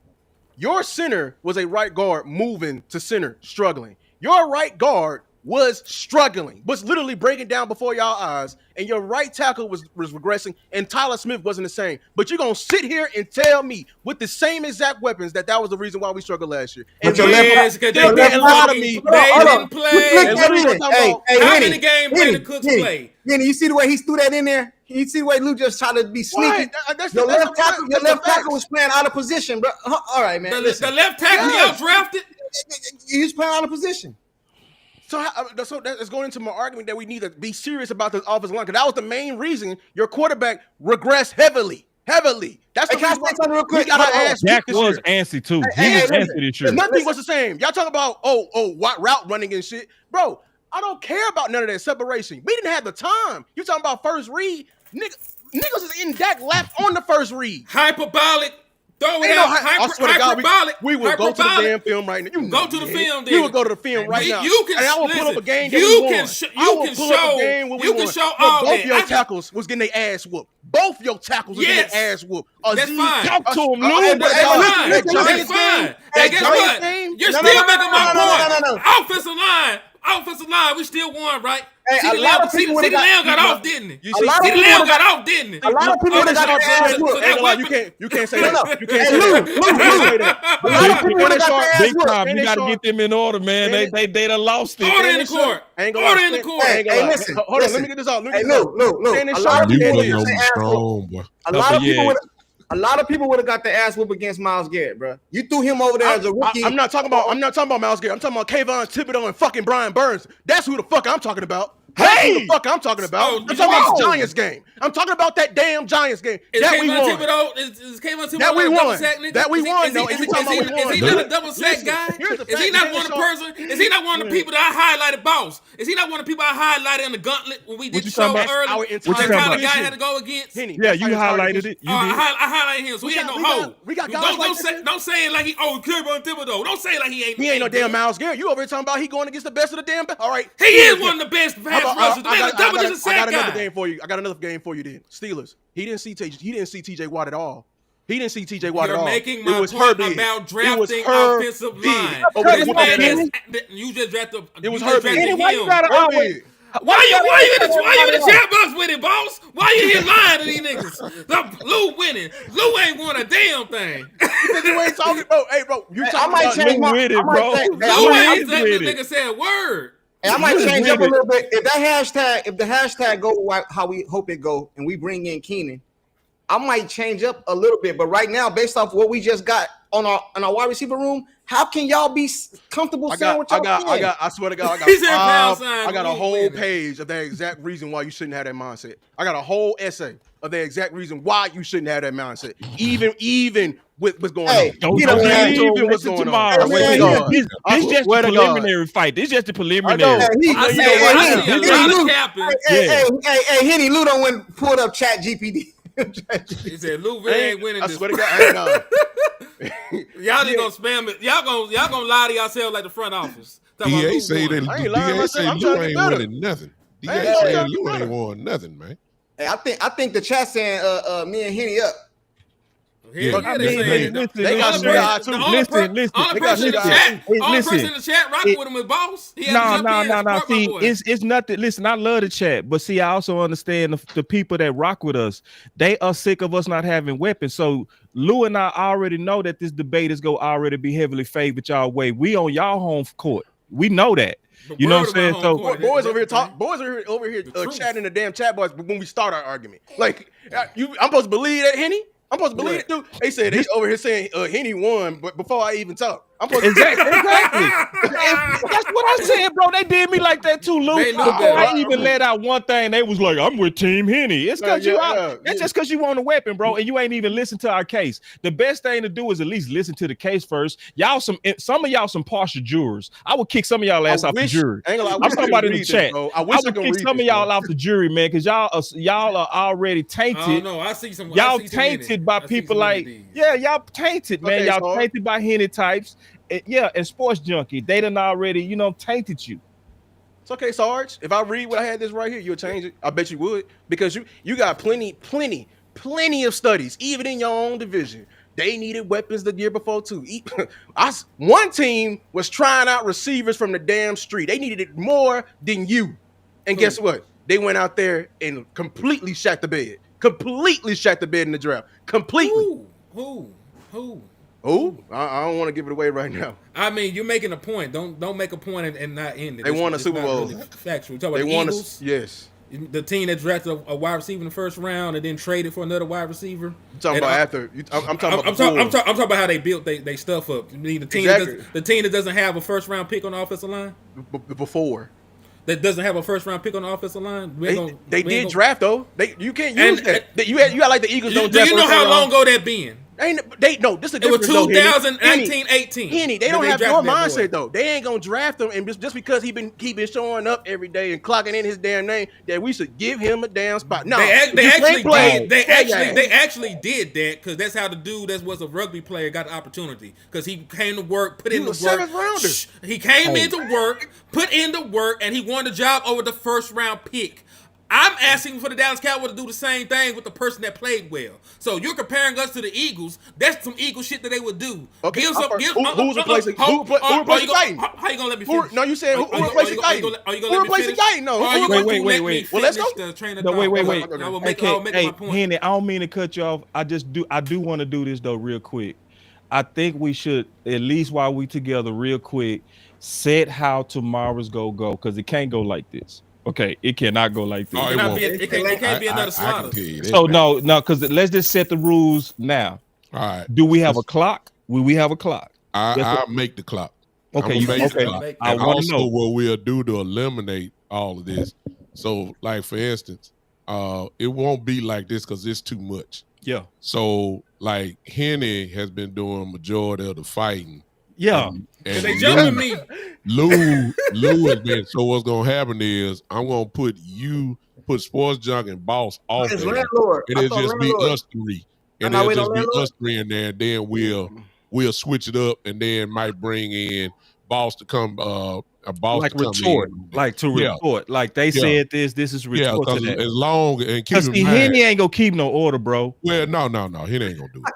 Your center was a right guard moving to center, struggling. Your right guard was struggling, was literally breaking down before y'all eyes, and your right tackle was regressing, and Tyler Smith wasn't the same. But you're going to sit here and tell me with the same exact weapons that was the reason why we struggled last year. And But your left- because your left lie to tackle- me. Hold on. didn't play. And literally we're talking about How Henny, many games Brandon Cooks played? Henny, you see the way he threw that in there? You see the way Lou just tried to be sneaky? That's Your the left fact. tackle, That's the facts. was playing out of position, bro. All right, man. The Listen. left tackle he out drafted. He's playing out of position. So that's going into my argument that we need to be serious about this offensive line because that was the main reason your quarterback regressed heavily. That's the Hey, can I reason why say something real quick? we got our Hold on. ass Dak beat this was year. antsy too. Hey, He was listen. antsy this year. Nothing was the same. Y'all talking about what route running and shit, bro. I don't care about none of that separation. We didn't have the time. You talking about first read, niggas is in Dak lap on the first read. Hyperbolic. Throw it Ain't out. no I swear to God, Hyperbolic. we will go to the damn film right now. You Go know to the it. film, We then. will go to the film right now. You can and I will listen, pull up a game that you we can won. sh- I you will can pull up a show- game where we you can won. show But all both that. your I can- tackles was getting their ass whooped. Both your tackles was Yes. getting their ass whooped. That's fine. Talk to him, Lou. That That's fine. Giants That's fine. game, Hey, guess Giants what? game? You're No, still no, making my point. no. Offensive line, we still won, right? Hey, a lot of people would've CeeDee Lamb got got- off, didn't he? A lot of CeeDee people Lamb would've got got- off, didn't he? A lot of people would have got their ass So whooped. that weapon- You can't say that. You can't Hey, say Lou, that. Lou, You can't say that. A lot of people would have got their ass Big whooped. time. And You they got to saw- get them in order, man. and They done lost it. Order in the court. I ain't gonna Order lie. in the court. I ain't gonna lie. listen, Hold on, listen. let me get this out. Hey, Lou. Stand in A sharp. lot of You people putting would on have strong, boy. A lot of people would have got their ass whooped against Myles Garrett, bro. You threw him over there as a rookie. I'm not talking about Myles Garrett. I'm talking about Kayvon Thibodeau and fucking Brian Burns. That's who the fuck I'm talking about. That's who the fuck I'm talking about. Oh, I'm talking about the oh. Giants game. I'm talking about that damn Giants game. Is That we Kayvon won. Thibodeau? Is Kayvon Thibodeau That we a won. double sack nigga? That we won, though, and you talking about we won. Is he not a double sack Listen, guy? here's the Is he fact. not one of the person? Is he not one of the people that I highlighted, boss? Is he not one of the people I highlighted in the gauntlet when we did the you show talking about? earlier? Our That entire talking Tyler about? guy had to go against. Henny, Yeah, that's you how highlighted it. You did. I highlighted him, so he ain't no hoe. we got guys like this. Don't say it like he Kayvon Thibodeau. Don't say it like he ain't. He ain't no damn Myles Garrett. You over here talking about he going against the best of the damn. All right, He is one of the best pass rushers. The I man is double digit got sack another guy. game for you. I got another game for you. Then Steelers. He didn't see TJ Watt at all. He didn't see TJ Watt at You're all. making It my was point Herbig. about It was drafting Herbig. offensive line. Over This there man whooping is, you just drafted. It was you just Herbig. drafted Why you him. gotta always? Why you in the chat box with it, boss? Why you here lying to these niggas? The Lou winning. Lou ain't won a damn thing. Because you ain't talking, bro. Hey, bro, you I talking might about change my. with it, I might bro. change- hey, I Lou might- ain't that with it. nigga said word. Hey, I might You change with up a it. little bit. If the hashtag go how we hope it go, and we bring in Keenan, I might change up a little bit. But right now, based off what we just got on our wide receiver room. How can y'all be comfortable saying what y'all saying? I swear to God, He said pound sign, I got a we whole winning. page of the exact reason why you shouldn't have that mindset. I got a whole essay of the exact reason why you shouldn't have that mindset. Even with what's going on. Don't You know, man, even what's going on. This just the preliminary fight. This just the preliminary. I see a lot of capping. Hey, Henny Ludo went pulled up Chat GPT. He said Louisville ain't winning I this. swear to God, Y'all just gonna spam it. Y'all gonna lie to yourselves like the front office. DA say that I ain't lying DA myself. say I'm Lou trying to ain't get better. winning nothing. DA I ain't say trying to Lou get ain't better. won nothing, man. Hey, I think the chat saying me and Henny up. Yeah, I they mean, saying listen, they got listen, sugar eye too. listen, only person in the chat, only person in the chat rocking with him is Boss. He had to jump in and support my See, boy. it's nothing. Listen, I love the chat, but see, I also understand the people that rock with us. They are sick of us not having weapons. So Lou and I already know that this debate is going to already be heavily favored y'all way. We on y'all home court. We know that. The You know word what I'm of my saying? So home court. Boys That's over here the thing. talk. Boys are over here truth. chatting in the damn chat box when we start our argument. Like, I'm supposed to believe that, Henny? I'm supposed to believe it, dude. They said they over here saying Henny won, but before I even talk, I'm supposed to exactly. That's what I said, bro. They did me like that too, Lou. They knew Before better. I even let out one thing, they was like, "I'm with Team Henny." It's because that's just because you want a weapon, bro, and you ain't even listen to our case. The best thing to do is at least listen to the case first. Some of y'all some partial jurors. I would kick some of y'all ass off the jury. I'm talking about in the chat. I would kick some of y'all off the jury, man, because y'all are already tainted. I don't know. I see some. Y'all I see some in it. tainted by I see people some in like these. y'all tainted, man. Okay, Y'all so- tainted by Henny types. And Sports Junkie. They done already, tainted you. It's okay, Sarge. If I read what I had this right here, you'll change it. I bet you would, because you got plenty of studies, even in your own division. They needed weapons the year before too. One team was trying out receivers from the damn street. They needed it more than you. And guess what? They went out there and completely shot the bed. Completely shot the bed in the draft. Completely. Who? Oh, I don't want to give it away right now. I mean, you're making a point. Don't make a point and not end it. They won a Super Bowl. Really factual. Talk about They the won Eagles. Yes. The team that drafted a wide receiver in the first round and then traded for another wide receiver. I'm talking about after. I'm talking about. I'm talking about how they built they stuff up. I mean, the team that doesn't have a first round pick on the offensive line. Before. That doesn't have a first round pick on the offensive line. They did draft though. You can't use that. You got like the Eagles don't draft. Do you know how long ago that been? This is the It was difference. 2018. Henny, they don't have your mindset though. They ain't gonna draft him, and just because he been showing up every day and clocking in his damn name, that we should give him a damn spot. No, they actually did that because that's how the dude that was a rugby player got the opportunity because he came to work, put in the work. Seventh rounder. He came into work, put in the work, and he won the job over the first round pick. I'm asking for the Dallas Cowboys to do the same thing with the person that played well. So you're comparing us to the Eagles. That's some Eagles shit that they would do. Okay, who's replacing Guyton? How you gonna let me finish? No, you said who replacing Guyton? Who replacing Guyton? No. Wait. Well, let's go. Wait. I will make my point. Henny, I don't mean to cut you off. I do want to do this though real quick. I think we should, at least while we together real quick, set how tomorrow's go because it can't go like this. Okay, it cannot go like this. It can't be another slaughter. So no, because let's just set the rules now. All right. Do we have a clock? Will we have a clock? I'll make the clock. Okay, I want to know what we'll do to eliminate all of this. So, like for instance, it won't be like this because it's too much. Yeah. So, like Henny has been doing majority of the fighting. Yeah. And they jumping me. Lou has been. So what's gonna happen is I'm gonna put Sports Junk and Boss off there. It'll just be us three. And it'll just be us three in there, and then we'll switch it up and then might bring in Boss to come like retort, retort. Like they said this is retort to that. As long and keep in mind, Henny ain't gonna keep no order, bro. Well, no, Henny ain't gonna do it.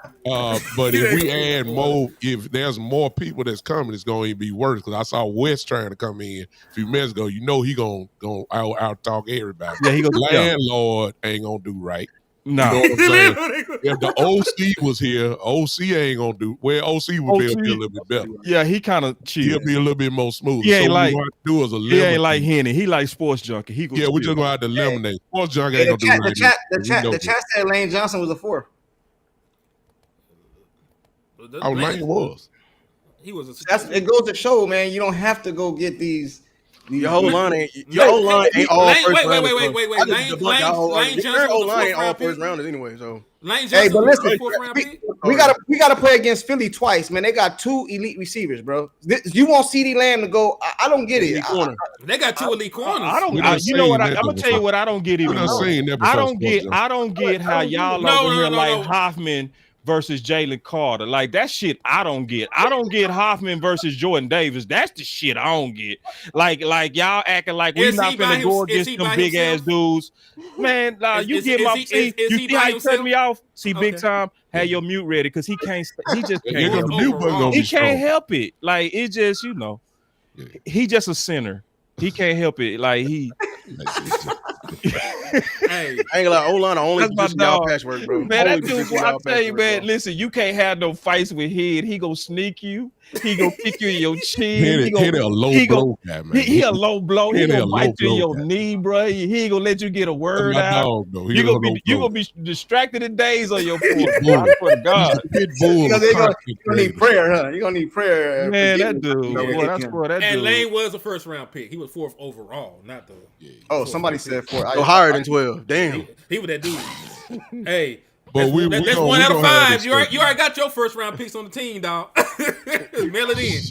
But if we add more, if there's more people that's coming, it's going to be worse. Because I saw West trying to come in a few minutes ago. You know he gonna out talk everybody. Yeah, he gonna landlord ain't gonna do right. No. You know what I'm saying? If the OC was here, OC ain't gonna do. Well, OC would be a little bit better. Yeah, he kind of chill. He'll be a little bit more smooth. He ain't so like what we want to do is eliminate. He ain't like Henny. He like Sports Junkie. We just gonna have to eliminate. Sports Junkie ain't gonna do right. The chat said Lane Johnson was a 4. Oh, Lane was. He was a. It goes to show, man. You don't have to go get these. Your whole line ain't all first rounders. Wait. Lane Johnson whole line was ain't a all fourth first round rounders anyway. So Lane Hey, Johnson but was listen, a fourth round pick. we gotta play against Philly twice, man. They got 2 elite receivers, bro. You want CD Lamb to go? I don't get it. They got 2 elite corners. I don't. You know what? I'm gonna tell you what I don't get even more. I don't get how y'all over here like Hoffman versus Jalen Carter. Like that shit I don't get. I don't get Hoffman versus Jordan Davis. That's the shit I don't get. Like y'all acting like we not finna go against them big ass dudes. Man, you get my see. You see how he cut me off? See, big time. Have your mute ready because he can't. He just can't. He can't help it. Like it's just he just a sinner. He can't help it. Like he. Hey, I ain't gonna lie, O-line the only position y'all patchwork, bro. Man, that dude, I tell you, man, listen, you can't have no fights with Head. He gonna sneak you. He gonna kick you in your chin. He a low blow guy, man. He a low blow. He gonna bite you in your knee, bro. He ain't gonna let you get a word out. You gonna be distracted in days on your foot. I swear to God. You're gonna need prayer, huh? You're gonna need prayer. Man, that dude. And Lane was a first round pick. He was 4th overall, not the. Oh, somebody said 4. So higher than 12. Damn. He was that dude. Hey. But that's 1 out of 5. You already got your first round picks on the team, dog. Mail it in.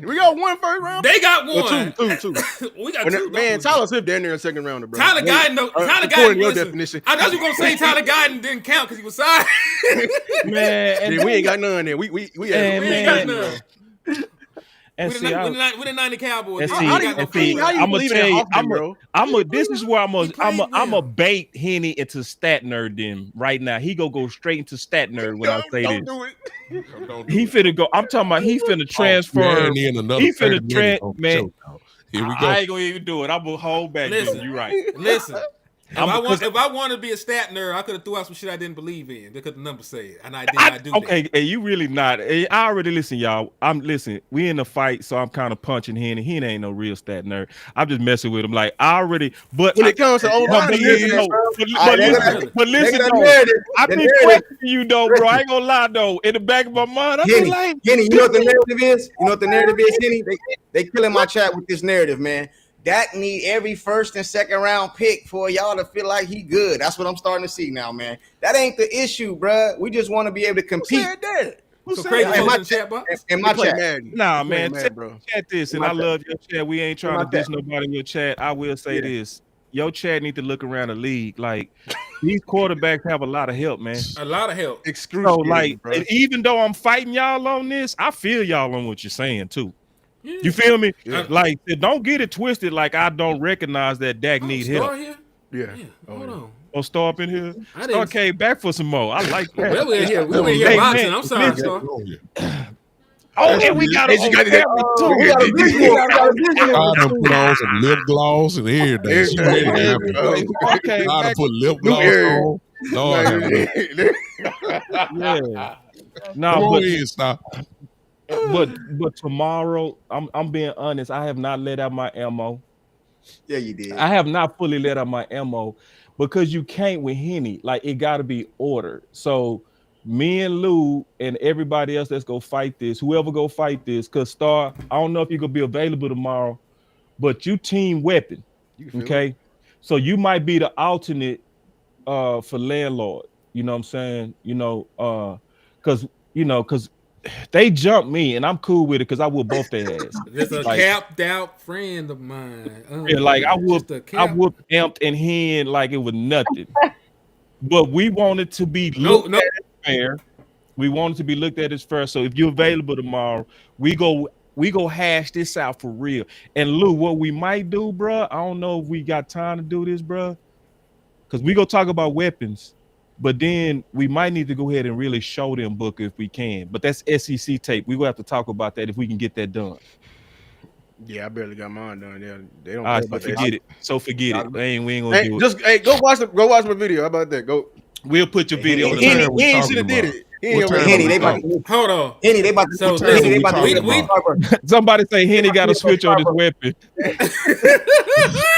We got one first round. They got one. Two. We got 2. Man, Tyler Swift down there in second rounder, bro. Tyler Guyton. Your definition. I thought you were gonna say Tyler Guyton didn't count because he was signed. Man, we ain't got none there. We ain't got none. And we the 90 Cowboys. I'm gonna tell you, this is where I'm a bait Henny into stat nerd. Then right now he go straight into stat nerd when I say this. He finna go. I'm talking about he finna transfer. He finna man. Here we go. I ain't gonna even do it. I'm gonna hold back. Listen, you right. Listen. If I wanted to be a stat nerd, I could have threw out some shit I didn't believe in because the numbers say it, and I did not do that. Okay, and you really not. I already listen, y'all. We in a fight, so I'm kind of punching Henny. He ain't no real stat nerd. I'm just messing with him. Like I already, but when it comes to O-line, but listen, I've been questioning you though, bro. I ain't gonna lie though. In the back of my mind, I'm Henny, like, Henny, you know what the narrative is? You know what the narrative is, Henny? They killing my chat with this narrative, man. Dak need every first and second round pick for y'all to feel like he good. That's what I'm starting to see now, man. That ain't the issue, bruh. We just want to be able to compete. Who said that? So crazy in my chat. Nah, man. Chat this, and I love your chat. We ain't trying to diss nobody in your chat. I will say this. Your chat need to look around the league. Like these quarterbacks have a lot of help, man. A lot of help. So, like, and even though I'm fighting y'all on this, I feel y'all on what you're saying too. Yeah. You feel me? Yeah. Like, don't get it twisted. Like, I don't recognize that Dak needs help. Here? Yeah. Hold on. Oh, Star up in here. Star came back for some more. I like that. Well, we're here boxing. I'm sorry, Star. Oh, and we got a video. I done put on some lip gloss and everything. She ready to have it. Okay, I done put lip gloss on. Lord, yeah. No, stop. But tomorrow, I'm being honest. I have not let out my ammo. Yeah, you did. I have not fully let out my ammo because you can't with Henny. Like it got to be ordered. So me and Lou and everybody else that's go fight this, whoever go fight this, cause Star, I don't know if you're gonna be available tomorrow, but you team weapon. Okay, so you might be the alternate for landlord. You know what I'm saying? Cause they jumped me, and I'm cool with it because I whoop both their ass. This is a capped out friend of mine. Like I whooped Amped and Hen like it was nothing. But we wanted to be looked at as fair. We wanted to be looked at as fair. So if you're available tomorrow, we go hash this out for real. And Lou, what we might do, bro, I don't know if we got time to do this, bro, because we go talk about weapons. But then we might need to go ahead and really show them Booker if we can. But that's SEC tape. We will have to talk about that if we can get that done. Yeah, I barely got mine done. They don't. All right, so forget it. So forget it. We ain't gonna do it. Go watch my video. How about that? Go. We'll put your video. He ain't should have did it. Hold on. Henny, they about to. So somebody say Henny got to switch on his weapon.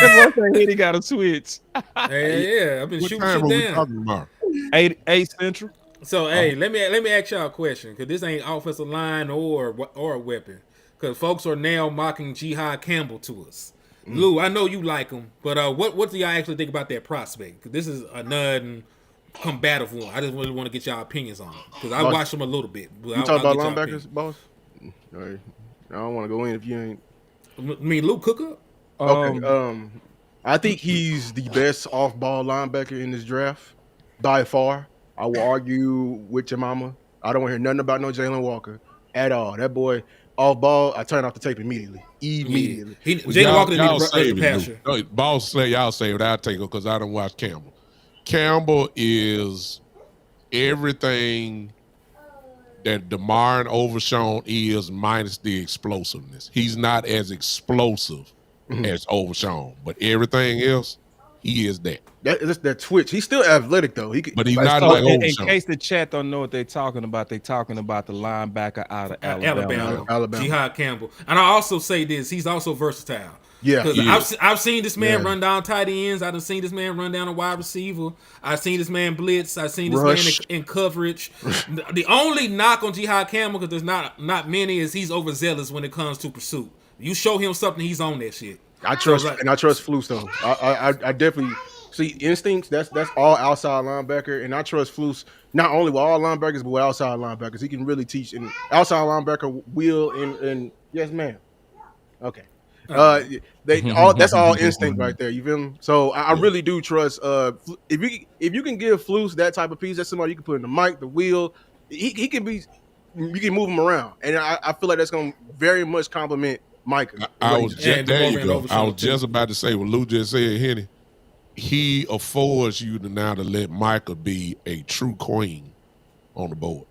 Someone say Henny got to switch. Yeah, I've been shooting shit down. 8 Central. So hey, let me ask y'all a question, because this ain't offensive line or a weapon. Because folks are now mocking Jihad Campbell to us. Lou, I know you like him, but what do y'all actually think about that prospect? Because this is a non-combative one. I just really want to get y'all opinions on it, because I watched him a little bit. But You talk about linebackers, boss? All right. I don't want to go in if you ain't. I mean, Luke Cooker. Okay. I think he's the best off-ball linebacker in this draft by far. I will argue with your mama. I don't want to hear nothing about no Jalen Walker at all. That boy off ball, I turn off the tape immediately. Immediately. Jalen Walker didn't need a passer. No, boss say y'all save it. I'll take it because I don't watch Campbell. Campbell is everything that DeMar and Overshown is minus the explosiveness. He's not as explosive as Overshown, but everything else, he is that. That's that twitch. He's still athletic though. But he's not like Overshown. In case the chat don't know what they're talking about the linebacker out of Alabama. Jihad Campbell. And I also say this, he's also versatile. Yeah. Because I've seen this man run down tight ends. I've seen this man run down a wide receiver. I've seen this man blitz. I've seen this man in coverage. The only knock on Jihad Campbell, because there's not many, is he's overzealous when it comes to pursuit. You show him something, he's on that shit. I trust Flus though. I definitely see instincts. That's all outside linebacker, and I trust Flus not only with all linebackers but with outside linebackers. He can really teach. And outside linebacker will and yes, ma'am. Okay. That's all instinct right there. You feel me? So I really do trust. If you can give Flus that type of piece, that's somebody you can put in the mic, the wheel. He can be. You can move him around, and I feel like that's going to very much complement Micah. I was just about to say what Lou just said, Henny. He affords you to now to let Micah be a true queen on the board.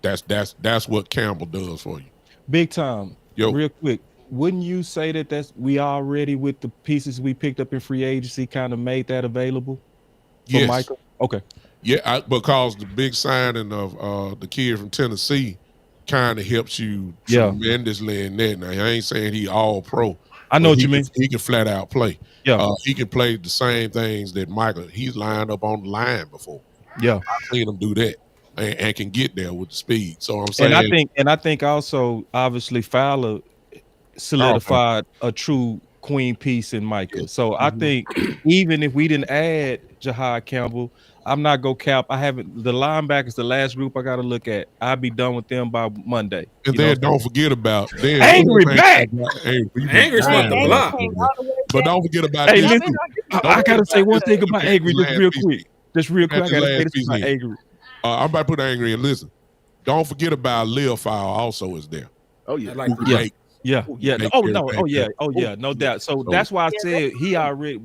That's what Campbell does for you. Big time. Yo, real quick. Wouldn't you say that we already with the pieces we picked up in free agency kind of made that available for Micah? Okay. Yeah, because the big signing of the kid from Tennessee kind of helps you tremendously in that. Now, I ain't saying he all pro. I know what you mean. He can flat out play. Yeah. He can play the same things that Michael, he's lined up on the line before. Yeah. I've seen him do that and can get there with the speed. So I'm saying. And I think also, obviously, Fowler solidified a true queen piece in Micah. So I think even if we didn't add Jihad Campbell, I'm not gonna cap. I haven't. The linebackers, the last group I got to look at. I'll be done with them by Monday. And then don't forget about Angry back. Angry's on the block. But don't forget about. Hey, listen, I gotta say one thing about Angry just real quick. I gotta say this about Angry. I'm about to put Angry in. Listen, don't forget about Lil File also is there. Oh yeah, Yeah. No doubt. So that's why I said he already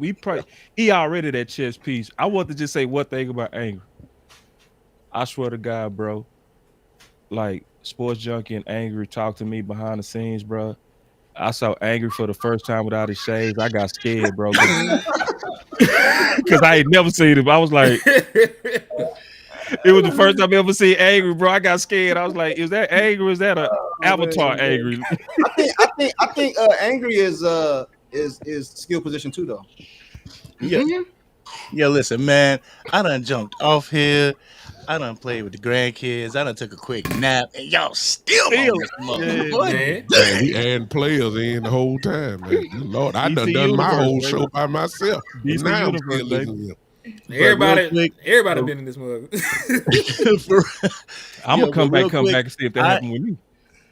that chess piece. I want to just say one thing about Angry. I swear to God, bro. Like Sports Junkie and Angry talk to me behind the scenes, bro. I saw Angry for the first time without his shades. I got scared, bro. Because I ain't never seen him. I was like, it was the first time I ever seen Angry, bro. I got scared. I was like, is that Angry? Or is that an avatar Angry? I think Angry is skill position too, though. Yeah. Yeah, listen, man. I done jumped off here. I done played with the grandkids. I done took a quick nap, and y'all still on this motherfucker. Man, we adding players in the whole time, man. Lord, I done my whole show by myself. Now I'm still listening to him. Everybody been in this mug. I'm gonna come back and see if that happened with you.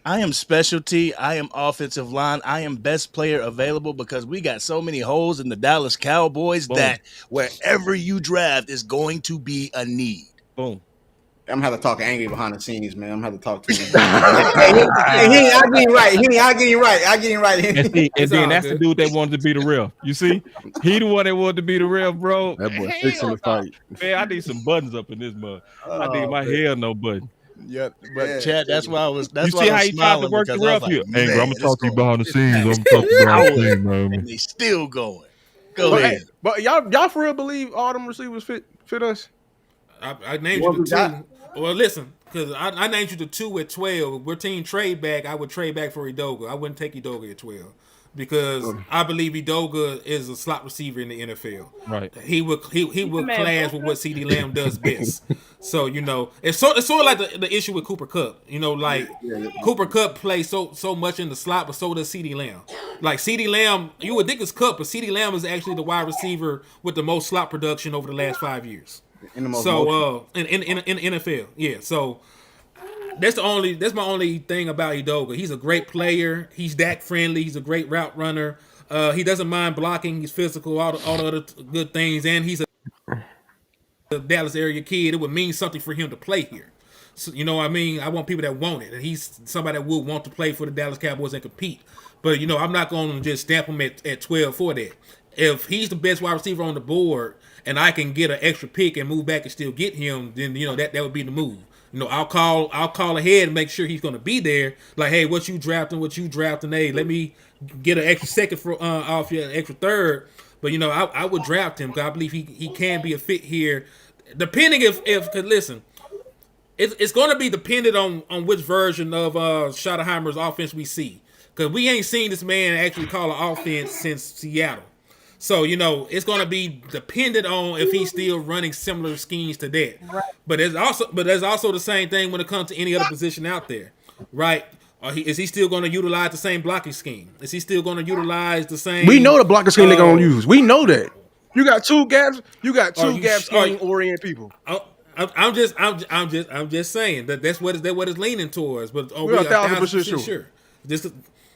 I am specialty. I am offensive line. I am best player available because we got so many holes in the Dallas Cowboys that wherever you draft is going to be a need. Boom. I'm gonna have to talk to Angry behind the scenes, man. I'm gonna have to talk to him. Hey, I'll get you right. And then that's the dude that wanted to be the ref. You see? He the one that wanted to be the ref, bro. That boy fixing the fight. Man, I need some buttons up in this mug. I need my hair no button. Yeah, but Chad, that's why I was. You see how he tried to work the ref here? Angry, I'm gonna talk to you behind the scenes. I'm gonna talk to you behind the scenes, man. And they still going. Go ahead. But y'all for real believe all them receivers fit us? I named you the two. Well, listen, because I named you the 2 at 12. We're team trade back. I would trade back for Edoga. I wouldn't take Edoga at 12. because I believe Edoga is a slot receiver in the NFL. Right. He would man, clash with what CeeDee Lamb does best. So it's sort of like the issue with Cooper Kupp. Like Cooper Kupp plays so much in the slot, but so does CeeDee Lamb. Like CeeDee Lamb, you would think it's Kupp, but CeeDee Lamb is actually the wide receiver with the most slot production over the last 5 years. In the most in NFL, yeah. So that's my only thing about Edoga. He's a great player. He's Dak friendly. He's a great route runner. He doesn't mind blocking. He's physical, all the other good things, and he's a Dallas area kid. It would mean something for him to play here. So, you know what I mean? I want people that want it, and he's somebody that would want to play for the Dallas Cowboys and compete. But I'm not going to just stamp him at 12 for that. If he's the best wide receiver on the board, and I can get an extra pick and move back and still get him, then that would be the move. I'll call ahead and make sure he's going to be there. Like, hey, what you drafting? Hey, let me get an extra second for off your extra third. But I would draft him because I believe he can be a fit here. Depending if cause listen, it's going to be dependent on which version of Schottenheimer's offense we see, because we ain't seen this man actually call an offense since Seattle. So, it's going to be dependent on if he's still running similar schemes to that. Right. But there's also the same thing when it comes to any other position out there, right? Is he still going to utilize the same blocking scheme? Is he still going to utilize the same? We know the blocking scheme they're going to use. We know that. You got two gaps. You got two gap scheme oriented people. I'm just saying that's what it's leaning towards. But we're 1,000% sure.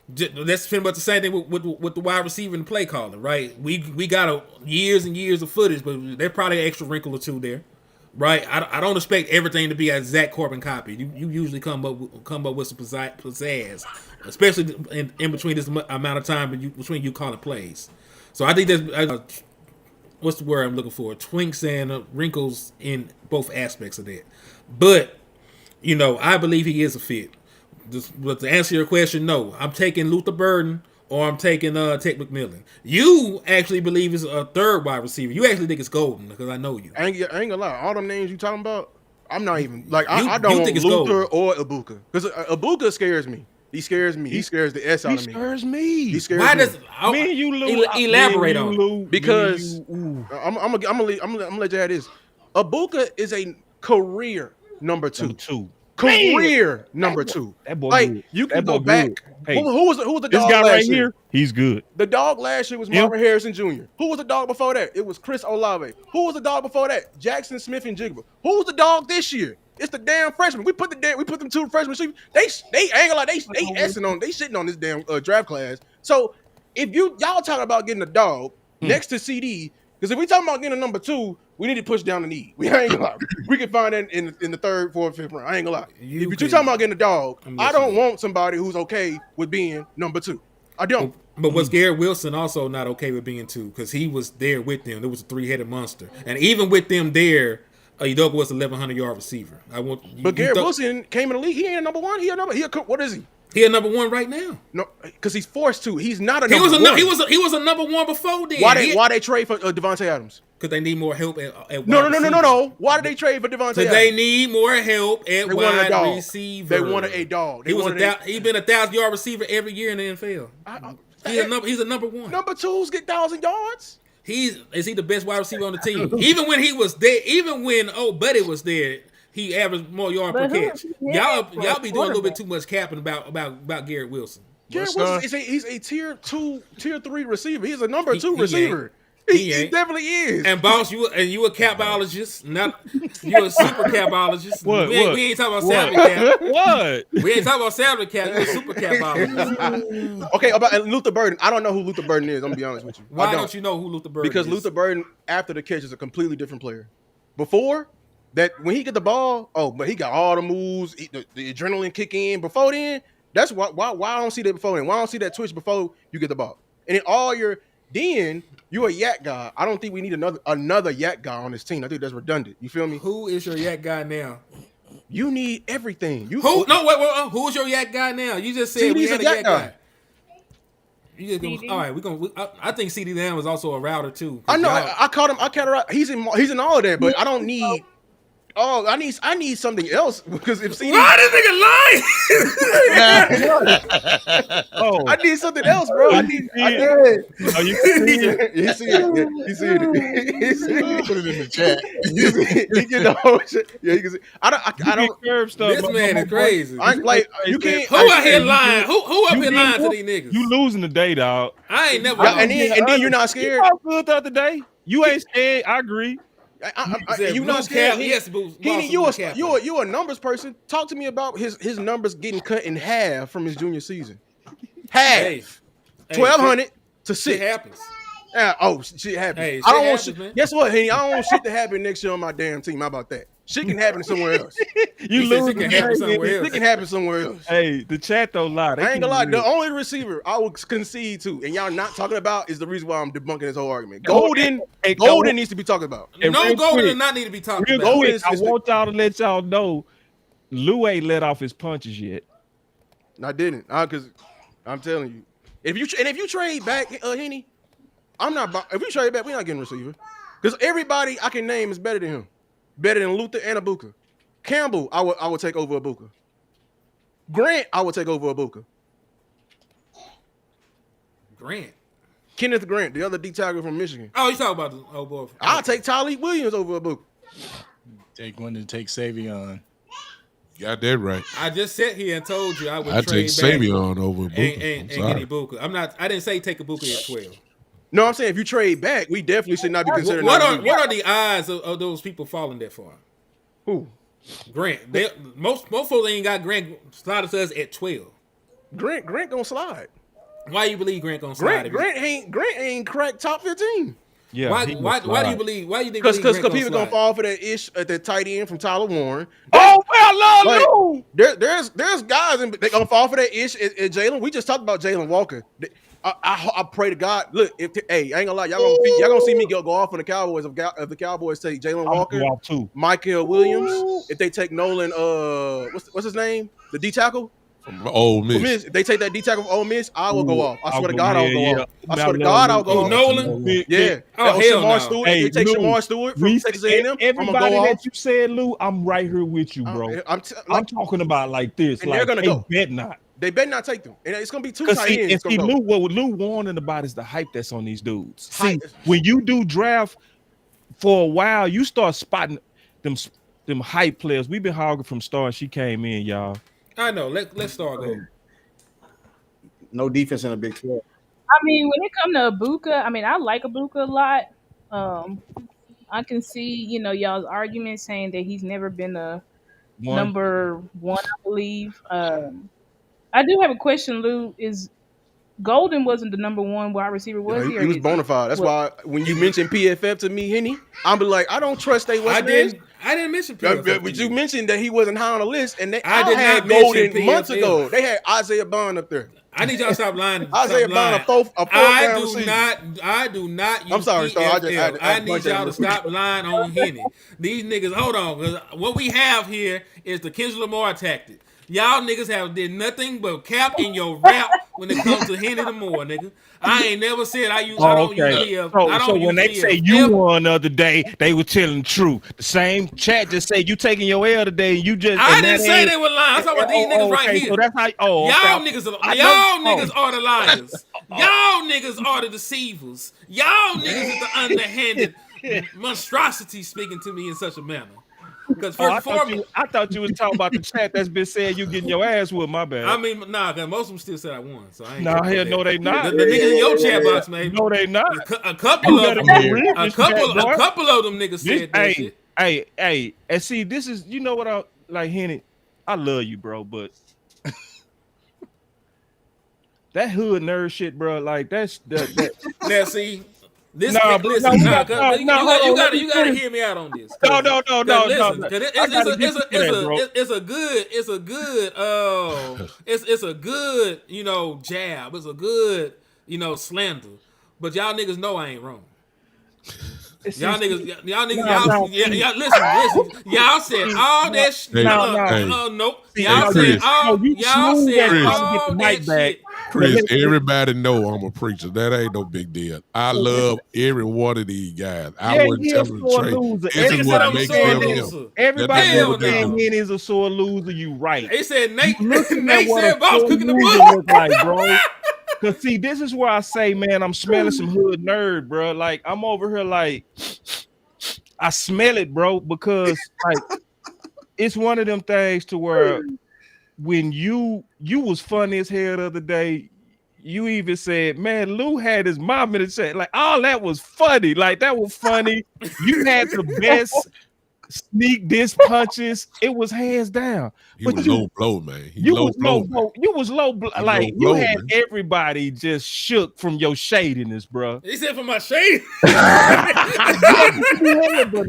That's pretty much the same thing with the wide receiver and the play calling, right? We got years and years of footage, but there's probably an extra wrinkle or two there, right? I don't expect everything to be a Zach Corbin copy. You usually come up with some pizzazz, especially in between this amount of time between you calling plays. So I think there's what's the word I'm looking for? Twinks and wrinkles in both aspects of that. But I believe he is a fit. But to answer your question, no. I'm taking Luther Burden or I'm taking Ted McMillan. You actually believe it's a third wide receiver. You actually think it's Golden because I know you. I ain't gonna lie. All them names you talking about, I'm not even like I don't want Luther or Ibuka because Ibuka scares me. He scares me. He scares the S out of me. He scares me. Why does me and you lose? Elaborate on it. Because I'm gonna let you have this. Ibuka is a career number two. Career number two. That boy like good. You can go back. Hey, who was the dog this guy last right year? here? He's good. The dog last year was Marvin Harrison Jr. Who was the dog before that? It was Chris Olave. Who was the dog before that? Jackson Smith and Jigba. Who was the dog this year? It's the damn freshman. We put them two freshmen. They ain't gonna lie. They shitting on this damn draft class. So if y'all talking about getting a dog next to CD, because if we talking about getting a number two, we need to push down the need. We ain't gonna lie. We can find that in the third, fourth, fifth round. I ain't gonna lie. If you're talking about getting a dog, I don't want somebody who's okay with being number two. I don't. But was Garrett Wilson also not okay with being two? Because he was there with them. There was a three-headed monster. And even with them there, Udoka was an 1,100-yard receiver. But Garrett Wilson came in the league. He ain't a number one. What is he? He a number one right now. No, because he's forced to. He's not a number one. He was a number one before then. Why they trade for Devontae Adams? Because they need more help at wide receiver. No. Why did they trade for Devontae Adams? Because they need more help at wide receiver. They wanted a dog. He's been a 1,000-yard receiver every year in the NFL. He's a number one. Number twos get 1,000 yards. Is he the best wide receiver on the team? Even when he was there, even when Buddy was there, he averaged more yards per catch. Y'all be doing a little bit too much capping about Garrett Wilson. Garrett Wilson he's a tier 2, tier 3 receiver. He's a number 2 receiver. He definitely is. And boss, you a capologist, not you a super capologist. What? We ain't talking about salary cap. What? We ain't talking about salary cap. You a super capologist. Okay, about Luther Burden. I don't know who Luther Burden is. I'm gonna be honest with you. Why don't you know who Luther Burden is? Because Luther Burden, after the catch, is a completely different player. Before that, when he get the ball, but he got all the moves, the adrenaline kick in. Before then, that's why I don't see that before then. Why I don't see that twitch before you get the ball. And then you're a yak guy. I don't think we need another yak guy on this team. I think that's redundant. You feel me? Who is your yak guy now? You need everything. Wait. Who's your yak guy now? You just said we had a yak guy. All right, I think CeeDee Lamb was also a router too. I know. I caught him. I categorize. He's in all of that, but I don't need Oh, I need something else because if CD, Why this nigga lying? Oh, I need something else, bro. I need. Oh, you can see it. He see it. Yeah, he see it. He see it. Put it in the chat. You see, he get the whole shit. Yeah, you can see. I don't. Curve stuff. This man is crazy. I like you can't. Who out here lying? Who up here lying to these niggas? You losing the day, dog. I ain't never. Yeah, and then you're not scared. You all good the other day. You ain't scared. I agree. You not scared? Yes, you a numbers person. Talk to me about his numbers getting cut in half from his junior season. Half, 1,200 to 6. Shit happens. Shit happens. Hey, I don't want shit happens, man. Guess what, Henny? I don't want shit to happen next year on my damn team. How about that? Shit can happen somewhere else. You lose. Shit can happen somewhere else. It can happen somewhere else. Hey, the chat don't lie. I ain't gonna lie. The only receiver I would concede to, and y'all not talking about, is the reason why I'm debunking this whole argument. Golden needs to be talked about. No, Golden does not need to be talked about. I want y'all to let y'all know, Lou ain't let off his punches yet. I didn't, because I'm telling you, if you trade back, Henny, I'm not. If you trade back, we're not getting a receiver, because everybody I can name is better than him, better than Luther and Ibuka. Campbell, I would take over Ibuka. Grant, I would take over Ibuka. Grant. Kenneth Grant, the other D tackle from Michigan. Oh, you talking about the old boy? I'll take Tyleek Williams over Ibuka. Take one to take Savion. Got that right. I just sat here and told you I would I'd trade take back Savion over Ibuka. and get Ibuka. I didn't say take Ibuka at 12. No, I'm saying if you trade back, we definitely should not be considering. What are the odds of those people falling that far? Who? Grant. Most folks ain't got Grant sliding to us at 12. Grant gonna slide. Why you believe Grant gonna slide? Grant ain't cracked top 15. Yeah. Why do you believe? Why you think? Because people gonna fall for that ish at the tight end from Tyler Warren. I love Lou. There's guys and they gonna fall for that ish at Jalen. We just talked about Jalen Walker. I pray to God. Look, I ain't gonna lie, y'all gonna see me go off on the Cowboys if the Cowboys take Jalen Walker, Michael Williams. If they take Nolan, what's his name, the D tackle from Ole Miss. If they take that D tackle from Ole Miss, I will go off. I swear to God, I'll go off. I swear to God, I'll go off. Nolan, yeah. Oh hell no. Stewart. Hey, they take Shamar Stewart from Texas A&M. Everybody that you said, Lou, I'm right here with you, bro. I'm talking about like this. And like, they're gonna go. Bet not. They better not take them. And it's going to be two tight ends. What Lou warning about is the hype that's on these dudes. See, when you do draft for a while, you start spotting them hype players. We've been hogging from Star. She came in, y'all. I know. Let's start go. No defense in a Big 12. I mean, when it comes to Ibuka, I mean, I like Ibuka a lot. I can see, y'all's argument saying that he's never been a number one, I believe. I do have a question, Lou. Is Golden wasn't the number one wide receiver, was he? He was bona fide. That's why when you mentioned PFF to me, Henny, I'm be like, I don't trust they West. I didn't mention PFF. But you mentioned that he wasn't high on the list, and I did had not Golden mention months PFF. ago. They had Isaiah Bond up there. I need y'all to stop lying. Isaiah Bond, a fourth round receiver. I do not use I'm sorry, Star. I need y'all to stop lying on Henny. These niggas, hold on, because what we have here is the Kendrick Lamar tactic. Y'all niggas have did nothing but cap in your rap when it comes to Henny Lamar, nigga. I ain't never said I use. I don't use PF. So when they say you won the other day, they were telling the truth. The same chat just say you taking your L today, and you just. I didn't say they were lying. I'm talking about these niggas right here. So that's how. Y'all niggas are the liars. Y'all niggas are the deceivers. Y'all niggas is the underhanded monstrosity speaking to me in such a manner. Because I thought you was talking about the chat that's been saying you getting your ass whooped. My bad. I mean, because most of them still said I won. So I ain't. Nah, hell no, they not. The niggas in your chat box, man. No, they not. A couple of them. A couple of them niggas said that shit. Hey, and see, this is what I like, Henny. I love you, bro, but that hood nerd shit, bro. Like that's that. Now see. You gotta hear me out on this. No. It's a good, jab. It's a good, slander. But y'all niggas know I ain't wrong. Y'all listen. Y'all said all that shit. Nope. Y'all said all that shit. Chris, everybody know I'm a preacher. That ain't no big deal. I love every one of these guys. I Yeah, wouldn't he a tell them sore Trey. loser. This is what makes him him. Everybody That's that what they saying do. Hen is a sore loser. You right. He said Nate. Looking Nate at what said a Boss sore cooking the loser book. look like, bro. Cause see, this is where I say, man, I'm smelling some hood nerd, bro. Like I'm over here, like I smell it, bro, because like it's one of them things to where when you was funny as hell the other day. You even said, man, Lou had his mom in the chat. Like, all that was funny. Like, that was funny. You had the best sneak diss punches. It was hands down. He was low blow, man. You was low blow. You was low blow. Like, you blow, had man. everybody just shook from your shadiness, bro. He said for my shade.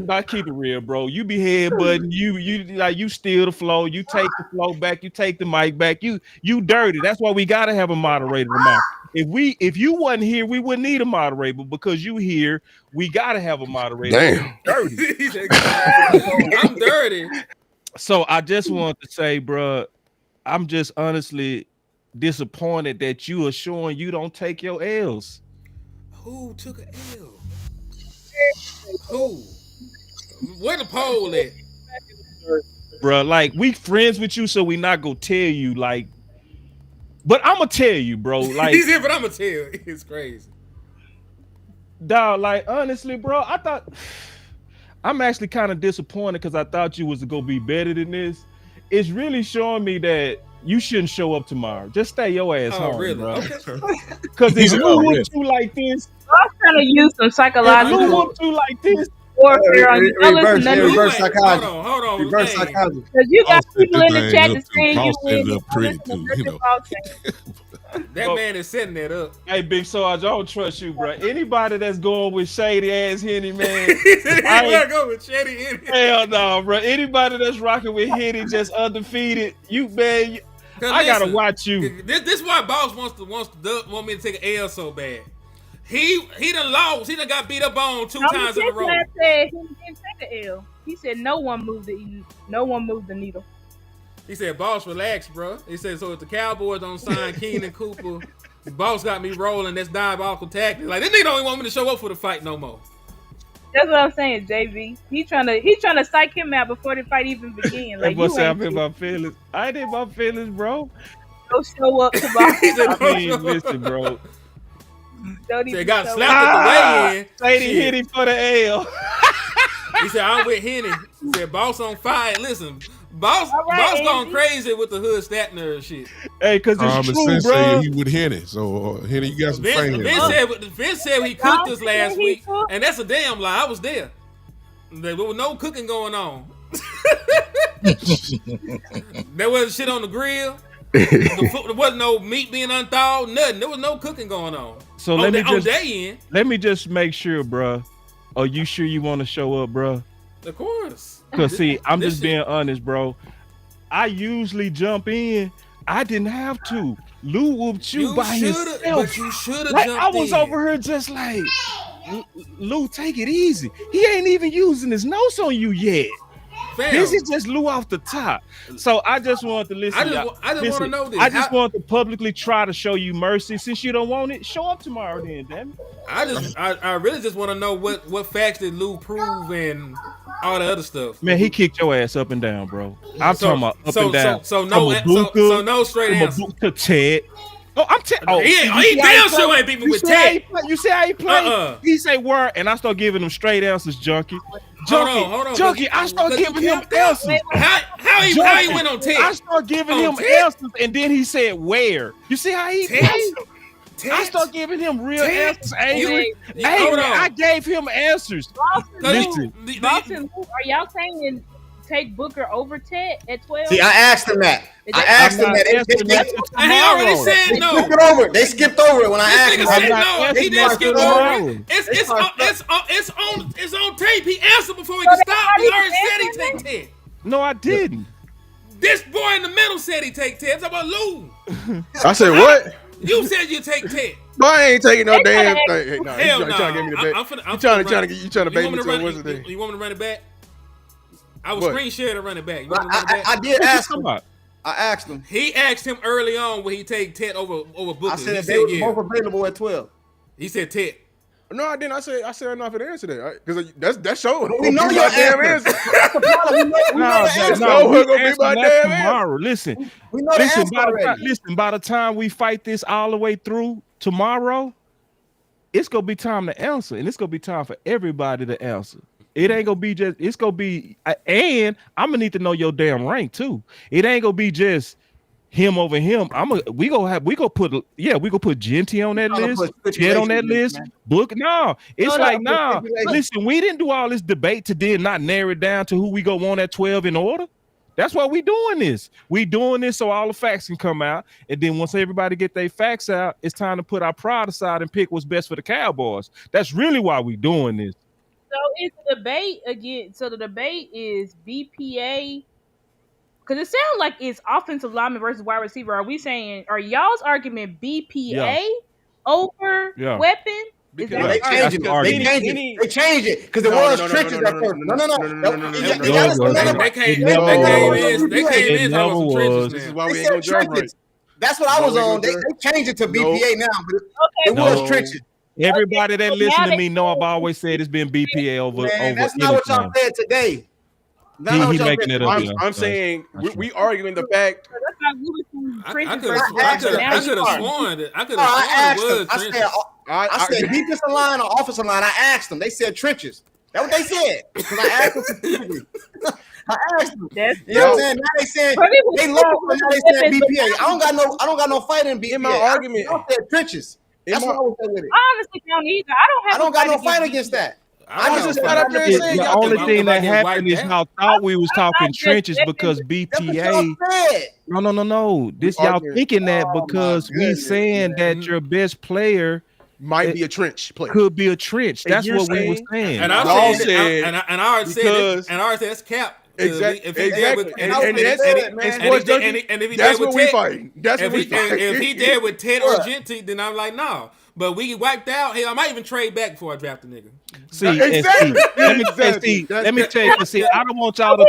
I keep it real, bro. You be headbutting. You steal the flow. You take the flow back. You take the mic back. You dirty. That's why we gotta have a moderator tomorrow. If you wasn't here, we wouldn't need a moderator. Because you here, we gotta have a moderator. Damn. Dirty. He said, I'm dirty. So I just want to say, bro, I'm just honestly disappointed that you are showing you don't take your L's. Who took an L? Who? Where the poll at? Bro, like we friends with you, so we not gonna tell you, like. But I'm gonna tell you, bro. Like He's here, but I'm gonna tell you. It's crazy. Dog, like honestly, bro, I thought I'm actually kind of disappointed because I thought you was gonna be better than this. It's really showing me that you shouldn't show up tomorrow. Just stay your ass home, really? bro. Okay. Because if Oh, Lou really? whooped you like this, I'm trying to use some Lou psychological whooped you like this, warfare on you. Don't listen to reverse nothing. psychology. Hold on. Reverse Hey. psychology. Because you got Boss set people the in the thing chat up that too. saying you Boss set it win. up pretty Don't too, listen you to know. Boss saying. That man is setting that up. hey, Big Sarge, I don't trust you, bro. Anybody that's going with shady ass Henny, man, He said he I wanna ain't- go with Chetty in it. hell no, bro. Anybody that's rocking with Henny just undefeated, you man. I gotta watch you. This why Boss want me to take an L so bad. He done lost. He done got beat up on two times in a row. Said he didn't take an L. He said no one moved the needle. He said, "Boss, relax, bro." He said, "So if the Cowboys don't sign Keenan Cooper, the Boss got me rolling. That's diabolical tactic. Like this nigga don't even want me to show up for the fight no more." That's what I'm saying, JV. He trying to psych him out before the fight even begin. Like That boy you said I'm ain't in my feelings. I ain't in my feelings, bro. don't show up tomorrow. He said, I mean, listen, bro. Don't He even said, got show slapped up. at the weigh-in. Sadie Shit. hit him for the L. He said, "I'm with Henny." He said, "Boss on fire." Listen, Boss right, going Andy. crazy with the hood Statner and shit. Hey, cause it's true, Sense bro. said he would Henny. So Henny, you got some fans. Vince said he cooked us last He week, cooked. and that's a damn lie. I was there. There was no cooking going on. There wasn't shit on the grill. There wasn't no meat being unthawed. Nothing. There was no cooking going on. So on let me on just day in, let me just make sure, bro. Are you sure you want to show up, bro? of course. Cause see, I'm This just shit- being honest, bro. I usually jump in. I didn't have to. Lou whooped you by shoulda, himself. but you should have Like, jumped I was in. over here just like, Lou, take it easy. He ain't even using his notes on you yet. Fam, This is just Lou off the top. So I just want to listen. I just y'all. wa- I just Listen, wanna know this. I just How- want to publicly try to show you mercy. Since you don't want it, show up tomorrow then, damn it. I really just want to know what facts did Lou prove and all the other stuff. Man, he kicked your ass up and down, bro. I'm talking about up so- and down. so no- From Ibuka, so no straight from answer. Ibuka Ted. Oh, I'm telling. He see how damn play? sure ain't beat me You with see how Ted. he play? You see how he play? Uh-uh. He say word, and I start giving him straight answers, junkie. Hold on. Junkie. I start Cause you giving him kept that. answers. How he Junkie. went on Ted? I start giving On him Ted? answers, and then he said where. You see how he Ted? plays? Ted? I start giving him real Ted? answers, Angry. You- Angry, hold on. I gave him answers. Listen. Boston, are y'all saying take Booker over Ted at 12? See, I asked him that. I asked him that. And he already said They no. skipped it over. They skipped over it when I asked This him. nigga said not no. He asking didn't about skip tomorrow. over it. It's on tape. He answered before he could stop. He already said he take Ted. No, I didn't. This boy in the middle said he take Ted. I'm talking about Lou. I said what? You said you take Ted. Boy, I ain't taking no They damn gotta thing. Hey, nah, Hell you no. trying to give me the bet? I'm finna You trying run- to bait me to a what's the You want me to run it back? I was What? screen share to run it back. You But want me to run it back? I did ask him. Come on. I asked him. He asked him early on will he take Tet over Booker. I said he if said they were yeah. both available at 12. He said Tet. No, I didn't. I said I'm not for the answer that because that show. We know your damn answer. That's the problem. We know the answer. No, we we're gonna be answer my that damn tomorrow. Listen, We know the answer already. by the time we fight this all the way through tomorrow, it's gonna be time to answer, and it's gonna be time for everybody to answer. It ain't gonna be just. It's gonna be, and I'm gonna need to know your damn rank too. It ain't gonna be just him over him. We gonna put Genty on that list, Ted on that list. Book Listen, we didn't do all this debate to then not narrow it down to who we go on at 12 in order. That's why we doing this. We doing this so all the facts can come out, and then once everybody get their facts out, it's time to put our pride aside and pick what's best for the Cowboys. That's really why we doing this. So is the debate again? So the debate is BPA. Because it sounds like it's offensive lineman versus wide receiver. Are y'all's argument BPA over weapon? They changed it. They changed it because it was trenches at first. They came in talking some trenches. This is why we ain't gonna judge right. That's what I was on. They changed it to BPA now, but it was trenches. Everybody that listen to me know I've always said it's been BPA over. That's not what y'all said today. He making it up. I'm saying we arguing the fact. I could have sworn it was trenches. I said defensive line or offensive line. I asked them. They said trenches. That's what they said. Because I asked them specifically. I asked them. You know what I'm saying? Now they said they lost, but now they said BPA. I don't got no fight in BPA. In my argument, I said trenches. That's what I was saying with it. I honestly don't either. I don't got no fight against that. I just got up there and said the only thing that happened is y'all thought we was talking trenches because BPA. No. This y'all thinking that because we saying that your best player might be a trench player. Could be a trench. That's what we were saying. And I already said that's cap. Exactly. If he dead with Ted or Genty, then I'm like, no. But we wiped out. Hey, I might even trade back before I draft a nigga. Let me tell you. See, I don't want y'all to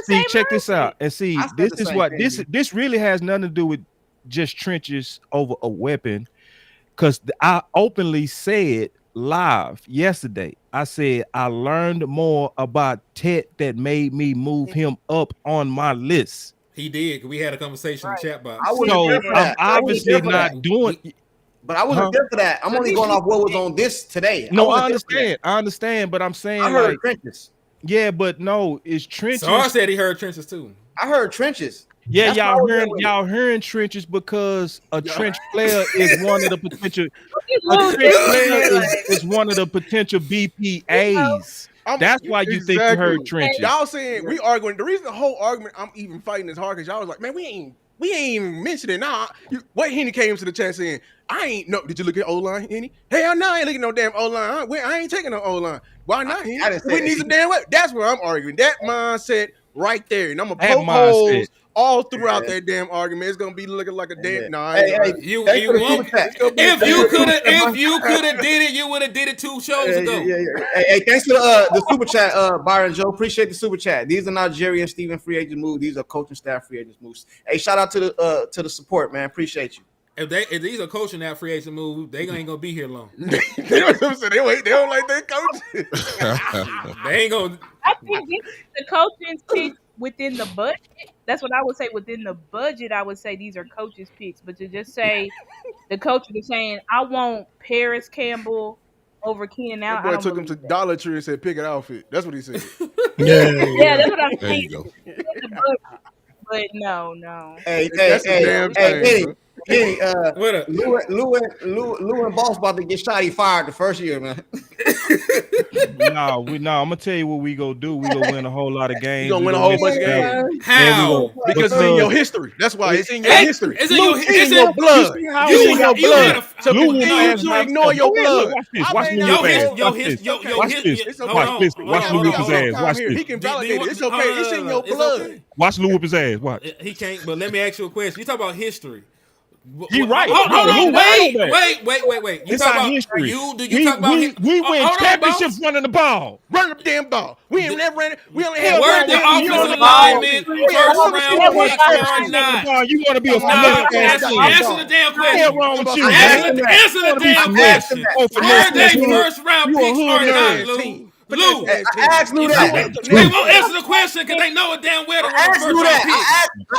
see. Check this out and see. This is what this really has nothing to do with just trenches over a weapon. Because I openly said live yesterday, I said I learned more about Tet that made me move him up on my list. He did. We had a conversation in the chat box. So I'm obviously not doing. But I wasn't there for that. I'm only going off what was on this today. No, I understand, but I'm saying I heard trenches. Yeah, but no, it's trenches. So I said he heard trenches too. I heard trenches. Yeah, y'all hearing trenches because a trench player is one of the potential. A trench player is one of the potential BPAs. That's why you think you heard trenches. Y'all saying we arguing. The reason the whole argument I'm even fighting is hard because y'all was like, man, we ain't even mentioning it. Nah, what Henny came to the chat saying, I ain't no. Did you look at O-line, Henny? Hell no, I ain't looking at no damn O-line. I ain't taking no O-line. Why not, Henny? We need some damn weapon. That's where I'm arguing. That mindset right there, and I'm gonna poke holes all throughout that damn argument. It's gonna be looking like a damn. If you could have did it, you would have did it 2 shows ago. Hey, thanks for the super chat, Byron Joe. Appreciate the super chat. These are not Jerry and Steven free agent moves. These are coaching staff free agent moves. Hey, shout out to the support, man. Appreciate you. If these are coaching that free agent move, they ain't gonna be here long. They don't like their coaches. They ain't gonna. I think this is the coaching pick within the budget. That's what I would say within the budget. I would say these are coaches' picks, but to just say the coaches are saying, I want Paris Campbell over Keenan Allen. That boy took him to Dollar Tree and said, pick an outfit. That's what he said. Yeah, that's what I'm there saying. You go. But no. Hey, Lou and Boss about to get shot. He fired the first year, man. I'm gonna tell you what we gonna do. We gonna win a whole lot of games. You gonna win a whole bunch of games. How? Because it's in your history. That's why it's in your history. It's in your blood. It's in your blood. So continue to ignore your blood. Watch Lou whip his ass. Watch this. He can validate it. It's okay. It's in your blood. Watch Lou whip his ass. Watch. He can't. But let me ask you a question. You talk about history. He right. Hold No, on, Lou right on that. wait. You It's talk our about history. do you talk about him? We win Hold on, championships boss. running the ball. Run the damn ball. We ain't never ran it. We only had Hell Were no, the we offensive on linemen the first ball. round Hell no, picks or running the not? ball. You want to be a Nah, finesse ass nigga. answer the damn Hell question. wrong with you, Answer man. the You want to be damn finesse. question. Oh, finesse Were they this hood. first round You a picks hood or not, nerd. Lou? Lou, I asked Lou that. they won't answer the question because they know it damn well they were asked first Lou round that. picks.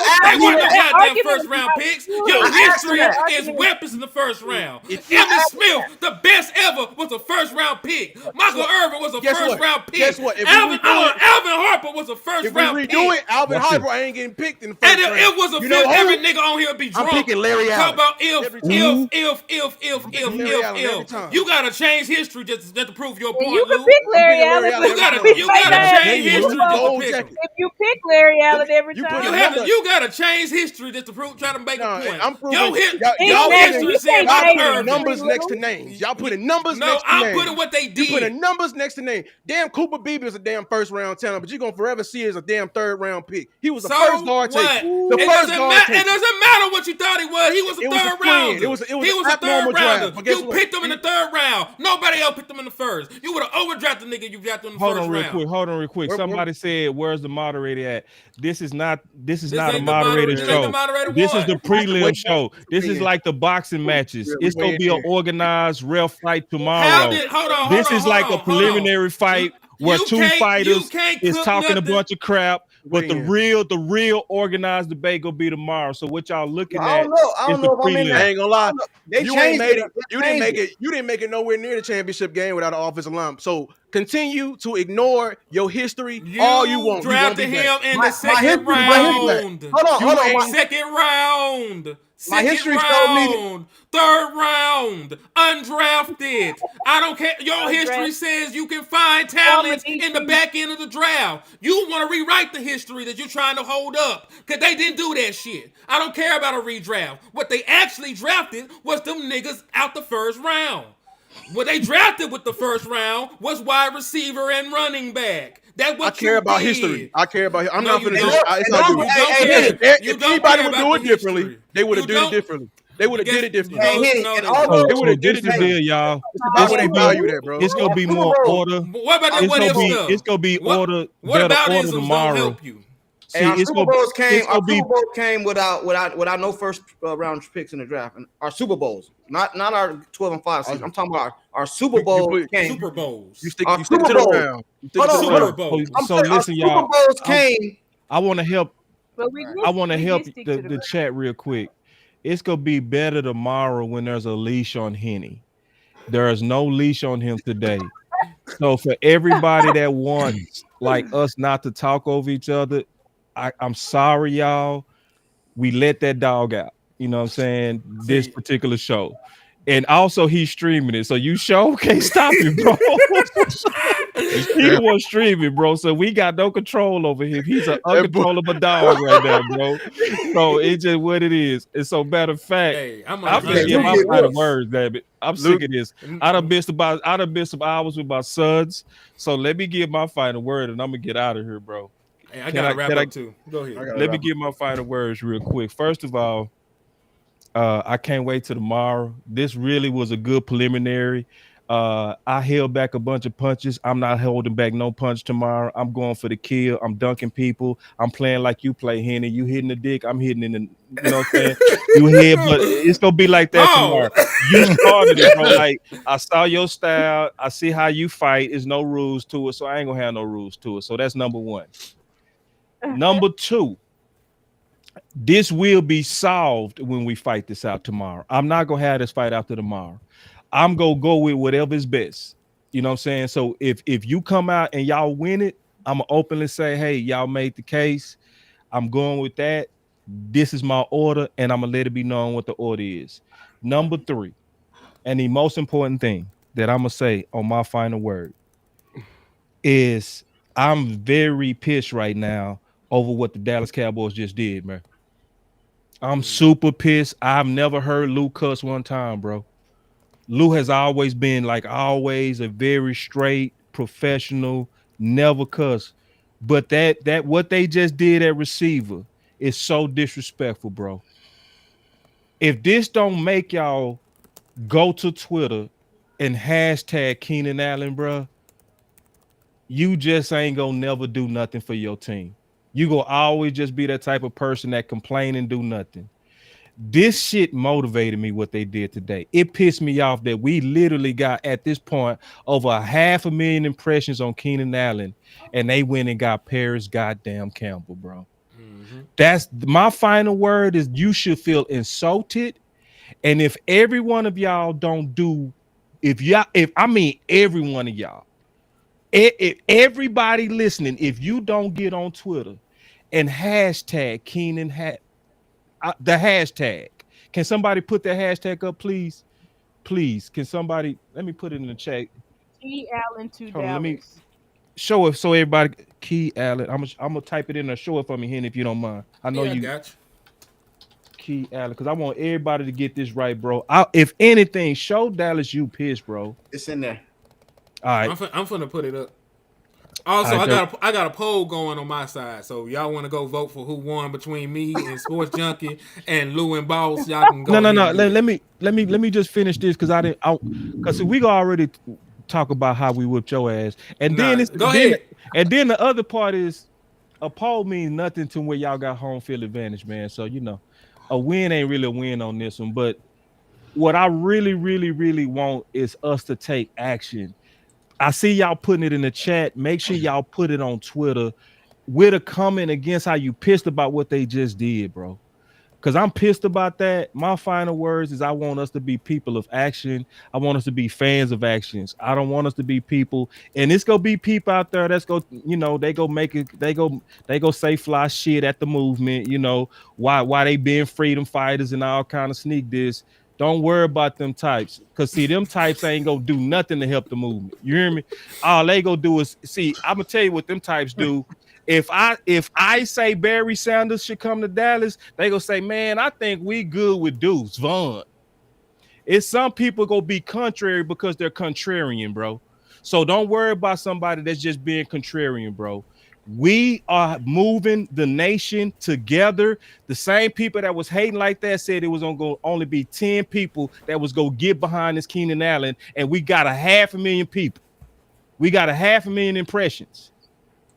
I They weren't no That goddamn argument first is round not picks. true. Your I asked history him that. is weapons in the first round. Emmitt Smith, the best ever, was a first round pick. Michael Irvin was a Guess first what? round pick. Guess what? If we Alvin redo it- Harper was a first If we round redo pick. it, Alvin Watch Harper ain't getting picked in the first And round. it was a You know fifth. Every who? nigga on here be drunk. I'm picking Larry Talk Allen. about Every time. Larry Allen every if. time. You gotta change history just to prove your point, You can Lou. pick I'm Larry picking Larry Allen. Allen You every gotta time. you gotta Hey, change Lou, history just to gold pick him. jacket. If you pick Larry Allen every You time, put You gotta change history just to prove, try to make No, a point. I'm proving Your y'all history putting, said y'all Michael putting Irvin. numbers next to names. Y'all putting numbers No, next to I'm names. putting what they You did. putting numbers next to names. Damn, Cooper Beebe is a damn first round talent, but you're gonna forever see it as a damn third round pick. He was the So first guard what? taker. The It first doesn't guard matter. It taker. doesn't matter what you thought he was. He was a It was a third trend. rounder. It was He an was a abnormal third rounder. draft. But guess You what? picked him in the third round. Nobody else picked him in the first. You would have overdrafted the nigga you drafted in the Hold first on real round. quick. Hold on real quick. Where- Somebody said, "Where's the moderator at?" This is not a ain't the moderated this ain't the show. moderator This is one. the prelim show. This is in. like the boxing matches. We It's gonna way be an in. organized real fight How tomorrow. did hold This on, is like a preliminary fight where two you fighters can't is cook talking nothing. a bunch of crap, but Way the in. real organized debate gonna be tomorrow. So what y'all looking I at don't know. I is don't the know if I'm in prelim. I that. ain't gonna lie. They You ain't changed made it. it. They You didn't changed make it. it. You didn't make it nowhere near the championship game without an offensive line. So continue to ignore your history all you want. Drafted You him won't be in back. the second history- round. Hold on, hold on. My, Second round. My Second history showed me that- round. Third round. Undrafted. I don't care. Your history says you can find talent in the back end of the draft. You want to rewrite the history that you're trying to hold up. Because they didn't do that shit. I don't care about a redraft. What they actually drafted was them niggas out the first round. What they drafted with the first round was wide receiver and running back. That's what I care you about did. history. I care about. I'm No, not you gonna. don't. It's You not don't good. care. If You don't anybody care would about do it the differently, history. they would have You did it don't- differently. They would have did it differently. Hey, Henny, No, and they all don't. those- They would So have did this it is the deal, differently. y'all. It's about It's what they gonna be- value that, bro. It's gonna be more order. What about that It's what gonna if be stuff? it's gonna be order What better about order isms don't tomorrow. help you? See, Hey, our it's Super gonna Bowls came. it's Our gonna be Super Bowl came without no first round picks in the draft. And our Super Bowls, not our 12 and 5 season. I'm talking about our Super Bowl came. Super Bowls. You stick Our to Super the Bowl. round. You stick Hold to on, the hold Super round. Bowl. I'm so saying listen, our Super y'all. Bowls came. I want to help. but we I want to we help did stick the, to the chat real quick. It's gonna be better tomorrow when there's a leash on Henny. There is no leash on him today. So for everybody that wants like us not to talk over each other, I'm sorry, y'all. We let that dog out. You know what I'm saying? This particular show. And also he's streaming it. So you sure can't stop him, bro. He the one streaming, bro. So we got no control over him. He's an uncontrollable dog right now, bro. So it's just what it is. And so matter of fact, Hey, I'm I'm gonna just getting my Luke, final words, damn it. I'm sick of this. I done missed some hours with my sons. So let me give my final word and I'm gonna get out of here, bro. Hey, I gotta wrap up too. Go ahead. Let me give my final words real quick. First of all, I can't wait till tomorrow. This really was a good preliminary. I held back a bunch of punches. I'm not holding back no punch tomorrow. I'm going for the kill. I'm dunking people. I'm playing like you play, Henny. You hitting the dick. I'm hitting in the, you know what I'm saying? You hit, but it's gonna be like that tomorrow. You started it, bro. Like I saw your style. I see how you fight. There's no rules to it, so I ain't gonna have no rules to it. So that's number one. Number two. This will be solved when we fight this out tomorrow. I'm not gonna have this fight after tomorrow. I'm gonna go with whatever is best. You know what I'm saying? So if you come out and y'all win it, I'm gonna openly say, hey, y'all made the case. I'm going with that. This is my order, and I'm gonna let it be known what the order is. Number three, and the most important thing that I'm gonna say on my final word is I'm very pissed right now over what the Dallas Cowboys just did, man. I'm super pissed. I've never heard Lou cuss one time, bro. Lou has always been always a very straight professional, never cuss. But that what they just did at receiver is so disrespectful, bro. If this don't make y'all go to Twitter and hashtag Keenan Allen, bro, you just ain't gonna never do nothing for your team. You gonna always just be that type of person that complain and do nothing. This shit motivated me what they did today. It pissed me off that we literally got at this point over 500,000 impressions on Keenan Allen, and they went and got Paris goddamn Campbell, bro. That's my final word is you should feel insulted. And if every one of y'all don't do, if I mean every one of y'all, if everybody listening, if you don't get on Twitter and hashtag Keenan the hashtag. Can somebody put that hashtag up, please? Please, can somebody let me put it in the chat? Key Allen to Hold on, let me Dallas. show it so everybody. Key Allen. I'm gonna type it in there. Show it for me, Hen, if you don't mind. I know Yeah, I you. got you. Key Allen, because I want everybody to get this right, bro. If anything, show Dallas you pissed, bro. It's in there. All right. I'm finna put it up. Also, I got a poll going on my side, so y'all want to go vote for who won between me and Sports Junkie and Lou and Boss? Y'all can go. No. ahead and do that. Let me just finish this because because we already talk about how we whipped your ass, and Nah, then go ahead. And then the other part is a poll means nothing to where y'all got home field advantage, man. So a win ain't really a win on this one. But what I really, really, really want is us to take action. I see y'all putting it in the chat. Make sure y'all put it on Twitter with a comment against how you pissed about what they just did, bro. Because I'm pissed about that. My final words is I want us to be people of action. I want us to be fans of actions. I don't want us to be people, and it's gonna be people out there that's go, they go make it, they go say fly shit at the movement, why they being freedom fighters and all kind of sneak this. Don't worry about them types. Cause see, them types ain't gonna do nothing to help the movement. You hear me? All they gonna do is I'm gonna tell you what them types do. If I say Barry Sanders should come to Dallas, they gonna say, man, I think we good with Deuce Vaughn. It's some people gonna be contrary because they're contrarian, bro. So don't worry about somebody that's just being contrarian, bro. We are moving the nation together. The same people that was hating like that said it was gonna only be 10 people that was gonna get behind this Keenan Allen, and we got 500,000 people. We got 500,000 impressions.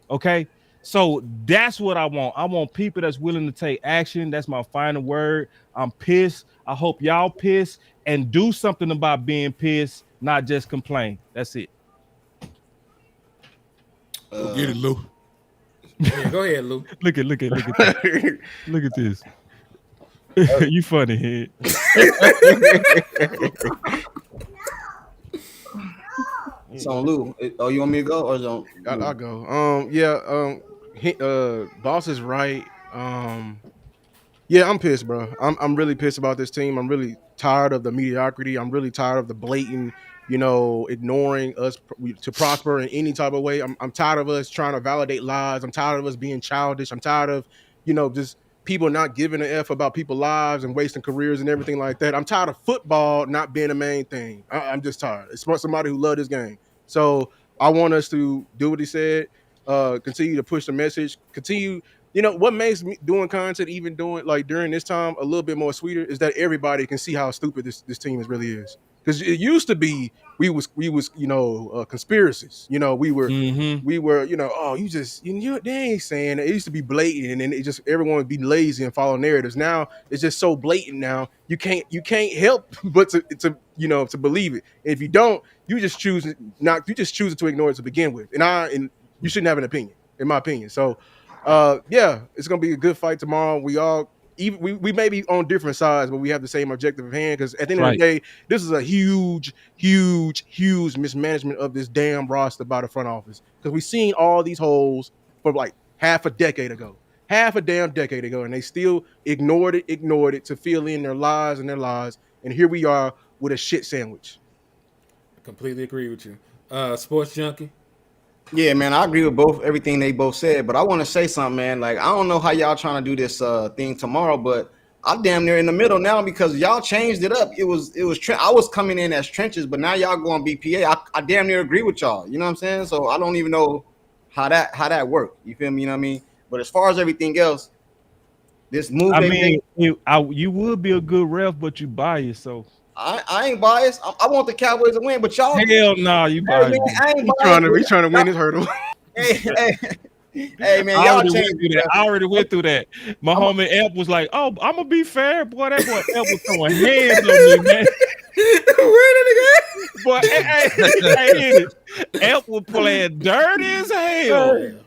Okay. So that's what I want. I want people that's willing to take action. That's my final word. I'm pissed. I hope y'all pissed and do something about being pissed, not just complain. That's it. Go get it, Lou. Yeah, go ahead, Lou. Look at this. Look at this. You funny, head. So Lou, you want me to go or don't? I'll go. Boss is right. Yeah, I'm pissed, bro. I'm really pissed about this team. I'm really tired of the mediocrity. I'm really tired of the blatant, ignoring us to prosper in any type of way. I'm tired of us trying to validate lies. I'm tired of us being childish. I'm tired of, just people not giving a F about people's lives and wasting careers and everything like that. I'm tired of football not being the main thing. I'm just tired. It's for somebody who loves this game. So I want us to do what he said, continue to push the message, continue. What makes me doing content, even doing like during this time, a little bit more sweeter is that everybody can see how stupid this team really is. Because it used to be we was conspiracies. We were oh, you just they ain't saying it. It used to be blatant, and then it just everyone would be lazy and follow narratives. Now it's just so blatant. Now you can't help but to believe it. And if you don't, you just choose to ignore it to begin with. And you shouldn't have an opinion, in my opinion. So it's gonna be a good fight tomorrow. We may be on different sides, but we have the same objective at hand. Because at the end of the day, this is a huge mismanagement of this damn roster by the front office. Because we've seen all these holes for like half a damn decade ago, and they still ignored it to fill in their lies, and here we are with a shit sandwich. Completely agree with you, Sports Junkie. Yeah, man, I agree with everything they both said, but I want to say something, man. Like, I don't know how y'all trying to do this thing tomorrow, but I'm damn near in the middle now because y'all changed it up. I was coming in as trenches, but now y'all going BPA. I damn near agree with y'all. You know what I'm saying? So I don't even know how that worked. You feel me? You know what I mean? But as far as everything else, This move I they mean, made. you would be a good ref, but you biased. So I ain't biased. I want the Cowboys to win, but y'all, hell no, you hey man, biased. I ain't He biased. trying to win his hurdle. Hey, hey, man, I y'all already went changed, through that. bro. I already went through that. My I'm, homie Ep was like, "Oh, I'm gonna be fair, boy. That boy Ep was throwing hands on me, man. Where did it Boy, hey, Ep was playing dirty as hell. hey,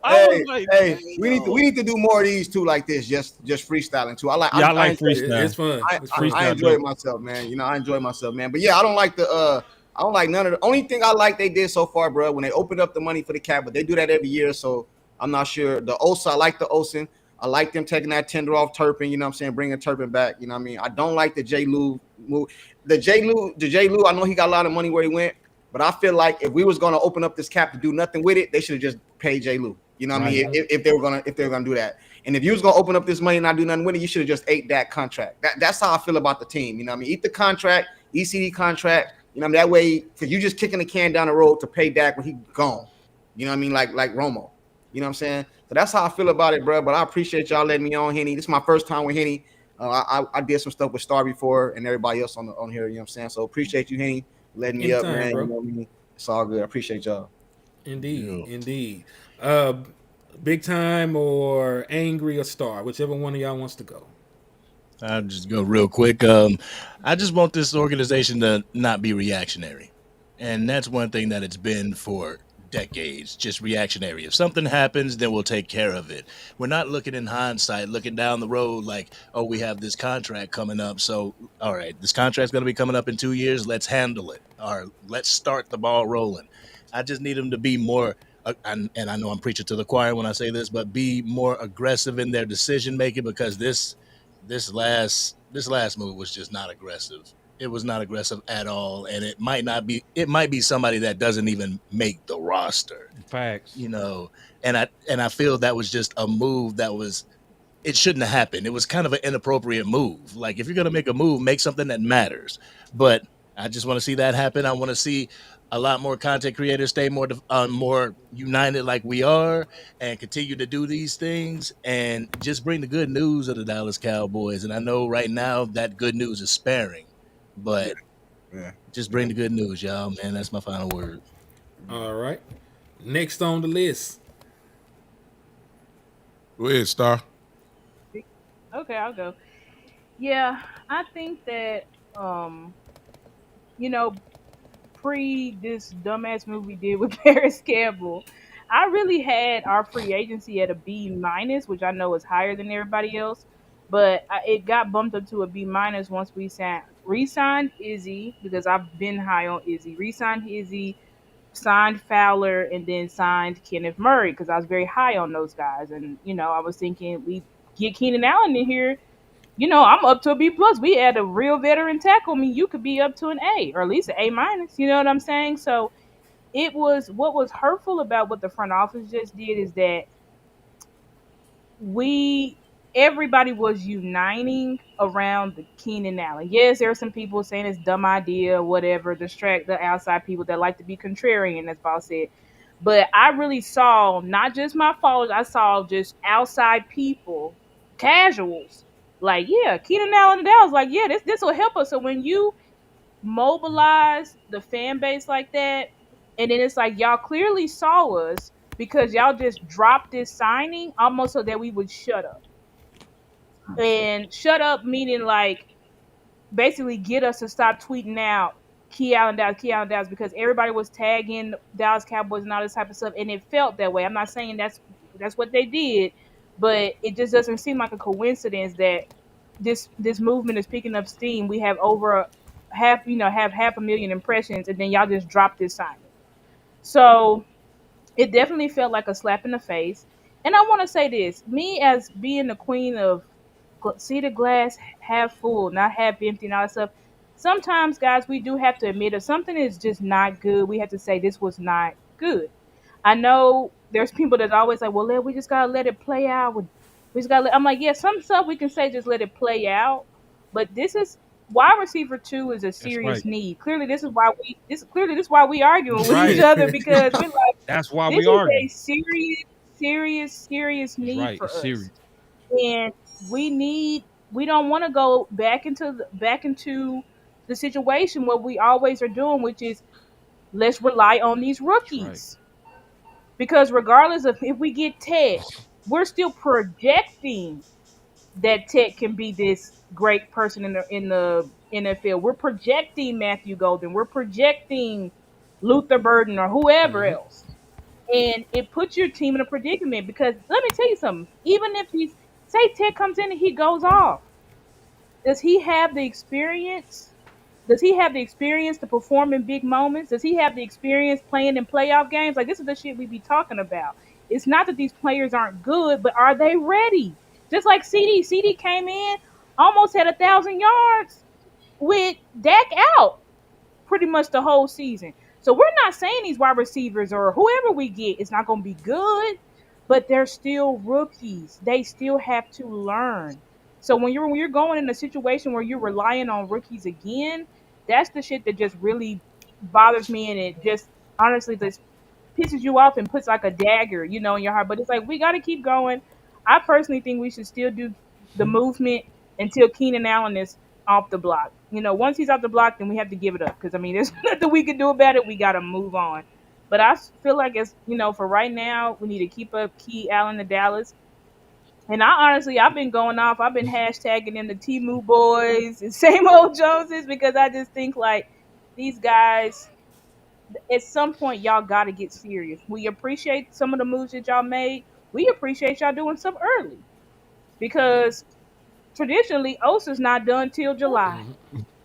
I was like, hey, we damn. need to do more of these too, like this, just freestyling too. Yeah, I I like enjoy it. go? It's freestyle. fun. It's fun. I Freestyle enjoy dope. myself, man. You know, I enjoy myself, man. But yeah, I don't like I don't like none of the only thing I like they did so far, bro, when they opened up the money for the cap, but they do that every year, so I'm not sure. The OSA, I like the OSIN. I like them taking that tender off Turpin, you know what I'm saying, bringing Turpin back, you know what I mean? I don't like the J. Lou move. The J. Lou, I know he got a lot of money where he went, but I feel like if we was gonna open up this cap to do nothing with it, they should have just paid J. Lou. You know what I mean? If they were gonna do that. And if you was gonna open up this money and not do nothing with it, you should have just ate that contract. That's how I feel about the team. You know what I mean? Eat the contract, ECD contract. You know what I mean? That way, because you just kicking the can down the road to pay Dak when he gone. You know what I mean? Like Romo. You know what I'm saying? So that's how I feel about it, bro. But I appreciate y'all letting me on, Henny. This is my first time with Henny. I did some stuff with Star before and everybody else on here. You know what I'm saying? So appreciate you, Henny, letting me up, Anytime, man. bro. You know what I mean? It's all good. I appreciate y'all. Indeed, indeed. Uh, Big time or angry or star, whichever one of y'all wants to go. I'll just go real quick. I just want this organization to not be reactionary. And that's one thing that it's been for decades, just reactionary. If something happens, then we'll take care of it. We're not looking in hindsight, looking down the road like, oh, we have this contract coming up. So, all right, this contract's going to be coming up in 2 years. Let's handle it. Or let's start the ball rolling. I just need them to be more, and I know I'm preaching to the choir when I say this, but be more aggressive in their decision making, because this last move was just not aggressive. It was not aggressive at all, and it might be somebody that doesn't even make the roster. Facts. You know, and I feel that was just a move that was, it shouldn't have happened. It was kind of an inappropriate move. Like, if you're gonna make a move, make something that matters. But I just want to see that happen. I want to see a lot more content creators stay more united like we are, and continue to do these things and just bring the good news of the Dallas Cowboys. And I know right now that good news is sparing, but just bring the good news, y'all, man. That's my final word. All right. Next on the list. Go ahead, Star. Okay, I'll go. Yeah, I think that you know, pre this dumbass move we did with Paris Campbell, I really had our free agency at a B minus, which I know is higher than everybody else, but it got bumped up to a B minus once we re-signed Izzy, because I've been high on Izzy. Re-signed Izzy, signed Fowler, and then signed Kenneth Murray because I was very high on those guys. And I was thinking we get Keenan Allen in here. I'm up to a B plus. We had a real veteran tackle. I mean, you could be up to an A or at least an A minus. You know what I'm saying? So it was, what was hurtful about what the front office just did is that everybody was uniting around the Keenan Allen. Yes, there are some people saying it's a dumb idea, whatever, distract the outside people that like to be contrarian, as Paul said. But I really saw not just my followers, I saw just outside people, casuals, like, yeah, Keenan Allen and Dallas, like, yeah, this will help us. So when you mobilize the fan base like that, and then it's like y'all clearly saw us because y'all just dropped this signing almost so that we would shut up. And shut up meaning like basically get us to stop tweeting out Key Allen Dallas, because everybody was tagging Dallas Cowboys and all this type of stuff, and it felt that way. I'm not saying that's what they did, but it just doesn't seem like a coincidence that this movement is picking up steam. We have over half 500,000 impressions, and then y'all just dropped this signing. So it definitely felt like a slap in the face. And I want to say this, me as being the queen of see the glass half full, not half empty, and all that stuff. Sometimes, guys, we do have to admit if something is just not good, we have to say this was not good. I know there's people that always like, well, we just gotta let it play out. We just gotta. I'm like, yeah, some stuff we can say just let it play out, but this is wide receiver 2 is a serious need. Clearly, this is why we arguing with each other, because we're like, that's why this we is argue. a serious need for us. Serious. And we don't want to go back into the situation what we always are doing, which is let's rely on these rookies. Because regardless of if we get Tech, we're still projecting that Tech can be this great person in the NFL. We're projecting Matthew Golden. We're projecting Luther Burden or whoever else. And it puts your team in a predicament because let me tell you something. Even if say Ted comes in and he goes off, does he have the experience? Does he have the experience to perform in big moments? Does he have the experience playing in playoff games? Like this is the shit we be talking about. It's not that these players aren't good, but are they ready? Just like CD. CD came in, almost had 1,000 yards with Dak out pretty much the whole season. So we're not saying these wide receivers or whoever we get is not going to be good, but they're still rookies. They still have to learn. So when you're going in a situation where you're relying on rookies again, that's the shit that just really bothers me, and it just honestly just pisses you off and puts like a dagger, in your heart. But it's like we got to keep going. I personally think we should still do the movement until Keenan Allen is off the block. Once he's off the block, then we have to give it up because there's nothing we can do about it. We got to move on. But I feel like it's for right now, we need to keep up Key Allen to Dallas. And I've been going off. I've been hashtagging in the Temu boys and same old Joneses because I just think like these guys. At some point, y'all got to get serious. We appreciate some of the moves that y'all made. We appreciate y'all doing some early because traditionally Osa's not done till July.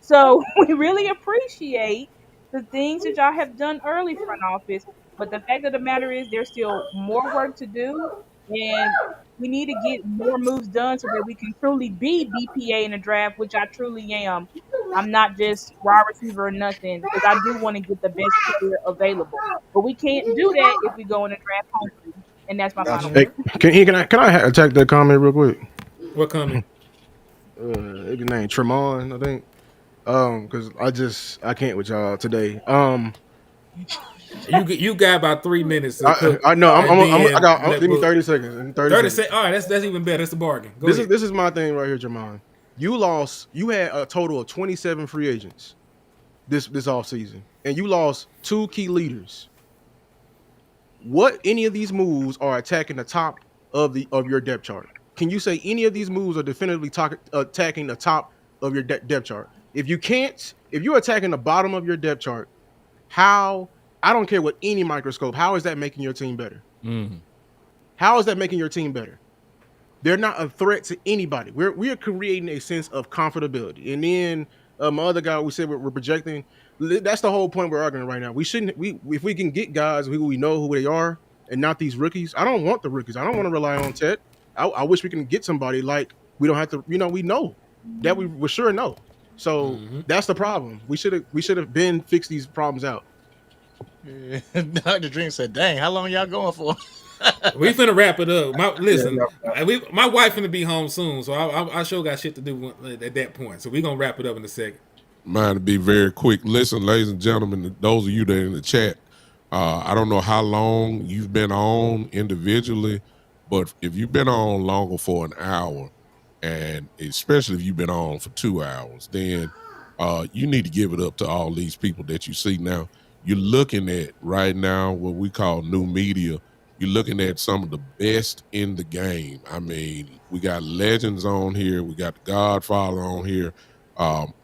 So we really appreciate the things that y'all have done early, front office. But the fact of the matter is there's still more work to do, and we need to get more moves done so that we can truly be BPA in the draft, which I truly am. I'm not just wide receiver or nothing because I do want to get the best player available. But we can't do that if we go in the draft hungry. And that's my final Hey, word. can I attack that comment real quick? What comment? His name Tremont, I think. Because I can't with y'all today. You got about 3 minutes to cook. I know. And Give me 30 seconds. 30 seconds. All right, that's even better. That's the bargain. Go ahead. This is my thing right here, Jamon. You had a total of 27 free agents this offseason, and you lost 2 key leaders. What any of these moves are attacking the top of your depth chart? Can you say any of these moves are definitively attacking the top of your depth chart? If you're attacking the bottom of your depth chart, how? I don't care what any microscope. How is that making your team better? How is that making your team better? They're not a threat to anybody. We are creating a sense of comfortability. And then my other guy, we said we're projecting. That's the whole point we're arguing right now. We shouldn't. If we can get guys who we know who they are and not these rookies. I don't want the rookies. I don't want to rely on Ted. I wish we can get somebody like we don't have to. We know that we sure know. So that's the problem. We should have been fixed these problems out. Dr. Dream said, "Dang, how long y'all going for?" We finna wrap it up. My wife finna be home soon, so I sure got shit to do at that point. So we gonna wrap it up in a second. Mine to be very quick. Listen, ladies and gentlemen, those of you that are in the chat, I don't know how long you've been on individually, but if you've been on longer for an hour, and especially if you've been on for 2 hours, then you need to give it up to all these people that you see now. You're looking at right now what we call new media. You're looking at some of the best in the game. I mean, we got legends on here. We got the Godfather on here.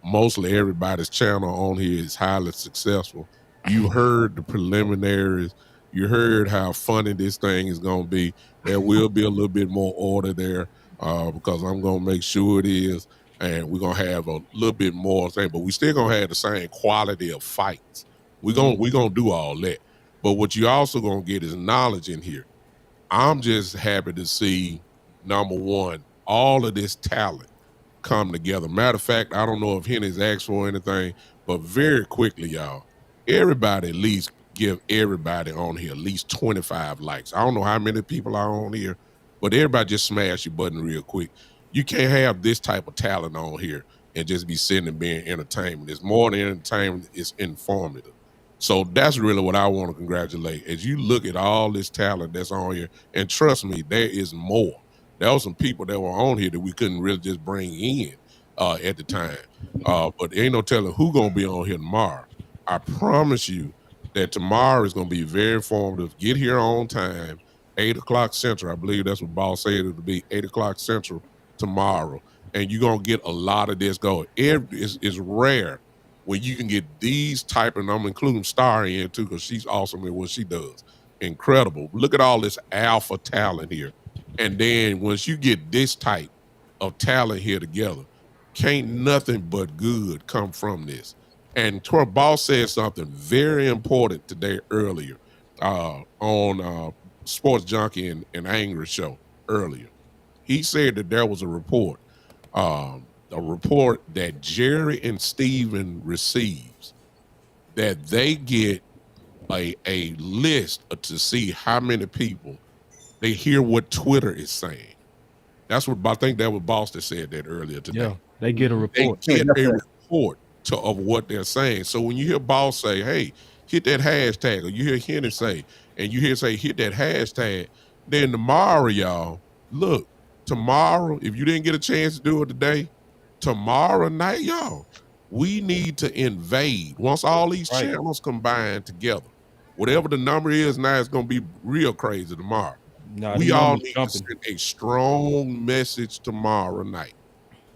Mostly everybody's channel on here is highly successful. You heard the preliminaries. You heard how funny this thing is going to be. There will be a little bit more order there because I'm going to make sure it is. And we're going to have a little bit more thing, but we still going to have the same quality of fights. We're gonna do all that. But what you also going to get is knowledge in here. I'm just happy to see, number one, all of this talent come together. Matter of fact, I don't know if Henny's asked for anything, but very quickly, y'all, everybody at least give everybody on here at least 25 likes. I don't know how many people are on here, but everybody just smash your button real quick. You can't have this type of talent on here and just be sitting and being entertainment. It's more than entertainment, it's informative. So that's really what I want to congratulate. As you look at all this talent that's on here, and trust me, there is more. There were some people that were on here that we couldn't really just bring in at the time. But ain't no telling who gonna be on here tomorrow. I promise you that tomorrow is gonna be very informative. Get here on time, 8 o'clock Central. I believe that's what Boss said it'll be 8 o'clock Central tomorrow. And you're gonna get a lot of this going. It's rare when you can get these type, and I'm including Star in too, because she's awesome at what she does. Incredible. Look at all this alpha talent here. And then once you get this type of talent here together, can't nothing but good come from this. And Tor Boss said something very important today earlier on Sports Junkie and Angry Show earlier. He said that there was a report that Jerry and Steven receives, that they get a list to see how many people they hear what Twitter is saying. That's what I think that was Boss that said that earlier today. Yeah, they get a report. They get a report of what they're saying. So when you hear Boss say, hey, hit that hashtag, or you hear Henry say, and you hear say, hit that hashtag, then tomorrow, y'all, look, tomorrow, if you didn't get a chance to do it today, tomorrow night, y'all, we need to invade. Once all these channels combine together, whatever the number is now, it's going to be real crazy tomorrow. We all need to send a strong message tomorrow night,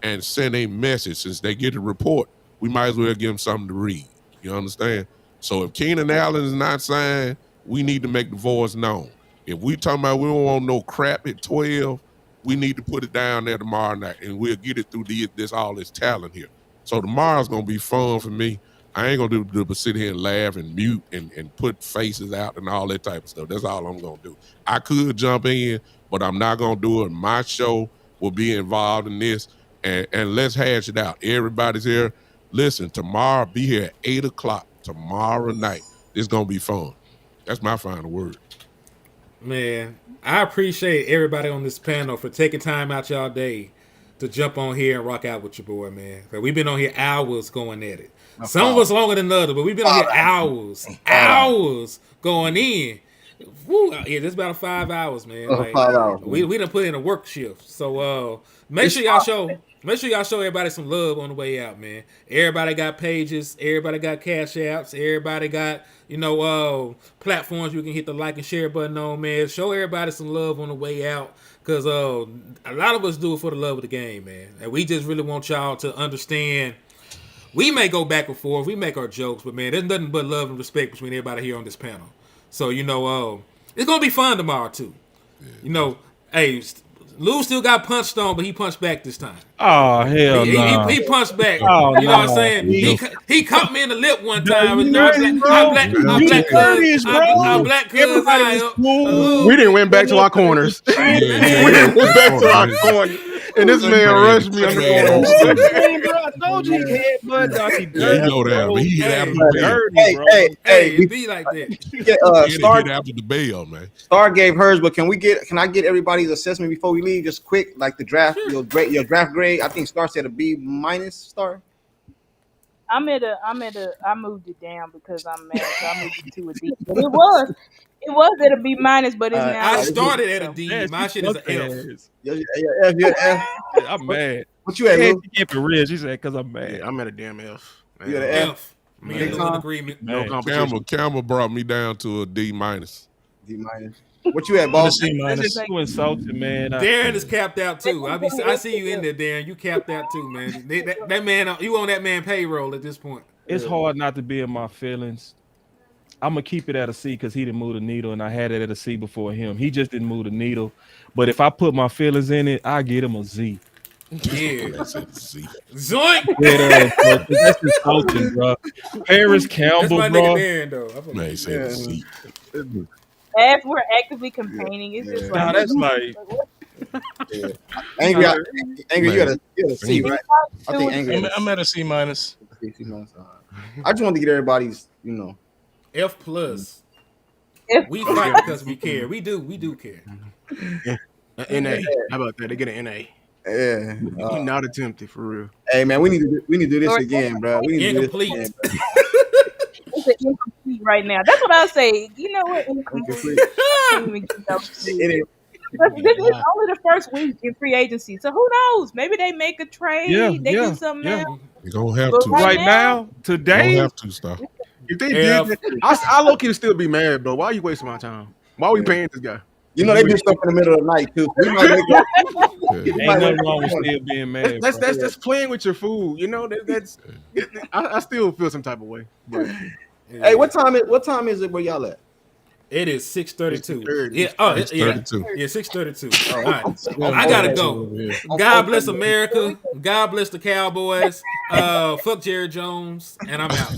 and send a message. Since they get a report, we might as well give them something to read. You understand? So if Keenan Allen is not signed, we need to make the voice known. If we talking about we don't want no crap at 12, we need to put it down there tomorrow night, and we'll get it through all this talent here. So tomorrow's gonna be fun for me. I ain't gonna do but sit here and laugh and mute and put faces out and all that type of stuff. That's all I'm gonna do. I could jump in, but I'm not gonna do it. My show will be involved in this, and let's hash it out. Everybody's here. Listen, tomorrow, be here at 8 o'clock tomorrow night. It's gonna be fun. That's my final word. Man, I appreciate everybody on this panel for taking time out y'all day to jump on here and rock out with your boy, man. We've been on here hours going at it. Some of us longer than others, but we've been on here hours going in. Woo, yeah, this about 5 hours, man. Like, 5 hours. We done put in a work shift. So make sure y'all show everybody some love on the way out, man. Everybody got pages, everybody got cash apps, everybody got, platforms you can hit the like and share button on, man. Show everybody some love on the way out. Cause a lot of us do it for the love of the game, man. And we just really want y'all to understand. We may go back and forth, we make our jokes, but man, there's nothing but love and respect between everybody here on this panel. So it's gonna be fun tomorrow too. Hey, Lou still got punched on, but he punched back this time. Oh hell no! He punched back. Oh, you know what I'm saying? He caught me in the lip one time. We didn't went back to our corners. We didn't went back to our corner. And this man rushed me on the corner. I told you he had blood. He know that, but he hit after the bell. Hey, it be like that. Star hit after the bell, man. Star gave hers, but can I get everybody's assessment before we leave? Just quick, like the draft, your draft grade. I think Star said a B minus. Star. I moved it down because I'm mad. So I moved it to a D. But it was at a B minus, but it's now. I started at a D. My shit is an F. F. I'm mad. What you at, Lou? She kept it real. She said, "Cause I'm mad." Yeah, I'm at a damn F. You at an F? Man, no agreement. No competition. Campbell brought me down to a D minus. D minus. What you at, boss? C minus. You insulted, man. Darren is capped out too. I see you in there, Darren. You capped out too, man. That man, you on that man payroll at this point. It's hard not to be in my feelings. I'm gonna keep it at a C because he didn't move the needle, and I had it at a C before him. He just didn't move the needle. But if I put my feelings in it, I get him a Z. Yeah, Zoink. Yeah, that's insulting, bro. Paris Campbell, that's my bro. Nigga Darren, though. Man, he said a C. As we're actively campaigning, it's just like that's like. Angry, you got a C, right? I think Angry. I'm at a C minus. I just want to get everybody's, F plus. We fight because we care. We do care. Yeah. NA. How about that? They get an NA. Yeah. Not attempted for real. Hey man, we need to do this again, bro. We need to do this again, bro. It's an incomplete right now. That's what I'll say. You know what? Incomplete. But this is only the first week in free agency, so who knows? Maybe they make a trade. Yeah, They yeah, do something yeah. else. You're gonna have But to. right Right now, You today, don't have to stop. If they Yeah. did, I low key still be mad, bro. Why are you wasting my time? Why are we paying this guy? You know they do stuff in the middle of the night too. We might wake up. Yeah. we ain't might nothing wake up wrong with in the morning. still being mad. bro. That's playing with your food. You know I still feel some type of way. But Hey, what time is it where y'all at? It is 6:32. 6:30. Yeah. It's Yeah. 32. Yeah. 6:32. Oh, All right. I'm I gotta okay. go. Yeah. God bless America. God bless the Cowboys. Fuck Jerry Jones, and I'm out.